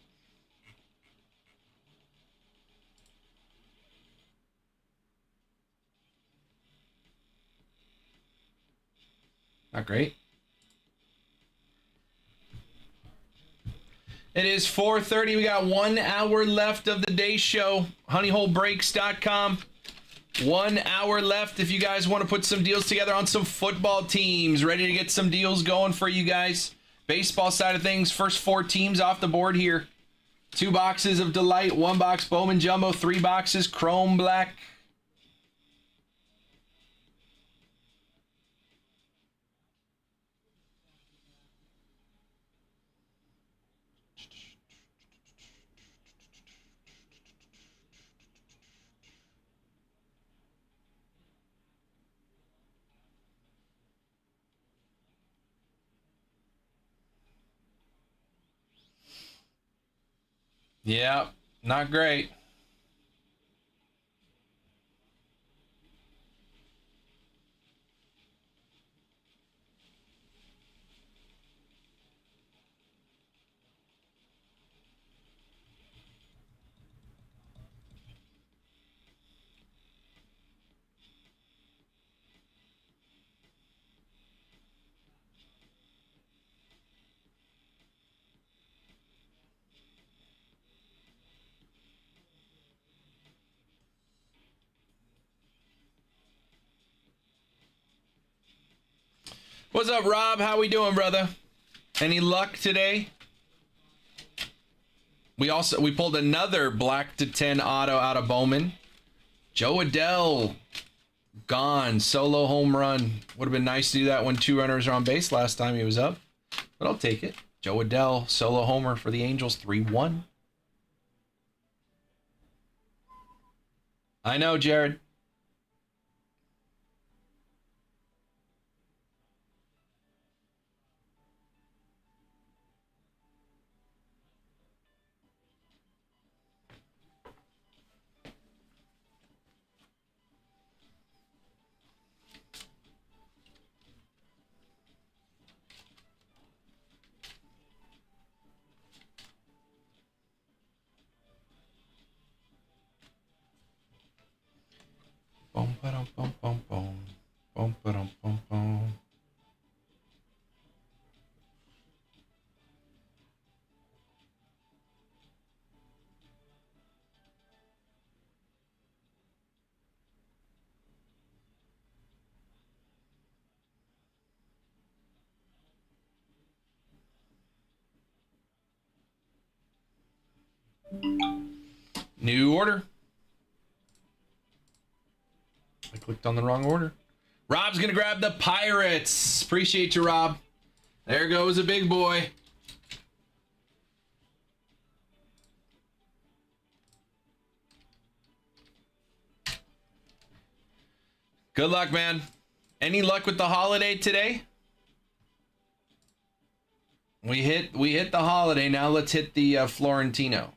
Not great. It is 4:30. We got 1 hour left of the day show. HoneyholeBreaks.com. 1 hour left if you guys want to put some deals together on some football teams. Ready to get some deals going for you guys. Baseball side of things, first 4 teams off the board here. 2 boxes of Delight, 1 box Bowman Jumbo, 3 boxes Chrome Black. Yeah, not great. What's up, Rob? How we doing, brother? Any luck today? We pulled another black to 10 auto out of Bowman. Joe Adell gone, solo home run. Would have been nice to do that when 2 runners are on base last time he was up, but I'll take it. Joe Adell, solo homer for the Angels, 3-1. I know, Jared. Bum ba-dum bum bum bum. Bum ba-dum bum bum. New order. I clicked on the wrong order. Rob's gonna grab the Pirates. Appreciate you, Rob. There goes a big boy. Good luck, man. Any luck with the holiday today? We hit the holiday. Now let's hit the Florentino.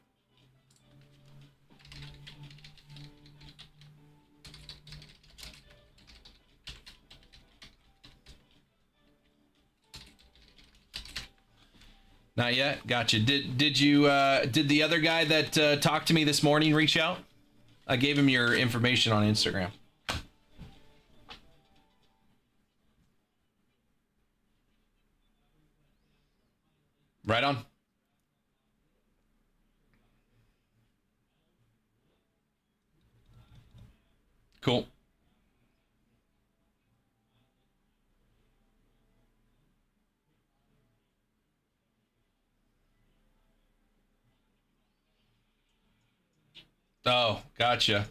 Not yet. Gotcha. Did the other guy that talked to me this morning reach out? I gave him your information on Instagram. Right on. Cool. Oh, gotcha.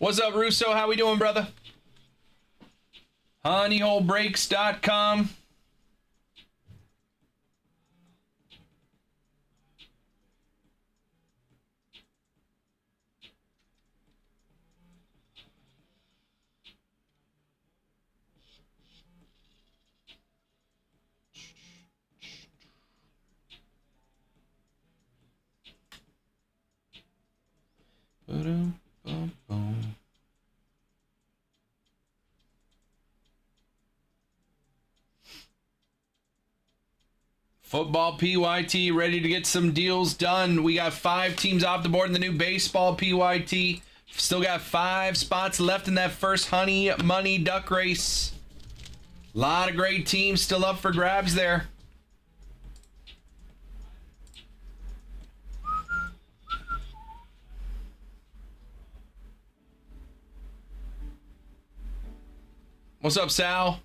What's up, Russo? How we doing, brother? Honeyholebreaks.com. Ba-dum-bum-bum. Football PYT ready to get some deals done. We got 5 teams off the board in the new baseball PYT. Still got 5 spots left in that first honey money duck race. A lot of great teams still up for grabs there. What's up, Sal?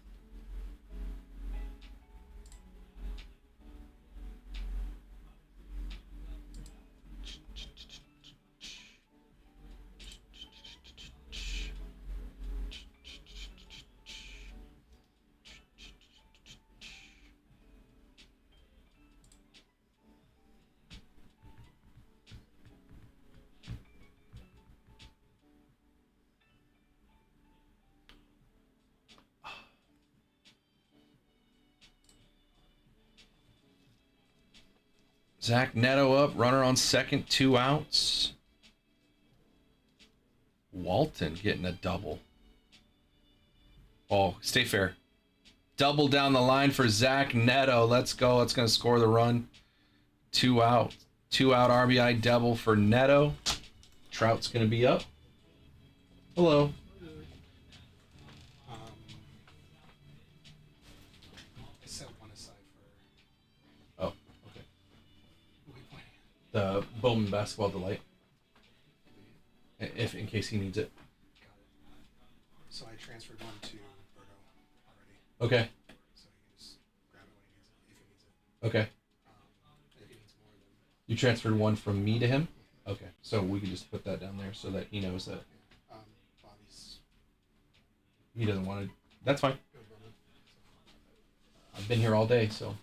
Zach Neto up, runner on second, 2 outs. Walton getting a double. Oh, stay fair. Double down the line for Zach Neto. Let's go. That's going to score the run. 2 out. 2 out RBI double for Neto. Trout's going to be up. Hello. I set one aside for. Oh, okay. The Bowman Basketball Delight. If in case he needs it. Got it. So I transferred one to Berto already. Okay. So he can just grab it when he needs it, if he needs it. Okay. If he needs more, then. You transferred one from me to him? Okay. So we can just put that down there so that he knows that Bobby's he doesn't want to. That's fine. good runner. I've been here all day, so.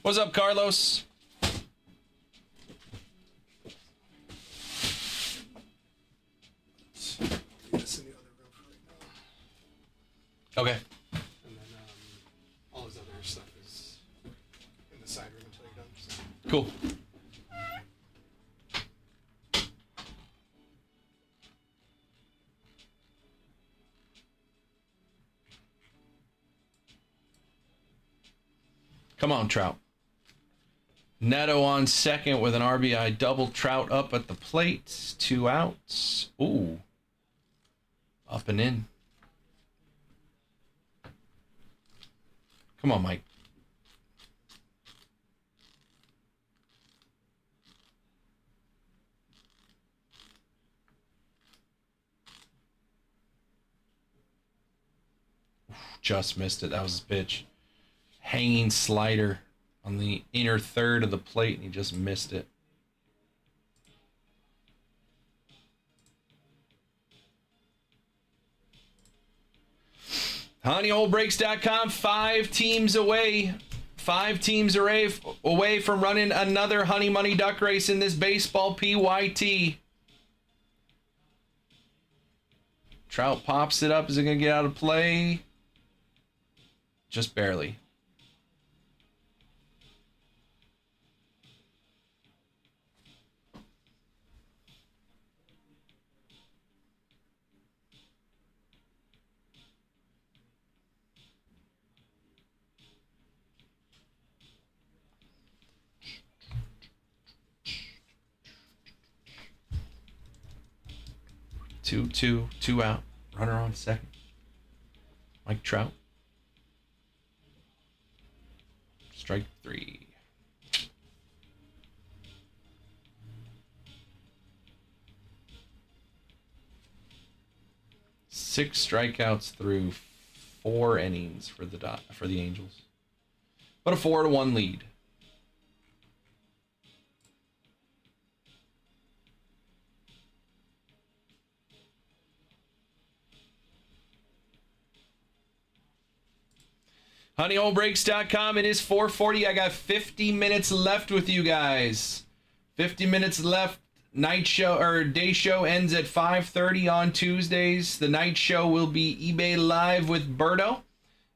What's up, Carlos? Leave this in the other room for right now. Okay. And then all his other stuff is in the side room until you're done. So. Cool. Come on, Trout. Neto on second with an RBI double. Trout up at the plate. 2 outs. Ooh. Up and in. Come on, Mike. Just missed it. That was his pitch. Hanging slider on the inner third of the plate, and he just missed it. HoneyHoleBreaks.com, 5 teams away. 5 teams away from running another Honey Money Duck Race in this baseball PYT. Trout pops it up. Is it going to get out of play? Just barely. Two out. Runner on second. Mike Trout. Strike 3. Six strikeouts through 4 innings for the Angels, but a 4-1 lead. HoneyHoleBreaks.com. It is 4:40. I got 50 minutes left with you guys. 50 minutes left. Night show or day show ends at 5:30 on Tuesdays. The night show will be eBay Live with Berto.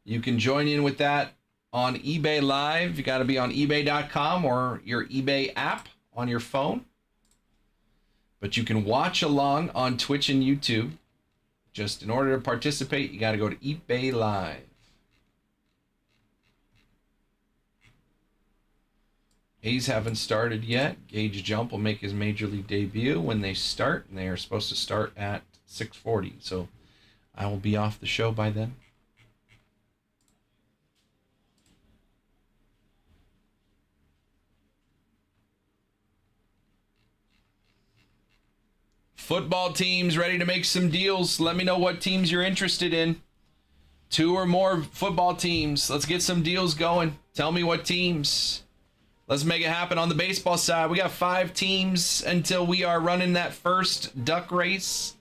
You can join in with that on eBay Live. You got to be on eBay.com or your eBay app on your phone. But you can watch along on Twitch and YouTube. Just in order to participate, you got to go to eBay Live. A's haven't started yet. Gage Jump will make his major league debut when they start, and they are supposed to start at 6:40. So I will be off the show by then. Football teams ready to make some deals. Let me know what teams you're interested in. 2 or more football teams. Let's get some deals going. Tell me what teams. Let's make it happen on the baseball side. We got 5 teams until we are running that first duck race.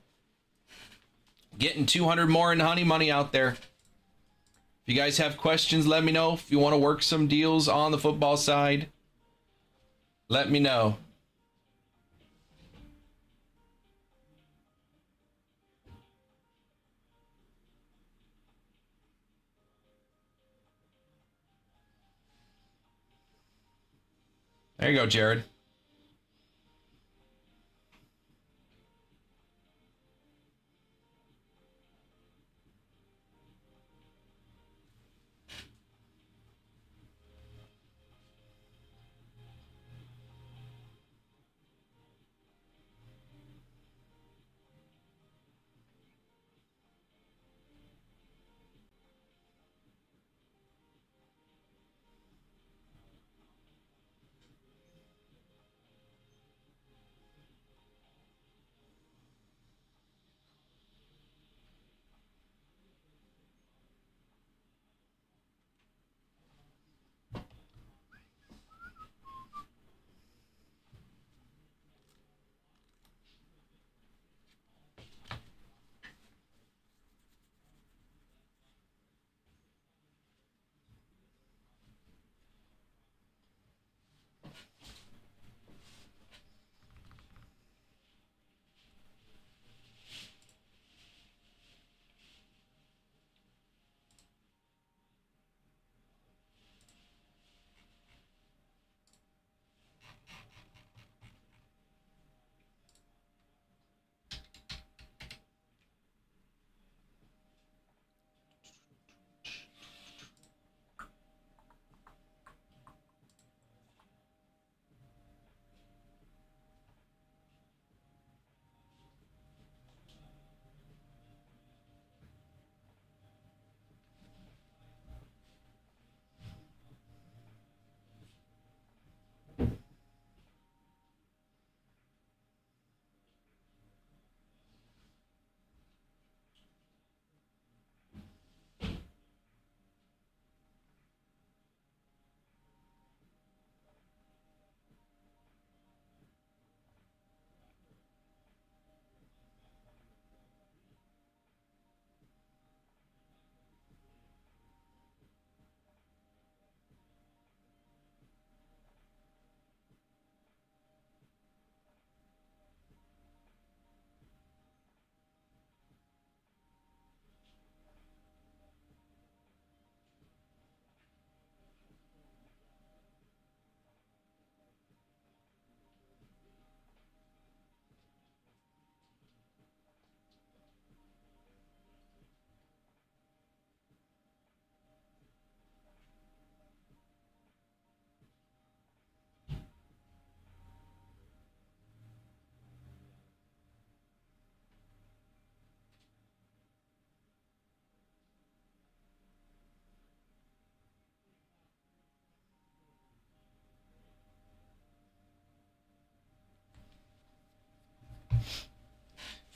Getting 200 more in Honey Money out there. If you guys have questions, let me know. If you want to work some deals on the football side, let me know. There you go, Jared.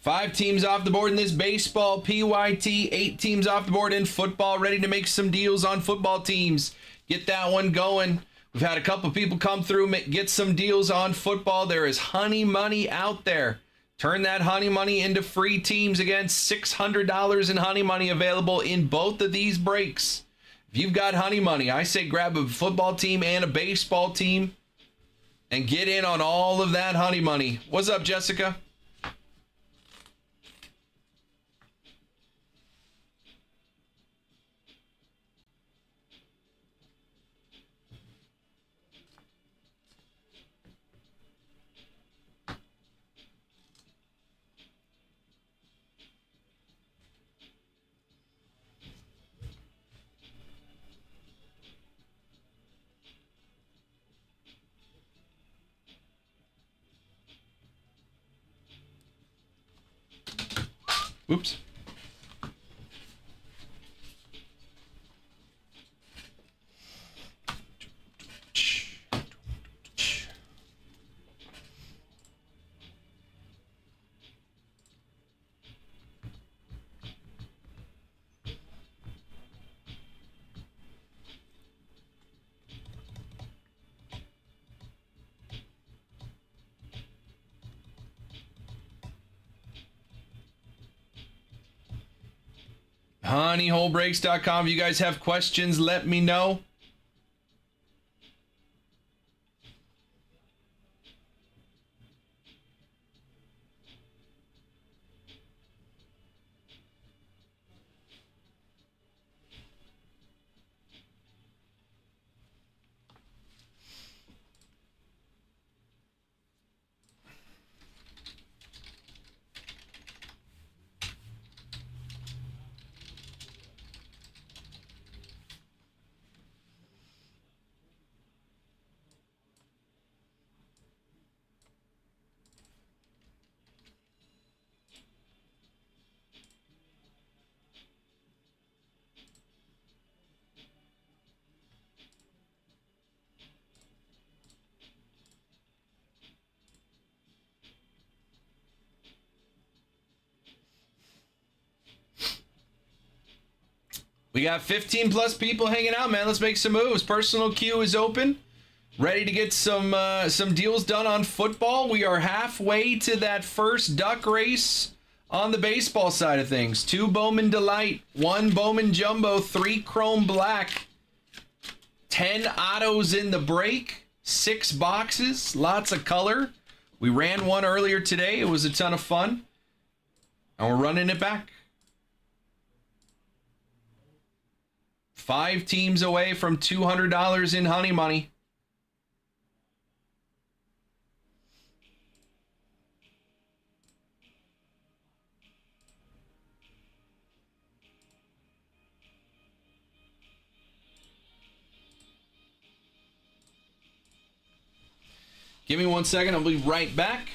5 teams off the board in this baseball PYT. 8 teams off the board in football. Ready to make some deals on football teams. Get that one going. We've had a couple people come through, get some deals on football. There is honey money out there. Turn that honey money into free teams. Again, $600 in honey money available in both of these breaks. If you've got honey money, I say grab a football team and a baseball team and get in on all of that honey money. What's up, Jessica? Oops. honeyholebreaks.com. If you guys have questions, let me know. We got 15 plus people hanging out, man. Let's make some moves. Personal queue is open. Ready to get some deals done on football. We are halfway to that first duck race on the baseball side of things. 2 Bowman Delight, 1 Bowman Jumbo, 3 Chrome Black, 10 autos in the break, 6 boxes, lots of color. We ran one earlier today. It was a ton of fun. And we're running it back. 5 teams away from $200 in honey money. Give me 1 second. I'll be right back.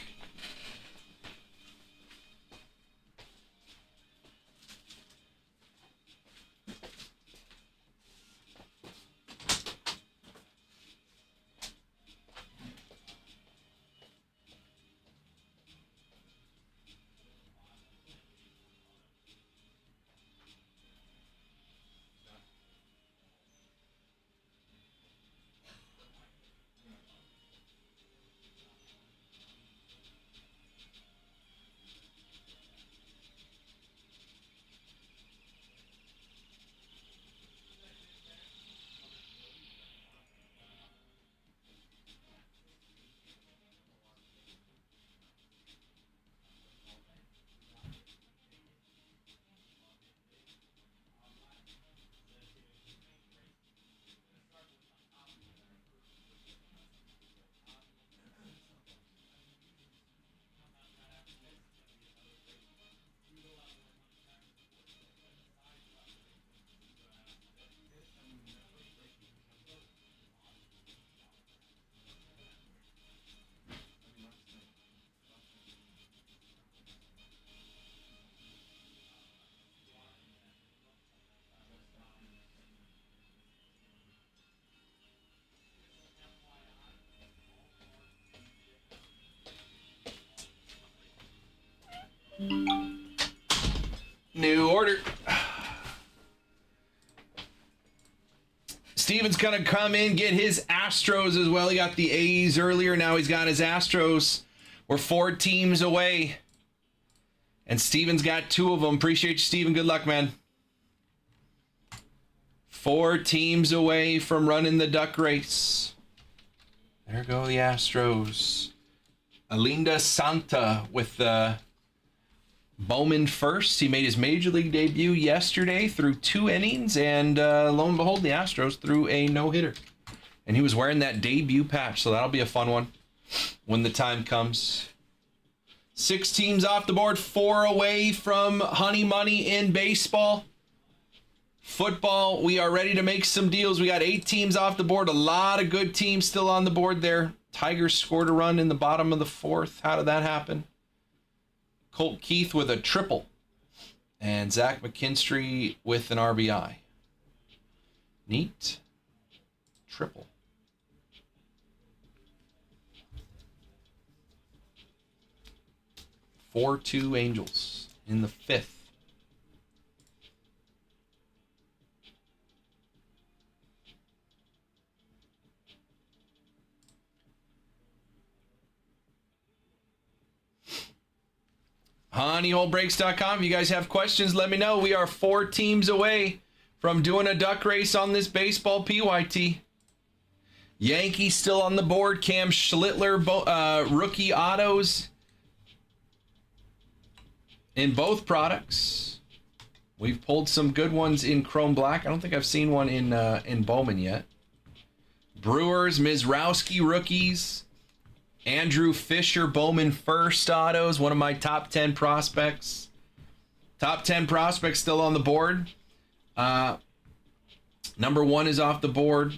order. Steven's going to come in, get his Astros as well. He got the A's earlier. Now he's got his Astros. We're 4 teams away. And Steven's got 2 of them. Appreciate you, Steven. Good luck, man. 4 teams away from running the duck race. There go the Astros. Alinda Santa with Bowman first. He made his Major League debut yesterday through 2 innings, and lo and behold, the Astros threw a no-hitter. And he was wearing that debut patch, so that'll be a fun one when the time comes. 6 teams off the board, 4 away from Honey Money in baseball. Football, we are ready to make some deals. We got 8 teams off the board, a lot of good teams still on the board there. Tigers scored a run in the bottom of the 4th. How did that happen? Colt Keith with a triple. And Zach McKinstry with an RBI. Neat. Triple. Four 2 Angels in the 5th. HoneyholeBreaks.com. If you guys have questions, let me know. We are 4 teams away from doing a duck race on this baseball PYT. Yankees still on the board. Cam Schlittler, rookie autos in both products. We've pulled some good ones in Chrome Black. I don't think I've seen one in Bowman yet. Brewers, Mizrowski rookies. Andrew Fisher, Bowman first autos, one of my top 10 prospects. Top 10 prospects still on the board. Number 1 is off the board.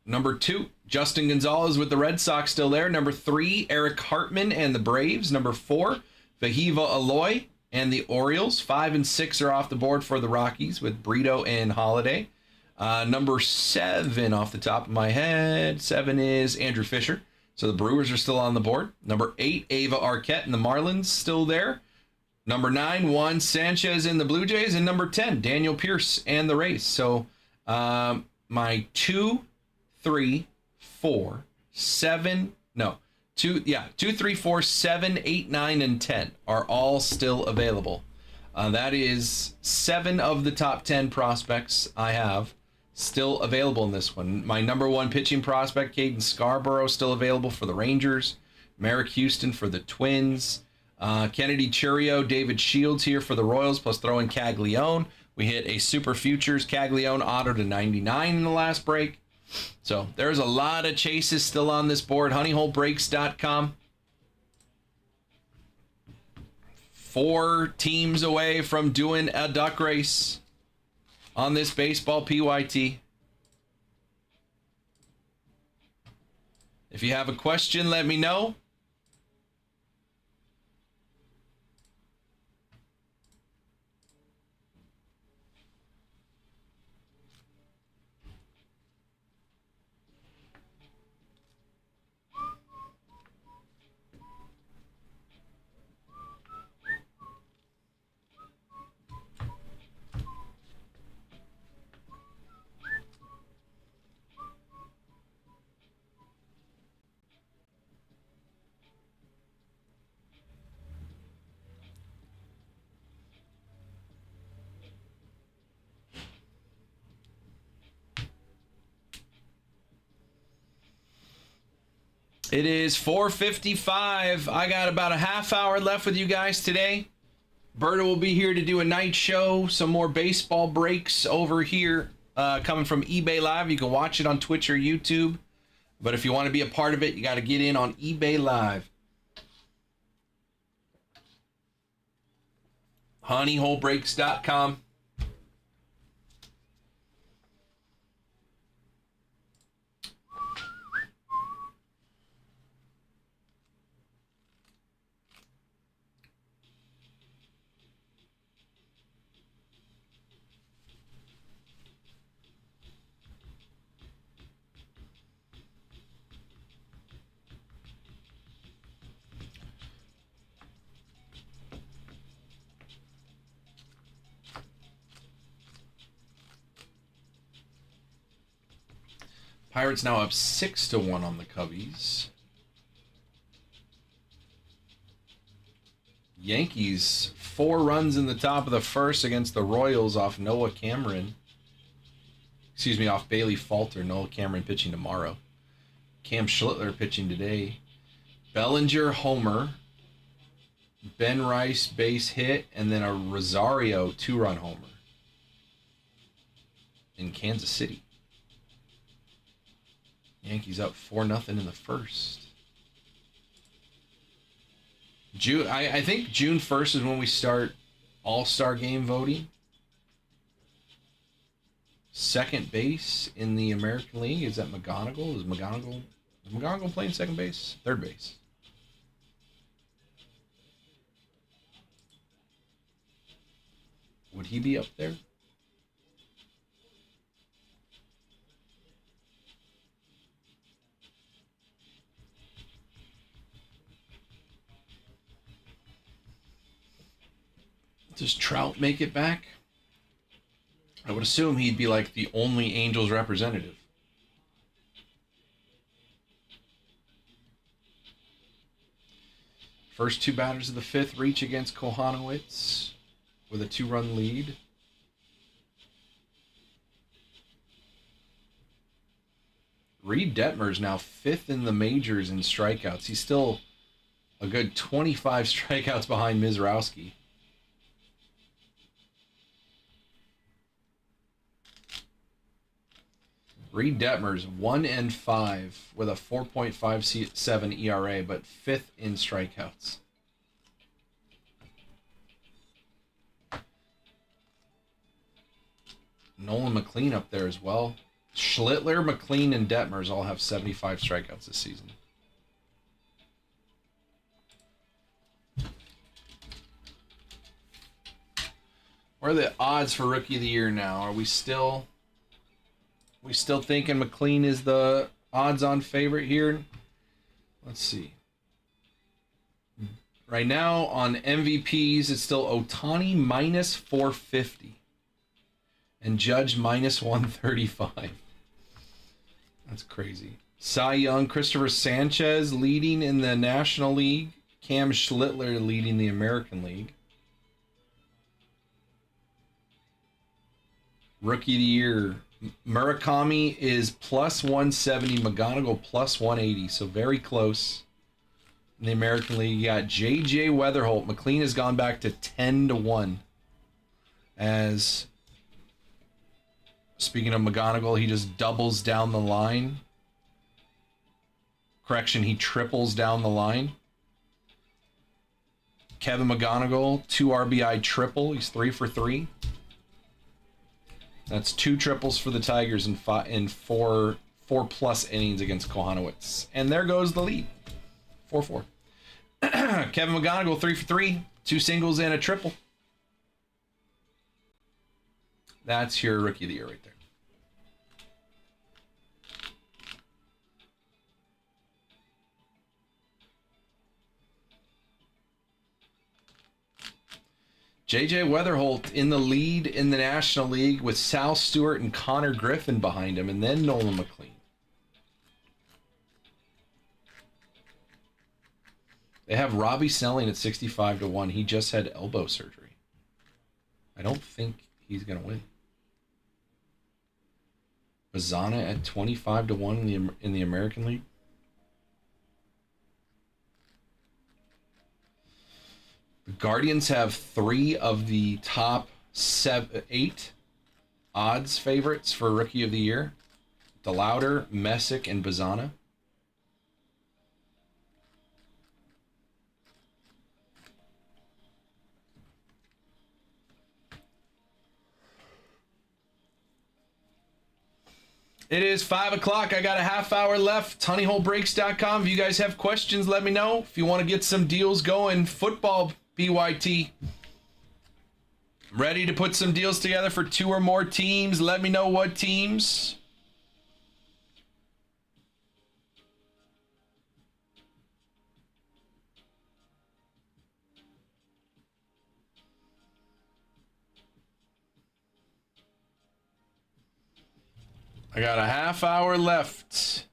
Number 2, Justin Gonzalez with the Red Sox still there. Number 3, Eric Hartman and the Braves. Number 4, Vahiva Aloy and the Orioles. 5 and 6 are off the board for the Rockies with Brito and Holiday. Number 7 off the top of my head. 7 is Andrew Fisher. So the Brewers are still on the board. Number 8, Ava Arquette and the Marlins still there. Number 9, Juan Sanchez and the Blue Jays. And number 10, Daniel Pierce and the Rays. So my 2, 3, 4, 7, no, 2, 3, 4, 7, 8, 9, and 10 are all still available. That is 7 of the top 10 prospects I have still available in this one. My number 1 pitching prospect, Caden Scarborough, still available for the Rangers. Merrick Houston for the Twins. Kennedy Churio, David Shields here for the Royals, plus throw in Caglione. We hit a Super Futures Caglione auto to 99 in the last break. So there's a lot of chases still on this board. HoneyholeBreaks.com. 4 teams away from doing a duck race on this baseball PYT. If you have a question, let me know. It is 4:55. I got about a half hour left with you guys today. Berta will be here to do a night show. Some more baseball breaks over here coming from eBay Live. You can watch it on Twitch or YouTube. But if you want to be a part of it, you got to get in on eBay Live. HoneyholeBreaks.com. Pirates now up 6-1 on the Cubbies. Yankees 4 runs in the top of the first against the Royals off Noah Cameron. Excuse me, off Bailey Falter. Noah Cameron pitching tomorrow. Cam Schlittler pitching today. Bellinger homer. Ben Rice base hit, and then a Rosario 2-run homer in Kansas City. Yankees up 4-0 in the first. I think June 1st is when we start All-Star Game voting. Second base in the American League, is that McGonigal? Is McGonigal playing second base? Third base. Would he be up there? Does Trout make it back? I would assume he'd be like the only Angels representative. First 2 batters of the 5th reach against Kohanowitz with a 2-run lead. Reed Detmer's now 5th in the majors in strikeouts. He's still a good 25 strikeouts behind Mizrowski. Reed Detmer's 1-5 with a 4.57 ERA, but 5th in strikeouts. Nolan McLean up there as well. Schlittler, McLean, and Detmers all have 75 strikeouts this season. What are the odds for Rookie of the Year now? Are we still thinking McLean is the odds-on favorite here? Let's see. Right now on MVPs, it's still Ohtani minus 450 and Judge minus 135. That's crazy. Cy Young, Christopher Sanchez leading in the National League. Cam Schlittler leading the American League. Rookie of the Year. Murakami is plus 170, McGonigal plus 180, so very close. In the American League, you got J.J. Weatherholt. McLean has gone back to 10-1. As, speaking of McGonigal, he just doubles down the line. Correction, he triples down the line. Kevin McGonigal, 2 RBI triple. He's 3 for 3. That's 2 triples for the Tigers in 4+ innings against Kohanowitz. And there goes the lead. 4-4. Kevin McGonigal, 3 for 3. 2 singles and a triple. That's your Rookie of the Year right there. J.J. Weatherholt in the lead in the National League with Sal Stewart and Connor Griffin behind him, and then Nolan McLean. They have Robbie Selling at 65-1. He just had elbow surgery. I don't think he's going to win. Bazana at 25-1 in the American League. The Guardians have 3 of the top 8 odds favorites for Rookie of the Year. DeLauder, Messick, and Bazana. It is 5 o'clock. I got a half hour left. Honeyholebreaks.com. If you guys have questions, let me know. If you want to get some deals going, football PYT. I'm ready to put some deals together for 2 or more teams. Let me know what teams. I got a half hour left.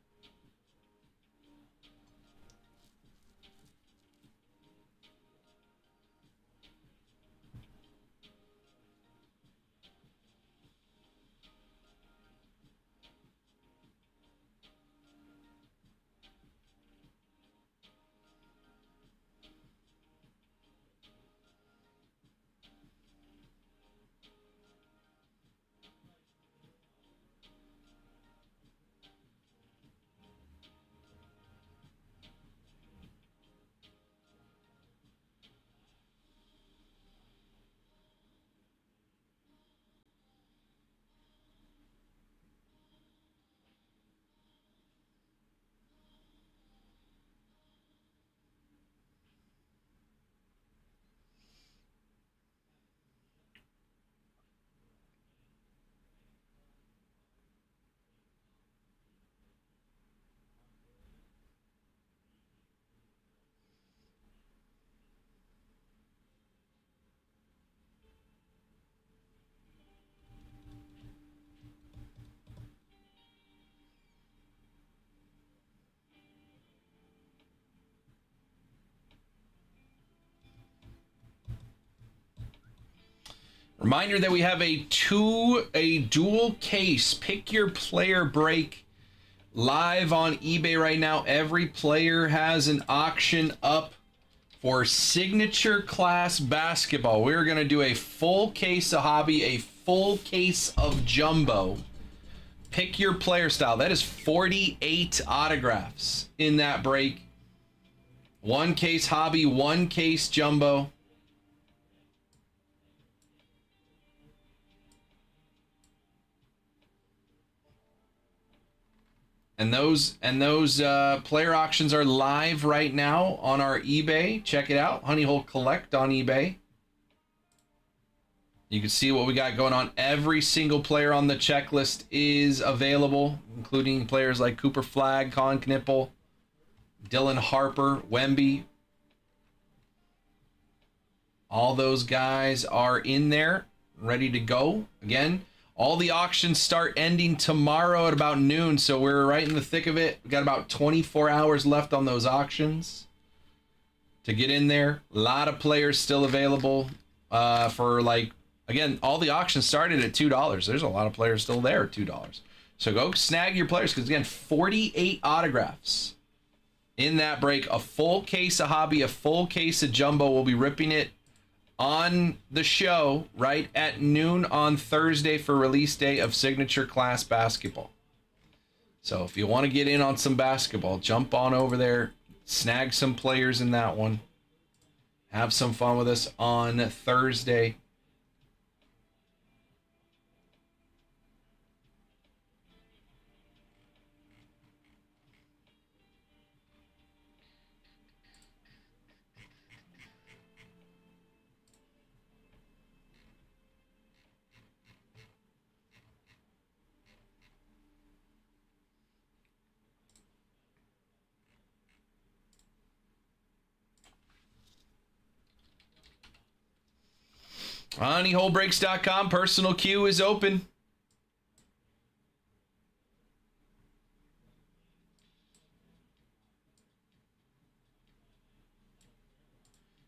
Reminder that we have a dual case pick your player break live on eBay right now. Every player has an auction up for signature class basketball. We're going to do a full case of hobby, a full case of jumbo. Pick your player style. That is 48 autographs in that break. One case hobby, one case jumbo. And those player auctions are live right now on our eBay. Check it out, Honey Hole Collect on eBay. You can see what we got going on. Every single player on the checklist is available, including players like Cooper Flagg, Colin Knippel, Dylan Harper, Wemby. All those guys are in there, ready to go. Again, all the auctions start ending tomorrow at about noon, so we're right in the thick of it. We got about 24 hours left on those auctions to get in there. A lot of players still available for, like, again, all the auctions started at $2. There's a lot of players still there at $2. So go snag your players, because again, 48 autographs in that break. A full case of hobby, a full case of jumbo. We'll be ripping it on the show right at noon on Thursday for release day of signature class basketball. So if you want to get in on some basketball, jump on over there, snag some players in that one, have some fun with us on Thursday. HoneyHoleBreaks.com, personal queue is open.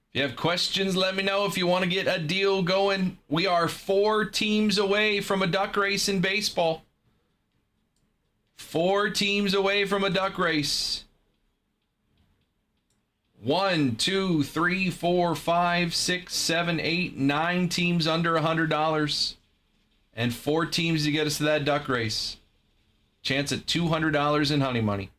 If you have questions, let me know. If you want to get a deal going, we are 4 teams away from a duck race in baseball. 4 teams away from a duck race. 1, 2, 3, 4, 5, 6, 7, 8, 9 teams under $100, and 4 teams to get us to that duck race. Chance at $200 in honey money.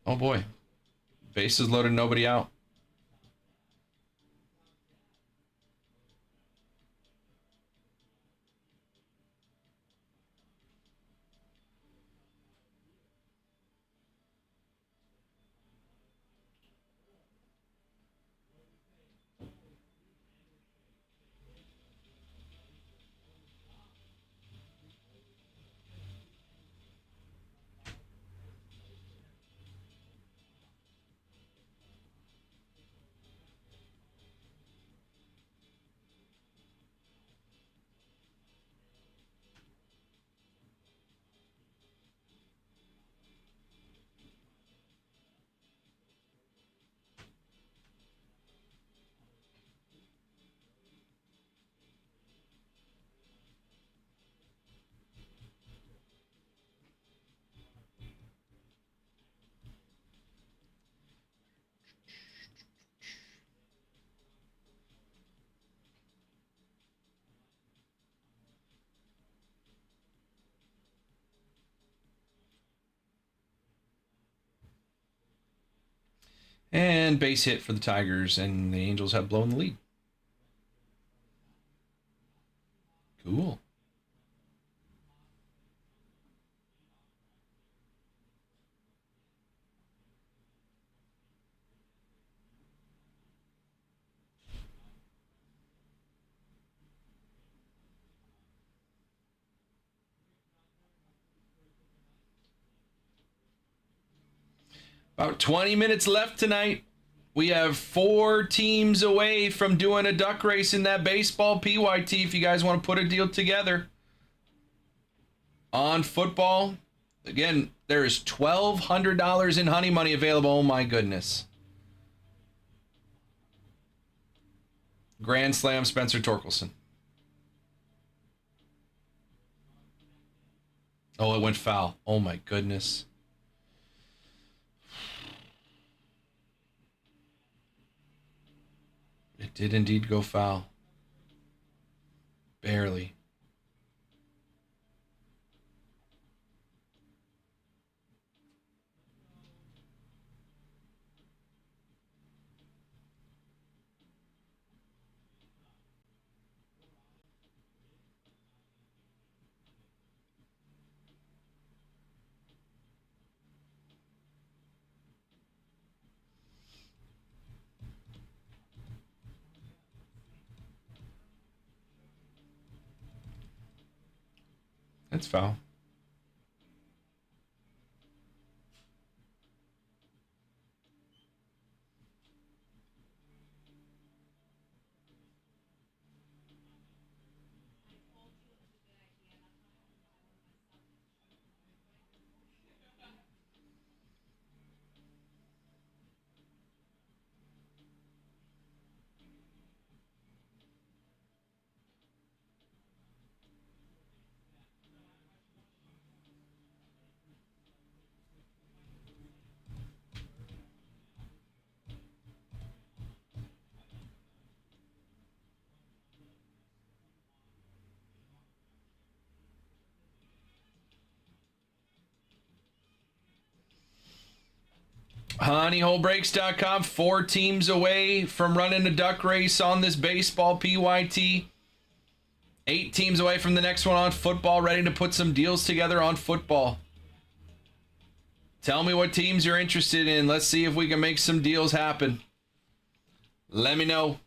Oh boy. Bases loaded, nobody out. And base hit for the Tigers, and the Angels have blown the lead. Cool. About 20 minutes left tonight. We have 4 teams away from doing a duck race in that baseball PYT if you guys want to put a deal together. On football, again, there is $1,200 in honey money available. Oh my goodness. Grand Slam, Spencer Torkelson. Oh, it went foul. Oh my goodness. It did indeed go foul. Barely. That's foul. HoneyholeBreaks.com, 4 teams away from running a duck race on this baseball PYT. 8 teams away from the next one on football, ready to put some deals together on football. Tell me what teams you're interested in. Let's see if we can make some deals happen. Let me know.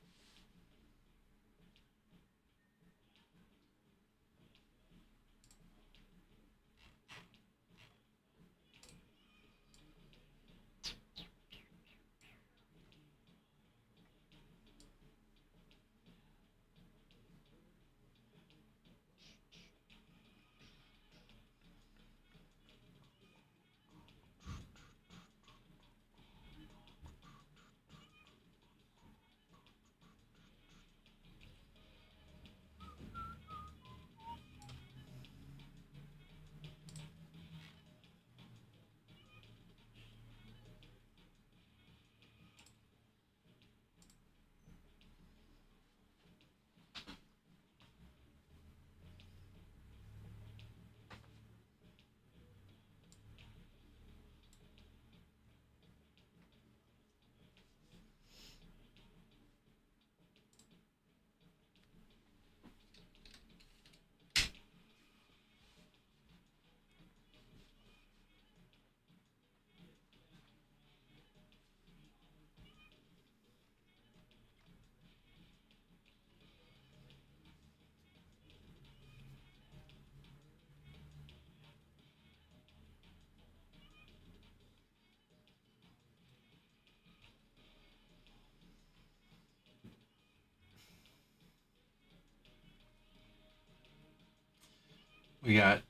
We got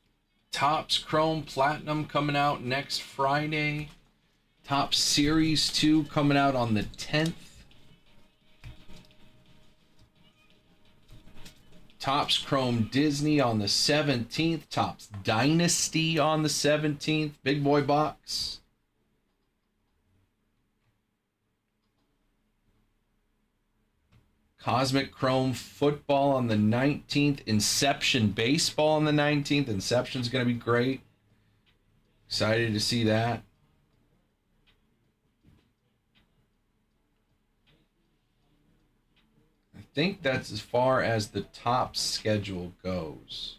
Topps Chrome Platinum coming out next Friday. Topps Series 2 coming out on the 10th. Topps Chrome Disney on the 17th. Topps Dynasty on the 17th. Big boy box. Cosmic Chrome Football on the 19th. Inception Baseball on the 19th. Inception's going to be great. Excited to see that. I think that's as far as the top schedule goes.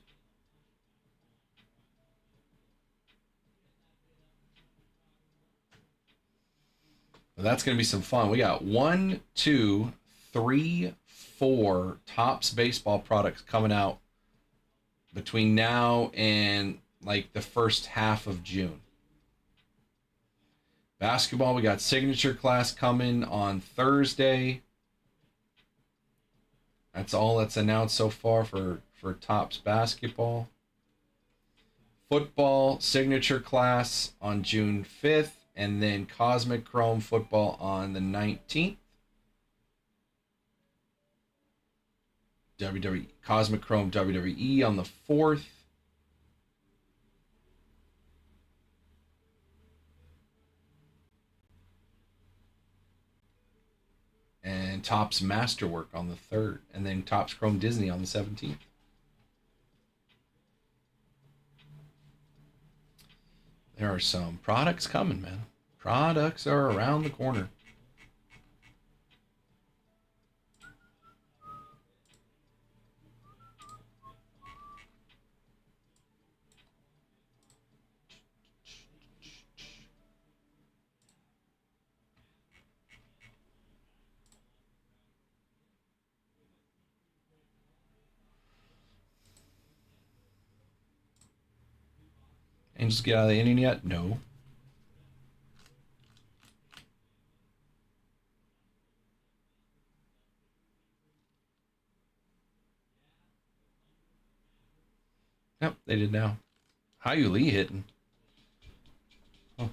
Well, that's going to be some fun. We got 1, 2, 3, 4 Topps baseball products coming out between now and like the first half of June. Basketball, we got signature class coming on Thursday. That's all that's announced so far for Topps basketball. Football, signature class on June 5th, and then Cosmic Chrome Football on the 19th. WWE Cosmic Chrome WWE on the 4th. And Topps Masterwork on the 3rd. And then Topps Chrome Disney on the 17th. There are some products coming, man. Products are around the corner. Angels get out of the inning yet? No. Yep, they did now. Hyu Lee hitting. Oh.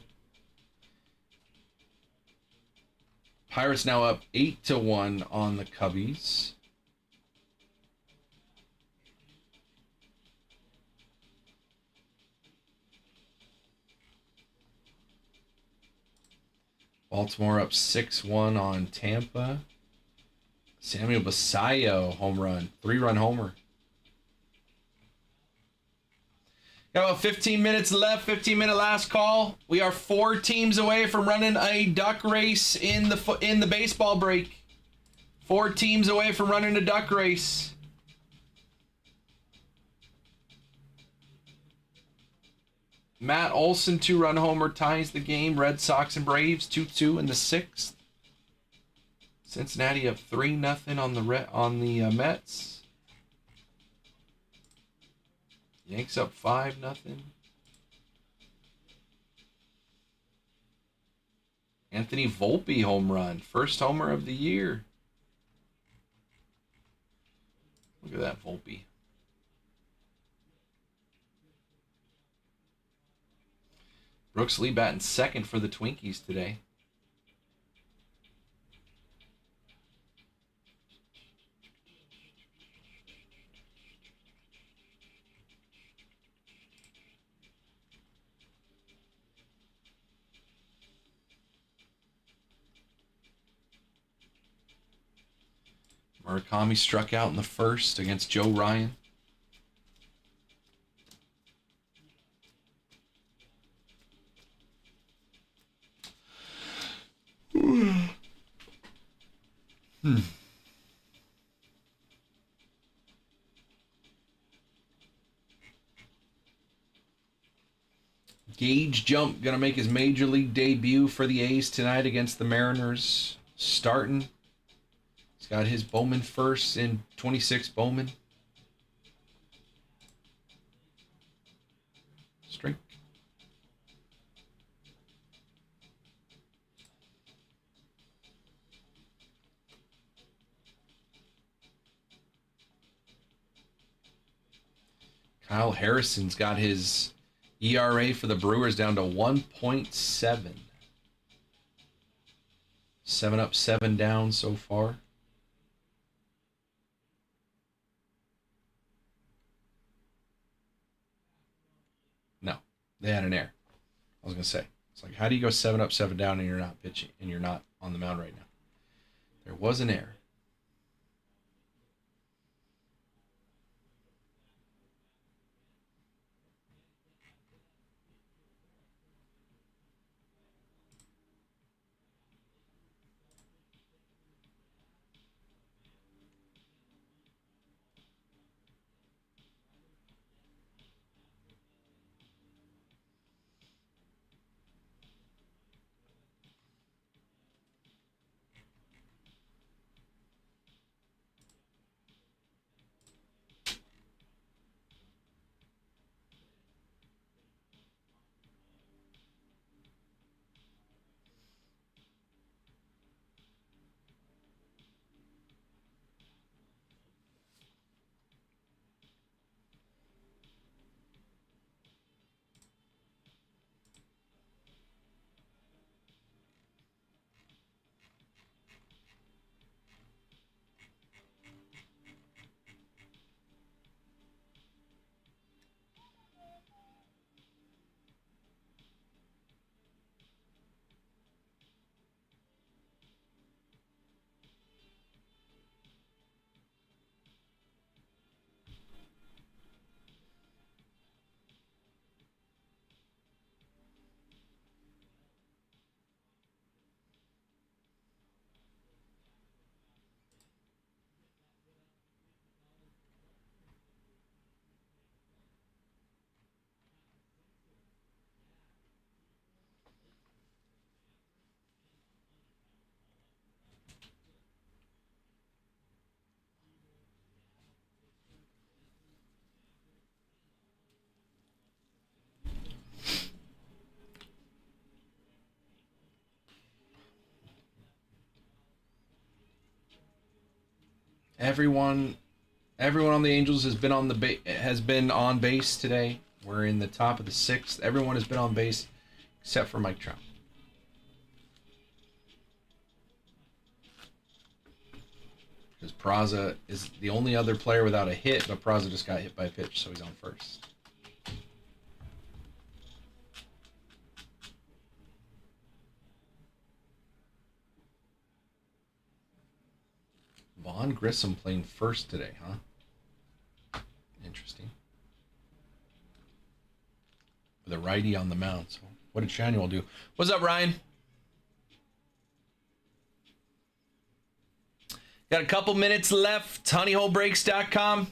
Pirates now up 8-1 on the Cubbies. Baltimore up 6-1 on Tampa. Samuel Basallo home run. 3-run homer. Got about 15 minutes left. 15-minute last call. We are 4 teams away from running a duck race in the baseball break. 4 teams away from running a duck race. Matt Olson, 2-run homer, ties the game. Red Sox and Braves 2-2 in the 6th. Cincinnati up 3-0 on the Mets. Yanks up 5-0. Anthony Volpe home run, first homer of the year. Look at that Volpe. Brooks Lee batting second for the Twinkies today. Murakami struck out in the first against Joe Ryan. Gage Jump gonna make his major league debut for the A's tonight against the Mariners. Starting. He's got his Bowman first in 26 Bowman. Strike. Kyle Harrison's got his ERA for the Brewers down to 1.7. 7 up, 7 down so far. No, they had an error. I was gonna say, it's like, how do you go 7 up, 7 down, and you're not pitching, and you're not on the mound right now? There was an error. Everyone on the Angels has been on base today. We're in the top of the 6th. Everyone has been on base except for Mike Trout. Because Peraza is the only other player without a hit, but Peraza just got hit by a pitch, so he's on first. Vaughn Grissom playing first today, huh? Interesting. With a righty on the mound. So what did Shanuel do? What's up, Ryan? Got a couple minutes left. honeyholebreaks.com.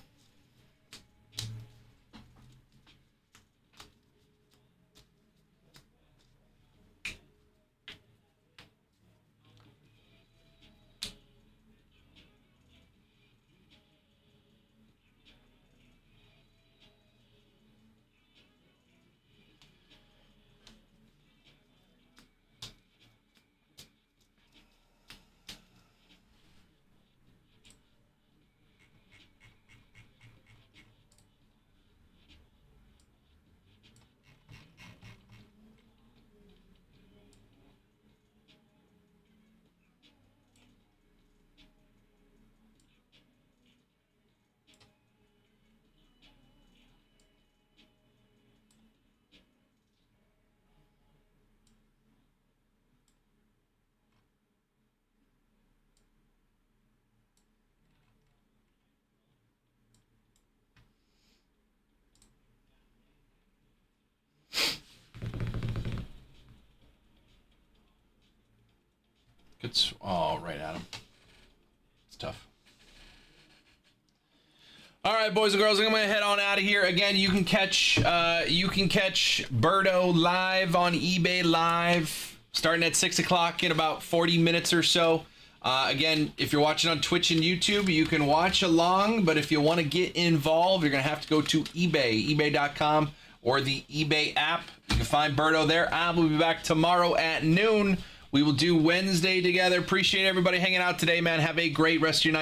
Oh, right at him. It's tough. All right, boys and girls, I'm gonna head on out of here. Again, you can catch Birdo live on eBay Live, starting at 6 o'clock in about 40 minutes or so. Again, if you're watching on Twitch and YouTube, you can watch along, but if you want to get involved, you're gonna have to go to eBay, ebay.com, or the eBay app. You can find Birdo there. I will be back tomorrow at noon. We will do Wednesday together. Appreciate everybody hanging out today, man. Have a great rest of your night.